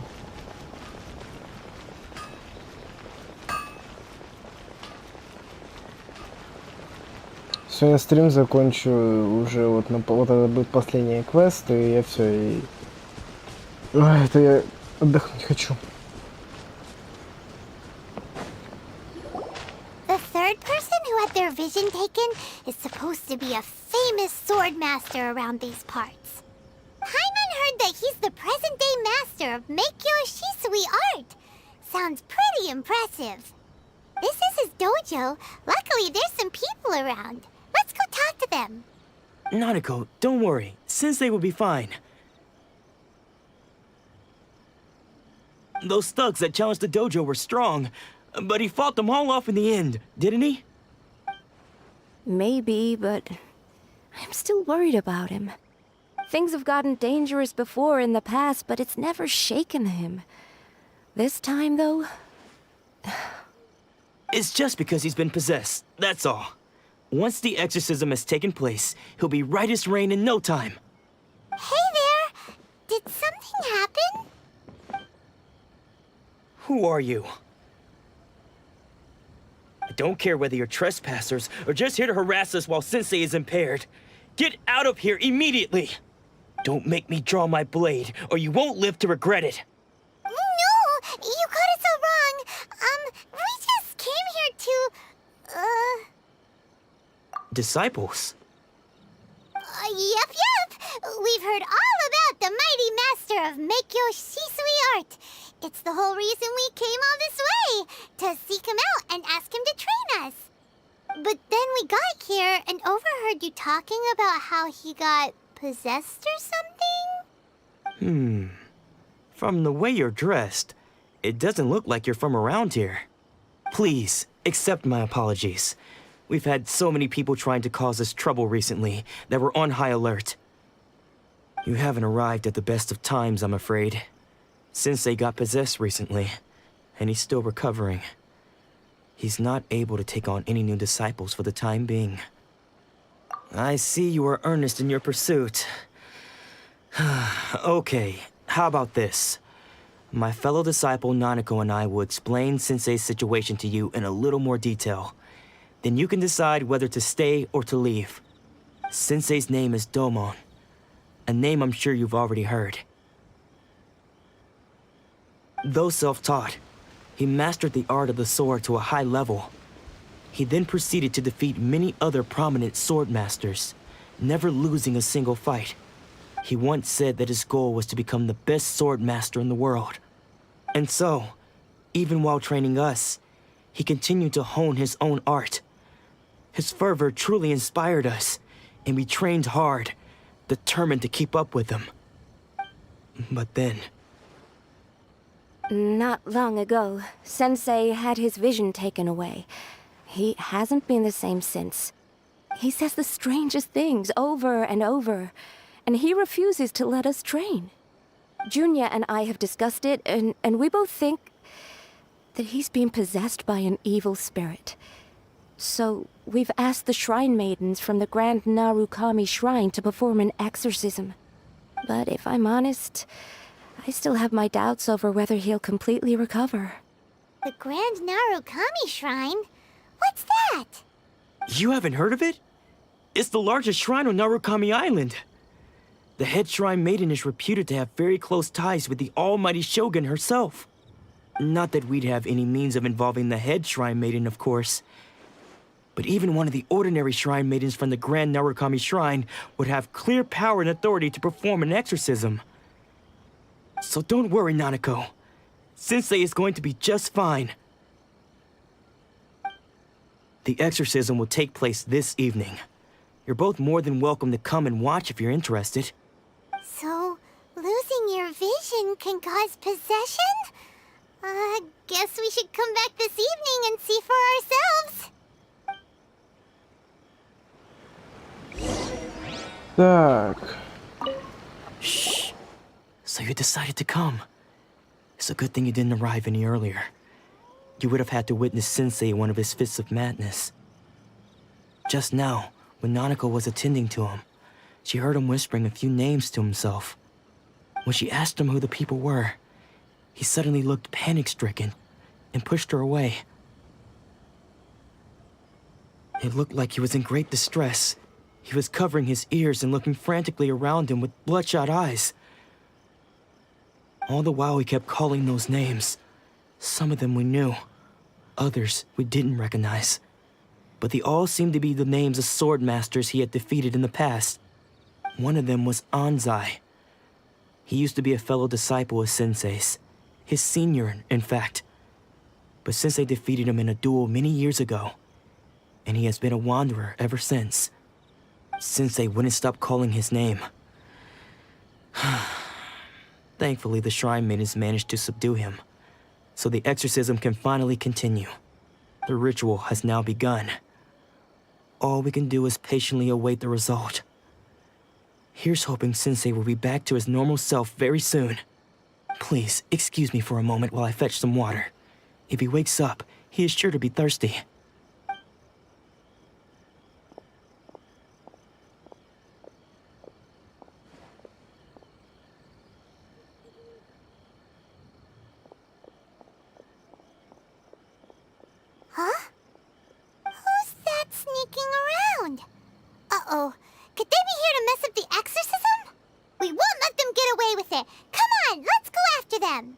Сегодня стрим закончу уже вот это будет последний квест, и я все, и... Ой, это я отдохнуть хочу. The third person who had their vision taken is supposed to be a famous sword master around these parts. Hyman heard that he's the present-day master of Meikyo Shisui art. Sounds pretty impressive. This is his dojo. Luckily, there's some people around. Let's go talk to them. Nanako, don't worry. Sensei will be fine. Those thugs that challenged the dojo were strong, but he fought them all off in the end, didn't he? Maybe, but I'm still worried about him. Things have gotten dangerous before in the past, but it's never shaken him. This time, though... It's just because he's been possessed, that's all. Once the exorcism has taken place, he'll be right as rain in no time. Hey there! Did something happen? Who are you? I don't care whether you're trespassers or just here to harass us while Sensei is impaired. Get out of here immediately! Don't make me draw my blade, or you won't live to regret it. No! You got it so wrong. We just came here to... Disciples? Yep. We've heard all about the mighty master of Meikyo Shisui art. It's the whole reason we came all this way, to seek him out and ask him to train us. But then we got here and overheard you talking about how he got possessed or something? From the way you're dressed, it doesn't look like you're from around here. Please, accept my apologies. We've had so many people trying to cause us trouble recently that we're on high alert. You haven't arrived at the best of times, I'm afraid. Sensei got possessed recently, and he's still recovering. He's not able to take on any new disciples for the time being. I see you are earnest in your pursuit. Okay, how about this? My fellow disciple Nanako and I will explain Sensei's situation to you in a little more detail. Then you can decide whether to stay or to leave. Sensei's name is Domon, a name I'm sure you've already heard. Though self-taught, he mastered the art of the sword to a high level. He then proceeded to defeat many other prominent sword masters, never losing a single fight. He once said that his goal was to become the best sword master in the world. And so, even while training us, he continued to hone his own art. His fervor truly inspired us, and we trained hard, determined to keep up with him. But then... Not long ago, Sensei had his vision taken away. He hasn't been the same since. He says the strangest things over and over, and he refuses to let us train. Junya and I have discussed it, and we both think that he's been possessed by an evil spirit. So we've asked the shrine maidens from the Grand Narukami Shrine to perform an exorcism. But if I'm honest, I still have my doubts over whether he'll completely recover. The Grand Narukami Shrine? What's that? You haven't heard of it? It's the largest shrine on Narukami Island. The head shrine maiden is reputed to have very close ties with the almighty Shogun herself. Not that we'd have any means of involving the head shrine maiden, of course. But even one of the ordinary shrine maidens from the Grand Narukami Shrine would have clear power and authority to perform an exorcism. So don't worry, Nanako. Sensei is going to be just fine. The exorcism will take place this evening. You're both more than welcome to come and watch if you're interested. So, losing your vision can cause possession? Guess we should come back this evening and see for ourselves. Так. Shh. So you decided to come. It's a good thing you didn't arrive any earlier. You would have had to witness Sensei in one of his fits of madness. Just now, when Nanako was attending to him, she heard him whispering a few names to himself. When she asked him who the people were, he suddenly looked panic-stricken and pushed her away. It looked like he was in great distress. He was covering his ears and looking frantically around him with bloodshot eyes. All the while he kept calling those names. Some of them we knew, others we didn't recognize. But they all seemed to be the names of sword masters he had defeated in the past. One of them was Anzai. He used to be a fellow disciple of Sensei's, his senior, in fact. But Sensei defeated him in a duel many years ago, and he has been a wanderer ever since. Sensei wouldn't stop calling his name. Thankfully, the shrine maidens managed to subdue him, so the exorcism can finally continue. The ritual has now begun. All we can do is patiently await the result. Here's hoping Sensei will be back to his normal self very soon. Please, excuse me for a moment while I fetch some water. If he wakes up, he is sure to be thirsty. Huh? Who's that sneaking around? Uh-oh. Could they be here to mess up the exorcism? We won't let them get away with it. Come on, let's go after them.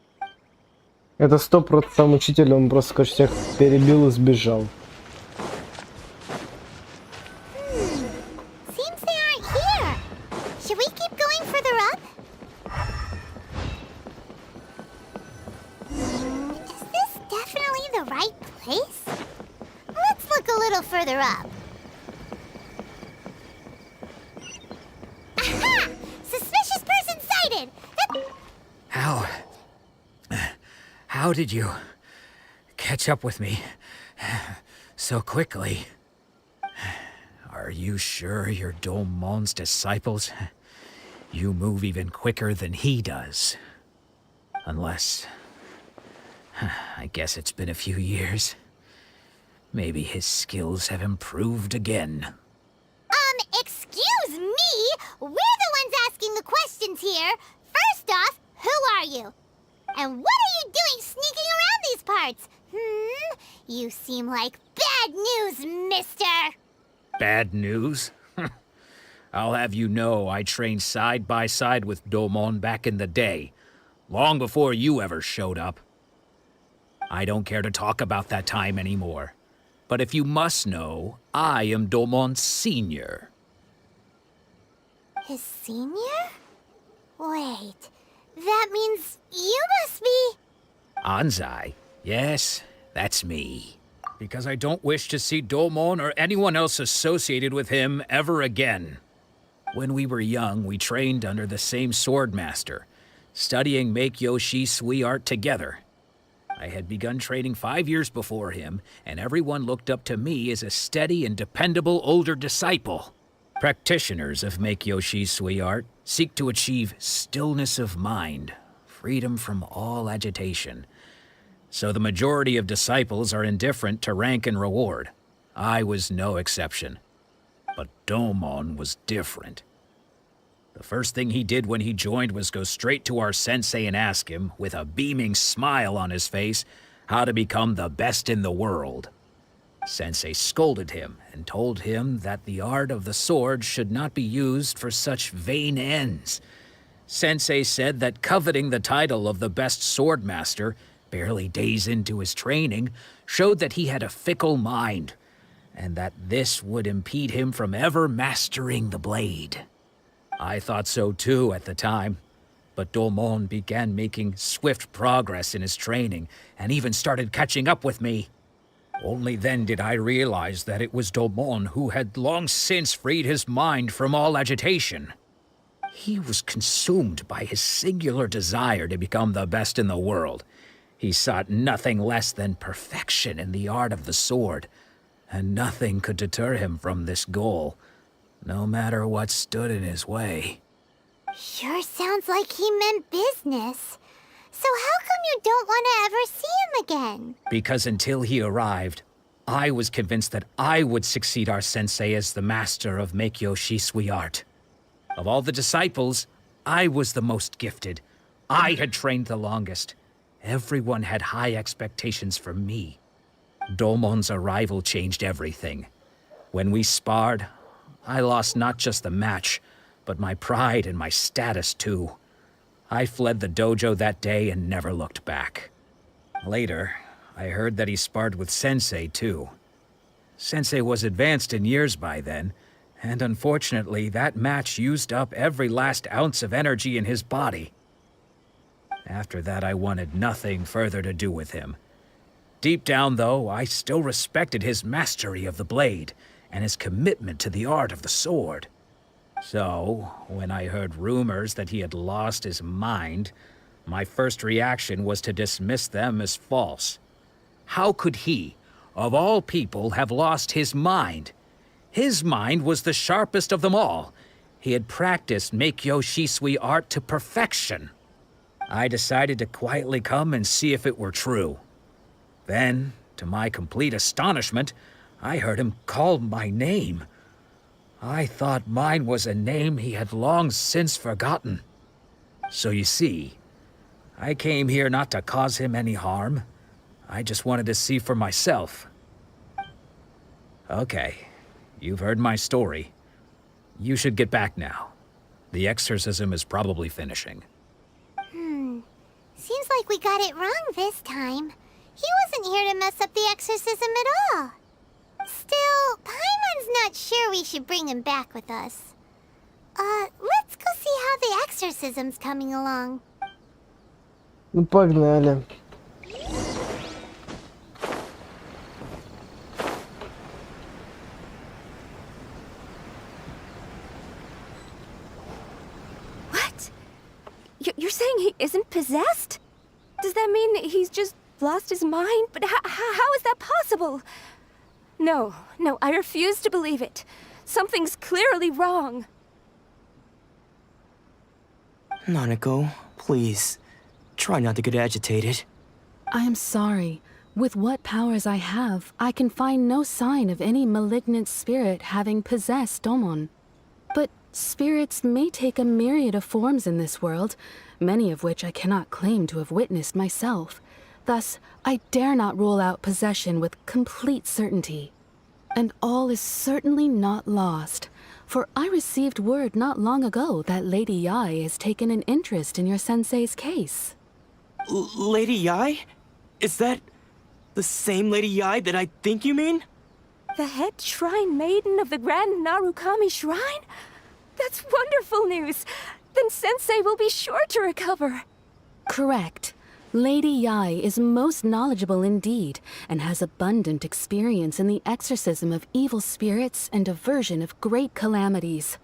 Это 100% там учитель, он просто, кажется, всех перебил и сбежал. Seems they aren't here. Should we keep going further up? Is this definitely the right place? Let's look a little further up. Aha! Suspicious person sighted! How did you catch up with me so quickly? Are you sure you're Domon's disciples? You move even quicker than he does. Unless... I guess it's been a few years. Maybe his skills have improved again. Excuse me? We're the ones asking the questions here. First off, who are you? And what are you doing sneaking around these parts? You seem like bad news, mister. Bad news? I'll have you know I trained side by side with Domon back in the day, long before you ever showed up. I don't care to talk about that time anymore. But if you must know, I am Domon's senior. His senior? Wait, that means you must be... Anzai? Yes, that's me. Because I don't wish to see Domon or anyone else associated with him ever again. When we were young, we trained under the same swordmaster, studying Make-Yoshi Sui art together. I had begun training 5 years before him, and everyone looked up to me as a steady and dependable older disciple. Practitioners of Make-Yoshi Sui art seek to achieve stillness of mind, freedom from all agitation. So the majority of disciples are indifferent to rank and reward. I was no exception. But Domon was different. The first thing he did when he joined was go straight to our sensei and ask him, with a beaming smile on his face, how to become the best in the world. Sensei scolded him and told him that the art of the sword should not be used for such vain ends. Sensei said that coveting the title of the best swordmaster, barely days into his training, showed that he had a fickle mind, and that this would impede him from ever mastering the blade. I thought so too at the time, but Domon began making swift progress in his training and even started catching up with me. Only then did I realize that it was Domon who had long since freed his mind from all agitation. He was consumed by his singular desire to become the best in the world. He sought nothing less than perfection in the art of the sword, and nothing could deter him from this goal, no matter what stood in his way. Sure sounds like he meant business. So how come you don't want to ever see him again? Because until he arrived, I was convinced that I would succeed our sensei as the master of Make-Yoshi Sui art. Of all the disciples, I was the most gifted. I had trained the longest. Everyone had high expectations for me. Domon's arrival changed everything. When we sparred, I lost not just the match, but my pride and my status too. I fled the dojo that day and never looked back. Later, I heard that he sparred with Sensei too. Sensei was advanced in years by then, and unfortunately that match used up every last ounce of energy in his body. After that, I wanted nothing further to do with him. Deep down, though, I still respected his mastery of the blade and his commitment to the art of the sword. So, when I heard rumors that he had lost his mind, my first reaction was to dismiss them as false. How could he, of all people, have lost his mind? His mind was the sharpest of them all. He had practiced Make-Yoshi Sui art to perfection. I decided to quietly come and see if it were true. Then, to my complete astonishment, I heard him call my name. I thought mine was a name he had long since forgotten. So you see, I came here not to cause him any harm. I just wanted to see for myself. Okay, you've heard my story. You should get back now. The exorcism is probably finishing. Seems like we got it wrong this time. He wasn't here to mess up the exorcism at all. Still, Paimon's not sure we should bring him back with us. Let's go see how the exorcism's coming along. Ну, погнали. What? You're saying he isn't possessed? Does that mean he's just lost his mind? But how is that possible? No, I refuse to believe it. Something's clearly wrong. Nanako, please. Try not to get agitated. I am sorry, With what powers I have, I can find no sign of any malignant spirit having possessed Domon. But spirits may take a myriad of forms in this world, many of which I cannot claim to have witnessed myself. Thus, I dare not rule out possession with complete certainty. And all is certainly not lost, for I received word not long ago that Lady Yai has taken an interest in your sensei's case. Lady Yai? Is that the same Lady Yai that I think you mean? The head shrine maiden of the Grand Narukami Shrine? That's wonderful news! Then Sensei will be sure to recover. Correct. Lady Yai is most knowledgeable indeed, and has abundant experience in the exorcism of evil spirits and aversion of great calamities.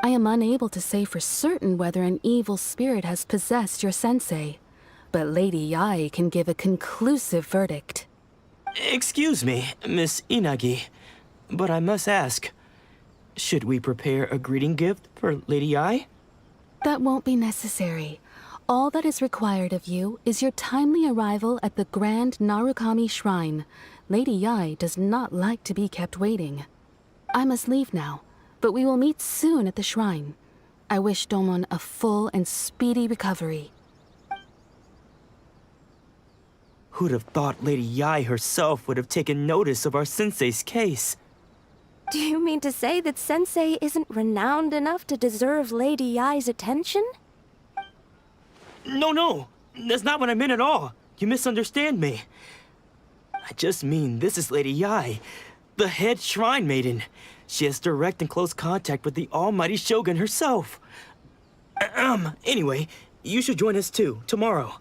I am unable to say for certain whether an evil spirit has possessed your sensei, but Lady Yai can give a conclusive verdict. Excuse me, Miss Inagi, but I must ask, should we prepare a greeting gift for Lady Yai? That won't be necessary. All that is required of you is your timely arrival at the Grand Narukami Shrine. Lady Yai does not like to be kept waiting. I must leave now, but we will meet soon at the shrine. I wish Domon a full and speedy recovery. Who'd have thought Lady Yai herself would have taken notice of our sensei's case? Do you mean to say that Sensei isn't renowned enough to deserve Lady Yai's attention? No, that's not what I meant at all. You misunderstand me. I just mean this is Lady Yai, the head shrine maiden. She has direct and close contact with the almighty Shogun herself. Anyway, you should join us too, tomorrow.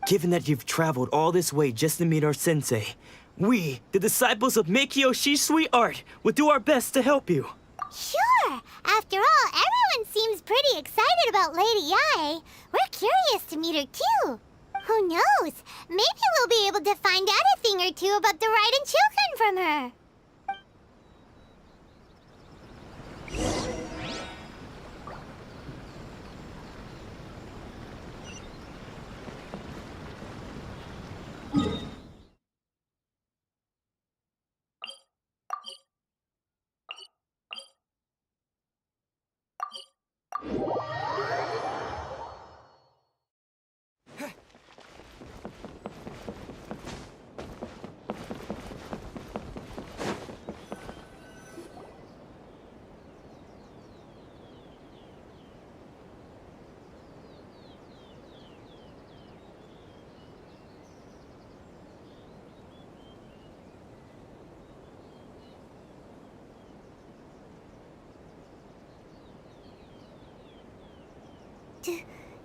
Given that you've traveled all this way just to meet our sensei, we, the disciples of Meikyo Shisui Art, will do our best to help you. Sure! After all, everyone seems pretty excited about Lady Yai. We're curious to meet her too. Who knows? Maybe we'll be able to find out a thing or two about the Raiden children from her.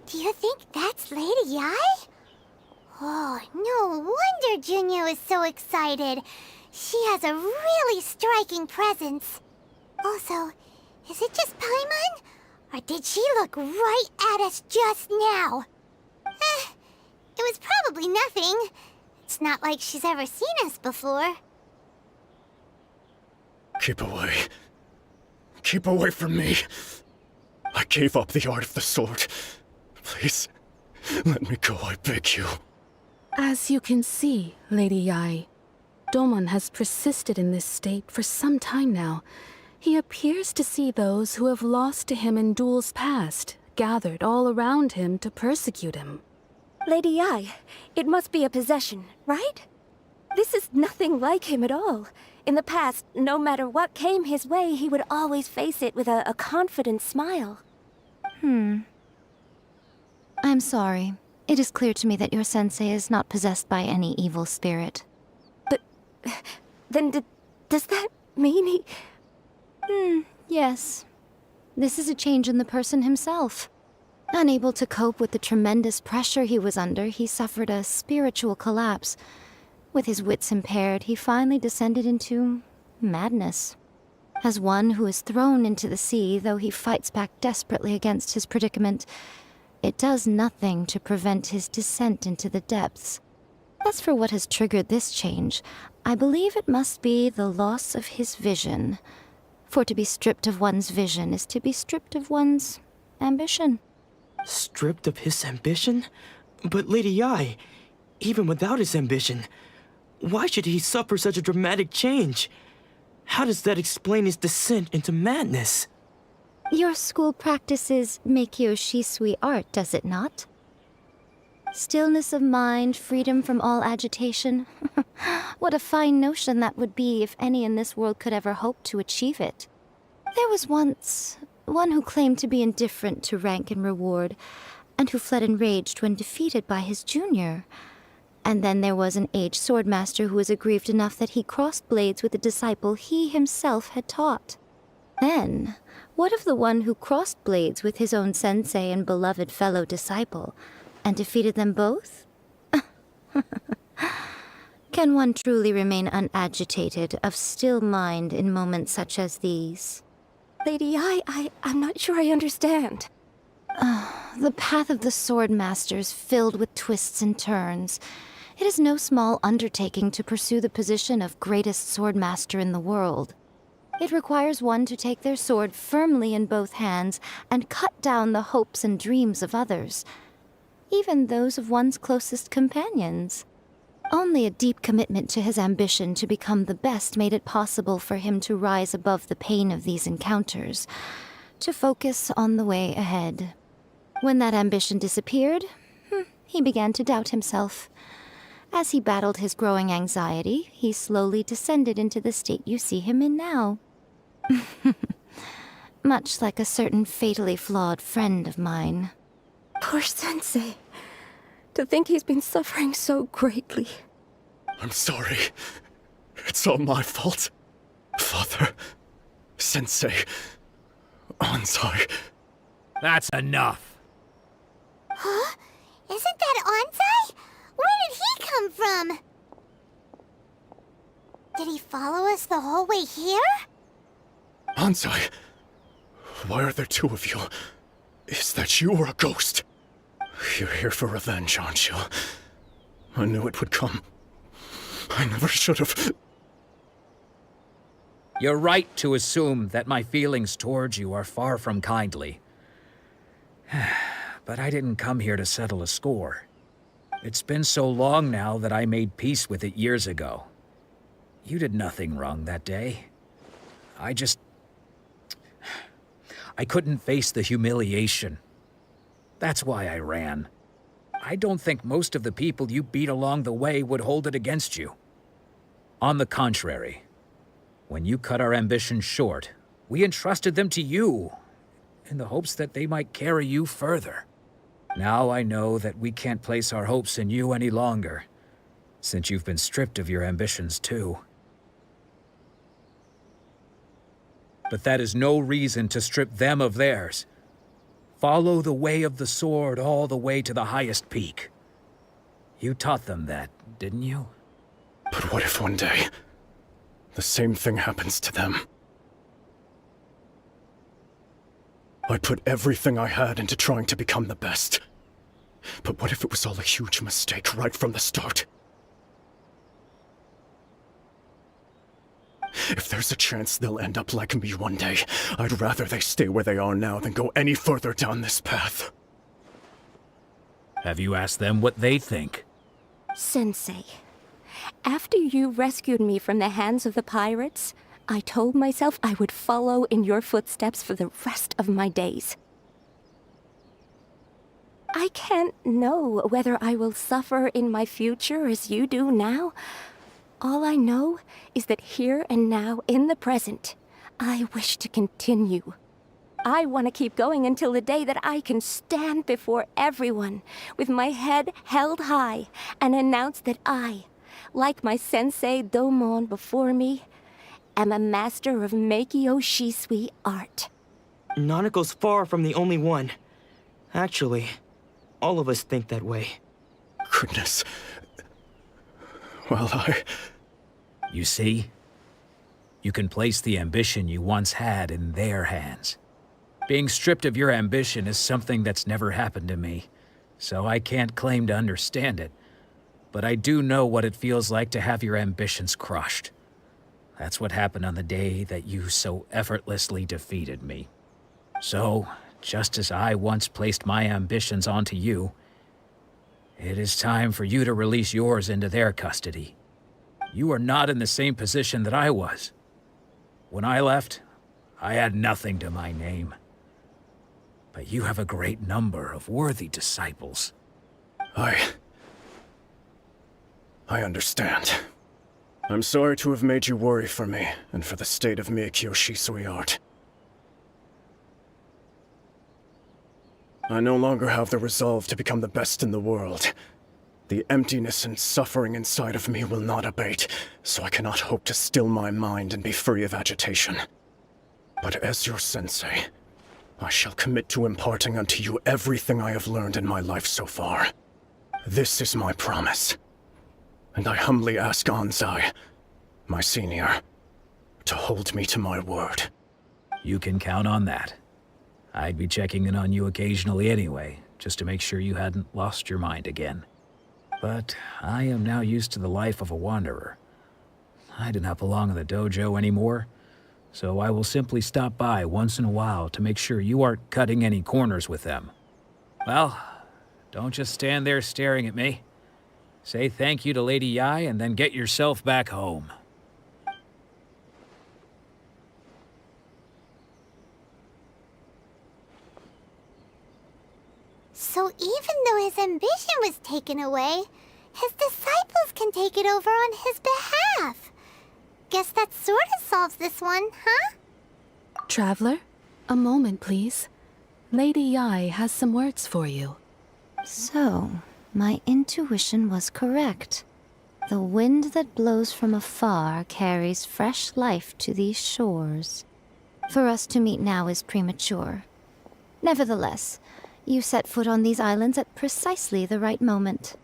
Do you think that's Lady Yai? Oh, no wonder Junya was so excited. She has a really striking presence. Also, is it just Paimon? Or did she look right at us just now? It was probably nothing. It's not like she's ever seen us before. Keep away. Keep away from me. I gave up the art of the sword. Please, let me go, I beg you. As you can see, Lady Yai, Domon has persisted in this state for some time now. He appears to see those who have lost to him in duels past, gathered all around him to persecute him. Lady Yai, it must be a possession, right? This is nothing like him at all. In the past, no matter what came his way, he would always face it with a confident smile. I'm sorry. It is clear to me that your sensei is not possessed by any evil spirit. But then does that mean he... Yes. This is a change in the person himself. Unable to cope with the tremendous pressure he was under, he suffered a spiritual collapse. With his wits impaired, he finally descended into madness. As one who is thrown into the sea, though he fights back desperately against his predicament, it does nothing to prevent his descent into the depths. As for what has triggered this change, I believe it must be the loss of his vision. For to be stripped of one's vision is to be stripped of one's ambition. Stripped of his ambition? But Lady Yai, even without his ambition, Why should he suffer such a dramatic change? How does that explain his descent into madness? Your school practices Meikyo Shisui art, does it not? Stillness of mind, freedom from all agitation. What a fine notion that would be if any in this world could ever hope to achieve it. There was once one who claimed to be indifferent to rank and reward, and who fled enraged when defeated by his junior. And then there was an aged swordmaster who was aggrieved enough that he crossed blades with a disciple he himself had taught. Then, what of the one who crossed blades with his own sensei and beloved fellow disciple, and defeated them both? Can one truly remain unagitated, of still mind in moments such as these? Lady, I'm not sure I understand. The path of the Swordmaster is filled with twists and turns. It is no small undertaking to pursue the position of greatest Swordmaster in the world. It requires one to take their sword firmly in both hands and cut down the hopes and dreams of others, even those of one's closest companions. Only a deep commitment to his ambition to become the best made it possible for him to rise above the pain of these encounters, to focus on the way ahead. When that ambition disappeared, he began to doubt himself. As he battled his growing anxiety, he slowly descended into the state you see him in now. Much like a certain fatally flawed friend of mine. Poor Sensei. To think he's been suffering so greatly. I'm sorry. It's all my fault. Father, Sensei, Ansai. That's enough. Huh? Isn't that Ansai? Where did he come from? Did he follow us the whole way here? Ansai, why are there two of you? Is that you or a ghost? You're here for revenge, aren't you? I knew it would come. I never should have. You're right to assume that my feelings towards you are far from kindly. But I didn't come here to settle a score. It's been so long now that I made peace with it years ago. You did nothing wrong that day. I couldn't face the humiliation. That's why I ran. I don't think most of the people you beat along the way would hold it against you. On the contrary, when you cut our ambitions short, we entrusted them to you, in the hopes that they might carry you further. Now I know that we can't place our hopes in you any longer, since you've been stripped of your ambitions too. But that is no reason to strip them of theirs. Follow the way of the sword all the way to the highest peak. You taught them that, didn't you? But what if one day, the same thing happens to them? I put everything I had into trying to become the best. But what if it was all a huge mistake right from the start? If there's a chance they'll end up like me one day, I'd rather they stay where they are now than go any further down this path. Have you asked them what they think? Sensei, after you rescued me from the hands of the pirates, I told myself I would follow in your footsteps for the rest of my days. I can't know whether I will suffer in my future as you do now. All I know is that here and now, in the present, I wish to continue. I want to keep going until the day that I can stand before everyone with my head held high and announce that I, like my sensei Domon before me, am a master of Meikyo Shisui art. Nanako's far from the only one. Actually, all of us think that way. Goodness. Well, You see? You can place the ambition you once had in their hands. Being stripped of your ambition is something that's never happened to me, so I can't claim to understand it. But I do know what it feels like to have your ambitions crushed. That's what happened on the day that you so effortlessly defeated me. So, just as I once placed my ambitions onto you, it is time for you to release yours into their custody. You are not in the same position that I was. When I left, I had nothing to my name. But you have a great number of worthy disciples. I understand. I'm sorry to have made you worry for me, and for the state of Miyakyo Shisui art. I no longer have the resolve to become the best in the world. The emptiness and suffering inside of me will not abate, so I cannot hope to still my mind and be free of agitation. But as your sensei, I shall commit to imparting unto you everything I have learned in my life so far. This is my promise. And I humbly ask Anzai, my senior, to hold me to my word. You can count on that. I'd be checking in on you occasionally anyway, just to make sure you hadn't lost your mind again. But I am now used to the life of a wanderer. I do not belong in the dojo anymore, so I will simply stop by once in a while to make sure you aren't cutting any corners with them. Well, don't just stand there staring at me. Say thank you to Lady Yai and then get yourself back home. So even though his ambition was taken away, his disciples can take it over on his behalf. Guess that sort of solves this one, huh? Traveler, a moment, please. Lady Yai has some words for you. So, my intuition was correct. The wind that blows from afar carries fresh life to these shores. For us to meet now is premature. Nevertheless, you set foot on these islands at precisely the right moment.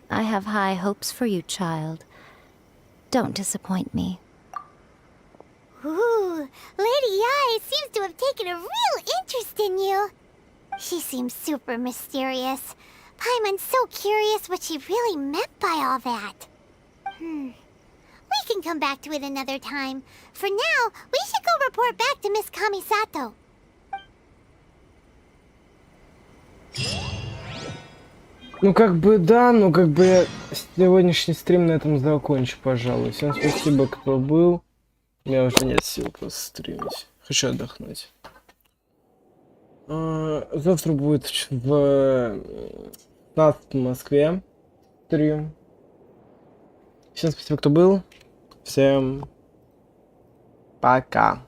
I have high hopes for you, child. Don't disappoint me. Ooh, Lady Yai seems to have taken a real interest in you. She seems super mysterious. Paimon's so curious what she really meant by all that. We can come back to it another time. For now, we should go report back to Miss Kamisato. Ну, как бы да, но как бы я сегодняшний стрим на этом закончу, пожалуй. Всем спасибо, кто был. У меня уже нет сил просто стримить. Хочу отдохнуть. Завтра будет в 15 в Москве стрим. Всем спасибо, кто был. Всем пока.